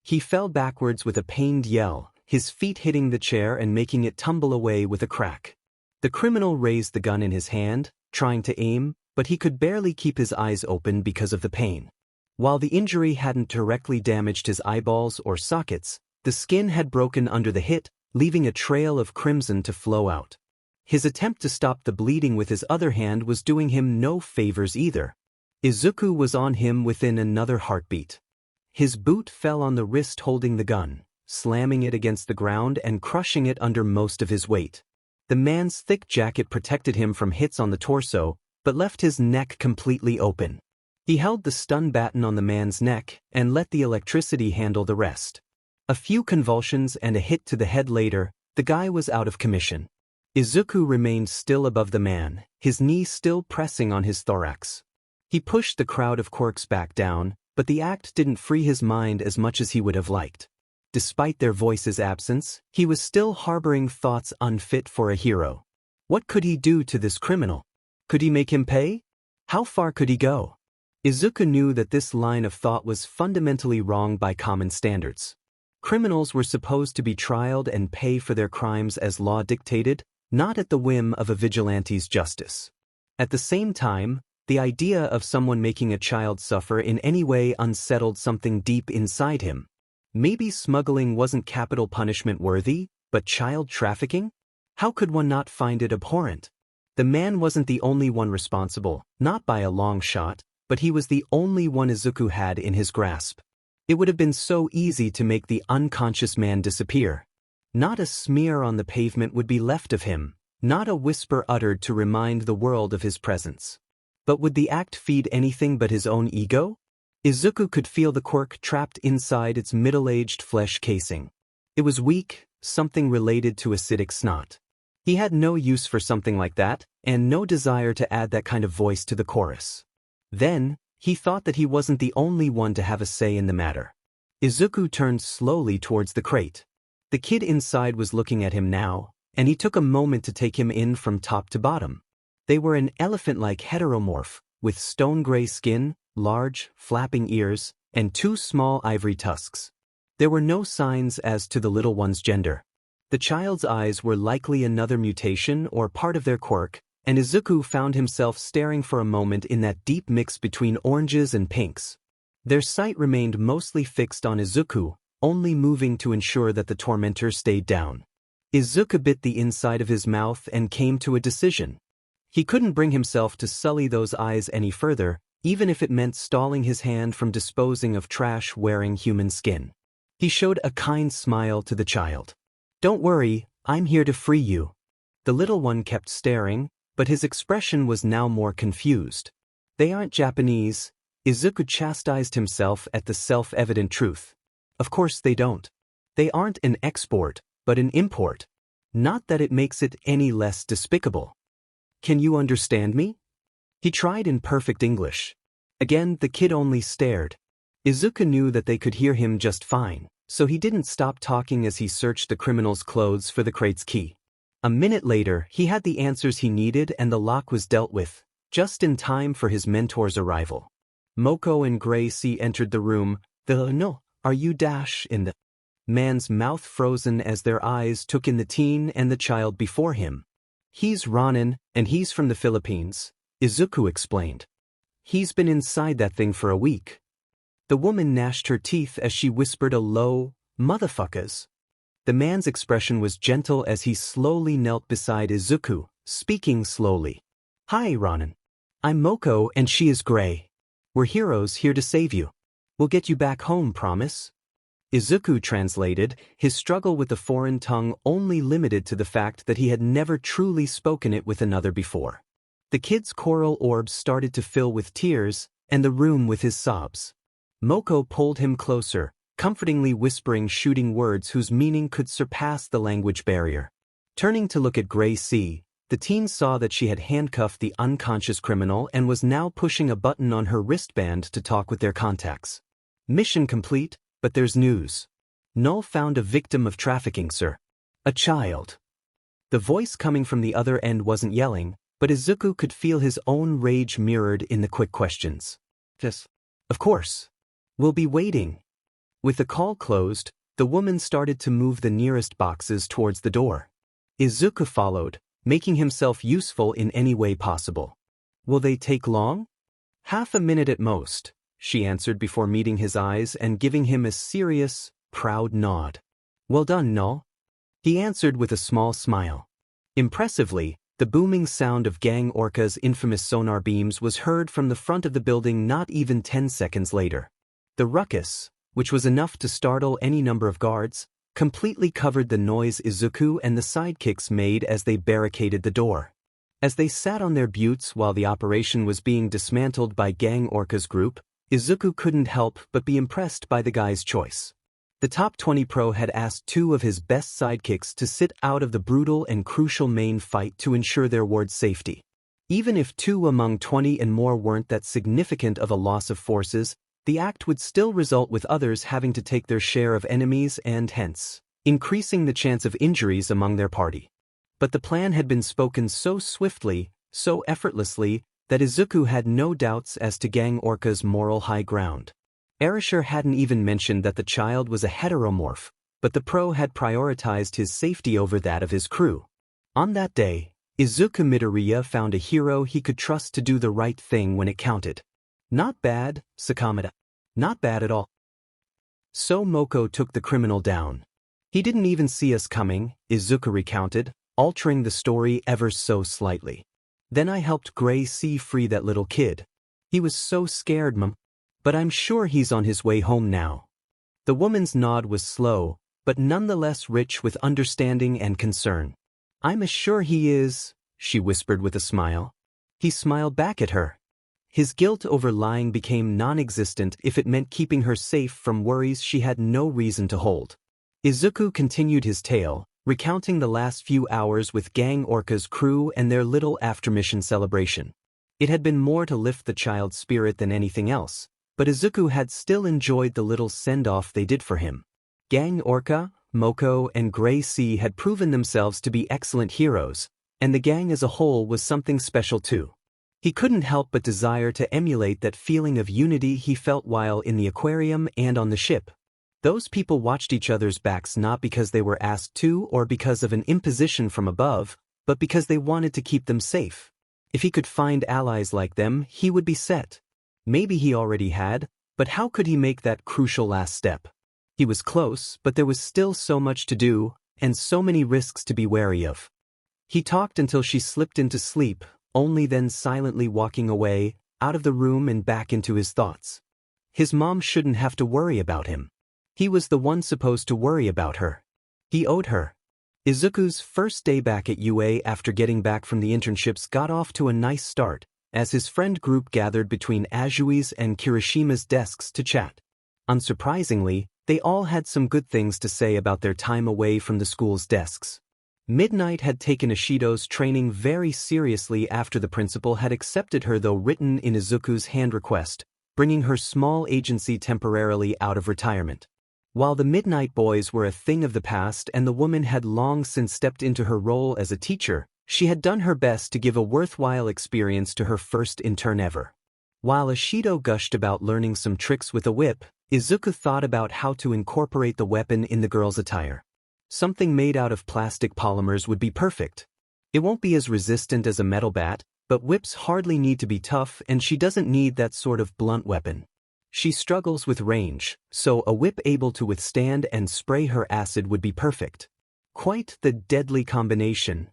He fell backwards with a pained yell, his feet hitting the chair and making it tumble away with a crack. The criminal raised the gun in his hand, trying to aim, but he could barely keep his eyes open because of the pain. While the injury hadn't directly damaged his eyeballs or sockets, the skin had broken under the hit, leaving a trail of crimson to flow out. His attempt to stop the bleeding with his other hand was doing him no favors either. Izuku was on him within another heartbeat. His boot fell on the wrist holding the gun, slamming it against the ground and crushing it under most of his weight. The man's thick jacket protected him from hits on the torso, but left his neck completely open. He held the stun baton on the man's neck and let the electricity handle the rest. A few convulsions and a hit to the head later, the guy was out of commission. Izuku remained still above the man, his knee still pressing on his thorax. He pushed the crowd of quirks back down, but the act didn't free his mind as much as he would have liked. Despite their voices' absence, he was still harboring thoughts unfit for a hero. What could he do to this criminal? Could he make him pay? How far could he go? Izuku knew that this line of thought was fundamentally wrong by common standards. Criminals were supposed to be trialed and pay for their crimes as law dictated, not at the whim of a vigilante's justice. At the same time, the idea of someone making a child suffer in any way unsettled something deep inside him. Maybe smuggling wasn't capital punishment worthy, but child trafficking? How could one not find it abhorrent? The man wasn't the only one responsible, not by a long shot, but he was the only one Izuku had in his grasp. It would have been so easy to make the unconscious man disappear. Not a smear on the pavement would be left of him, not a whisper uttered to remind the world of his presence. But would the act feed anything but his own ego? Izuku could feel the quirk trapped inside its middle-aged flesh casing. It was weak, something related to acidic snot. He had no use for something like that, and no desire to add that kind of voice to the chorus. Then, he thought that he wasn't the only one to have a say in the matter. Izuku turned slowly towards the crate. The kid inside was looking at him now, and he took a moment to take him in from top to bottom. They were an elephant-like heteromorph, with stone-gray skin, large, flapping ears, and two small ivory tusks. There were no signs as to the little one's gender. The child's eyes were likely another mutation or part of their quirk, and Izuku found himself staring for a moment in that deep mix between oranges and pinks. Their sight remained mostly fixed on Izuku, only moving to ensure that the tormentor stayed down. Izuku bit the inside of his mouth and came to a decision. He couldn't bring himself to sully those eyes any further, even if it meant stalling his hand from disposing of trash wearing human skin. He showed a kind smile to the child. "Don't worry, I'm here to free you." The little one kept staring, but his expression was now more confused. "They aren't Japanese." Izuku chastised himself at the self-evident truth. "Of course they don't. They aren't an export, but an import. Not that it makes it any less despicable. Can you understand me?" He tried in perfect English. Again, the kid only stared. Izuku knew that they could hear him just fine, so he didn't stop talking as he searched the criminal's clothes for the crate's key. A minute later, he had the answers he needed and the lock was dealt with, just in time for his mentor's arrival. Moko and Gracie entered the room. "No, are you dash in the..." Man's mouth frozen as their eyes took in the teen and the child before him. "He's Ronin, and he's from the Philippines," Izuku explained. "He's been inside that thing for a week." The woman gnashed her teeth as she whispered a low, "Motherfuckers." The man's expression was gentle as he slowly knelt beside Izuku, speaking slowly. "Hi, Ronin. I'm Moko and she is Gray. We're heroes here to save you. We'll get you back home, promise." Izuku translated, his struggle with the foreign tongue only limited to the fact that he had never truly spoken it with another before. The kid's coral orbs started to fill with tears, and the room with his sobs. Moko pulled him closer, comfortingly whispering shooting words whose meaning could surpass the language barrier. Turning to look at Gracie, the teen saw that she had handcuffed the unconscious criminal and was now pushing a button on her wristband to talk with their contacts. "Mission complete, but there's news. Null found a victim of trafficking, sir. A child." The voice coming from the other end wasn't yelling, but Izuku could feel his own rage mirrored in the quick questions. "Yes. Of course. We'll be waiting." With the call closed, the woman started to move the nearest boxes towards the door. Izuku followed, making himself useful in any way possible. "Will they take long?" "Half a minute at most," she answered before meeting his eyes and giving him a serious, proud nod. "Well done, Null." He answered with a small smile. Impressively, the booming sound of Gang Orca's infamous sonar beams was heard from the front of the building not even 10 seconds later. The ruckus, which was enough to startle any number of guards, completely covered the noise Izuku and the sidekicks made as they barricaded the door. As they sat on their buttes while the operation was being dismantled by Gang Orca's group, Izuku couldn't help but be impressed by the guy's choice. The top 20 pro had asked 2 of his best sidekicks to sit out of the brutal and crucial main fight to ensure their ward's safety. Even if 2 among 20 and more weren't that significant of a loss of forces, the act would still result with others having to take their share of enemies and hence increasing the chance of injuries among their party. But the plan had been spoken so swiftly, so effortlessly, that Izuku had no doubts as to Gang Orca's moral high ground. Erasure hadn't even mentioned that the child was a heteromorph, but the pro had prioritized his safety over that of his crew. On that day, Izuku Midoriya found a hero he could trust to do the right thing when it counted. "Not bad, Sakamada. Not bad at all." So Moko took the criminal down. "He didn't even see us coming," Izuku recounted, altering the story ever so slightly. "Then I helped Gracie free that little kid. He was so scared, Mum. But I'm sure he's on his way home now." The woman's nod was slow, but nonetheless rich with understanding and concern. "I'm sure he is," she whispered with a smile. He smiled back at her. His guilt over lying became non-existent if it meant keeping her safe from worries she had no reason to hold. Izuku continued his tale, recounting the last few hours with Gang Orca's crew and their little after-mission celebration. It had been more to lift the child's spirit than anything else, but Izuku had still enjoyed the little send-off they did for him. Gang Orca, Moko, and Gracie had proven themselves to be excellent heroes, and the gang as a whole was something special too. He couldn't help but desire to emulate that feeling of unity he felt while in the aquarium and on the ship. Those people watched each other's backs not because they were asked to or because of an imposition from above, but because they wanted to keep them safe. If he could find allies like them, he would be set. Maybe he already had, but how could he make that crucial last step? He was close, but there was still so much to do, and so many risks to be wary of. He talked until she slipped into sleep, only then silently walking away, out of the room and back into his thoughts. His mom shouldn't have to worry about him. He was the one supposed to worry about her. He owed her. Izuku's first day back at UA after getting back from the internships got off to a nice start, as his friend group gathered between Ajui's and Kirishima's desks to chat. Unsurprisingly, they all had some good things to say about their time away from the school's desks. Midnight had taken Ishido's training very seriously after the principal had accepted her, though written in Izuku's hand request, bringing her small agency temporarily out of retirement. While the Midnight Boys were a thing of the past and the woman had long since stepped into her role as a teacher, she had done her best to give a worthwhile experience to her first intern ever. While Ishido gushed about learning some tricks with a whip, Izuku thought about how to incorporate the weapon in the girl's attire. Something made out of plastic polymers would be perfect. It won't be as resistant as a metal bat, but whips hardly need to be tough and she doesn't need that sort of blunt weapon. She struggles with range, so a whip able to withstand and spray her acid would be perfect. Quite the deadly combination.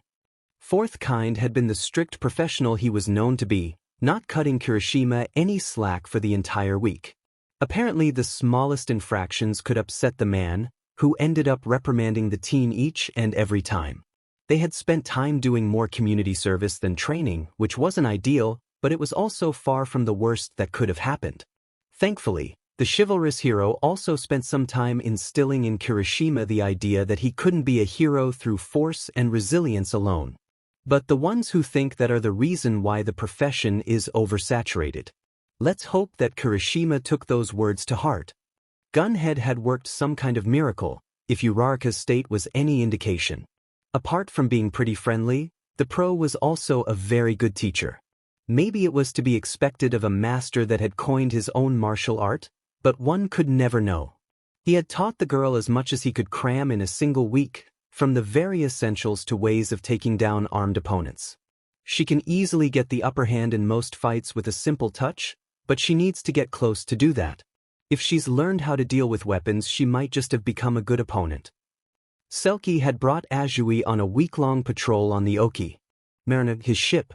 Fourth Kind had been the strict professional he was known to be, not cutting Kirishima any slack for the entire week. Apparently the smallest infractions could upset the man, who ended up reprimanding the teen each and every time. They had spent time doing more community service than training, which wasn't ideal, but it was also far from the worst that could have happened. Thankfully, the chivalrous hero also spent some time instilling in Kirishima the idea that he couldn't be a hero through force and resilience alone. But the ones who think that are the reason why the profession is oversaturated. Let's hope that Kirishima took those words to heart. Gunhead had worked some kind of miracle, if Uraraka's state was any indication. Apart from being pretty friendly, the pro was also a very good teacher. Maybe it was to be expected of a master that had coined his own martial art, but one could never know. He had taught the girl as much as he could cram in a single week, from the very essentials to ways of taking down armed opponents. She can easily get the upper hand in most fights with a simple touch, but she needs to get close to do that. If she's learned how to deal with weapons, she might just have become a good opponent. Selkie had brought Ajui on a week-long patrol on the Oki, Marina, his ship.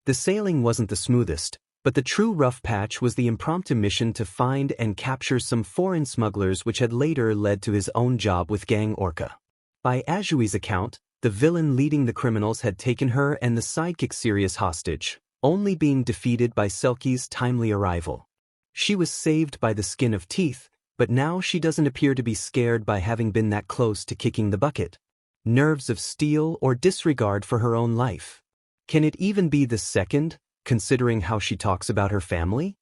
The sailing wasn't the smoothest, but the true rough patch was the impromptu mission to find and capture some foreign smugglers, which had later led to his own job with Gang Orca. By Ajui's account, the villain leading the criminals had taken her and the sidekick Sirius hostage, only being defeated by Selkie's timely arrival. She was saved by the skin of teeth, but now she doesn't appear to be scared by having been that close to kicking the bucket. Nerves of steel or disregard for her own life. Can it even be the second, considering how she talks about her family?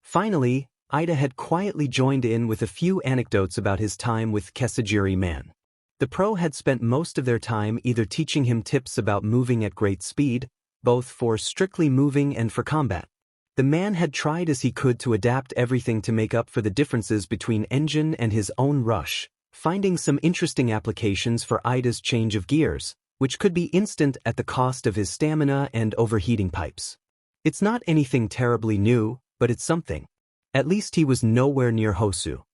Finally, Ida had quietly joined in with a few anecdotes about his time with Kesajiri Man. The pro had spent most of their time either teaching him tips about moving at great speed, both for strictly moving and for combat. The man had tried as he could to adapt everything to make up for the differences between engine and his own rush, finding some interesting applications for Ida's change of gears, which could be instant at the cost of his stamina and overheating pipes. It's not anything terribly new, but it's something. At least he was nowhere near Hosu.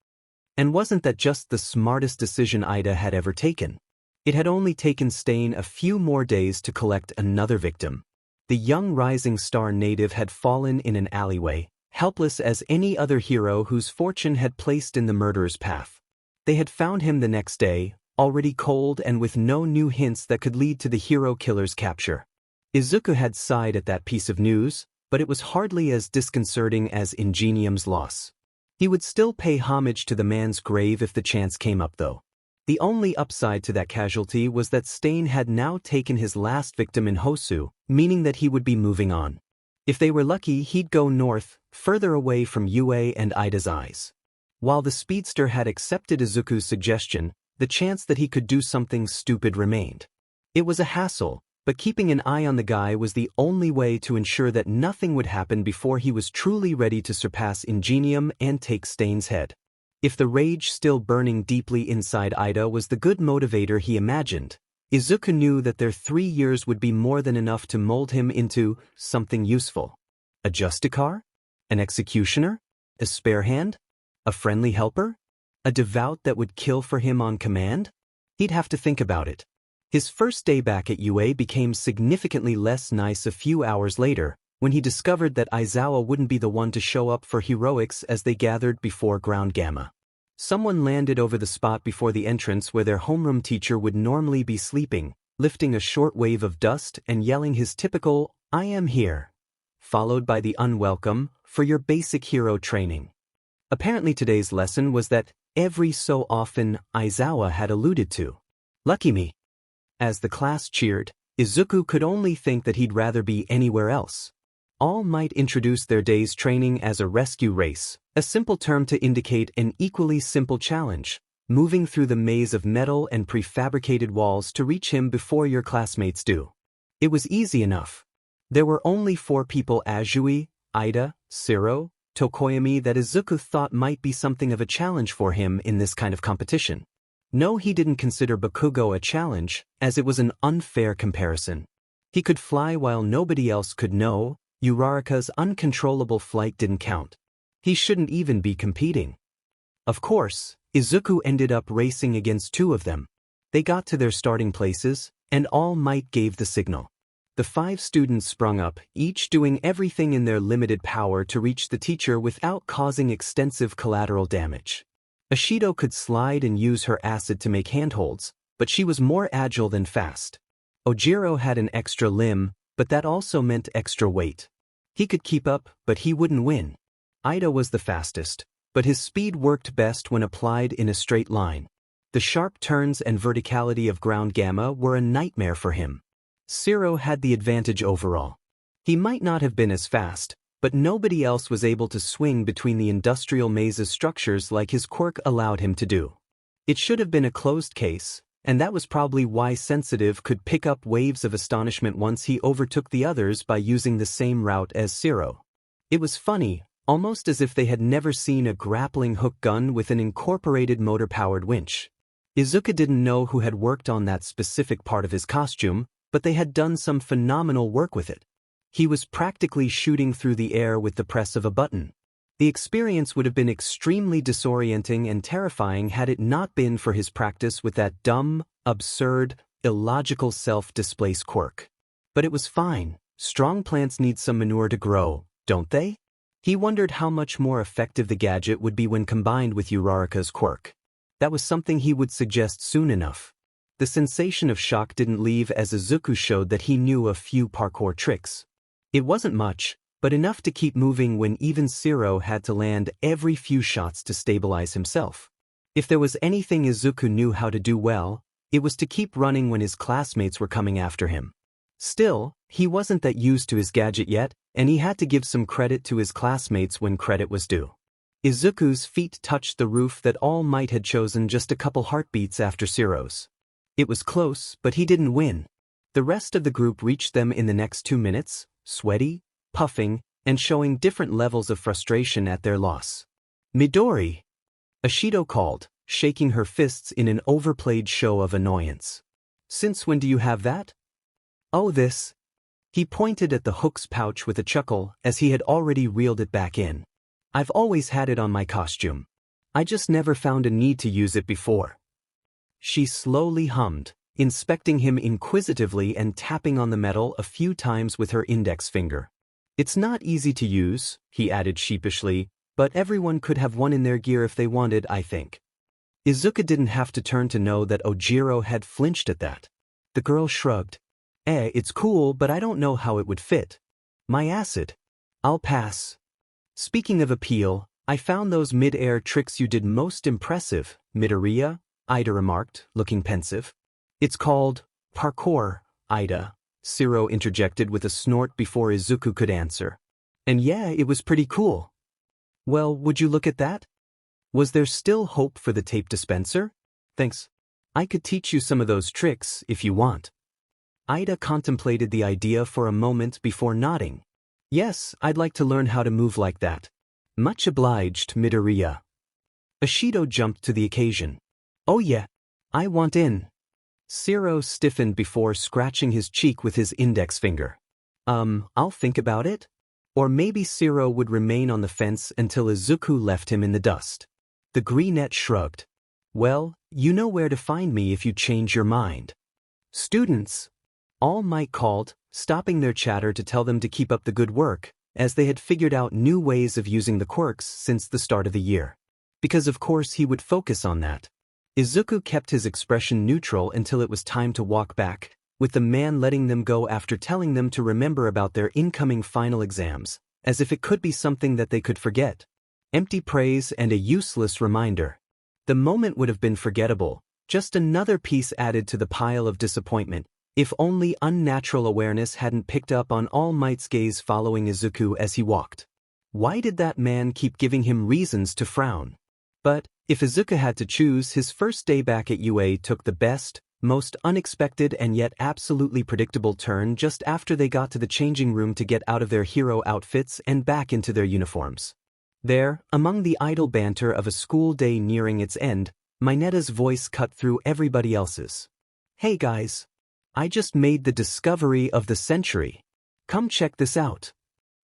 And wasn't that just the smartest decision Ida had ever taken? It had only taken Stain a few more days to collect another victim. The young rising star native had fallen in an alleyway, helpless as any other hero whose fortune had placed in the murderer's path. They had found him the next day, already cold and with no new hints that could lead to the hero killer's capture. Izuku had sighed at that piece of news, but it was hardly as disconcerting as Ingenium's loss. He would still pay homage to the man's grave if the chance came up, though. The only upside to that casualty was that Stain had now taken his last victim in Hosu, meaning that he would be moving on. If they were lucky, he'd go north, further away from UA and Ida's eyes. While the speedster had accepted Izuku's suggestion, the chance that he could do something stupid remained. It was a hassle, but keeping an eye on the guy was the only way to ensure that nothing would happen before he was truly ready to surpass Ingenium and take Stain's head. If the rage still burning deeply inside Ida was the good motivator he imagined, Izuku knew that their 3 years would be more than enough to mold him into something useful. A Justicar? An executioner? A spare hand? A friendly helper? A devout that would kill for him on command? He'd have to think about it. His first day back at UA became significantly less nice a few hours later, when he discovered that Aizawa wouldn't be the one to show up for heroics as they gathered before Ground Gamma. Someone landed over the spot before the entrance where their homeroom teacher would normally be sleeping, lifting a short wave of dust and yelling his typical, "I am here," followed by the unwelcome, "for your basic hero training." Apparently today's lesson was that every so often Aizawa had alluded to. Lucky me. As the class cheered, Izuku could only think that he'd rather be anywhere else. All Might introduced their day's training as a rescue race, a simple term to indicate an equally simple challenge, moving through the maze of metal and prefabricated walls to reach him before your classmates do. It was easy enough. There were only 4 people: Azui, Ida, Siro, Tokoyami, that Izuku thought might be something of a challenge for him in this kind of competition. No, he didn't consider Bakugo a challenge, as it was an unfair comparison. He could fly while nobody else could. No, Uraraka's uncontrollable flight didn't count. He shouldn't even be competing. Of course, Izuku ended up racing against 2 of them. They got to their starting places, and All Might gave the signal. The 5 students sprung up, each doing everything in their limited power to reach the teacher without causing extensive collateral damage. Ashido could slide and use her acid to make handholds, but she was more agile than fast. Ojiro had an extra limb, but that also meant extra weight. He could keep up, but he wouldn't win. Ida was the fastest, but his speed worked best when applied in a straight line. The sharp turns and verticality of Ground Gamma were a nightmare for him. Siro had the advantage overall. He might not have been as fast, but nobody else was able to swing between the industrial maze's structures like his quirk allowed him to do. It should have been a closed case, and that was probably why Sensitive could pick up waves of astonishment once he overtook the others by using the same route as Siro. It was funny, almost as if they had never seen a grappling hook gun with an incorporated motor-powered winch. Izuku didn't know who had worked on that specific part of his costume, but they had done some phenomenal work with it. He was practically shooting through the air with the press of a button. The experience would have been extremely disorienting and terrifying had it not been for his practice with that dumb, absurd, illogical self-displace quirk. But it was fine. Strong plants need some manure to grow, don't they? He wondered how much more effective the gadget would be when combined with Uraraka's quirk. That was something he would suggest soon enough. The sensation of shock didn't leave as Izuku showed that he knew a few parkour tricks. It wasn't much, but enough to keep moving when even Siro had to land every few shots to stabilize himself. If there was anything Izuku knew how to do well, it was to keep running when his classmates were coming after him. Still, he wasn't that used to his gadget yet, and he had to give some credit to his classmates when credit was due. Izuku's feet touched the roof that All Might had chosen just a couple heartbeats after Siro's. It was close, but he didn't win. The rest of the group reached them in the next 2 minutes, sweaty, puffing, and showing different levels of frustration at their loss. "Midori!" Ashido called, shaking her fists in an overplayed show of annoyance. "Since when do you have that?" "Oh, this." He pointed at the hook's pouch with a chuckle as he had already reeled it back in. "I've always had it on my costume. I just never found a need to use it before." She slowly hummed, inspecting him inquisitively and tapping on the metal a few times with her index finger. "It's not easy to use," he added sheepishly, "but everyone could have one in their gear if they wanted, I think." Izuku didn't have to turn to know that Ojiro had flinched at that. The girl shrugged. It's cool, but I don't know how it would fit. My acid. I'll pass." "Speaking of appeal, I found those mid-air tricks you did most impressive, Midoriya," Ida remarked, looking pensive. "It's called parkour, Ida," Siro interjected with a snort before Izuku could answer. "And yeah, it was pretty cool." "Well, would you look at that? Was there still hope for the tape dispenser? Thanks. I could teach you some of those tricks if you want." Ida contemplated the idea for a moment before nodding. "Yes, I'd like to learn how to move like that." "Much obliged, Midoriya." Ashido jumped to the occasion. "Oh yeah, I want in." Siro stiffened before scratching his cheek with his index finger. I'll think about it?" Or maybe Siro would remain on the fence until Izuku left him in the dust. The greenette shrugged. "Well, you know where to find me if you change your mind." "Students!" All Might called, stopping their chatter to tell them to keep up the good work, as they had figured out new ways of using the quirks since the start of the year. Because of course he would focus on that. Izuku kept his expression neutral until it was time to walk back, with the man letting them go after telling them to remember about their incoming final exams, as if it could be something that they could forget. Empty praise and a useless reminder. The moment would have been forgettable, just another piece added to the pile of disappointment, if only unnatural awareness hadn't picked up on All Might's gaze following Izuku as he walked. Why did that man keep giving him reasons to frown? But, if Izuku had to choose, his first day back at UA took the best, most unexpected and yet absolutely predictable turn just after they got to the changing room to get out of their hero outfits and back into their uniforms. There, among the idle banter of a school day nearing its end, Minetta's voice cut through everybody else's. "Hey guys. I just made the discovery of the century. Come check this out."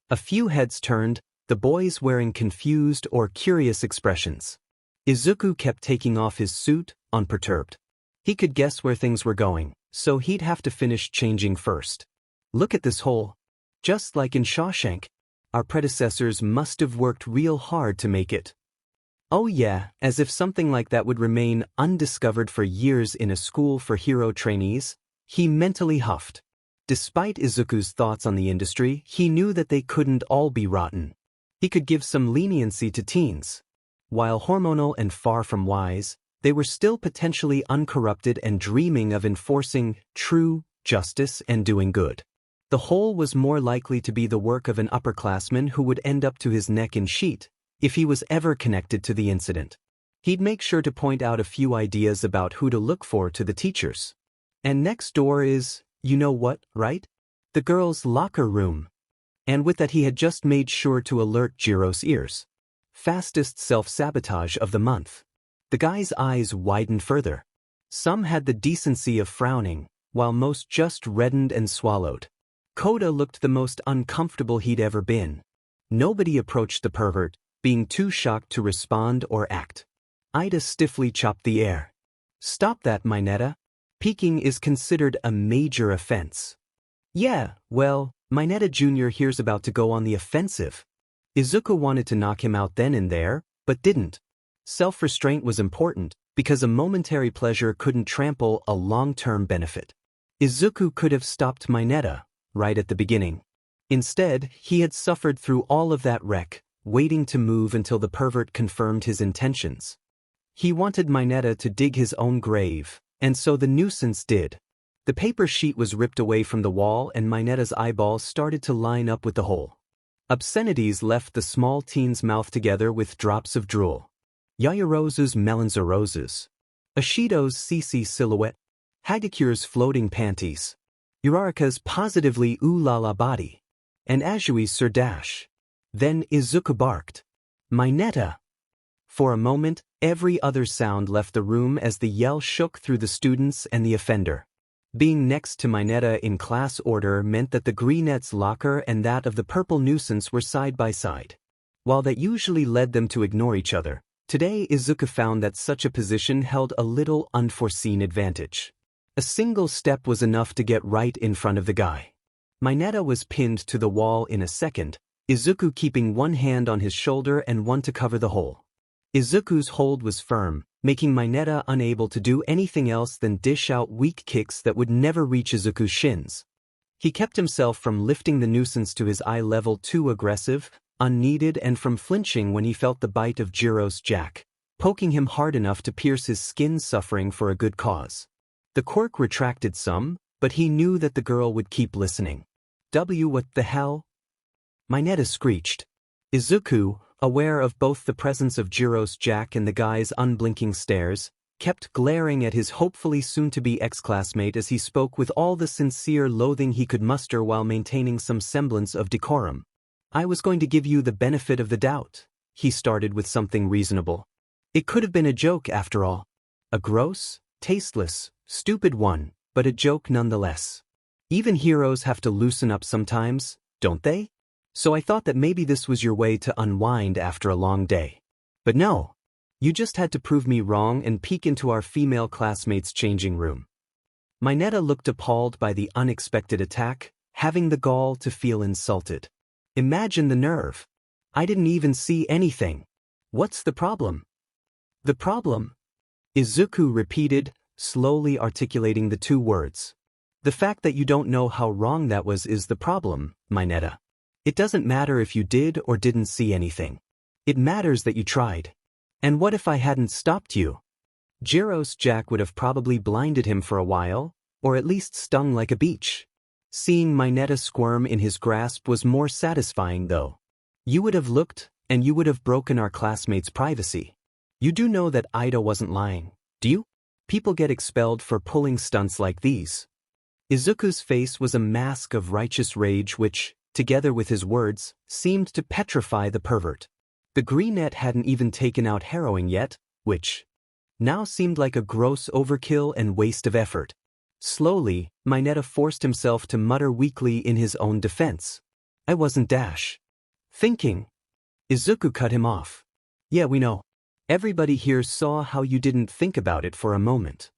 A few heads turned, the boys wearing confused or curious expressions. Izuku kept taking off his suit, unperturbed. He could guess where things were going, so he'd have to finish changing first. "Look at this hole. Just like in Shawshank. Our predecessors must have worked real hard to make it." Oh yeah, as if something like that would remain undiscovered for years in a school for hero trainees, he mentally huffed. Despite Izuku's thoughts on the industry, he knew that they couldn't all be rotten. He could give some leniency to teens. While hormonal and far from wise, they were still potentially uncorrupted and dreaming of enforcing true justice and doing good. The whole was more likely to be the work of an upperclassman who would end up to his neck in sheet, if he was ever connected to the incident. He'd make sure to point out a few ideas about who to look for to the teachers. And next door is, you know what, right? The girls' locker room. And with that he had just made sure to alert Jiro's ears. Fastest self-sabotage of the month. The guy's eyes widened further. Some had the decency of frowning, while most just reddened and swallowed. Koda looked the most uncomfortable he'd ever been. Nobody approached the pervert, being too shocked to respond or act. Ida stiffly chopped the air. "Stop that, Minetta. Peeking is considered a major offense." "Yeah, well, Minetta Jr. here's about to go on the offensive." Izuku wanted to knock him out then and there, but didn't. Self-restraint was important, because a momentary pleasure couldn't trample a long-term benefit. Izuku could have stopped Minetta, right at the beginning. Instead, he had suffered through all of that wreck, waiting to move until the pervert confirmed his intentions. He wanted Minetta to dig his own grave, and so the nuisance did. The paper sheet was ripped away from the wall and Minetta's eyeballs started to line up with the hole. Obscenities left the small teen's mouth together with drops of drool. Yayarozu's melons are roses. Ashido's CC silhouette. Hagakure's floating panties. Uraraka's positively ooh-la-la body. And Ajui's Sir Dash. Then Izuku barked. "Minetta!" For a moment, every other sound left the room as the yell shook through the students and the offender. Being next to Minetta in class order meant that the greenette's locker and that of the purple nuisance were side by side. While that usually led them to ignore each other, today Izuku found that such a position held a little unforeseen advantage. A single step was enough to get right in front of the guy. Minetta was pinned to the wall in a second, Izuku keeping one hand on his shoulder and one to cover the hole. Izuku's hold was firm, making Minetta unable to do anything else than dish out weak kicks that would never reach Izuku's shins. He kept himself from lifting the nuisance to his eye level too aggressive, unneeded, and from flinching when he felt the bite of Jiro's jack, poking him hard enough to pierce his skin, suffering for a good cause. The quirk retracted some, but he knew that the girl would keep listening. What the hell?" Minetta screeched. Izuku, aware of both the presence of Jiro's jack and the guy's unblinking stares, kept glaring at his hopefully soon-to-be ex-classmate as he spoke with all the sincere loathing he could muster while maintaining some semblance of decorum. "I was going to give you the benefit of the doubt." He started with something reasonable. It could have been a joke after all. A gross, tasteless, stupid one, but a joke nonetheless. Even heroes have to loosen up sometimes, don't they? So I thought that maybe this was your way to unwind after a long day. But no. You just had to prove me wrong and peek into our female classmates' changing room. Minetta looked appalled by the unexpected attack, having the gall to feel insulted. Imagine the nerve. I didn't even see anything. What's the problem? The problem? Izuku repeated, slowly articulating the two words. The fact that you don't know how wrong that was is the problem, Mineta. It doesn't matter if you did or didn't see anything. It matters that you tried. And what if I hadn't stopped you? Jiro's jack would have probably blinded him for a while, or at least stung like a beach. Seeing Mineta squirm in his grasp was more satisfying though. You would have looked, and you would have broken our classmates' privacy. You do know that Ida wasn't lying, do you? People get expelled for pulling stunts like these. Izuku's face was a mask of righteous rage which, together with his words, seemed to petrify the pervert. The greenette hadn't even taken out harrowing yet, which now seemed like a gross overkill and waste of effort. Slowly, Mineta forced himself to mutter weakly in his own defense. I wasn't thinking. Izuku cut him off. Yeah, we know. Everybody here saw how you didn't think about it for a moment.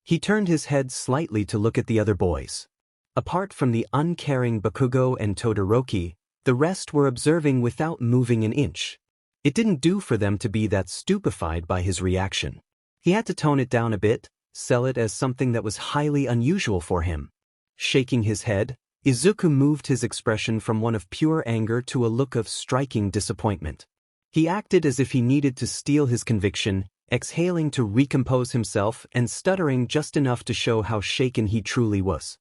He turned his head slightly to look at the other boys. Apart from the uncaring Bakugo and Todoroki, the rest were observing without moving an inch. It didn't do for them to be that stupefied by his reaction. He had to tone it down a bit, sell it as something that was highly unusual for him. Shaking his head, Izuku moved his expression from one of pure anger to a look of striking disappointment. He acted as if he needed to steel his conviction, exhaling to recompose himself and stuttering just enough to show how shaken he truly was.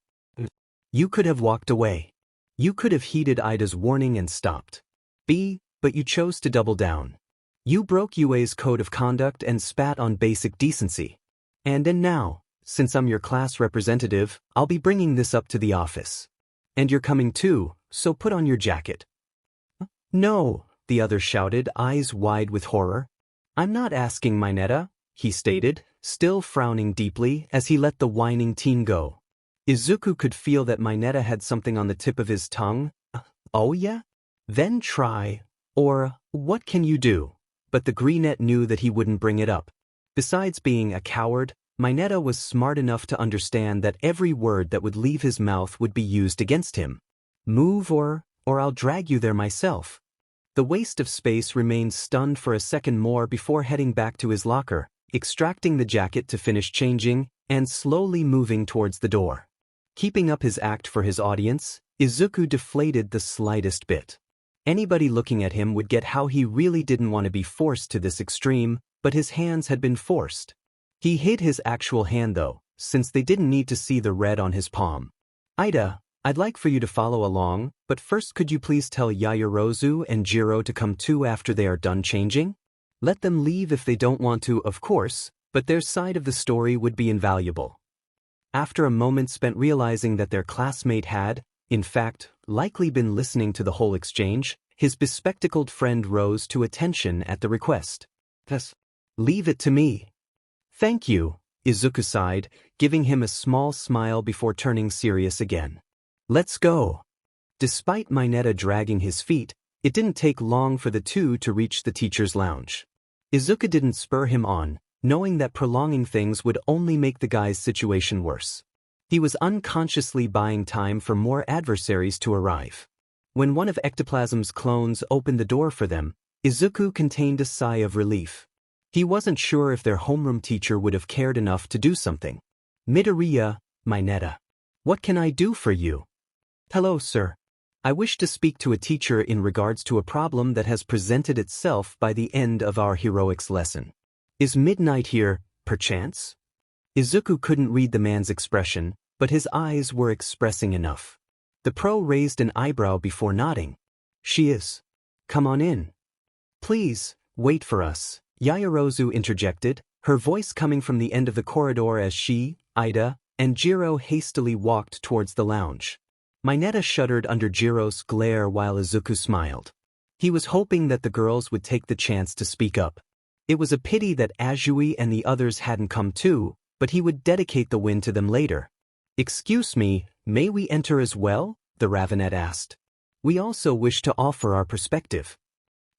You could have walked away. You could have heeded Ida's warning and stopped. But you chose to double down. You broke UA's code of conduct and spat on basic decency. And now, since I'm your class representative, I'll be bringing this up to the office. And you're coming too, so put on your jacket. No, the other shouted, eyes wide with horror. I'm not asking, Mineta, he stated, still frowning deeply as he let the whining teen go. Izuku could feel that Mineta had something on the tip of his tongue. Oh yeah? Then try. Or, what can you do? But the greenette knew that he wouldn't bring it up. Besides being a coward, Mineta was smart enough to understand that every word that would leave his mouth would be used against him. Move or I'll drag you there myself. The waste of space remained stunned for a second more before heading back to his locker, extracting the jacket to finish changing, and slowly moving towards the door. Keeping up his act for his audience, Izuku deflated the slightest bit. Anybody looking at him would get how he really didn't want to be forced to this extreme, but his hands had been forced. He hid his actual hand though, since they didn't need to see the red on his palm. Ida, I'd like for you to follow along, but first could you please tell Yaoyorozu and Jiro to come too after they are done changing? Let them leave if they don't want to, of course, but their side of the story would be invaluable. After a moment spent realizing that their classmate had, in fact, likely been listening to the whole exchange, his bespectacled friend rose to attention at the request. Thus, leave it to me. Thank you, Izuku sighed, giving him a small smile before turning serious again. Let's go. Despite Mineta dragging his feet, it didn't take long for the two to reach the teacher's lounge. Izuku didn't spur him on, knowing that prolonging things would only make the guy's situation worse. He was unconsciously buying time for more adversaries to arrive. When one of Ectoplasm's clones opened the door for them, Izuku contained a sigh of relief. He wasn't sure if their homeroom teacher would have cared enough to do something. Midoriya, Mineta. What can I do for you? Hello, sir. I wish to speak to a teacher in regards to a problem that has presented itself by the end of our heroics lesson. Is Midnight here, perchance? Izuku couldn't read the man's expression, but his eyes were expressing enough. The pro raised an eyebrow before nodding. She is. Come on in. Please, wait for us, Yaoyorozu interjected, her voice coming from the end of the corridor as she, Ida, and Jiro hastily walked towards the lounge. Mineta shuddered under Jiro's glare while Izuku smiled. He was hoping that the girls would take the chance to speak up. It was a pity that Azui and the others hadn't come too, but he would dedicate the win to them later. Excuse me, may we enter as well? The Ravenet asked. We also wish to offer our perspective.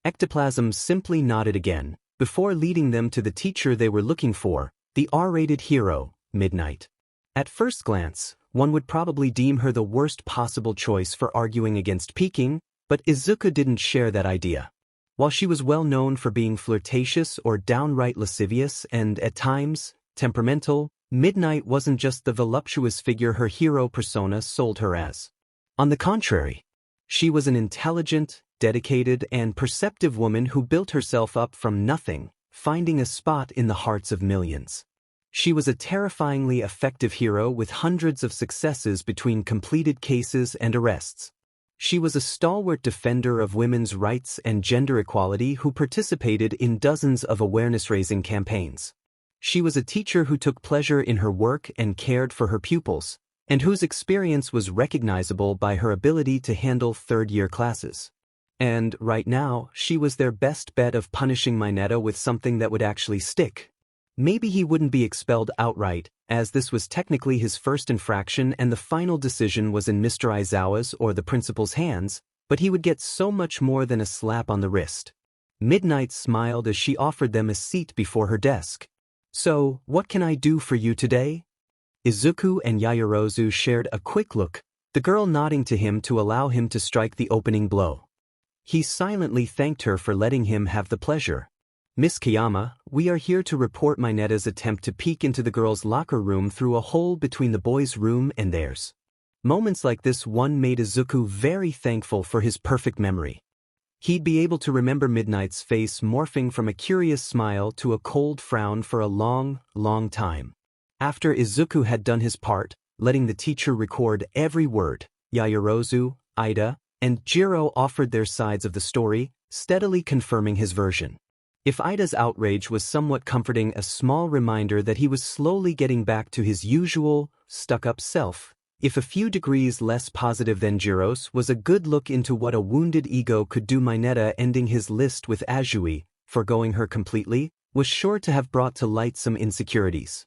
Ectoplasm simply nodded again, before leading them to the teacher they were looking for, the R-rated hero, Midnight. At first glance, One would probably deem her the worst possible choice for arguing against peaking, but Izuku didn't share that idea. While she was well known for being flirtatious or downright lascivious and, at times, temperamental, Midnight wasn't just the voluptuous figure her hero persona sold her as. On the contrary, she was an intelligent, dedicated, and perceptive woman who built herself up from nothing, finding a spot in the hearts of millions. She was a terrifyingly effective hero with hundreds of successes between completed cases and arrests. She was a stalwart defender of women's rights and gender equality who participated in dozens of awareness-raising campaigns. She was a teacher who took pleasure in her work and cared for her pupils, and whose experience was recognizable by her ability to handle third-year classes. And, right now, she was their best bet of punishing Mineta with something that would actually stick. Maybe he wouldn't be expelled outright, as this was technically his first infraction and the final decision was in Mr. Aizawa's or the principal's hands, but he would get so much more than a slap on the wrist. Midnight smiled as she offered them a seat before her desk. "So, what can I do for you today?" Izuku and Yaoyorozu shared a quick look, the girl nodding to him to allow him to strike the opening blow. He silently thanked her for letting him have the pleasure. "Miss Kiyama, we are here to report Mineta's attempt to peek into the girls' locker room through a hole between the boys' room and theirs." Moments like this one made Izuku very thankful for his perfect memory. He'd be able to remember Midnight's face morphing from a curious smile to a cold frown for a long, long time. After Izuku had done his part, letting the teacher record every word, Yaoyorozu, Ida, and Jiro offered their sides of the story, steadily confirming his version. If Ida's outrage was somewhat comforting, a small reminder that he was slowly getting back to his usual, stuck-up self, if a few degrees less positive than Jiro's was a good look into what a wounded ego could do, Mineta ending his list with Azui, forgoing her completely, was sure to have brought to light some insecurities.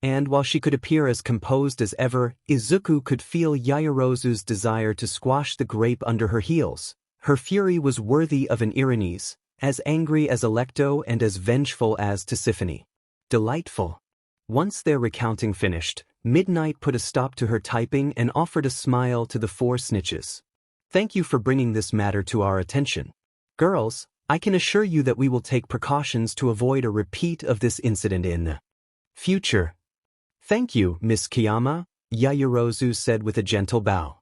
And while she could appear as composed as ever, Izuku could feel Yaoyorozu's desire to squash the grape under her heels. Her fury was worthy of an Irenes, as angry as Alecto and as vengeful as Tisiphone. Delightful. Once their recounting finished, Midnight put a stop to her typing and offered a smile to the four snitches. "Thank you for bringing this matter to our attention. Girls, I can assure you that we will take precautions to avoid a repeat of this incident in the future." "Thank you, Miss Kiyama," Yaoyorozu said with a gentle bow.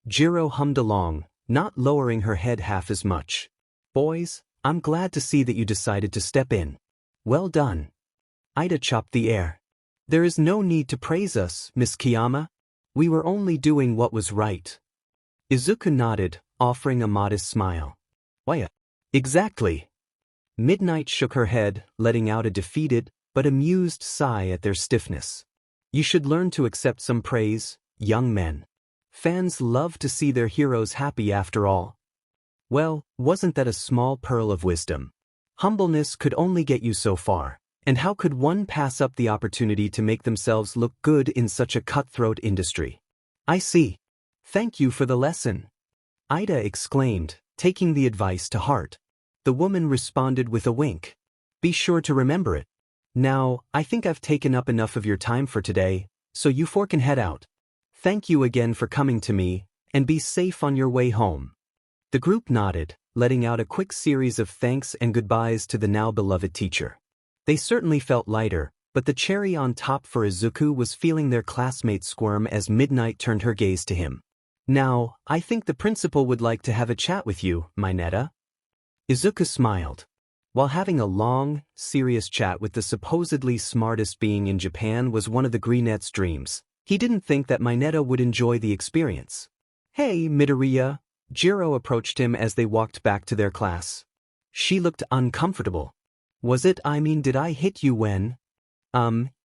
Jiro hummed along, not lowering her head half as much. "Boys, I'm glad to see that you decided to step in. Well done." Ida chopped the air. "There is no need to praise us, Miss Kiyama. We were only doing what was right." Izuku nodded, offering a modest smile. "Why, exactly." Midnight shook her head, letting out a defeated, but amused sigh at their stiffness. "You should learn to accept some praise, young men. Fans love to see their heroes happy after all." Well, wasn't that a small pearl of wisdom? Humbleness could only get you so far, and how could one pass up the opportunity to make themselves look good in such a cutthroat industry? "I see. Thank you for the lesson," Ida exclaimed, taking the advice to heart. The woman responded with a wink. "Be sure to remember it. Now, I think I've taken up enough of your time for today, so you four can head out. Thank you again for coming to me, and be safe on your way home." The group nodded, letting out a quick series of thanks and goodbyes to the now beloved teacher. They certainly felt lighter, but the cherry on top for Izuku was feeling their classmates squirm as Midnight turned her gaze to him. "Now, I think the principal would like to have a chat with you, Mineta." Izuku smiled. While having a long, serious chat with the supposedly smartest being in Japan was one of the Greenette's dreams, he didn't think that Mineta would enjoy the experience. "Hey, Midoriya," Jiro approached him as they walked back to their class. She looked uncomfortable. Did I hit you when?"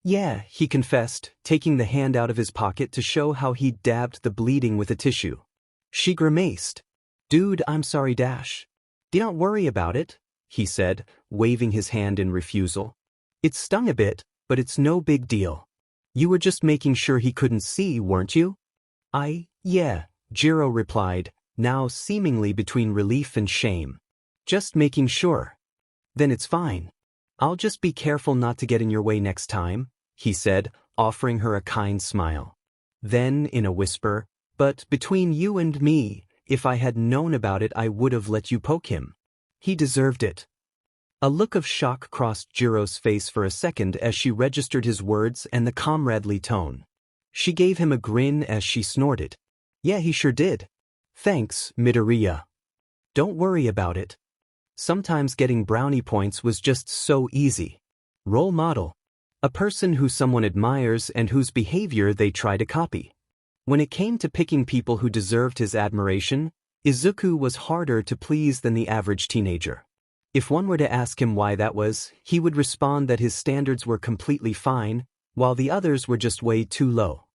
Yeah, he confessed, taking the hand out of his pocket to show how he'd dabbed the bleeding with a tissue. She grimaced. "Dude, I'm sorry dash. Do not worry about it," he said, waving his hand in refusal. "It stung a bit, but it's no big deal. You were just making sure he couldn't see, weren't you?" Yeah, Jiro replied, now seemingly between relief and shame. "Just making sure." "Then it's fine. I'll just be careful not to get in your way next time," he said, offering her a kind smile. Then, in a whisper, "But between you and me, if I had known about it I would have let you poke him. He deserved it." A look of shock crossed Jiro's face for a second as she registered his words and the comradely tone. She gave him a grin as she snorted. "Yeah, he sure did. Thanks, Midoriya. Don't worry about it. Sometimes getting brownie points was just so easy." Role model. A person who someone admires and whose behavior they try to copy. When it came to picking people who deserved his admiration, Izuku was harder to please than the average teenager. If one were to ask him why that was, he would respond that his standards were completely fine, while the others were just way too low.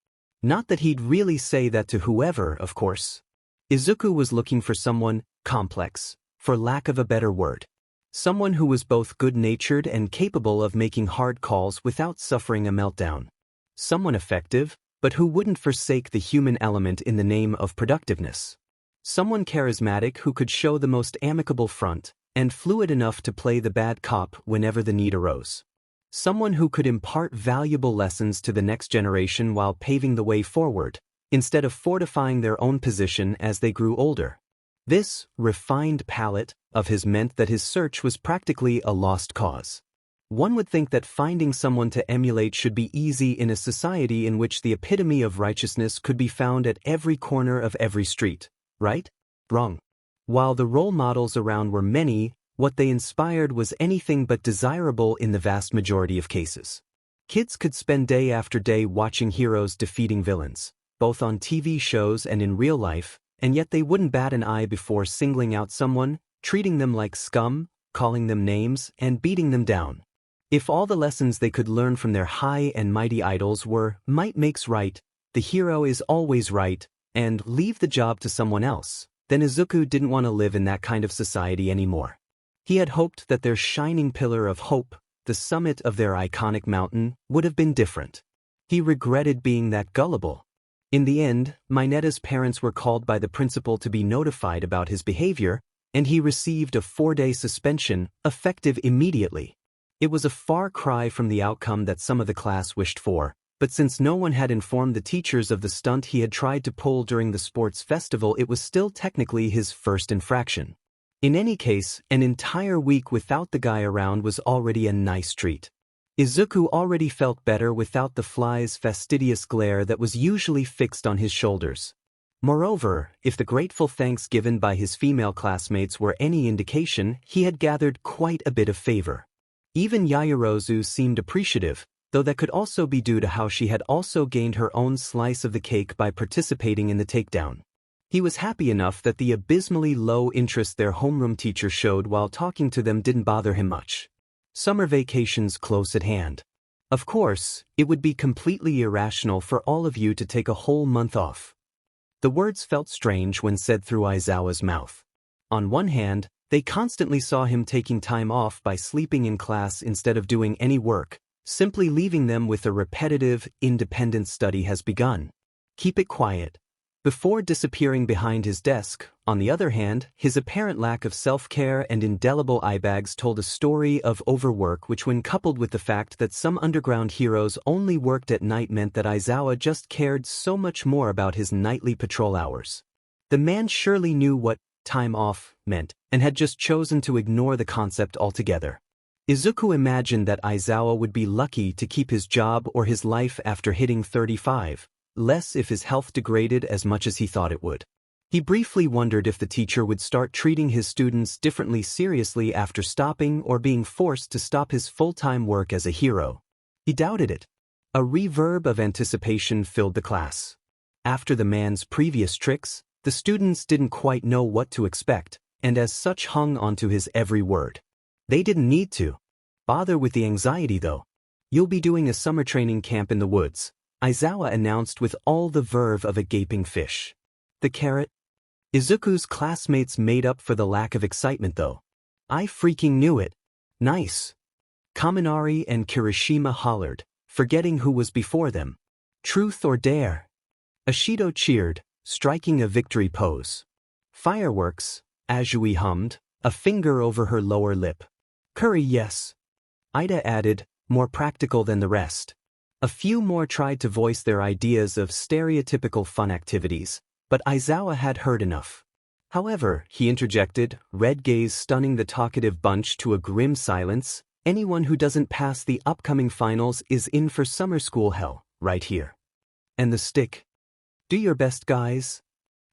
Not that he'd really say that to whoever, of course. Izuku was looking for someone complex, for lack of a better word. Someone who was both good-natured and capable of making hard calls without suffering a meltdown. Someone effective, but who wouldn't forsake the human element in the name of productiveness. Someone charismatic who could show the most amicable front, and fluid enough to play the bad cop whenever the need arose. Someone who could impart valuable lessons to the next generation while paving the way forward, instead of fortifying their own position as they grew older. This refined palette of his meant that his search was practically a lost cause. One would think that finding someone to emulate should be easy in a society in which the epitome of righteousness could be found at every corner of every street, right? Wrong. While the role models around were many, what they inspired was anything but desirable in the vast majority of cases. Kids could spend day after day watching heroes defeating villains, both on TV shows and in real life, and yet they wouldn't bat an eye before singling out someone, treating them like scum, calling them names, and beating them down. If all the lessons they could learn from their high and mighty idols were might makes right, the hero is always right, and leave the job to someone else, then Izuku didn't want to live in that kind of society anymore. He had hoped that their shining pillar of hope, the summit of their iconic mountain, would have been different. He regretted being that gullible. In the end, Minetta's parents were called by the principal to be notified about his behavior, and he received a 4-day suspension, effective immediately. It was a far cry from the outcome that some of the class wished for, but since no one had informed the teachers of the stunt he had tried to pull during the sports festival, it was still technically his first infraction. In any case, an entire week without the guy around was already a nice treat. Izuku already felt better without the fly's fastidious glare that was usually fixed on his shoulders. Moreover, if the grateful thanks given by his female classmates were any indication, he had gathered quite a bit of favor. Even Yaoyorozu seemed appreciative, though that could also be due to how she had also gained her own slice of the cake by participating in the takedown. He was happy enough that the abysmally low interest their homeroom teacher showed while talking to them didn't bother him much. Summer vacations close at hand. Of course, it would be completely irrational for all of you to take a whole month off. The words felt strange when said through Aizawa's mouth. On one hand, they constantly saw him taking time off by sleeping in class instead of doing any work, simply leaving them with a repetitive, independent study has begun. Keep it quiet. Before disappearing behind his desk, on the other hand, his apparent lack of self-care and indelible eye bags told a story of overwork which, when coupled with the fact that some underground heroes only worked at night, meant that Aizawa just cared so much more about his nightly patrol hours. The man surely knew what time off meant, and had just chosen to ignore the concept altogether. Izuku imagined that Aizawa would be lucky to keep his job or his life after hitting 35, less if his health degraded as much as he thought it would. He briefly wondered if the teacher would start treating his students differently seriously after stopping or being forced to stop his full-time work as a hero. He doubted it. A reverb of anticipation filled the class. After the man's previous tricks, the students didn't quite know what to expect, and as such hung onto his every word. They didn't need to bother with the anxiety, though. "You'll be doing a summer training camp in the woods," Aizawa announced with all the verve of a gaping fish. The carrot? Izuku's classmates made up for the lack of excitement, though. "I freaking knew it. Nice." Kaminari and Kirishima hollered, forgetting who was before them. "Truth or dare?" Ashido cheered, striking a victory pose. "Fireworks," Azui hummed, a finger over her lower lip. "Curry, yes," Ida added, more practical than the rest. A few more tried to voice their ideas of stereotypical fun activities, but Aizawa had heard enough. However, he interjected, red gaze stunning the talkative bunch to a grim silence. Anyone who doesn't pass the upcoming finals is in for summer school hell, right here. And the stick? Do your best, guys.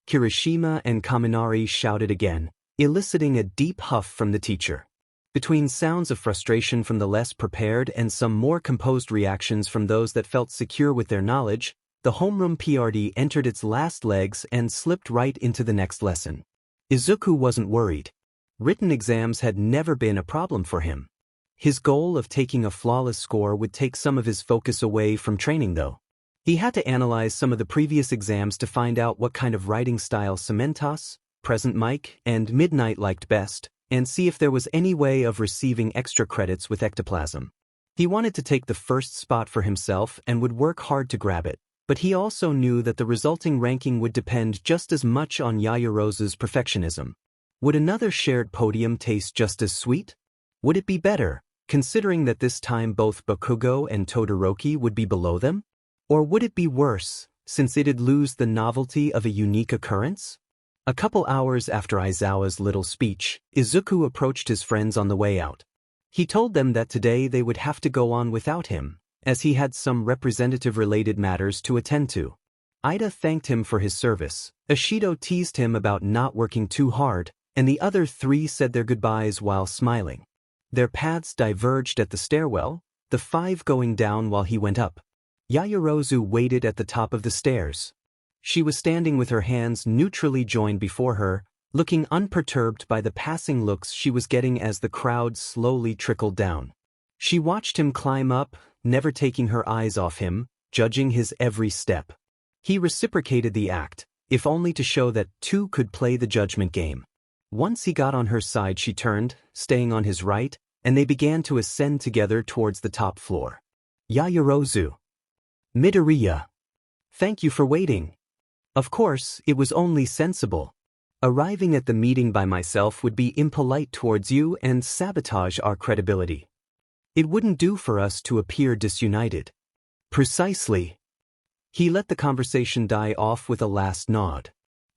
Kirishima and Kaminari shouted again, eliciting a deep huff from the teacher. Between sounds of frustration from the less prepared and some more composed reactions from those that felt secure with their knowledge, the homeroom PRD entered its last legs and slipped right into the next lesson. Izuku wasn't worried. Written exams had never been a problem for him. His goal of taking a flawless score would take some of his focus away from training though. He had to analyze some of the previous exams to find out what kind of writing style Cementos, Present Mike, and Midnight liked best, and see if there was any way of receiving extra credits with ectoplasm. He wanted to take the first spot for himself and would work hard to grab it, but he also knew that the resulting ranking would depend just as much on Yaoyorozu's perfectionism. Would another shared podium taste just as sweet? Would it be better, considering that this time both Bakugo and Todoroki would be below them? Or would it be worse, since it'd lose the novelty of a unique occurrence? A couple hours after Aizawa's little speech, Izuku approached his friends on the way out. He told them that today they would have to go on without him, as he had some representative-related matters to attend to. Ida thanked him for his service, Ashido teased him about not working too hard, and the other three said their goodbyes while smiling. Their paths diverged at the stairwell, the five going down while he went up. Yaoyorozu waited at the top of the stairs. She was standing with her hands neutrally joined before her, looking unperturbed by the passing looks she was getting as the crowd slowly trickled down. She watched him climb up, never taking her eyes off him, judging his every step. He reciprocated the act, if only to show that two could play the judgment game. Once he got on her side, she turned, staying on his right, and they began to ascend together towards the top floor. Yaoyorozu. Midoriya. Thank you for waiting. Of course, it was only sensible. Arriving at the meeting by myself would be impolite towards you and sabotage our credibility. It wouldn't do for us to appear disunited. Precisely. He let the conversation die off with a last nod.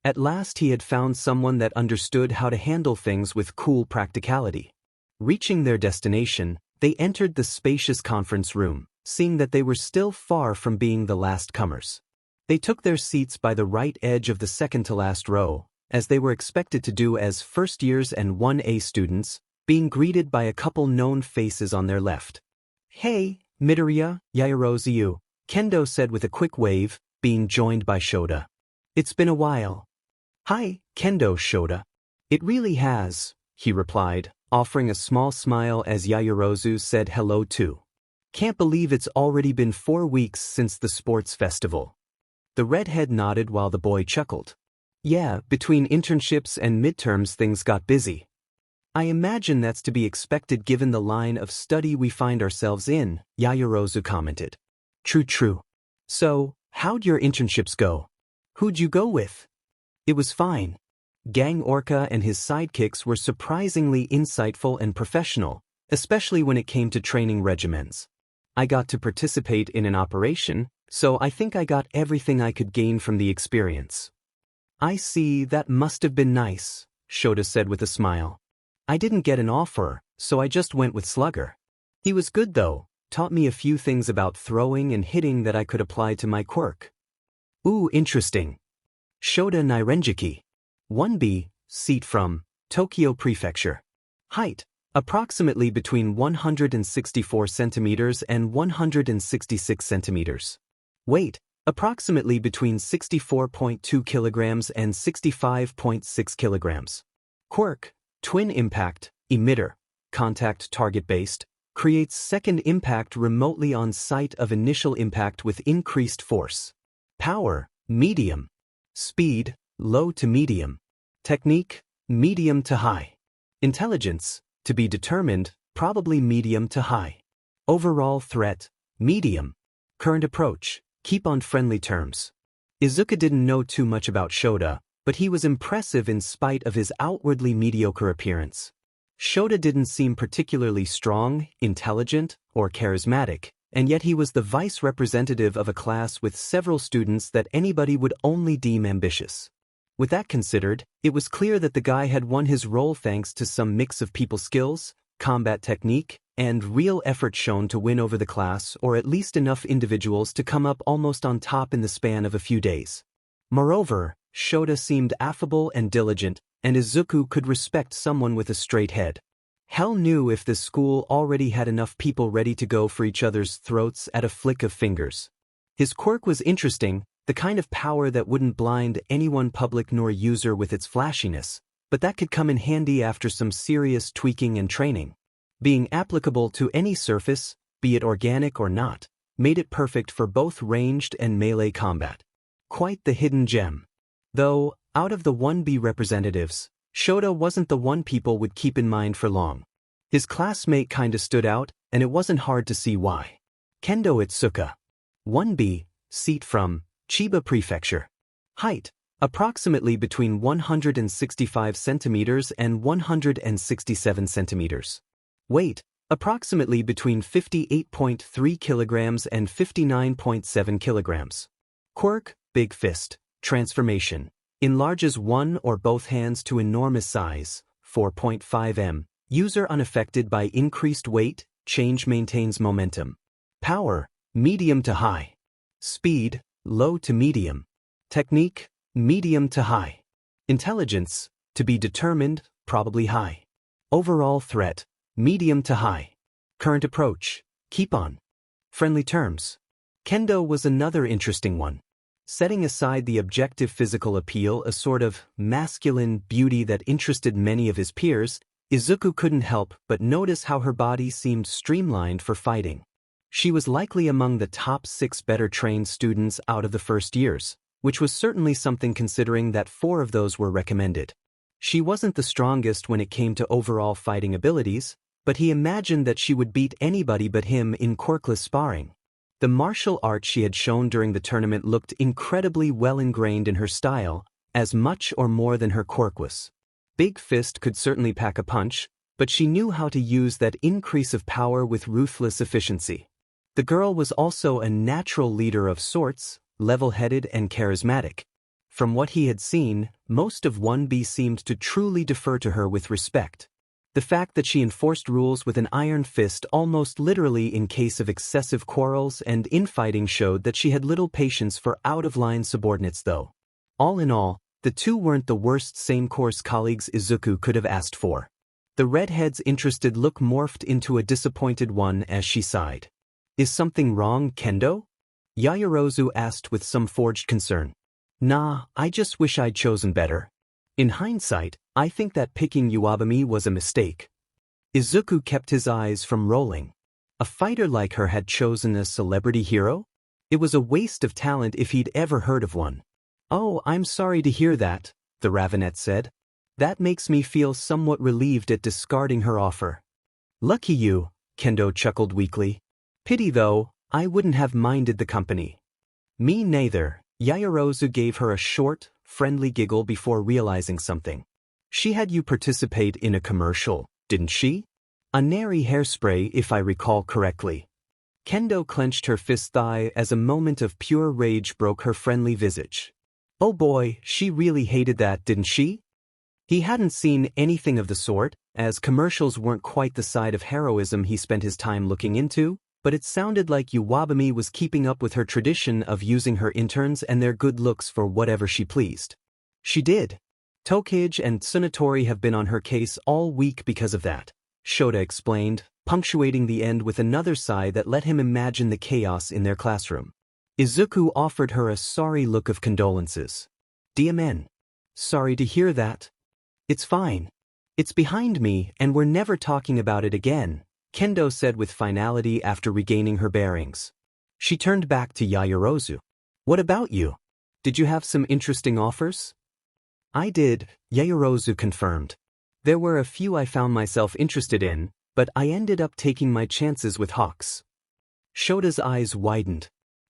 At last he had found someone that understood how to handle things with cool practicality. Reaching their destination, they entered the spacious conference room, seeing that they were still far from being the last comers. They took their seats by the right edge of the second-to-last row, as they were expected to do as first years and 1A students, being greeted by a couple known faces on their left. Hey, Midoriya, Yaoyorozu, Kendo said with a quick wave, being joined by Shota. It's been a while. Hi, Kendo. Shota. It really has, he replied, offering a small smile as Yaoyorozu said hello too. Can't believe it's already been 4 weeks since the sports festival. The redhead nodded while the boy chuckled. Yeah, between internships and midterms things got busy. I imagine that's to be expected given the line of study we find ourselves in, Yaoyorozu commented. True. So, how'd your internships go? Who'd you go with? It was fine. Gang Orca and his sidekicks were surprisingly insightful and professional, especially when it came to training regimens. I got to participate in an operation, so I think I got everything I could gain from the experience. I see, that must have been nice, Shota said with a smile. I didn't get an offer, so I just went with Slugger. He was good though, taught me a few things about throwing and hitting that I could apply to my quirk. Ooh, interesting. Shota Nirenjiki. 1B, seat from Tokyo Prefecture. Height, approximately between 164 centimeters and 166 centimeters. Weight, approximately between 64.2 kilograms and 65.6 kilograms. Quirk, twin impact, emitter, contact target-based, creates second impact remotely on site of initial impact with increased force. Power, medium. Speed, low to medium. Technique, medium to high. Intelligence, to be determined, probably medium to high. Overall threat, medium. Current approach, keep on friendly terms. Izuku didn't know too much about Shota, but he was impressive in spite of his outwardly mediocre appearance. Shota didn't seem particularly strong, intelligent, or charismatic, And yet he was the vice representative of a class with several students that anybody would only deem ambitious. With that considered, it was clear that the guy had won his role thanks to some mix of people skills, combat technique, and real effort shown to win over the class, or at least enough individuals to come up almost on top in the span of a few days. Moreover, Shota seemed affable and diligent, and Izuku could respect someone with a straight head. Hell knew if this school already had enough people ready to go for each other's throats at a flick of fingers. His quirk was interesting, the kind of power that wouldn't blind anyone public nor user with its flashiness, but that could come in handy after some serious tweaking and training. Being applicable to any surface, be it organic or not, made it perfect for both ranged and melee combat. Quite the hidden gem. Though, out of the 1B representatives, Shota wasn't the one people would keep in mind for long. His classmate kinda stood out, and it wasn't hard to see why. Kendo Itsuka. 1B, seat from Chiba Prefecture. Height, approximately between 165 centimeters and 167 centimeters. Weight, approximately between 58.3 kilograms and 59.7 kilograms. Quirk, Big Fist, Transformation. Enlarges one or both hands to enormous size, 4.5 m. User unaffected by increased weight, change maintains momentum. Power, medium to high. Speed, low to medium. Technique, medium to high. Intelligence, to be determined, probably high. Overall threat, medium to high. Current approach, keep on. Friendly terms. Kendo was another interesting one. Setting aside the objective physical appeal, a sort of masculine beauty that interested many of his peers, Izuku couldn't help but notice how her body seemed streamlined for fighting. She was likely among the top 6 better-trained students out of the first years, which was certainly something considering that 4 of those were recommended. She wasn't the strongest when it came to overall fighting abilities, but he imagined that she would beat anybody but him in Quirkless sparring. The martial art she had shown during the tournament looked incredibly well ingrained in her style, as much or more than her quirk was. Big Fist could certainly pack a punch, but she knew how to use that increase of power with ruthless efficiency. The girl was also a natural leader of sorts, level-headed and charismatic. From what he had seen, most of 1B seemed to truly defer to her with respect. The fact that she enforced rules with an iron fist almost literally in case of excessive quarrels and infighting showed that she had little patience for out-of-line subordinates though. All in all, the two weren't the worst same-course colleagues Izuku could have asked for. The redhead's interested look morphed into a disappointed one as she sighed. Is something wrong, Kendo? Yaoyorozu asked with some forged concern. Nah, I just wish I'd chosen better. In hindsight, I think that picking Iwabami was a mistake. Izuku kept his eyes from rolling. A fighter like her had chosen a celebrity hero? It was a waste of talent if he'd ever heard of one. Oh, I'm sorry to hear that, the Ravenet said. That makes me feel somewhat relieved at discarding her offer. Lucky you, Kendo chuckled weakly. Pity though, I wouldn't have minded the company. Me neither. Yaoyorozu gave her a short, friendly giggle before realizing something. She had you participate in a commercial, didn't she? A nary hairspray if I recall correctly. Kendo clenched her fist thigh as a moment of pure rage broke her friendly visage. Oh boy, she really hated that, didn't she? He hadn't seen anything of the sort, as commercials weren't quite the side of heroism he spent his time looking into, but it sounded like Iwabami was keeping up with her tradition of using her interns and their good looks for whatever she pleased. She did. Tokage and Tsunatori have been on her case all week because of that, Shota explained, punctuating the end with another sigh that let him imagine the chaos in their classroom. Izuku offered her a sorry look of condolences. DMN. Sorry to hear that. It's fine. It's behind me and we're never talking about it again, Kendo said with finality after regaining her bearings. She turned back to Yaoyorozu. What about you? Did you have some interesting offers? I did, Yaoyorozu confirmed. There were a few I found myself interested in, but I ended up taking my chances with Hawks. Shota's eyes widened.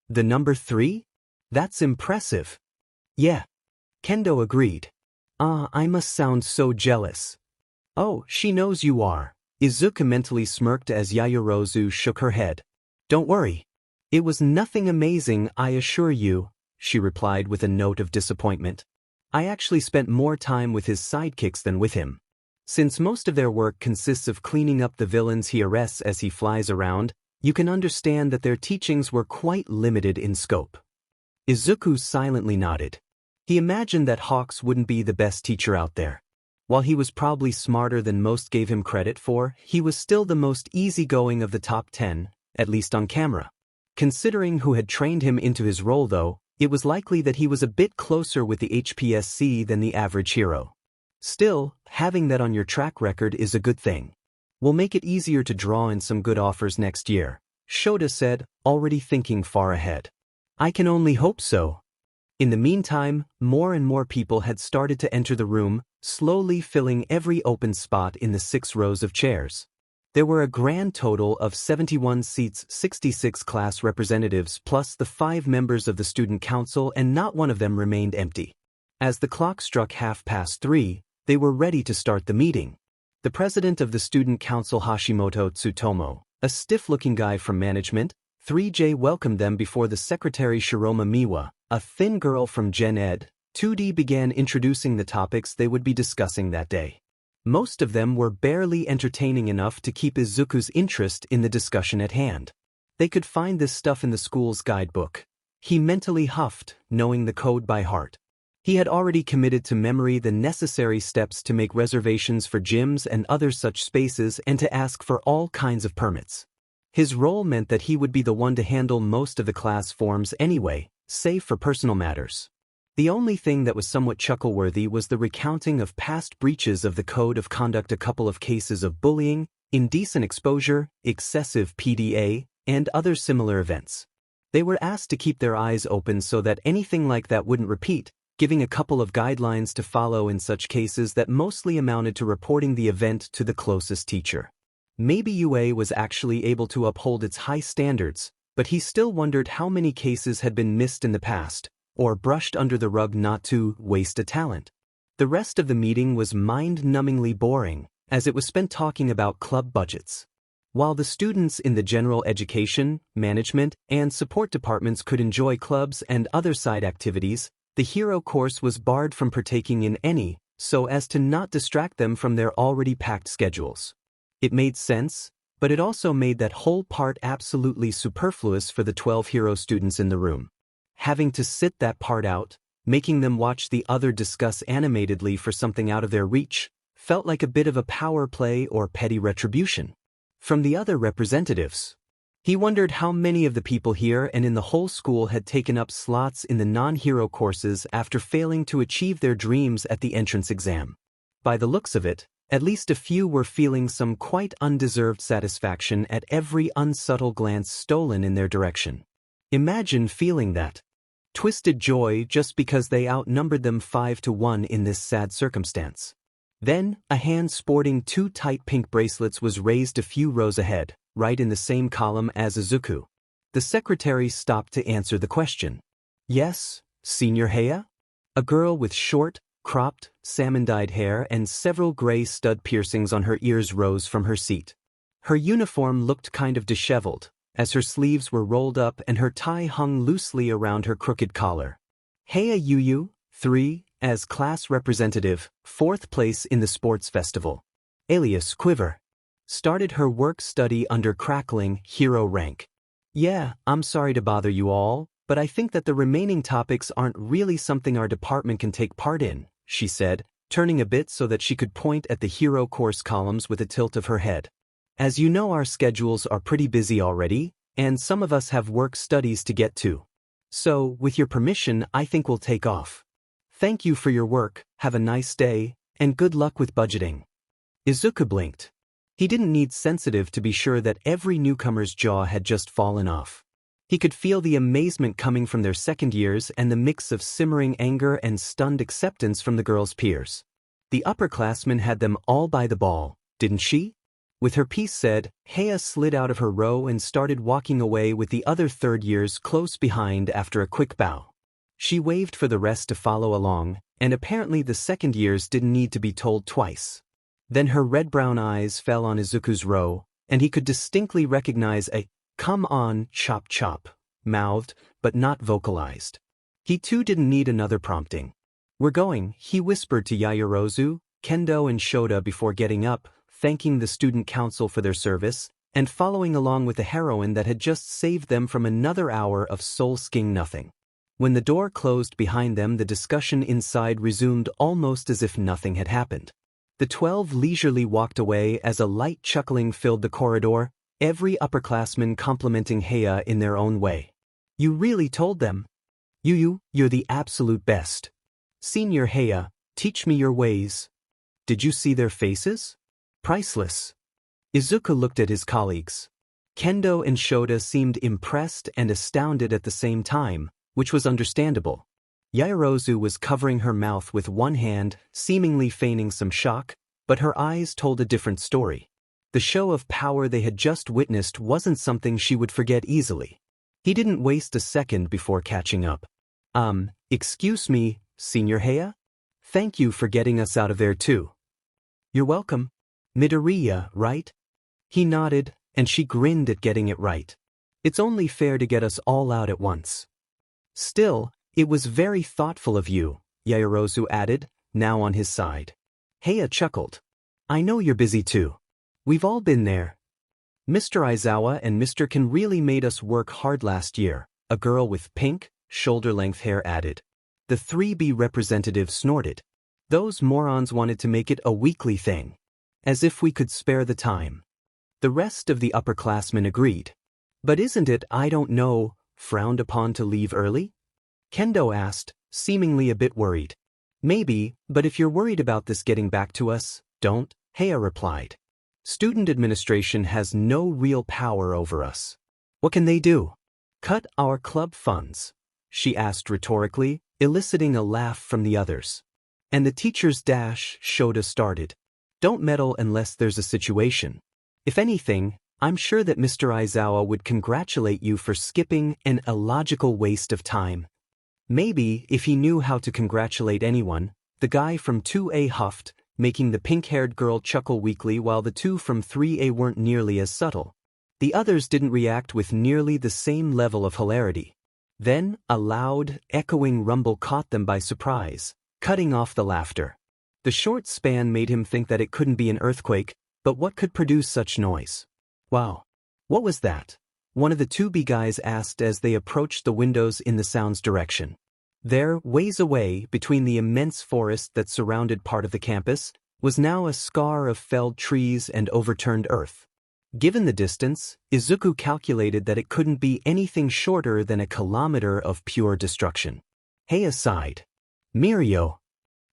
The number 3? That's impressive. Yeah. Kendo agreed. I must sound so jealous. Oh, she knows you are. Izuku mentally smirked as Yaoyorozu shook her head. Don't worry. It was nothing amazing, I assure you, she replied with a note of disappointment. I actually spent more time with his sidekicks than with him. Since most of their work consists of cleaning up the villains he arrests as he flies around, you can understand that their teachings were quite limited in scope. Izuku silently nodded. He imagined that Hawks wouldn't be the best teacher out there. While he was probably smarter than most gave him credit for, he was still the most easygoing of the top 10, at least on camera. Considering who had trained him into his role though, it was likely that he was a bit closer with the HPSC than the average hero. Still, having that on your track record is a good thing. We'll make it easier to draw in some good offers next year, Shota said, already thinking far ahead. I can only hope so. In the meantime, more and more people had started to enter the room, slowly filling every open spot in the 6 rows of chairs. There were a grand total of 71 seats, 66 class representatives plus the 5 members of the student council, and not one of them remained empty. As the clock struck 3:30, they were ready to start the meeting. The president of the student council, Hashimoto Tsutomo, a stiff-looking guy from management, 3J, welcomed them before the secretary Shiroma Miwa, a thin girl from Gen Ed. 2D began introducing the topics they would be discussing that day. Most of them were barely entertaining enough to keep Izuku's interest in the discussion at hand. They could find this stuff in the school's guidebook. He mentally huffed, knowing the code by heart. He had already committed to memory the necessary steps to make reservations for gyms and other such spaces and to ask for all kinds of permits. His role meant that he would be the one to handle most of the class forms anyway, save for personal matters. The only thing that was somewhat chuckle-worthy was the recounting of past breaches of the code of conduct, a couple of cases of bullying, indecent exposure, excessive PDA, and other similar events. They were asked to keep their eyes open so that anything like that wouldn't repeat, giving a couple of guidelines to follow in such cases that mostly amounted to reporting the event to the closest teacher. Maybe UA was actually able to uphold its high standards, but he still wondered how many cases had been missed in the past, or brushed under the rug not to waste a talent. The rest of the meeting was mind-numbingly boring, as it was spent talking about club budgets. While the students in the general education, management, and support departments could enjoy clubs and other side activities, the hero course was barred from partaking in any, so as to not distract them from their already packed schedules. It made sense, but it also made that whole part absolutely superfluous for the 12 hero students in the room. Having to sit that part out, making them watch the other discuss animatedly for something out of their reach, felt like a bit of a power play or petty retribution. From the other representatives, he wondered how many of the people here and in the whole school had taken up slots in the non-hero courses after failing to achieve their dreams at the entrance exam. By the looks of it, at least a few were feeling some quite undeserved satisfaction at every unsubtle glance stolen in their direction. Imagine feeling that twisted joy just because they outnumbered them 5-1 in this sad circumstance. Then, a hand sporting 2 tight pink bracelets was raised a few rows ahead, right in the same column as Izuku. The secretary stopped to answer the question. Yes, Senior Heya? A girl with short, cropped, salmon-dyed hair and several gray stud piercings on her ears rose from her seat. Her uniform looked kind of disheveled, as her sleeves were rolled up and her tie hung loosely around her crooked collar. Heya Yuyu, 3, as class representative, 4th place in the sports festival, alias Quiver, started her work-study under crackling hero rank. Yeah, I'm sorry to bother you all, but I think that the remaining topics aren't really something our department can take part in, she said, turning a bit so that she could point at the hero course columns with a tilt of her head. As you know, our schedules are pretty busy already, and some of us have work studies to get to. So, with your permission, I think we'll take off. Thank you for your work, have a nice day, and good luck with budgeting. Izuku blinked. He didn't need sensitive to be sure that every newcomer's jaw had just fallen off. He could feel the amazement coming from their second years and the mix of simmering anger and stunned acceptance from the girls' peers. The upperclassmen had them all by the ball, didn't she? With her piece said, Heya slid out of her row and started walking away with the other third years close behind after a quick bow. She waved for the rest to follow along, and apparently the second years didn't need to be told twice. Then her red-brown eyes fell on Izuku's row, and he could distinctly recognize a "Come on, chop chop," mouthed, but not vocalized. He too didn't need another prompting. "We're going," he whispered to Yaoyorozu, Kendo and Shota before getting up, thanking the student council for their service, and following along with the heroine that had just saved them from another hour of soul-sking nothing. When the door closed behind them, the discussion inside resumed almost as if nothing had happened. The 12 leisurely walked away as a light chuckling filled the corridor, every upperclassman complimenting Heya in their own way. "You really told them. You're the absolute best. Senior Heya, teach me your ways." Did you see their faces? Priceless. Izuku looked at his colleagues. Kendo and Shota seemed impressed and astounded at the same time, which was understandable. Yaoyorozu was covering her mouth with one hand, seemingly feigning some shock, but her eyes told a different story. The show of power they had just witnessed wasn't something she would forget easily. He didn't waste a second before catching up. Excuse me, Senior Heya? Thank you for getting us out of there too." "You're welcome. Midoriya, right?" He nodded, and she grinned at getting it right. "It's only fair to get us all out at once." "Still, it was very thoughtful of you," Yaoyorozu added, now on his side. Heya chuckled. "I know you're busy too. We've all been there. Mr. Aizawa and Mr. Ken really made us work hard last year," a girl with pink, shoulder-length hair added. The 3B representative snorted. "Those morons wanted to make it a weekly thing. As if we could spare the time." The rest of the upperclassmen agreed. "But isn't it, I don't know, frowned upon to leave early?" Kendo asked, seemingly a bit worried. "Maybe, but if you're worried about this getting back to us, don't," Heya replied. "Student administration has no real power over us." "What can they do? Cut our club funds?" she asked rhetorically, eliciting a laugh from the others. "And the teacher's dash," Shota started. "Don't meddle unless there's a situation. If anything, I'm sure that Mr. Aizawa would congratulate you for skipping an illogical waste of time." Maybe, if he knew how to congratulate anyone, the guy from 2A huffed, making the pink-haired girl chuckle weakly while the two from 3A weren't nearly as subtle. The others didn't react with nearly the same level of hilarity. Then, a loud, echoing rumble caught them by surprise, cutting off the laughter. The short span made him think that it couldn't be an earthquake, but what could produce such noise? "Wow. What was that?" one of the 2B guys asked as they approached the windows in the sound's direction. There, ways away, between the immense forest that surrounded part of the campus, was now a scar of felled trees and overturned earth. Given the distance, Izuku calculated that it couldn't be anything shorter than a kilometer of pure destruction. Heya sighed. "Mirio.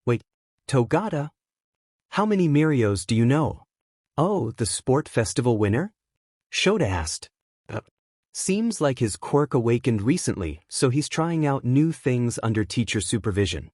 Wait, Togata? How many Mirios do you know?" "Oh, the sport festival winner?" Shota asked. Seems like his quirk awakened recently, so he's trying out new things under teacher supervision."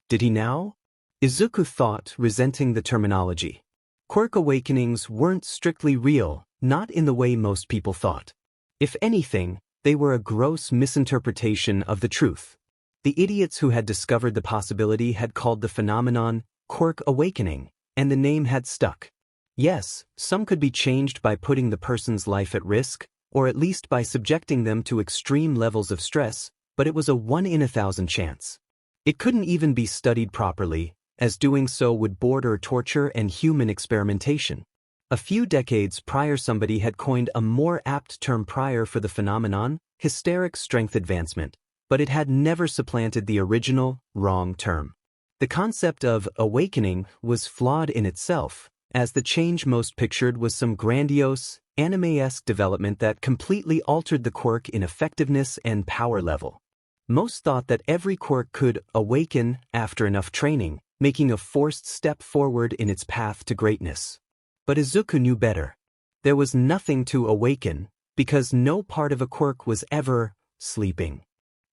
"Did he now?" Izuku thought, resenting the terminology. Quirk awakenings weren't strictly real, not in the way most people thought. If anything, they were a gross misinterpretation of the truth. The idiots who had discovered the possibility had called the phenomenon quirk awakening, and the name had stuck. Yes, some could be changed by putting the person's life at risk, or at least by subjecting them to extreme levels of stress, but it was a 1 in 1,000 chance. It couldn't even be studied properly, as doing so would border torture and human experimentation. A few decades prior, somebody had coined a more apt term prior for the phenomenon, hysteric strength advancement, but it had never supplanted the original, wrong term. The concept of awakening was flawed in itself, as the change most pictured was some grandiose, anime-esque development that completely altered the quirk in effectiveness and power level. Most thought that every quirk could awaken after enough training, making a forced step forward in its path to greatness. But Izuku knew better. There was nothing to awaken, because no part of a quirk was ever sleeping.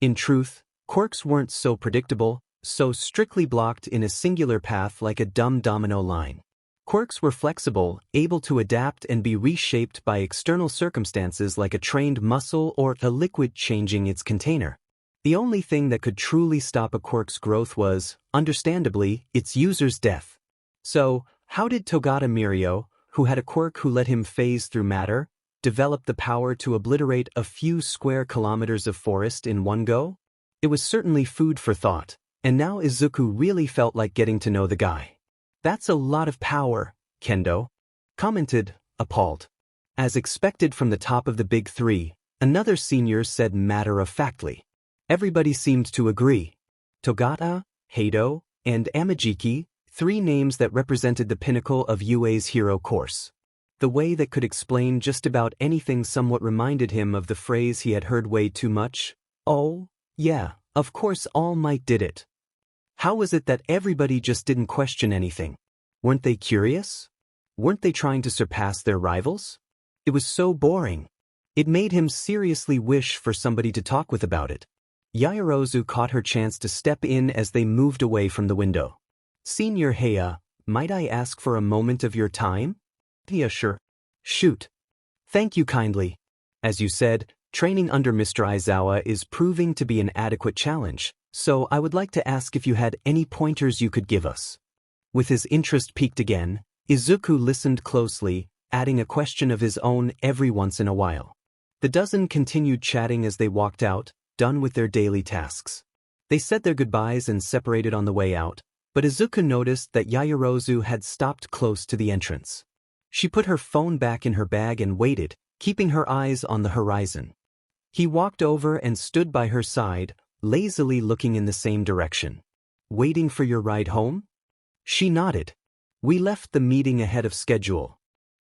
In truth, quirks weren't so predictable, so strictly blocked in a singular path like a dumb domino line. Quirks were flexible, able to adapt and be reshaped by external circumstances like a trained muscle or a liquid changing its container. The only thing that could truly stop a quirk's growth was, understandably, its user's death. So, how did Togata Mirio, who had a quirk who let him phase through matter, developed the power to obliterate a few square kilometers of forest in one go? It was certainly food for thought, and now Izuku really felt like getting to know the guy. That's a lot of power, Kendo commented, appalled. As expected from the top of the big three, another senior said matter-of-factly. Everybody seemed to agree. Togata, Heido, and Amajiki, three names that represented the pinnacle of UA's hero course. The way that could explain just about anything somewhat reminded him of the phrase he had heard way too much. Oh, yeah, of course All Might did it. How was it that everybody just didn't question anything? Weren't they curious? Weren't they trying to surpass their rivals? It was so boring. It made him seriously wish for somebody to talk with about it. Yaoyorozu caught her chance to step in as they moved away from the window. Senior Heiya, might I ask for a moment of your time? Yeah, sure. Shoot. Thank you kindly. As you said, training under Mr. Aizawa is proving to be an adequate challenge, so I would like to ask if you had any pointers you could give us. With his interest piqued again, Izuku listened closely, adding a question of his own every once in a while. The dozen continued chatting as they walked out, done with their daily tasks. They said their goodbyes and separated on the way out, but Izuku noticed that Yaoyorozu had stopped close to the entrance. She put her phone back in her bag and waited, keeping her eyes on the horizon. He walked over and stood by her side, lazily looking in the same direction. Waiting for your ride home? She nodded. We left the meeting ahead of schedule.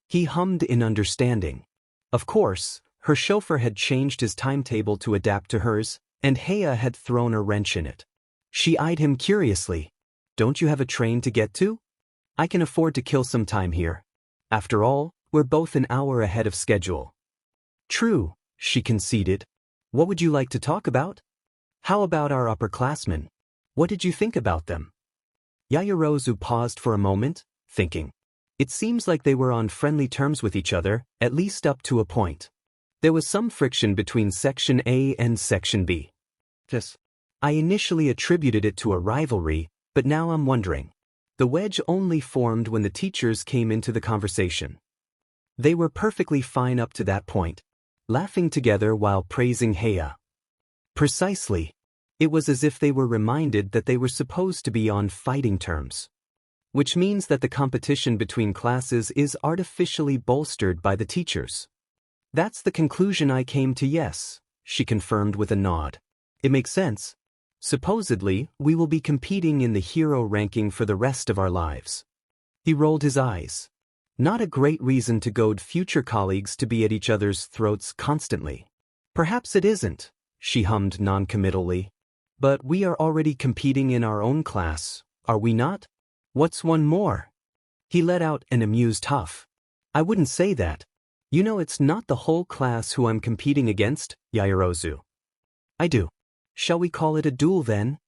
He hummed in understanding. Of course, her chauffeur had changed his timetable to adapt to hers, and Heiya had thrown a wrench in it. She eyed him curiously. Don't you have a train to get to? I can afford to kill some time here. After all, we're both an hour ahead of schedule. True, she conceded. What would you like to talk about? How about our upperclassmen? What did you think about them? Yaoyorozu paused for a moment, thinking. It seems like they were on friendly terms with each other, at least up to a point. There was some friction between Section A and Section B. Yes. I initially attributed it to a rivalry, but now I'm wondering. The wedge only formed when the teachers came into the conversation. They were perfectly fine up to that point, laughing together while praising Heiya. Precisely. It was as if they were reminded that they were supposed to be on fighting terms. Which means that the competition between classes is artificially bolstered by the teachers. That's the conclusion I came to, yes, she confirmed with a nod. It makes sense. Supposedly, we will be competing in the hero ranking for the rest of our lives. He rolled his eyes. Not a great reason to goad future colleagues to be at each other's throats constantly. Perhaps it isn't, she hummed noncommittally. But we are already competing in our own class, are we not? What's one more? He let out an amused huff. I wouldn't say that. You know it's not the whole class who I'm competing against, Yaoyorozu. I do. Shall we call it a duel then?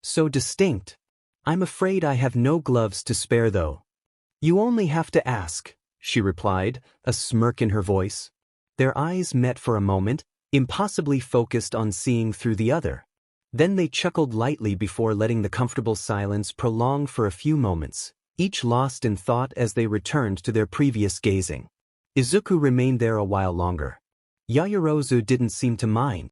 So distinct. I'm afraid I have no gloves to spare though. You only have to ask, she replied, a smirk in her voice. Their eyes met for a moment, impossibly focused on seeing through the other. Then they chuckled lightly before letting the comfortable silence prolong for a few moments, each lost in thought as they returned to their previous gazing. Izuku remained there a while longer. Yaoyorozu didn't seem to mind.